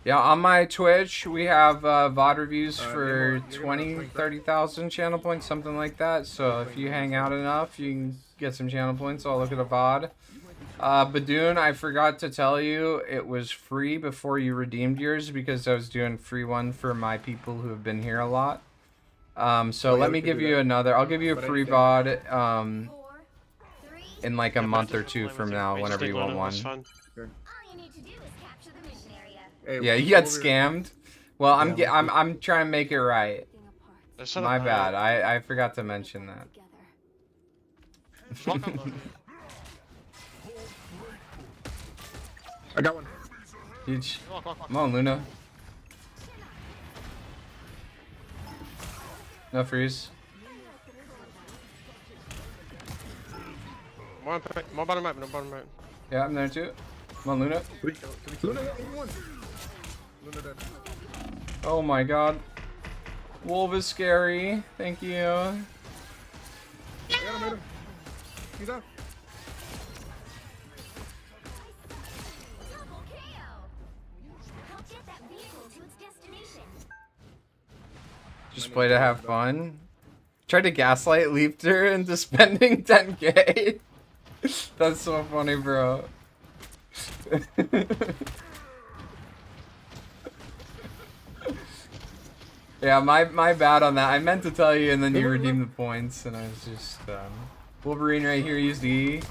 Yeah, on my Twitch, we have VOD reviews for 20, 30,000 channel points, something like that. So if you hang out enough, you can get some channel points. I'll look at a VOD. Badoon, I forgot to tell you, it was free before you redeemed yours because I was doing free one for my people who have been here a lot. So let me give you another. I'll give you a free VOD in like a month or two from now, whenever you want one. Yeah, you got scammed. Well, I'm trying to make it right. My bad. I forgot to mention that. I got one. Huge. Come on, Luna. No freeze. More bottom right, no bottom right. Yeah, I'm there too. Come on, Luna. Luna, one. Luna dead. Oh my god. Wolf is scary. Thank you. I got him, hit him. He's out. Just play to have fun. Tried to gaslight leaped her into spending 10k. That's so funny, bro. Yeah, my bad on that. I meant to tell you, and then you redeemed the points, and I was just Wolverine right here used E.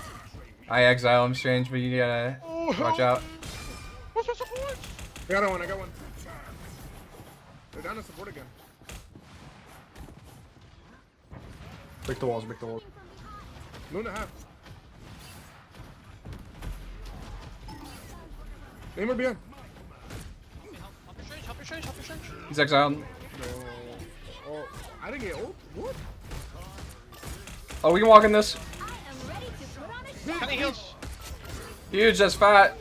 I exile him strange, but you gotta watch out. I got one. They're down to support again. Break the walls, break the walls. Luna half. Name her behind. your change, hop your change. He's exiled. No. Oh, I didn't get ult. What? Oh, we can walk in this. Cutting heals. Huge, that's fat.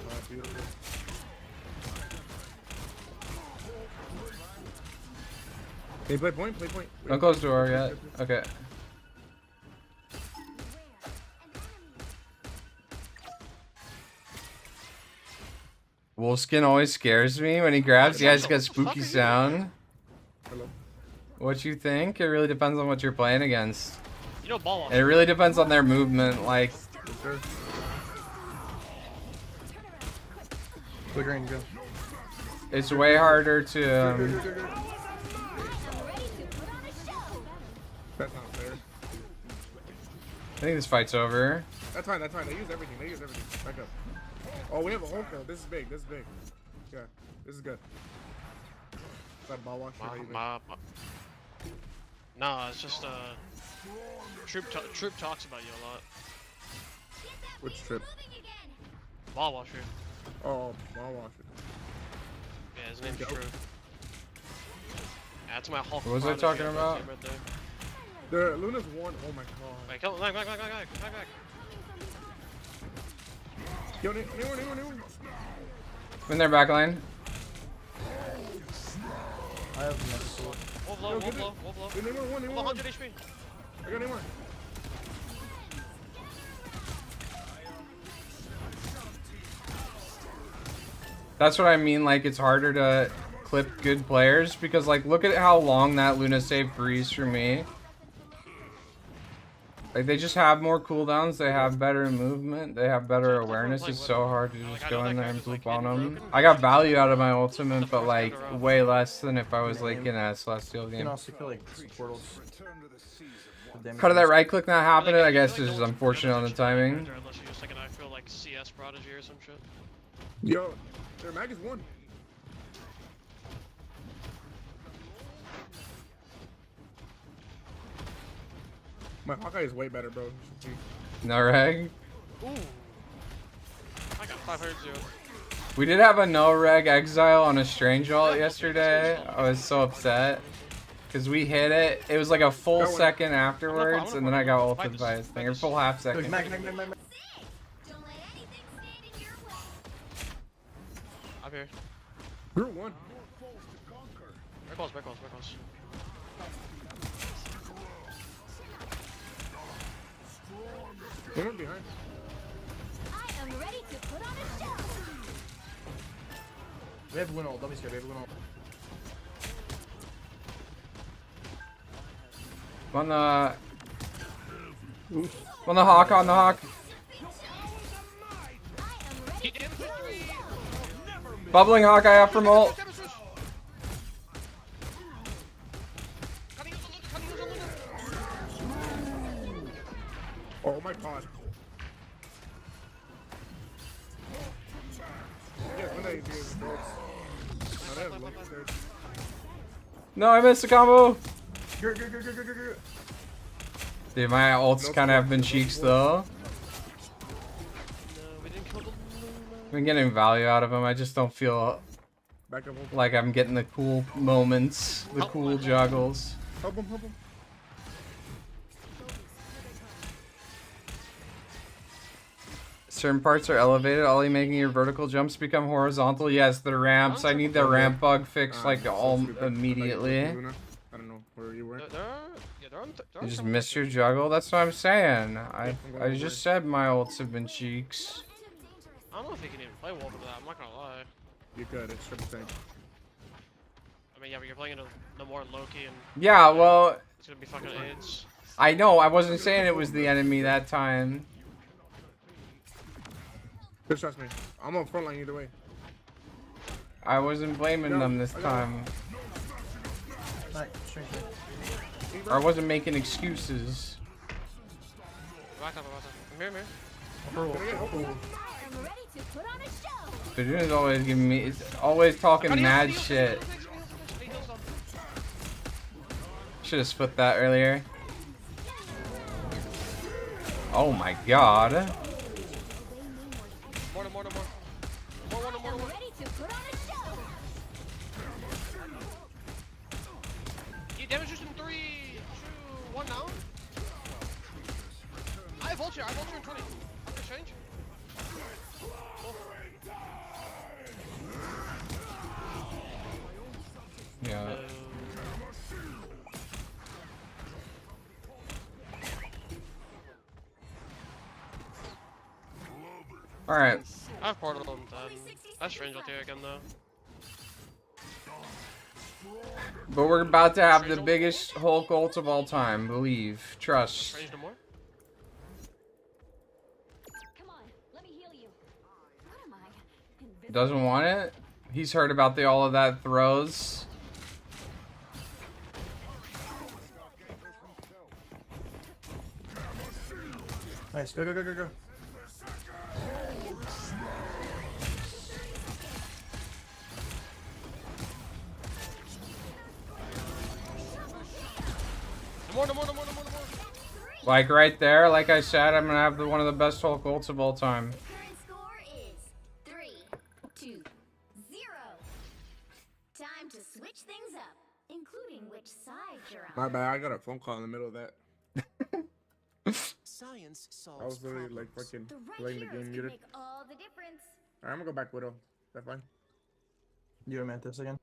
Hey, play point, play point. Don't close the door yet. Okay. Wolfskin always scares me when he grabs. Yeah, he's got spooky sound. Hello. What you think? It really depends on what you're playing against. You know ball And it really depends on their movement. Like, Blue green, go. it's way harder to. That's not fair. I think this fight's over. That's fine, that's fine. They use everything. They use everything. Back up. Oh, we have a Hulk though. This is big. This is big. Yeah, this is good. Is that ball wash? Nah, it's just Troop talks about you a lot. Which trip? Ball washer. Oh, ball washer. Yeah, his name's Troop. Yeah, that's my Hulk. What was I talking about? Right there. The Luna's one. Oh my god. Wait, kill him. Back. Yo, anyone. In their back line. I have no sword. Wolf low. Anyone. 100 HP. I got anyone. That's what I mean. Like, it's harder to clip good players because, like, look at how long that Luna saved Breeze for me. Like, they just have more cooldowns, they have better movement, they have better awareness. It's so hard to just go in there and bloop on them. I got value out of my ultimate, but like way less than if I was like in a Celestial You can game. also kill like portals. How did that right click not happen? I guess it's just unfortunate on the timing. Unless you just like an I feel like CS prodigy or some shit. Yo, their mag is one. My Hawkeye is way better, bro. No reg. Ooh. I got 500 0. We did have a no reg exile on a strange ult yesterday. I was so upset. Because we hit it. It was like a full second afterwards, and then I got ulted by his thing. Or full half second. I'm here. You're one. Back close. One behind. I am ready to put on a show. We have Luna ult. Don't be scared. We have Luna ult. On the hawk. Bubbling Hawkeye up from ult. Oh my god. No, I missed the combo. Go. Dude, my ults kind of have been cheeks though. I've been getting value out of them. I just don't feel like I'm getting the cool moments, the cool juggles. Help him. Certain parts are elevated, Ollie making your vertical jumps become horizontal. Yes, the ramps. I need the ramp bug fixed like all immediately. I don't know where you were. You just missed your juggle? That's what I'm saying. I just said my ults have been cheeks. I don't know if you can even play Wolf with that, I'm not gonna lie. You could, it's triple tank. I mean, yeah, but you're playing the more Loki and... Yeah, well... It's gonna be fucking AIDS. I know, I wasn't saying it was the enemy that time. Just trust me. I'm on front line either way. I wasn't blaming them this time. I wasn't making excuses. Back up. I'm here. Badoon's always giving me, it's always talking mad shit. Should have split that earlier. Oh my god. More. He damage just in 3, 2, 1 now. I have vulture in 20. Exchange. Yeah. All right. I have portal on 10. That's strange out here again though. But we're about to have the biggest Hulk ult of all time. Believe. Trust. Strange no more? Doesn't want it? He's heard about all of that throws. Nice. Go, go, go, go, go. No more. Like right there, like I said, I'm gonna have one of the best Hulk ults of all time. Current score is 3-2-0. Time to switch things up, including which side you're on. My bad, I got a phone call in the middle of that. Science solves I was literally like problems. fucking The right playing the heroes game can muted. make all the difference. Alright, I'm gonna go back Widow. Is that fine? You and Mantis again?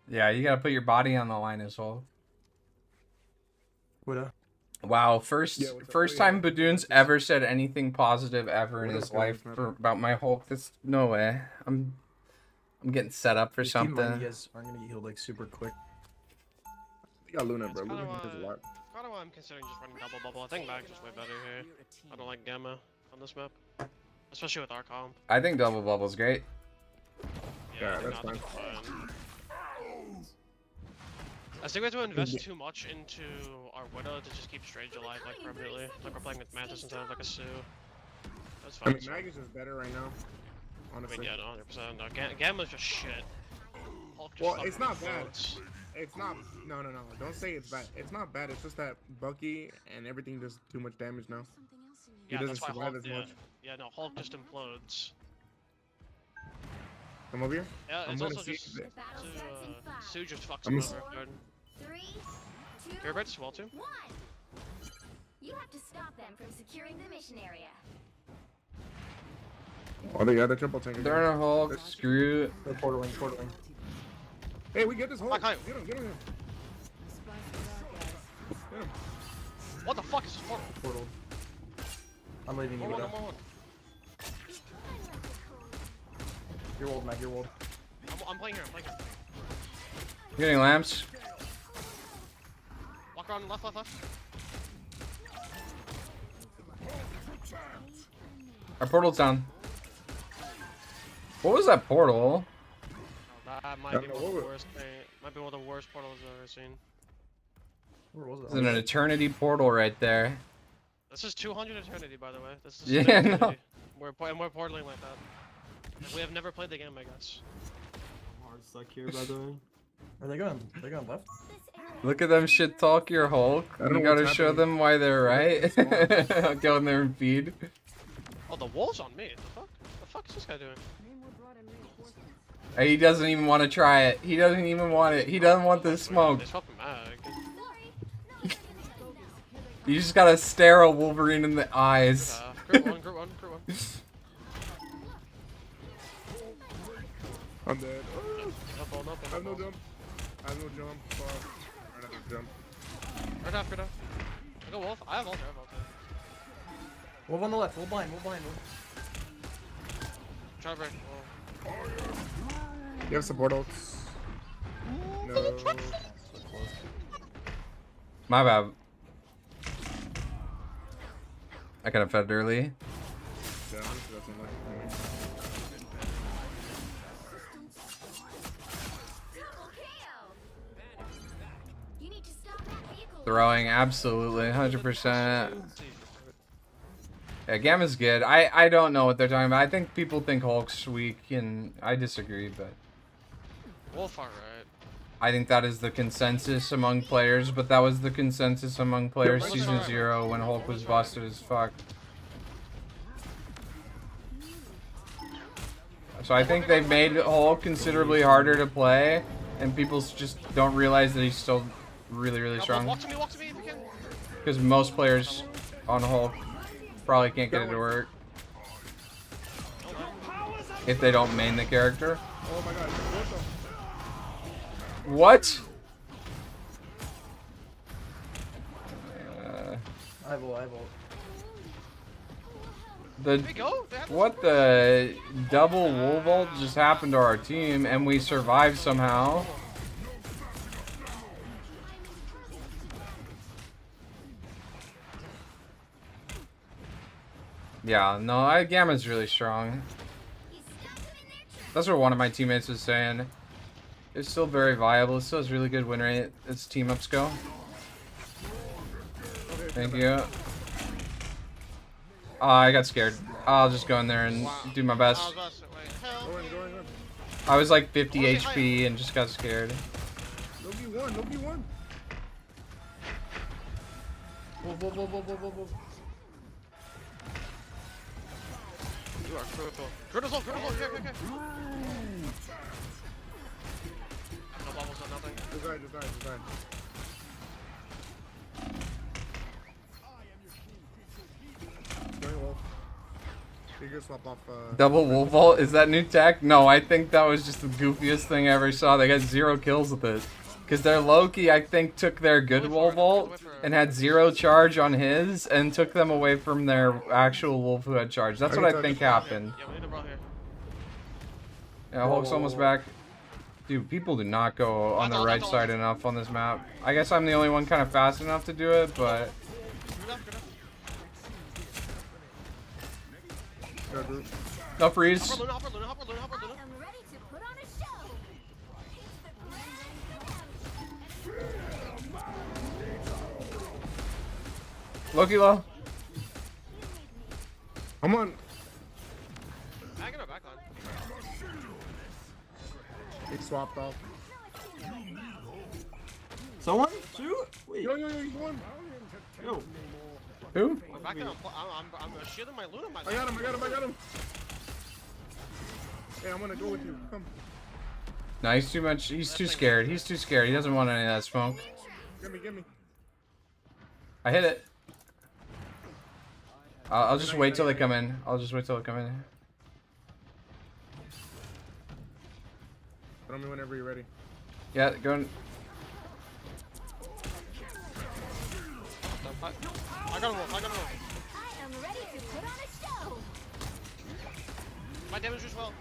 Yeah, you gotta put your body on the line as well. Widow. Wow, first time Badoon's ever said anything positive ever in his life about my Hulk. That's no way. I'm getting set up for Just keep in mind something. You guys aren't gonna get healed like super quick. You got Luna, bro. Luna does a lot. Kind of why I'm considering just running double bubble. I think Mag's just way better here. I don't like Gamma on this map, especially with our comp. I think double bubble's great. Yeah, that's fine. I think we have to invest too much into our Widow to just keep Strange alive like permanently. Like we're playing with Mantis instead of like a Sue. That's I fine. mean, Mag is just better right now. I Honestly. mean, yeah, no, 100%. No, Gamma's just shit. Hulk just Well, fucking it's not bad. floats. It's not. No. Don't say it's bad. It's not bad. It's just that Bucky and everything does too much damage now. He Yeah, doesn't that's why survive Hulk, as much. Yeah, no, Hulk just implodes. Come over here. Yeah, I'm it's gonna also see just Sue just fucks I'm him s- over. Jordan. 3, 2, You're about to swell too? 1. You have to stop them from securing the mission area. Oh, they got the triple tank. They're in a Hulk. Screw it. They're portaling. Hey, we get this Hulk. Okay. Get him. Get him. What the fuck is this portal? Portal. I'm leaving you, More Widow. one. You're old, Mag. You're old. I'm playing here. Getting lamps. Walk around left. Our portal's down. What was that portal? That might be one of the worst. Might be one of the worst portals I've ever seen. Where was It's an eternity portal right there. This is 200 eternity, by the way. This is Yeah, eternity. no. We're portaling like that. Like, we have never played the game, I guess. Hard stuck here, by the way. Are they going? They going left? Look at them shit talk your Hulk. You gotta show them why they're right. Go in there and feed. Oh, the wall's on me. The fuck is this guy doing? He doesn't even want to try it. He doesn't even want it. He doesn't want the smoke. They swapped Mag. You just gotta stare a Wolverine in the eyes. Group one. I'm dead. No, I have no jump. I have no jump. I have no jump. Right after that. I go Wolf. I have ulti. Wolf on the left. Wolf blind. Try to break. You have support ults. No. My bad. I could have fed early. Yeah, honestly, that's unlucky. You need to stop that vehicle. Throwing, absolutely, 100%. Yeah, Gamma's good. I don't know what they're talking about. I think people think Hulk's weak, and I disagree, but Wolf, alright. I think that is the consensus among players, but that was the consensus among players Season 0 when Hulk was busted as fuck. So I think they've made Hulk considerably harder to play, and people just don't realize that he's still really, really strong. Walk to me if you can. Because most players on Hulk probably can't get it to work if they don't main the character. Oh my god. What? I will. What the double wall vault just happened to our team, and we survived somehow. Yeah, no, Gamma's really strong. That's what one of my teammates was saying. It's still very viable. It still has really good win rate as team ups go. Thank you. I got scared. I'll just go in there and do my best. I was like 50 HP and just got scared. Nobody won. Whoa. You are critical. Critical, here. No bubbles, no nothing. Design. Going well. You can swap off, Double wolf vault? Is that new tech? No, I think that was just the goofiest thing I ever saw. They got 0 kills with it. Because their Loki, I think, took their good wolf vault and had 0 charge on his and took them away from their actual wolf who had charge. That's what I think happened. Yeah, we need a bro here. Yeah, Hulk's almost back. Dude, people do not go on the right side enough on this map. I guess I'm the only one kind of fast enough to do it, but... No freeze. Hopper, Luna. Loki low. I'm on. I can go back on. He swapped off. Someone? Shoot? Wait. Yo, he's one. Yo. Who? I'm back on. I'm shielding my Luna. I got him. Hey, I'm gonna go with you. Come. No, he's too much. He's too scared. He doesn't want any of that smoke. Give me. I hit it. I'll just wait till they come in. Tell me whenever you're ready. Yeah, go in. I got him. I am ready to put on a show. My damage as well.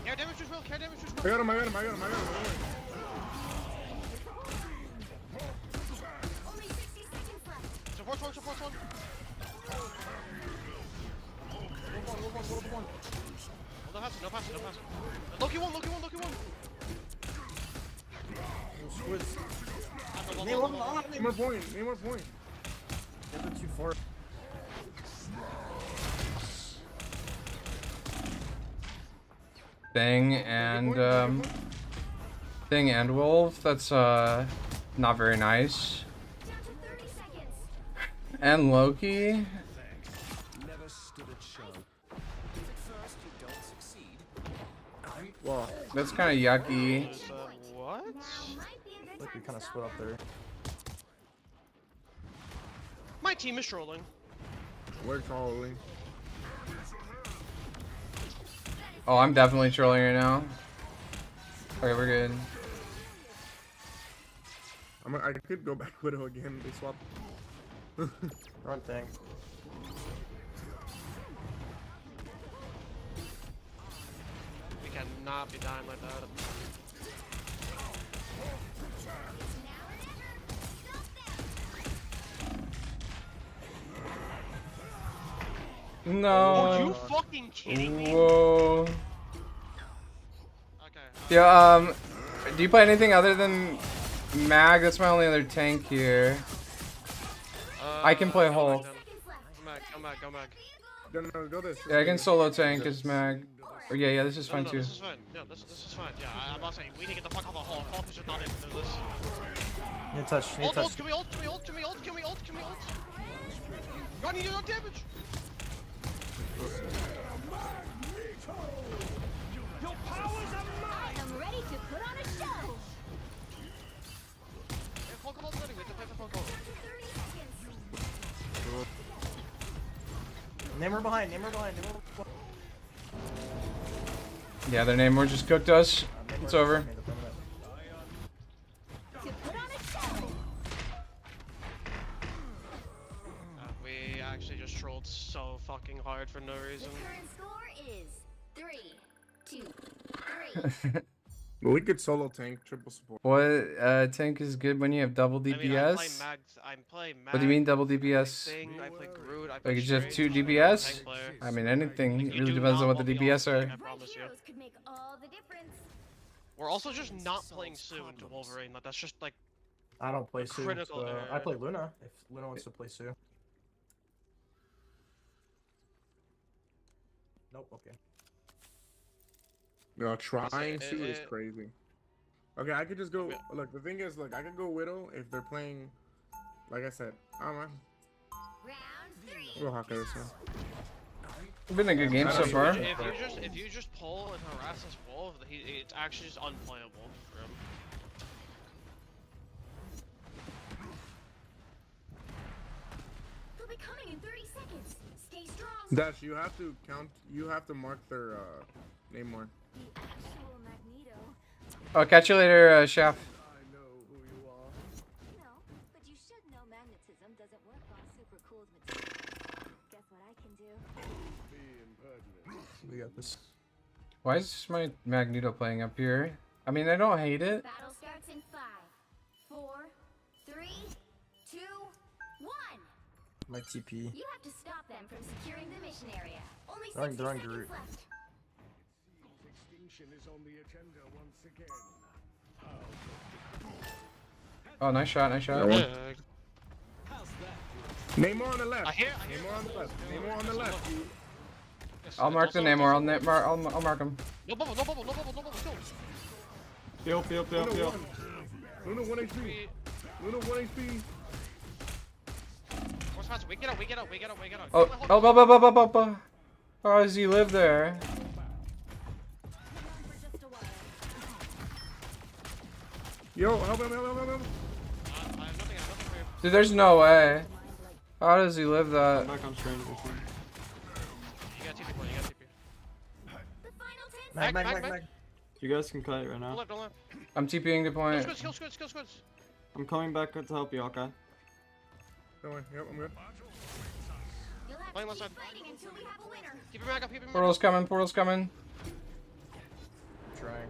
Care damage as well. I got him. Only 60 seconds left. Support one. Move on. No pass. Loki one. Need more point. Get the 2-4. Thing and wolf. That's not very nice. And Loki. Wow. That's kind of yucky. What? Like we kind of split up there. My team is trolling. We're trolling. Oh, I'm definitely trolling right now. Okay, we're good. I could go back Widow again. They swapped. Run thing. We cannot be dying like that. No. Are you fucking kidding me? Whoa. Okay. Yeah, do you play anything other than Mag? That's my only other tank here. I can play Hulk. Go back. Go this. Yeah, I can solo tank as Mag. Or yeah, this is fine too. This is fine. Yeah, this is fine. Yeah, I'm about to say, we need to get the fuck off of Hulk. Hulk is just not able to do this. Need touch. Ult, can we ult? God, you do no damage! Namor behind, Namor behind, Namor behind. Yeah, their Namor just cooked us. It's over. We actually just trolled so fucking hard for no reason. The current score is 3-2. 3. But we could solo tank triple support. What tank is good when you have double DPS? I mean, I'm playing Mag. What do you mean double DPS? I play Groot, I play Like it's just Strange, 2 I'm a DPS? tank player. I mean anything. Like, It you really do depends on not what the want me DPS on are. tank, I promise you. Could make all the difference. We're also just not playing Sue into Wolverine. Like that's just like I don't play Sue. critical So error. I play Luna if Luna wants to play Sue. Nope. Okay. No, trying Listen, to is crazy. Okay, I could just go. Look, the thing is, look, I could go Widow if they're playing. Like I said, I don't mind. We'll Hawkeye this one. It's been a good game so far. If you just pull and harass this wolf, it's actually just unplayable for him. They'll be coming in 30 seconds. Stay strong. Dash, you have to count. You have to mark their Namor. The actual Magneto. Oh, catch you later, Chef. I know who you are. No, but you should know magnetism doesn't work on super cooled material. Guess what I can do? Be impertinent. We got this. Why is my Magneto playing up here? I mean, I don't hate it. Battle starts in 5, 4, 3, 2, 1. My TP. You have to stop them from securing the mission area. Only They're on 60 seconds Groot. left. Extinction is on the agenda once again. Oh, nice shot, nice shot. Namor on the left. I hear Namor on the left. Namor on the left. I'll mark the Namor. I'll mark him. No bubble, no bubble, no bubble, no bubble, go! Luna 1 HP. Luna 1 HP. What's fast? We get out, we get out, we get out, we get out. Oh, how does he live there? Yo, help him, help him, help him. I have nothing for you. Dude, there's no way. How does he live that? Back on Strange. You got TP point, you got TP. Mag. You guys can cut it right now. Don't left. I'm TPing the point. Kill squids. I'm coming back to help you, okay? Don't worry, yep, I'm good. Playing left side. Keep your mag up, keep your mag Portal's coming, portal's coming. Trying.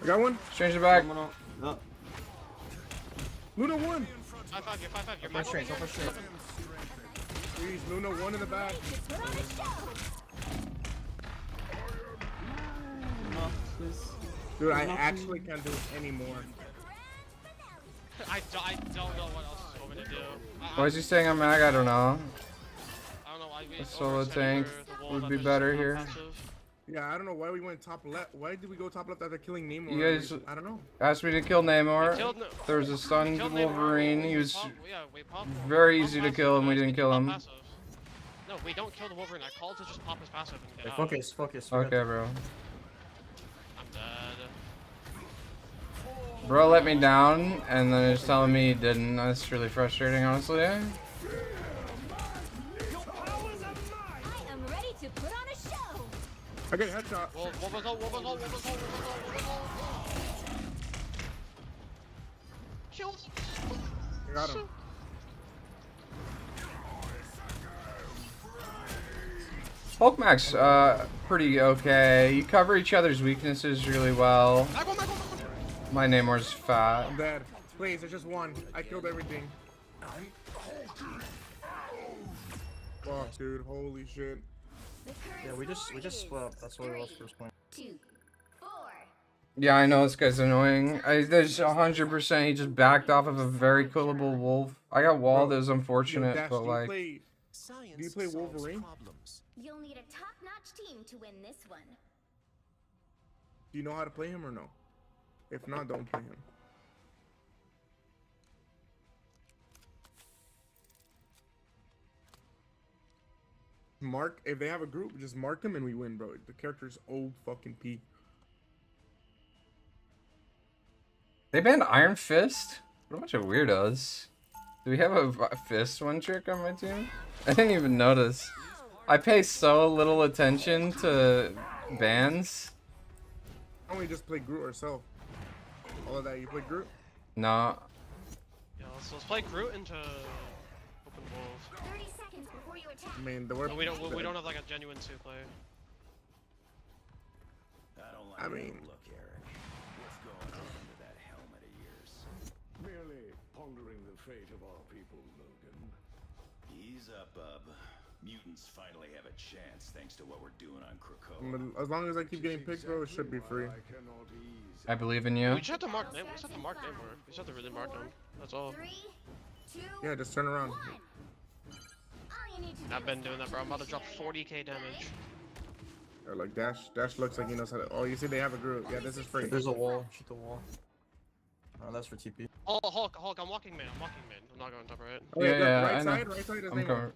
I got one. Change the back. No. Luna 1. 5-5, you're My strength, my strength. Please, Luna 1 in the back. No, please. Dude, I actually can't do any more. I don't know what else you want me to do. Why is he staying on mag? I don't know. I don't know why we A solo tank would be better here. Yeah, I don't know why we went top left. Why did we go top left after killing Namor? You guys I don't know. asked me to kill Namor. There was a stunned Wolverine. He was very easy to kill and we didn't kill him. No, we don't kill the Wolverine. I called to just pop his passive and get out. Focus. Okay, bro. I'm dead. Bro let me down and then he's telling me he didn't. That's really frustrating, honestly. I am ready to put on a show. I got a headshot. What was all? Kill. I got him. Hulk Max, pretty okay. You cover each other's weaknesses really well. My Namor's fat. I'm dead. Please, there's just one. I killed everything. Fuck, dude. Holy shit. Yeah, we just split up. That's why we lost first point. 2, 4. Yeah, I know this guy's annoying. There's 100% he just backed off of a very killable wolf. I got walled, it was unfortunate, Dash, but like... do you play Wolverine? You'll need a top-notch team to win this one. Do you know how to play him or no? If not, don't play him. Mark, if they have a group, just mark them and we win, bro. The character's old fucking P. They banned Iron Fist? What a bunch of weirdos. Do we have a fist one trick on my team? I didn't even notice. I pay so little attention to bans. Why don't we just play Groot ourselves? All of that, you play Groot? Nah. Yeah, let's play Groot into open wolf. 30 seconds before you attack. I mean, the No, word. we don't have like a genuine 2 player. I mean, Look, Eric, what's going on under that helmet of yours? Merely pondering the fate of our people, Logan. Ease up, bub. Mutants finally have a chance thanks to what we're doing on Krakoa. as long as I keep getting picks, bro, it should be free. I believe in you. We just have to mark name. We just have to mark name more. We just have to really mark them. That's all. 3, 2, Yeah, just turn around. 1. All you need to do I've been doing that, bro. I'm about to drop 40k damage. Or like Dash looks like he knows how to. Oh, you see they have a Groot. Yeah, this is free. There's a wall. Shoot the wall. Oh, that's for TP. Oh, Hulk, I'm walking mid. I'm not going top right. Oh, yeah, Yeah, right I side, know. right side. His I'm name covered.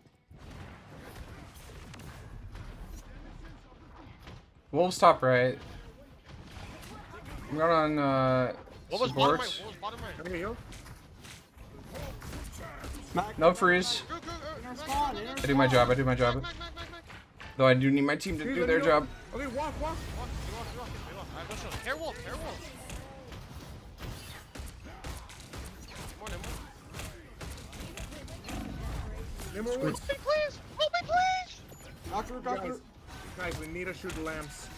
Wolves top right. I'm going on What was bottom support. right? What was bottom right? Hey, yo. No freeze. I do my job. I do my job. Though I do need my team to do their job. Okay, walk. Alright, go chill. Hair wolf. Come on, Nemo. Nemo, Help me, please! Help me, please! Guys, we need to shoot the lamps.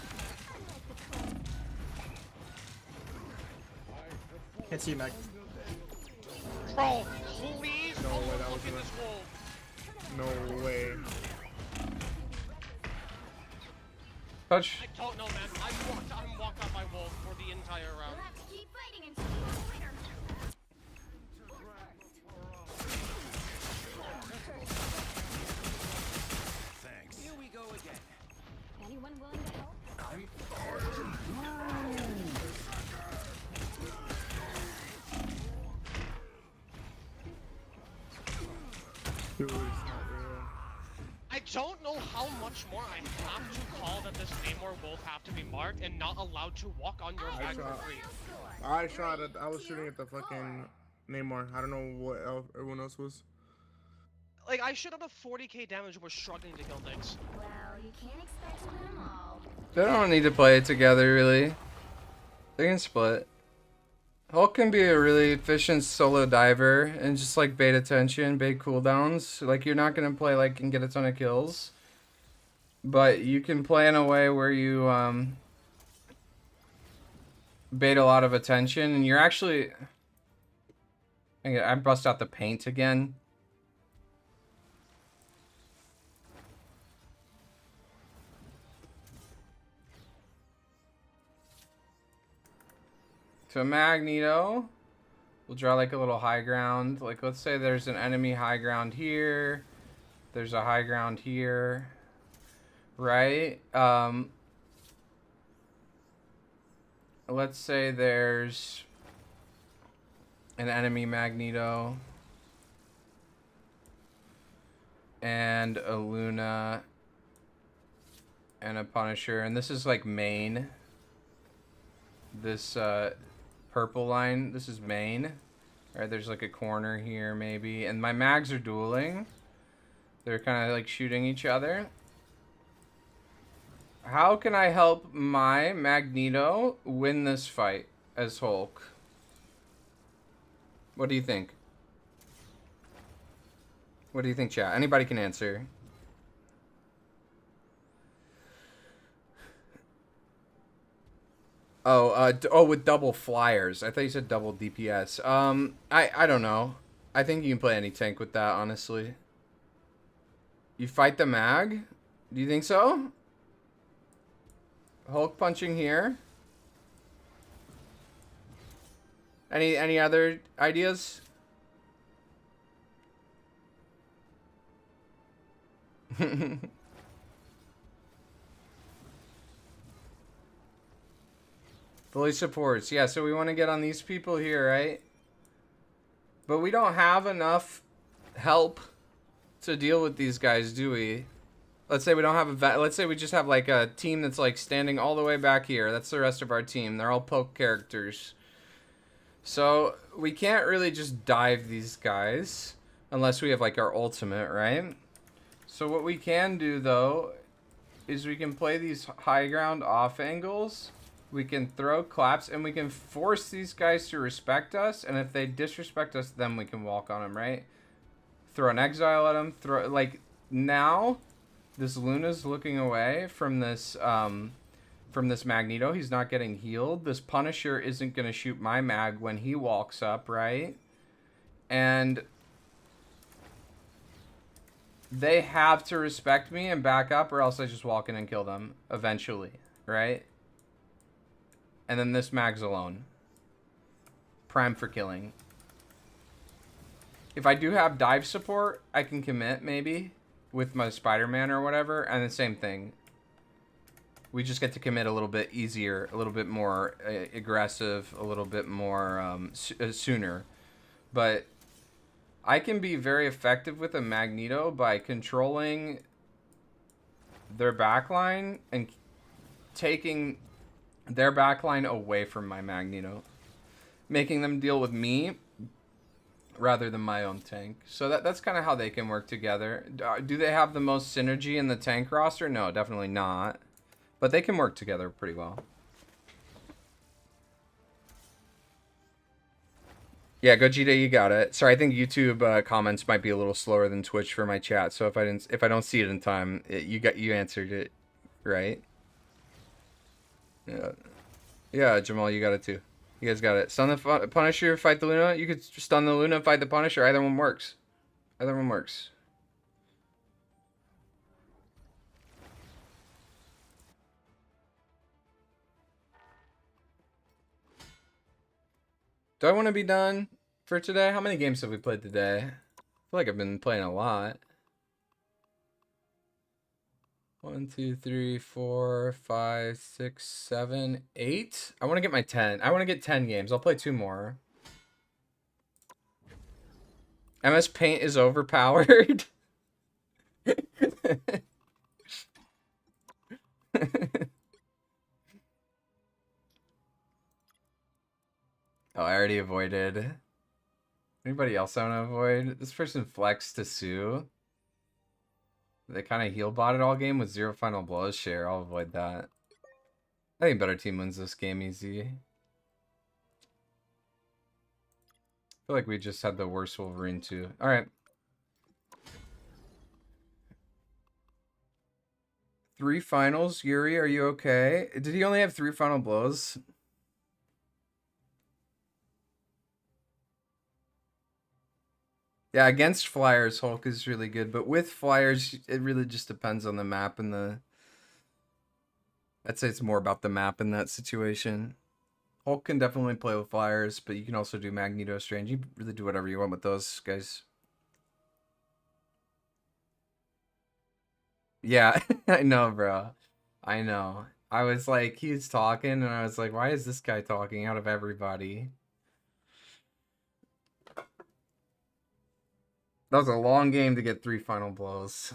Can't see you, Mac. Bro, please No don't way, that look was in gonna- this wolf. No way. Touch. I don't know, man. I'm walked out by wolf for the entire round. You'll have to keep fighting until you're a winner. Thanks. Here we go again. Anyone willing to help? Dude, it's not real. I don't know how much more I have to call that this Namor wolf have to be marked and not allowed to walk on your back for free. I shot it. I was shooting at the fucking Namor. I don't know what everyone else was. Like, I should have a 40k damage and was struggling to kill things. Well, you can't expect to win them all. They don't need to play it together, really. They can split. Hulk can be a really efficient solo diver and just like bait attention, bait cooldowns. Like you're not gonna play like and get a ton of kills, but you can play in a way where you bait a lot of attention, and you're actually. I bust out the paint again. To Magneto, we'll draw like a little high ground. Like let's say there's an enemy high ground here. There's a high ground here. Right? Let's say there's an enemy Magneto and a Luna and a Punisher, and this is like main. This purple line, this is main. Alright, there's like a corner here maybe, and my mags are dueling. They're kind of like shooting each other. How can I help my Magneto win this fight as Hulk? What do you think? What do you think, chat? Anybody can answer. Oh, with double flyers. I thought you said double DPS. I don't know. I think you can play any tank with that, honestly. You fight the mag? Do you think so? Hulk punching here. Any other ideas? Fully supports. Yeah, so we want to get on these people here, right? But we don't have enough help to deal with these guys, do we? Let's say we don't have a let's say we just have like a team that's like standing all the way back here. That's the rest of our team. They're all poke characters. So we can't really just dive these guys unless we have like our ultimate, right? So what we can do though is we can play these high ground off angles. We can throw claps and we can force these guys to respect us. And if they disrespect us, then we can walk on them, right? Throw an exile at them. Throw like now, this Luna's looking away from this Magneto. He's not getting healed. This Punisher isn't gonna shoot my mag when he walks up, right? And they have to respect me and back up, or else I just walk in and kill them eventually, right? And then this mag's alone. Prime for killing. If I do have dive support, I can commit maybe with my Spider-Man or whatever, and the same thing. We just get to commit a little bit easier, a little bit more aggressive, a little bit more sooner. But I can be very effective with a Magneto by controlling their backline and taking their backline away from my Magneto. Making them deal with me rather than my own tank. So that's kind of how they can work together. Do they have the most synergy in the tank roster? No, definitely not. But they can work together pretty well. Yeah, Gogeta, you got it. Sorry, I think YouTube comments might be a little slower than Twitch for my chat. So if I don't see it in time, you answered it, right? Yeah, yeah, Jamal, you got it too. You guys got it. Stun the Punisher, fight the Luna. You could stun the Luna, fight the Punisher. Either one works. Either one works. Do I want to be done for today? How many games have we played today? I feel like I've been playing a lot. 1, 2, 3, 4, 5, 6, 7, 8. I want to get my 10. I want to get 10 games. I'll play 2 more. MS Paint is overpowered. Oh, I already avoided. Anybody else I want to avoid? This person flexed to Sue. They kind of heal botted all game with 0 final blows share. I'll avoid that. I think better team wins this game easy. I feel like we just had the worst Wolverine too. Alright. 3 finals. Yuri, are you okay? Did he only have 3 final blows? Yeah, against Flyers, Hulk is really good. But with Flyers, it really just depends on the map and the... I'd say it's more about the map in that situation. Hulk can definitely play with Flyers, but you can also do Magneto, Strange. You really do whatever you want with those guys. Yeah, I know, bro. I know. I was like, he's talking, and I was like, why is this guy talking out of everybody? That was a long game to get 3 final blows.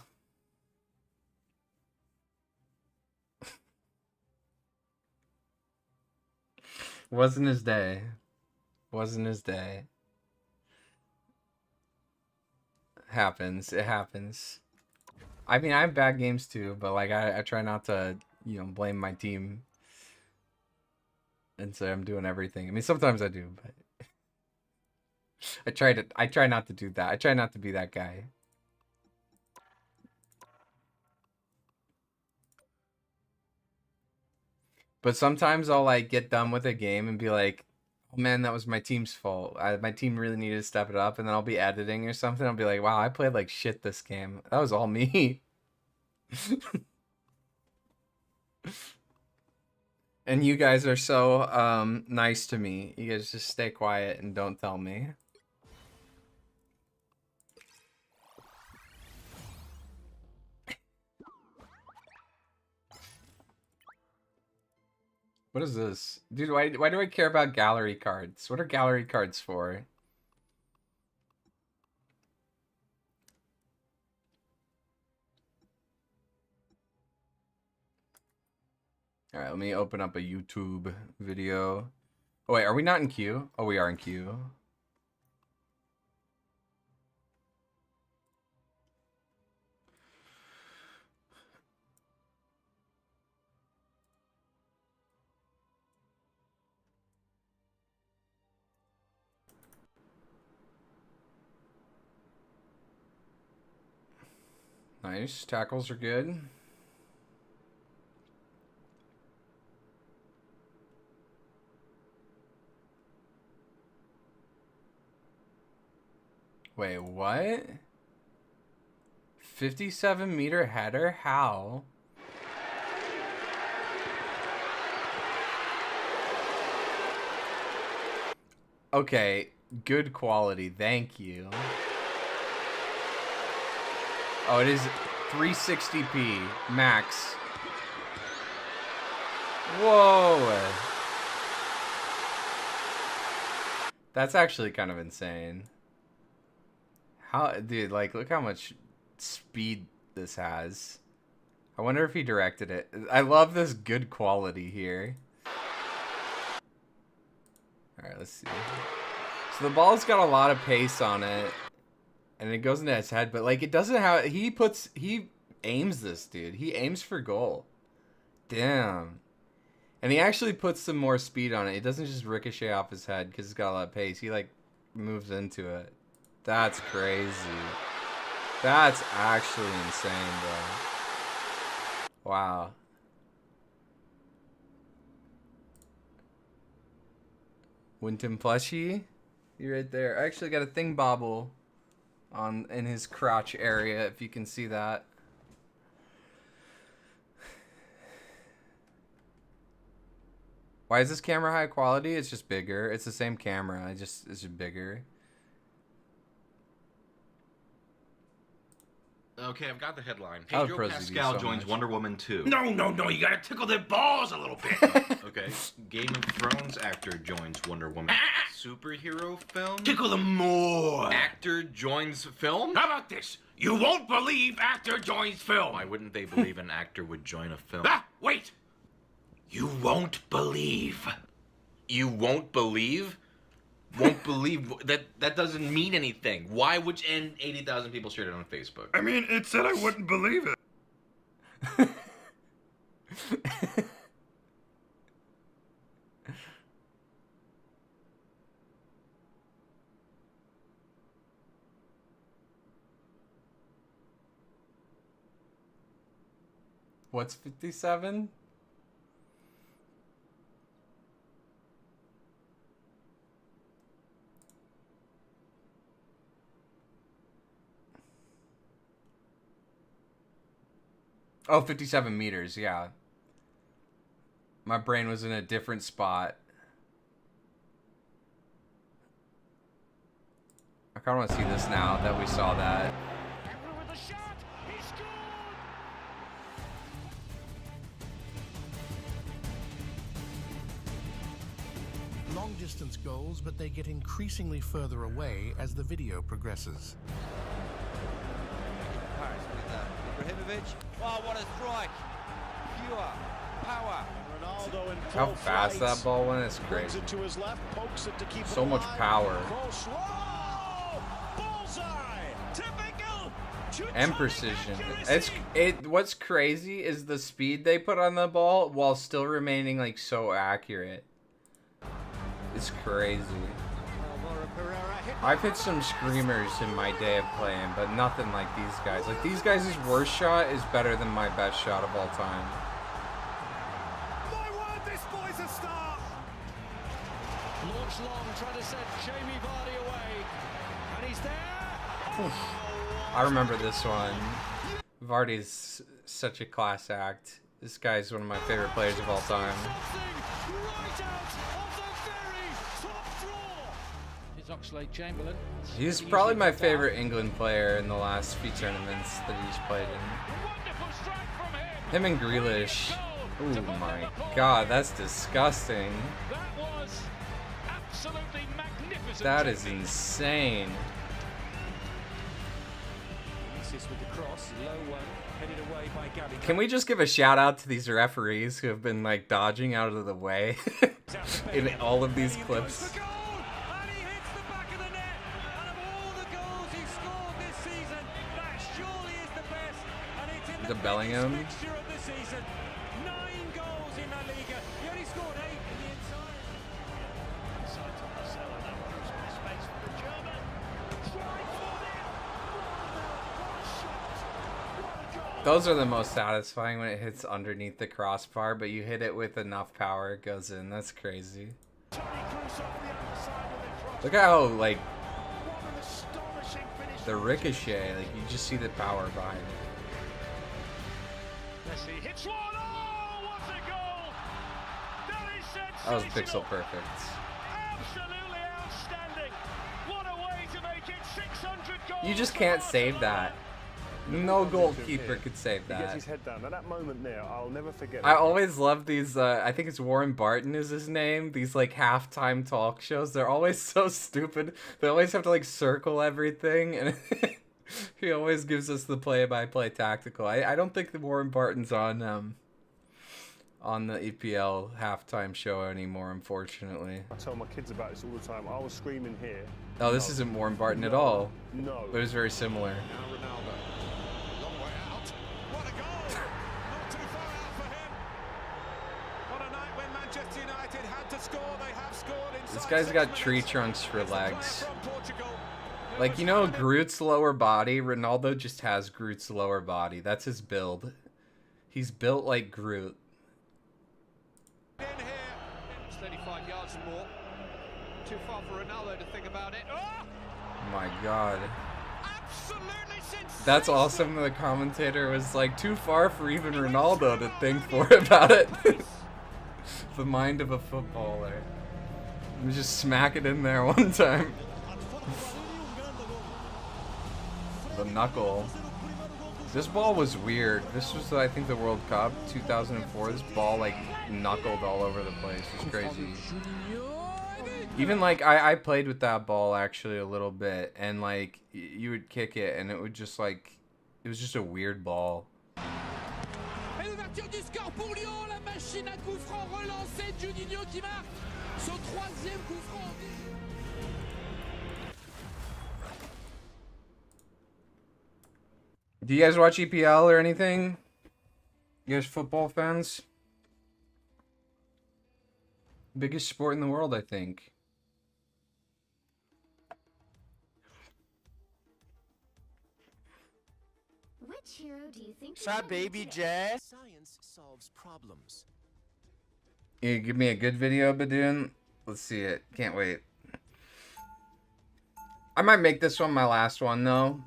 Wasn't his day. Wasn't his day. Happens. It happens. I mean, I have bad games too, but like I try not to, you know, blame my team and say I'm doing everything. I mean, sometimes I do, but I try not to do that. I try not to be that guy. But sometimes I'll like get done with a game and be like, oh man, that was my team's fault. My team really needed to step it up, and then I'll be editing or something. I'll be like, wow, I played like shit this game. That was all me. And you guys are so nice to me. You guys just stay quiet and don't tell me. What is this? Dude, why do I care about gallery cards? What are gallery cards for? Alright, let me open up a YouTube video. Oh wait, are we not in queue? Oh, we are in queue. Nice. Tackles are good. Wait, what? 57-meter header? How? Okay, good quality. Thank you. Oh, it is 360p max. Whoa. That's actually kind of insane. How, dude, like, look how much speed this has. I wonder if he directed it. I love this good quality here. Alright, let's see. So the ball's got a lot of pace on it. And it goes into his head, but like it doesn't have he aims this, dude. He aims for goal. Damn. And he actually puts some more speed on it. It doesn't just ricochet off his head because it's got a lot of pace. He like moves into it. That's crazy. That's actually insane, bro. Wow. Winton plushie. You're right there. I actually got a thing bobble in his crotch area, if you can see that. Why is this camera high quality? It's just bigger. It's the same camera. It's just bigger. Okay, I've got the headline. Oh, Pedro Prezi, Pascal so joins much. Wonder Woman 2. No, you gotta tickle their balls a little bit. Okay, Game of Thrones actor joins Wonder Woman. Superhero film? Tickle them more. Actor joins film? How about this? You won't believe actor joins film. Why wouldn't they believe an actor would join a film? Wait! You won't believe. You won't believe? Won't believe that doesn't mean anything. Why would you, and 80,000 people shared it on Facebook. I mean, it said I wouldn't believe it. What's 57? Oh, 57 meters, yeah. My brain was in a different spot. I kind of want to see this now that we saw that. Long distance goals, but they get increasingly further away as the video progresses. Ibrahimovic. Oh, what a strike! Pure power. Ronaldo in How fast that ball went is crazy. it to his left, pokes it to keep So it much alive. power. Close. Bullseye! Typical! And precision. What's crazy is the speed they put on the ball while still remaining like so accurate. It's crazy. I've hit some screamers in my day of playing, but nothing like these guys. Like these guys' worst shot is better than my best shot of all time. My word, this boy's a star! Launch long, trying to set Jamie Vardy away. And he's there! I remember this one. Vardy's such a class act. This guy's one of my favorite players of all time. Chamberlain. He's probably my favorite England player in the last few tournaments that he's played in. Him and Grealish. Oh my god, that's disgusting. That was absolutely magnificent. That is insane. With the cross, low one, headed away by Gabby. Can we just give a shout out to these referees who have been like dodging out of the way in all of these clips? The Bellingham. Those are the most satisfying when it hits underneath the crossbar, but you hit it with enough power, it goes in. That's crazy. Look how, like, the ricochet, like, you just see the power behind it. Messi hits one. Oh, what a goal! That is That was sensational. pixel perfect. Absolutely outstanding. What a way to make it 600 goals. You just can't save that. No goalkeeper could save He gets his that. head down. At that moment there, I'll never forget. I always love these, I think it's Warren Barton is his name, these like halftime talk shows. They're always so stupid. They always have to like circle everything, and he always gives us the play-by-play tactical. I don't think the Warren Barton's on the EPL halftime show anymore, unfortunately. I tell my kids about this all the time. I was screaming here. Oh, this isn't Warren Barton at No. all. No. But it's very similar. Now Ronaldo. Long way out. What a goal! Not too far out for him. What a night when Manchester United had to score. They have scored inside. This guy's got tree trunks for legs. Like, you know Groot's lower body? Ronaldo just has Groot's lower body. That's his build. He's built like Groot. In here. It's 35 yards and more. Too far for Ronaldo to think about it. Oh! Oh my god. Absolutely sensational. That's awesome. The commentator was like, too far for even Ronaldo to think for about it. The mind of a footballer. Let me just smack it in there one time. The knuckle. This ball was weird. This was, I think, the World Cup 2004. This ball like knuckled all over the place. It's crazy. Even like I played with that ball actually a little bit, and like you would kick it, and it would just like it was just a weird ball. Et l'ouverture du score pour Lyon, la machine à coup franc relancée, Juninho qui marque son troisième coup franc. Do you guys watch EPL or anything? You guys football fans? Biggest sport in the world, I think. Which hero do you think? What's that, baby Jay? Science solves problems. You give me a good video, Badoon? Let's see it. Can't wait. I might make this one my last one, though.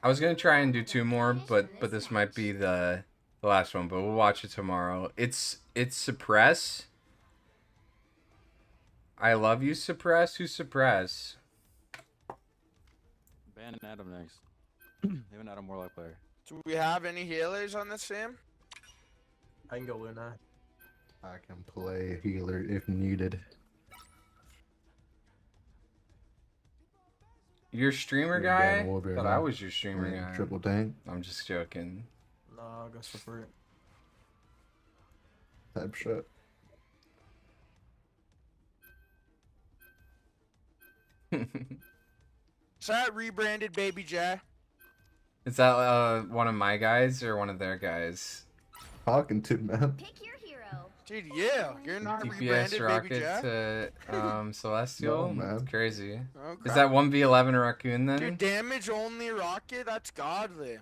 I was gonna try and do 2 more, but this might be the last one. But we'll watch it tomorrow. It's Suppress. I love you, Suppress. Who's Suppress? Ban Adam next. Even Adam Warlock player. Do we have any healers on this team? I can go Luna. I can play healer if needed. Your streamer Yeah, guy? Wolverine, Thought I was your streamer yeah, guy. triple tank. I'm just joking. No, I'll go support. Type shit. Is that rebranded Baby Jay? Is that one of my guys or one of their guys? Talking to man. Pick your hero. Dude, yeah, you're not DPS rebranded Baby rocket Jay. to No, Celestial? man. That's crazy. Oh, Is crap. that 1v11 Raccoon then? Dude, damage only rocket? That's godly.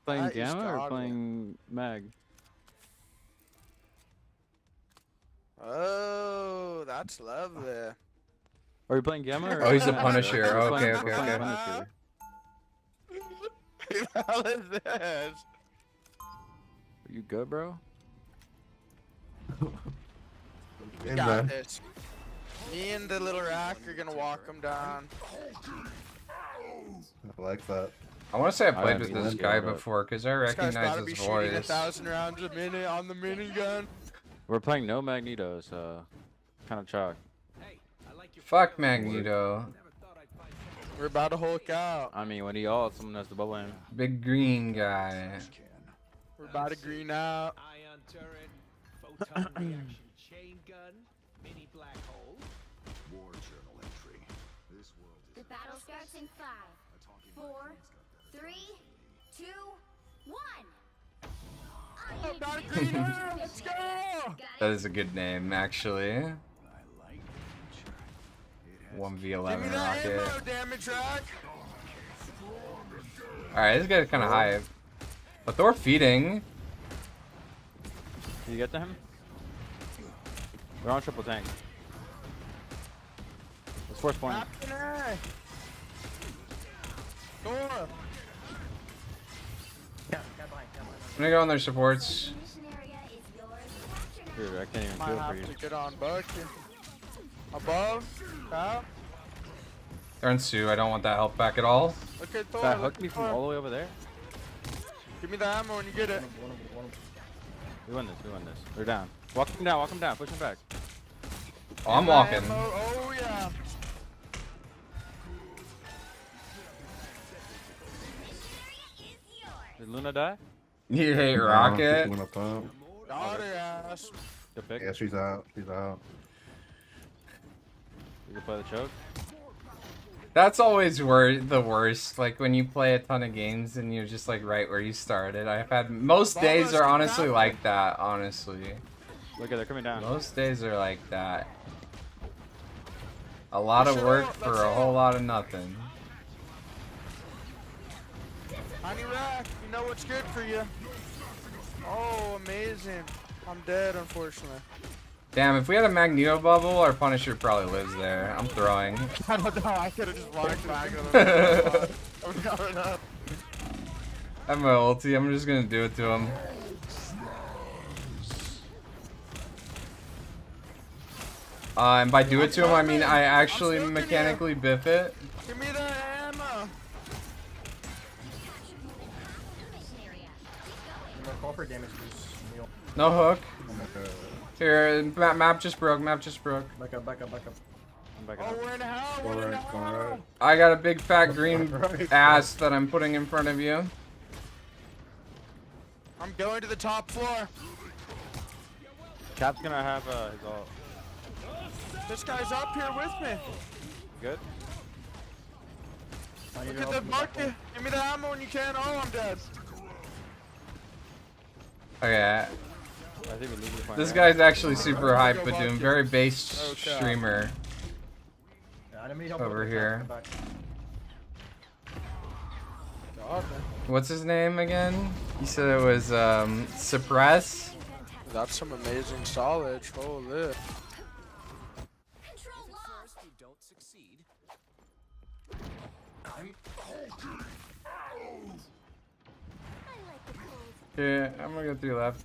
Playing That is Gamma or godly. playing Mag? Oh, that's lovely. Are you playing Gamma? Or Oh, he's a Mag? Punisher. We're Okay, playing- okay, we're playing okay. Punisher. Who the hell is this? Are you good, bro? We Hey, got man. this. Me and the little rack are gonna walk him down. I like that. I want to say I I played haven't with this seen guy it, but- before because I This guy's recognize gotta be his shooting voice. 1,000 rounds a minute on the minigun. We're playing no Magneto, so kind of chalk. Fuck Magneto. We're about to Hulk out. I mean, when he ults, someone has to bubble him. Big green guy. We're about to green out. Ion turret, photon reaction chain gun, mini black hole. War journal entry. This world is The battle starts in 5, 4, 3, 2, 1. Oh, about to green out. Let's go. That is a good name, actually. 1v11 Give me that rocket. ammo, damage rack. Alright, this guy's kind of high. But they're feeding. Can you get to him? We're on triple tank. Let's force point. I'm gonna go on their supports. Dude, I can't even Might feel for have you. to get on Bucky. Above, top. They're in Sue. I don't want that help back at all. Okay, Thor. That hooked me from all the way over there. Give me the ammo when you get it. We win this. We win this. They're down. Walk him down. Walk him down. Push him back. Oh, I'm walking. Oh yeah. Did Luna die? You hate Rocket? Went up top. Got her ass. Good pick. Yeah, she's out. She's out. You can play the choke. That's always the worst. Like when you play a ton of games and you're just like right where you started. I've had most days are honestly like that. Honestly, Look at they're coming down. most days are like that. A lot of work for a whole lot of nothing. Honey Rack, you know what's good for you. Oh, amazing. I'm dead, unfortunately. Damn, if we had a Magneto bubble, our Punisher probably lives there. I'm throwing. I don't know, I could have just walked back. I'm coming up. I have my ulti. I'm just gonna do it to him. And by do it to him, I mean I actually mechanically biff it. Give me the ammo. Call for damage boost. No hook. Here, map just broke. Map just broke. Back up, back up, back up. I'm back Oh, up. we're in hell. We're in hell. I got a big fat green ass that I'm putting in front of you. I'm going to the top floor. Cap's gonna have his ult. This guy's up here with me. Good. Look at the bucket. Give me the ammo when you can. Oh, I'm dead. Okay. I think we lose this point. This guy's actually super hype, but doing very base streamer over here. What's his name again? He said it was Suppress. That's some amazing solid. Holy. Okay, I'm gonna go through left.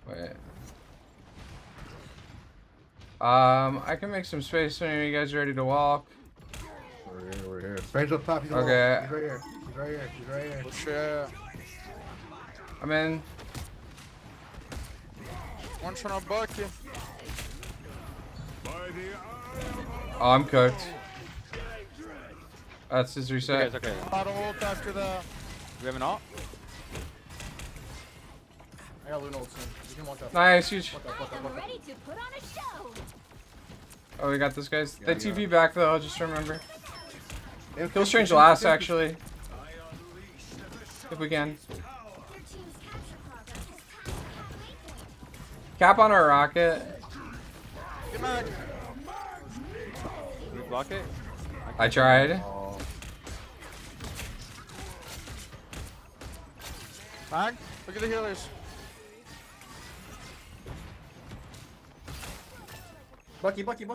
Wait. I can make some space when you guys are ready to walk. We're here. We're here. Range up top. He's Okay. He's right here. He's right here. He's right here. Push it. I'm in. One shot on bucket. Oh, I'm cooked. That's his reset. Okay, it's okay. Auto ult after the. We have an ult? I got Luna ult soon. You can walk up. Nice, huge. Walk up. Ready to put on a show. Oh, we got this, guys. They TP back though, just remember. Kill Strange last, actually. If we can. Cap on our rocket. Come on. Can we block it? I tried. Mag, look at the healers. Bucky. Bucky.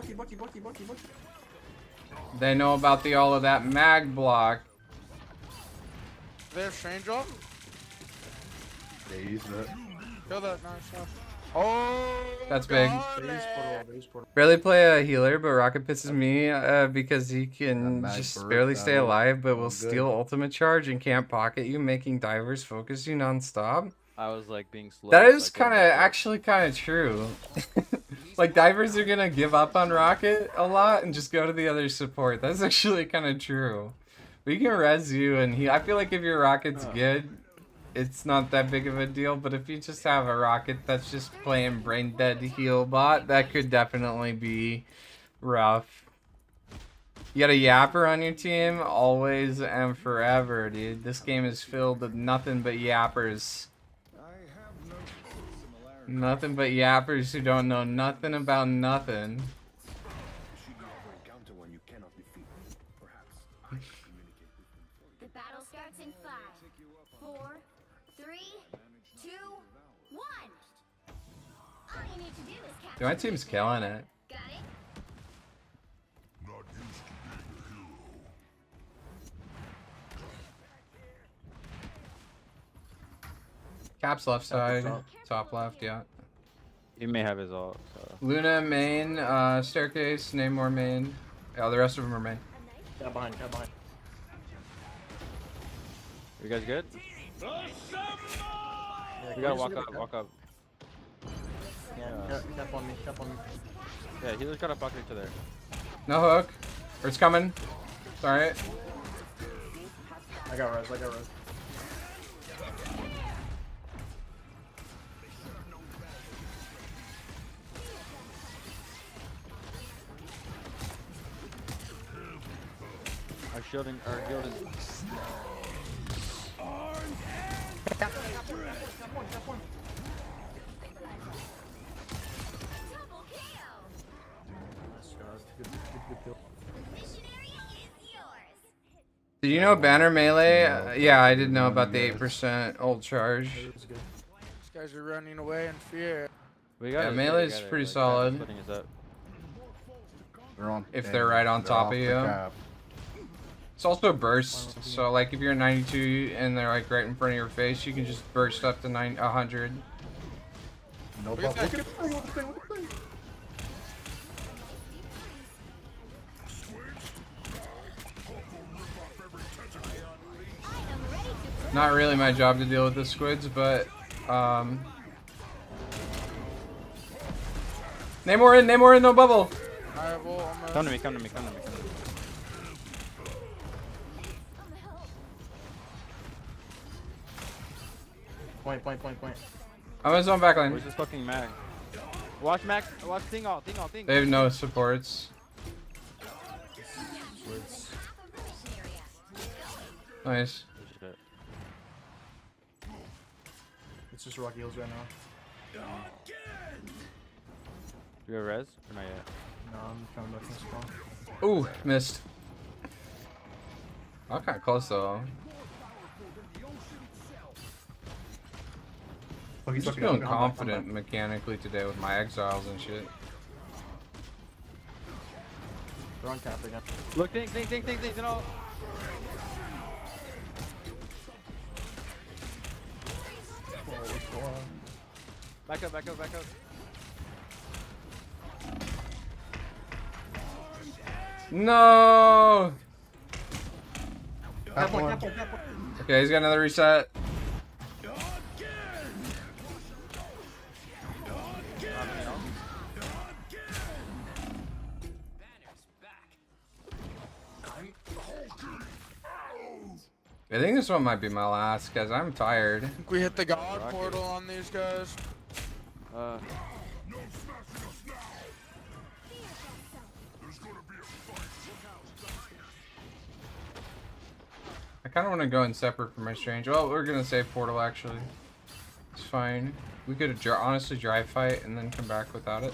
They know about the all of that mag block. They have strange ult. Yeah, use that. Kill that. Nice stuff. Oh. That's big. Barely play a healer, but Rocket pisses me because he can just barely stay alive, but will steal ultimate charge and can't pocket you, making divers focus you non-stop. I was like being slow. That is actually kind of true. Like divers are gonna give up on Rocket a lot and just go to the other support. That's actually kind of true. We can res you and I feel like if your Rocket's good, it's not that big of a deal. But if you just have a Rocket that's just playing brain dead heal bot, that could definitely be rough. You got a Yapper on your team, always and forever, dude. This game is filled with nothing but Yappers. Nothing but Yappers who don't know nothing about nothing. Dude, my team's killing it. Cap's left side, top left, yeah. He may have his ult. So. Luna main, staircase, Namor main. Yeah, the rest of them are main. Cat behind, cat behind. You guys good? Yeah, We gotta walk up, walk up. Yeah, cap on me, cap on me. Yeah, healers gotta bucket each other. No hook. Or it's coming. It's alright. I got res, I got res. Our shielding, our shielding. Did you know banner melee? Yeah, I did know about the 8% ult charge. These guys are running away in fear. We Yeah, melee's pretty solid. If they're right on top of you. It's also burst, so like if you're 92 and they're like right in front of your face, you can just burst up to 100. No Look at bubble. that. Not really my job to deal with the squids, but Namor in, no bubble. Come to me, come to me, come to me, come to me. Point. I'm in zone backline. Where's this fucking mag? Watch mag, watch thing all. They have no supports. Nice. It's just rock heals right now. You have res? Or not yet? No, I'm trying to make strong. Ooh, missed. I'm kind of close though. Oh, I'm just feeling confident mechanically today with my exiles and shit. They're on cap again. Look, think, and all. Back up. No! Cap one. Okay, he's got another reset. I think this one might be my last, because I'm tired. I think we hit the god portal on these guys. I kind of want to go in separate from my strange. Well, we're going to save portal, actually. It's fine. We could honestly dry fight and then come back without it.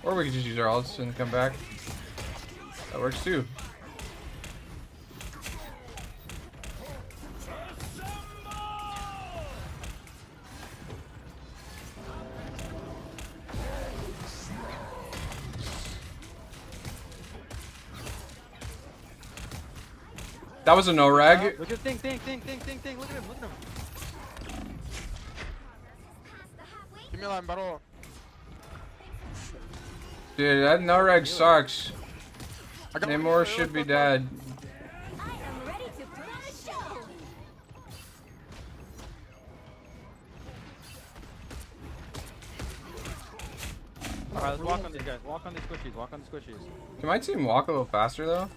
Or we could just use our ults and come back. That works too. That was a no rag. Look at thing. Look at him. Give me a line battle. Dude, that no rag sucks. Namor should be dead. Alright, let's walk on these guys. Walk on these squishies. Can my team walk a little faster though?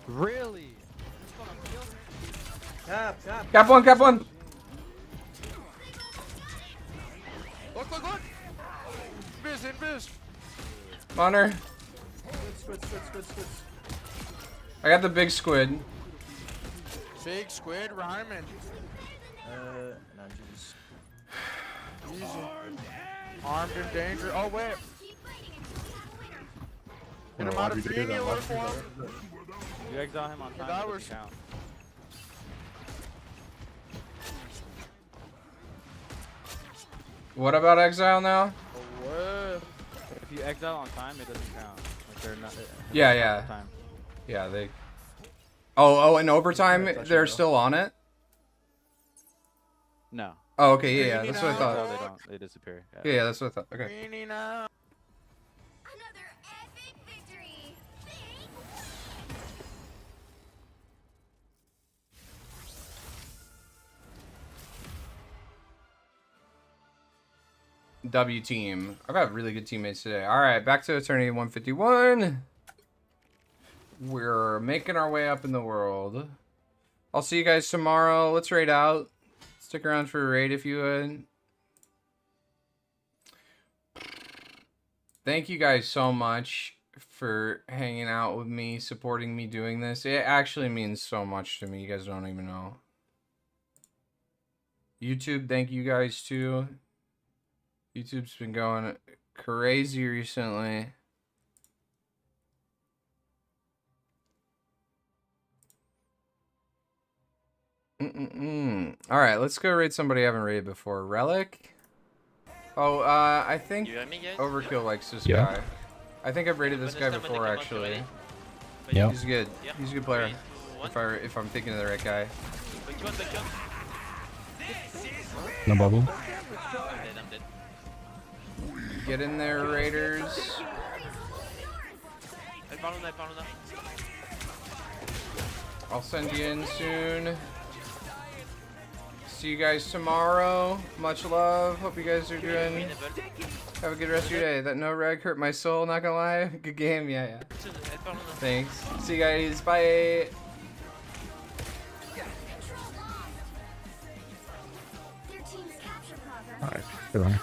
Really? Cap one. Look. Invis. Honor. Squids. I got the big squid. Big squid rhyming. No, Jesus. Easy. Armed and dangerous. Oh, wait. Get him out of green, you little form. You exile him on time, that it were- doesn't count. What about exile now? What? If you exile on time, it doesn't count. Like they're not. Yeah, it's not yeah. the time. Yeah, they. Oh, in overtime, Yeah, touch they're it, though. still on it? No. Oh, okay, yeah, that's what I No, thought. they don't. They disappear. Yeah, that's what I thought. Okay. Another epic victory. W team. I've got really good teammates today. All right, back to Eternity 151. We're making our way up in the world. I'll see you guys tomorrow. Let's raid out. Stick around for a raid if you would. Thank you guys so much for hanging out with me, supporting me doing this. It actually means so much to me. You guys don't even know. YouTube, thank you guys too. YouTube's been going crazy recently. All right, let's go raid somebody I haven't raided before. Relic. Oh, I think You hear me, guys? Overkill likes this Yeah. guy. I think I've raided this guy Understand when they before come out actually. already? Yeah. He's good. Yeah. He's a good player. 3, 2, 1. If I'm thinking of the right guy. Back one. No bubble. I'm dead. Get in there, Raiders. I found him. I'll send you in soon. See you guys tomorrow. Much love. Hope you guys are doing. Have a good rest of your day. That no reg hurt my soul. Not gonna lie. Good game. Yeah. Thanks. See you guys. Bye. Alright, good one.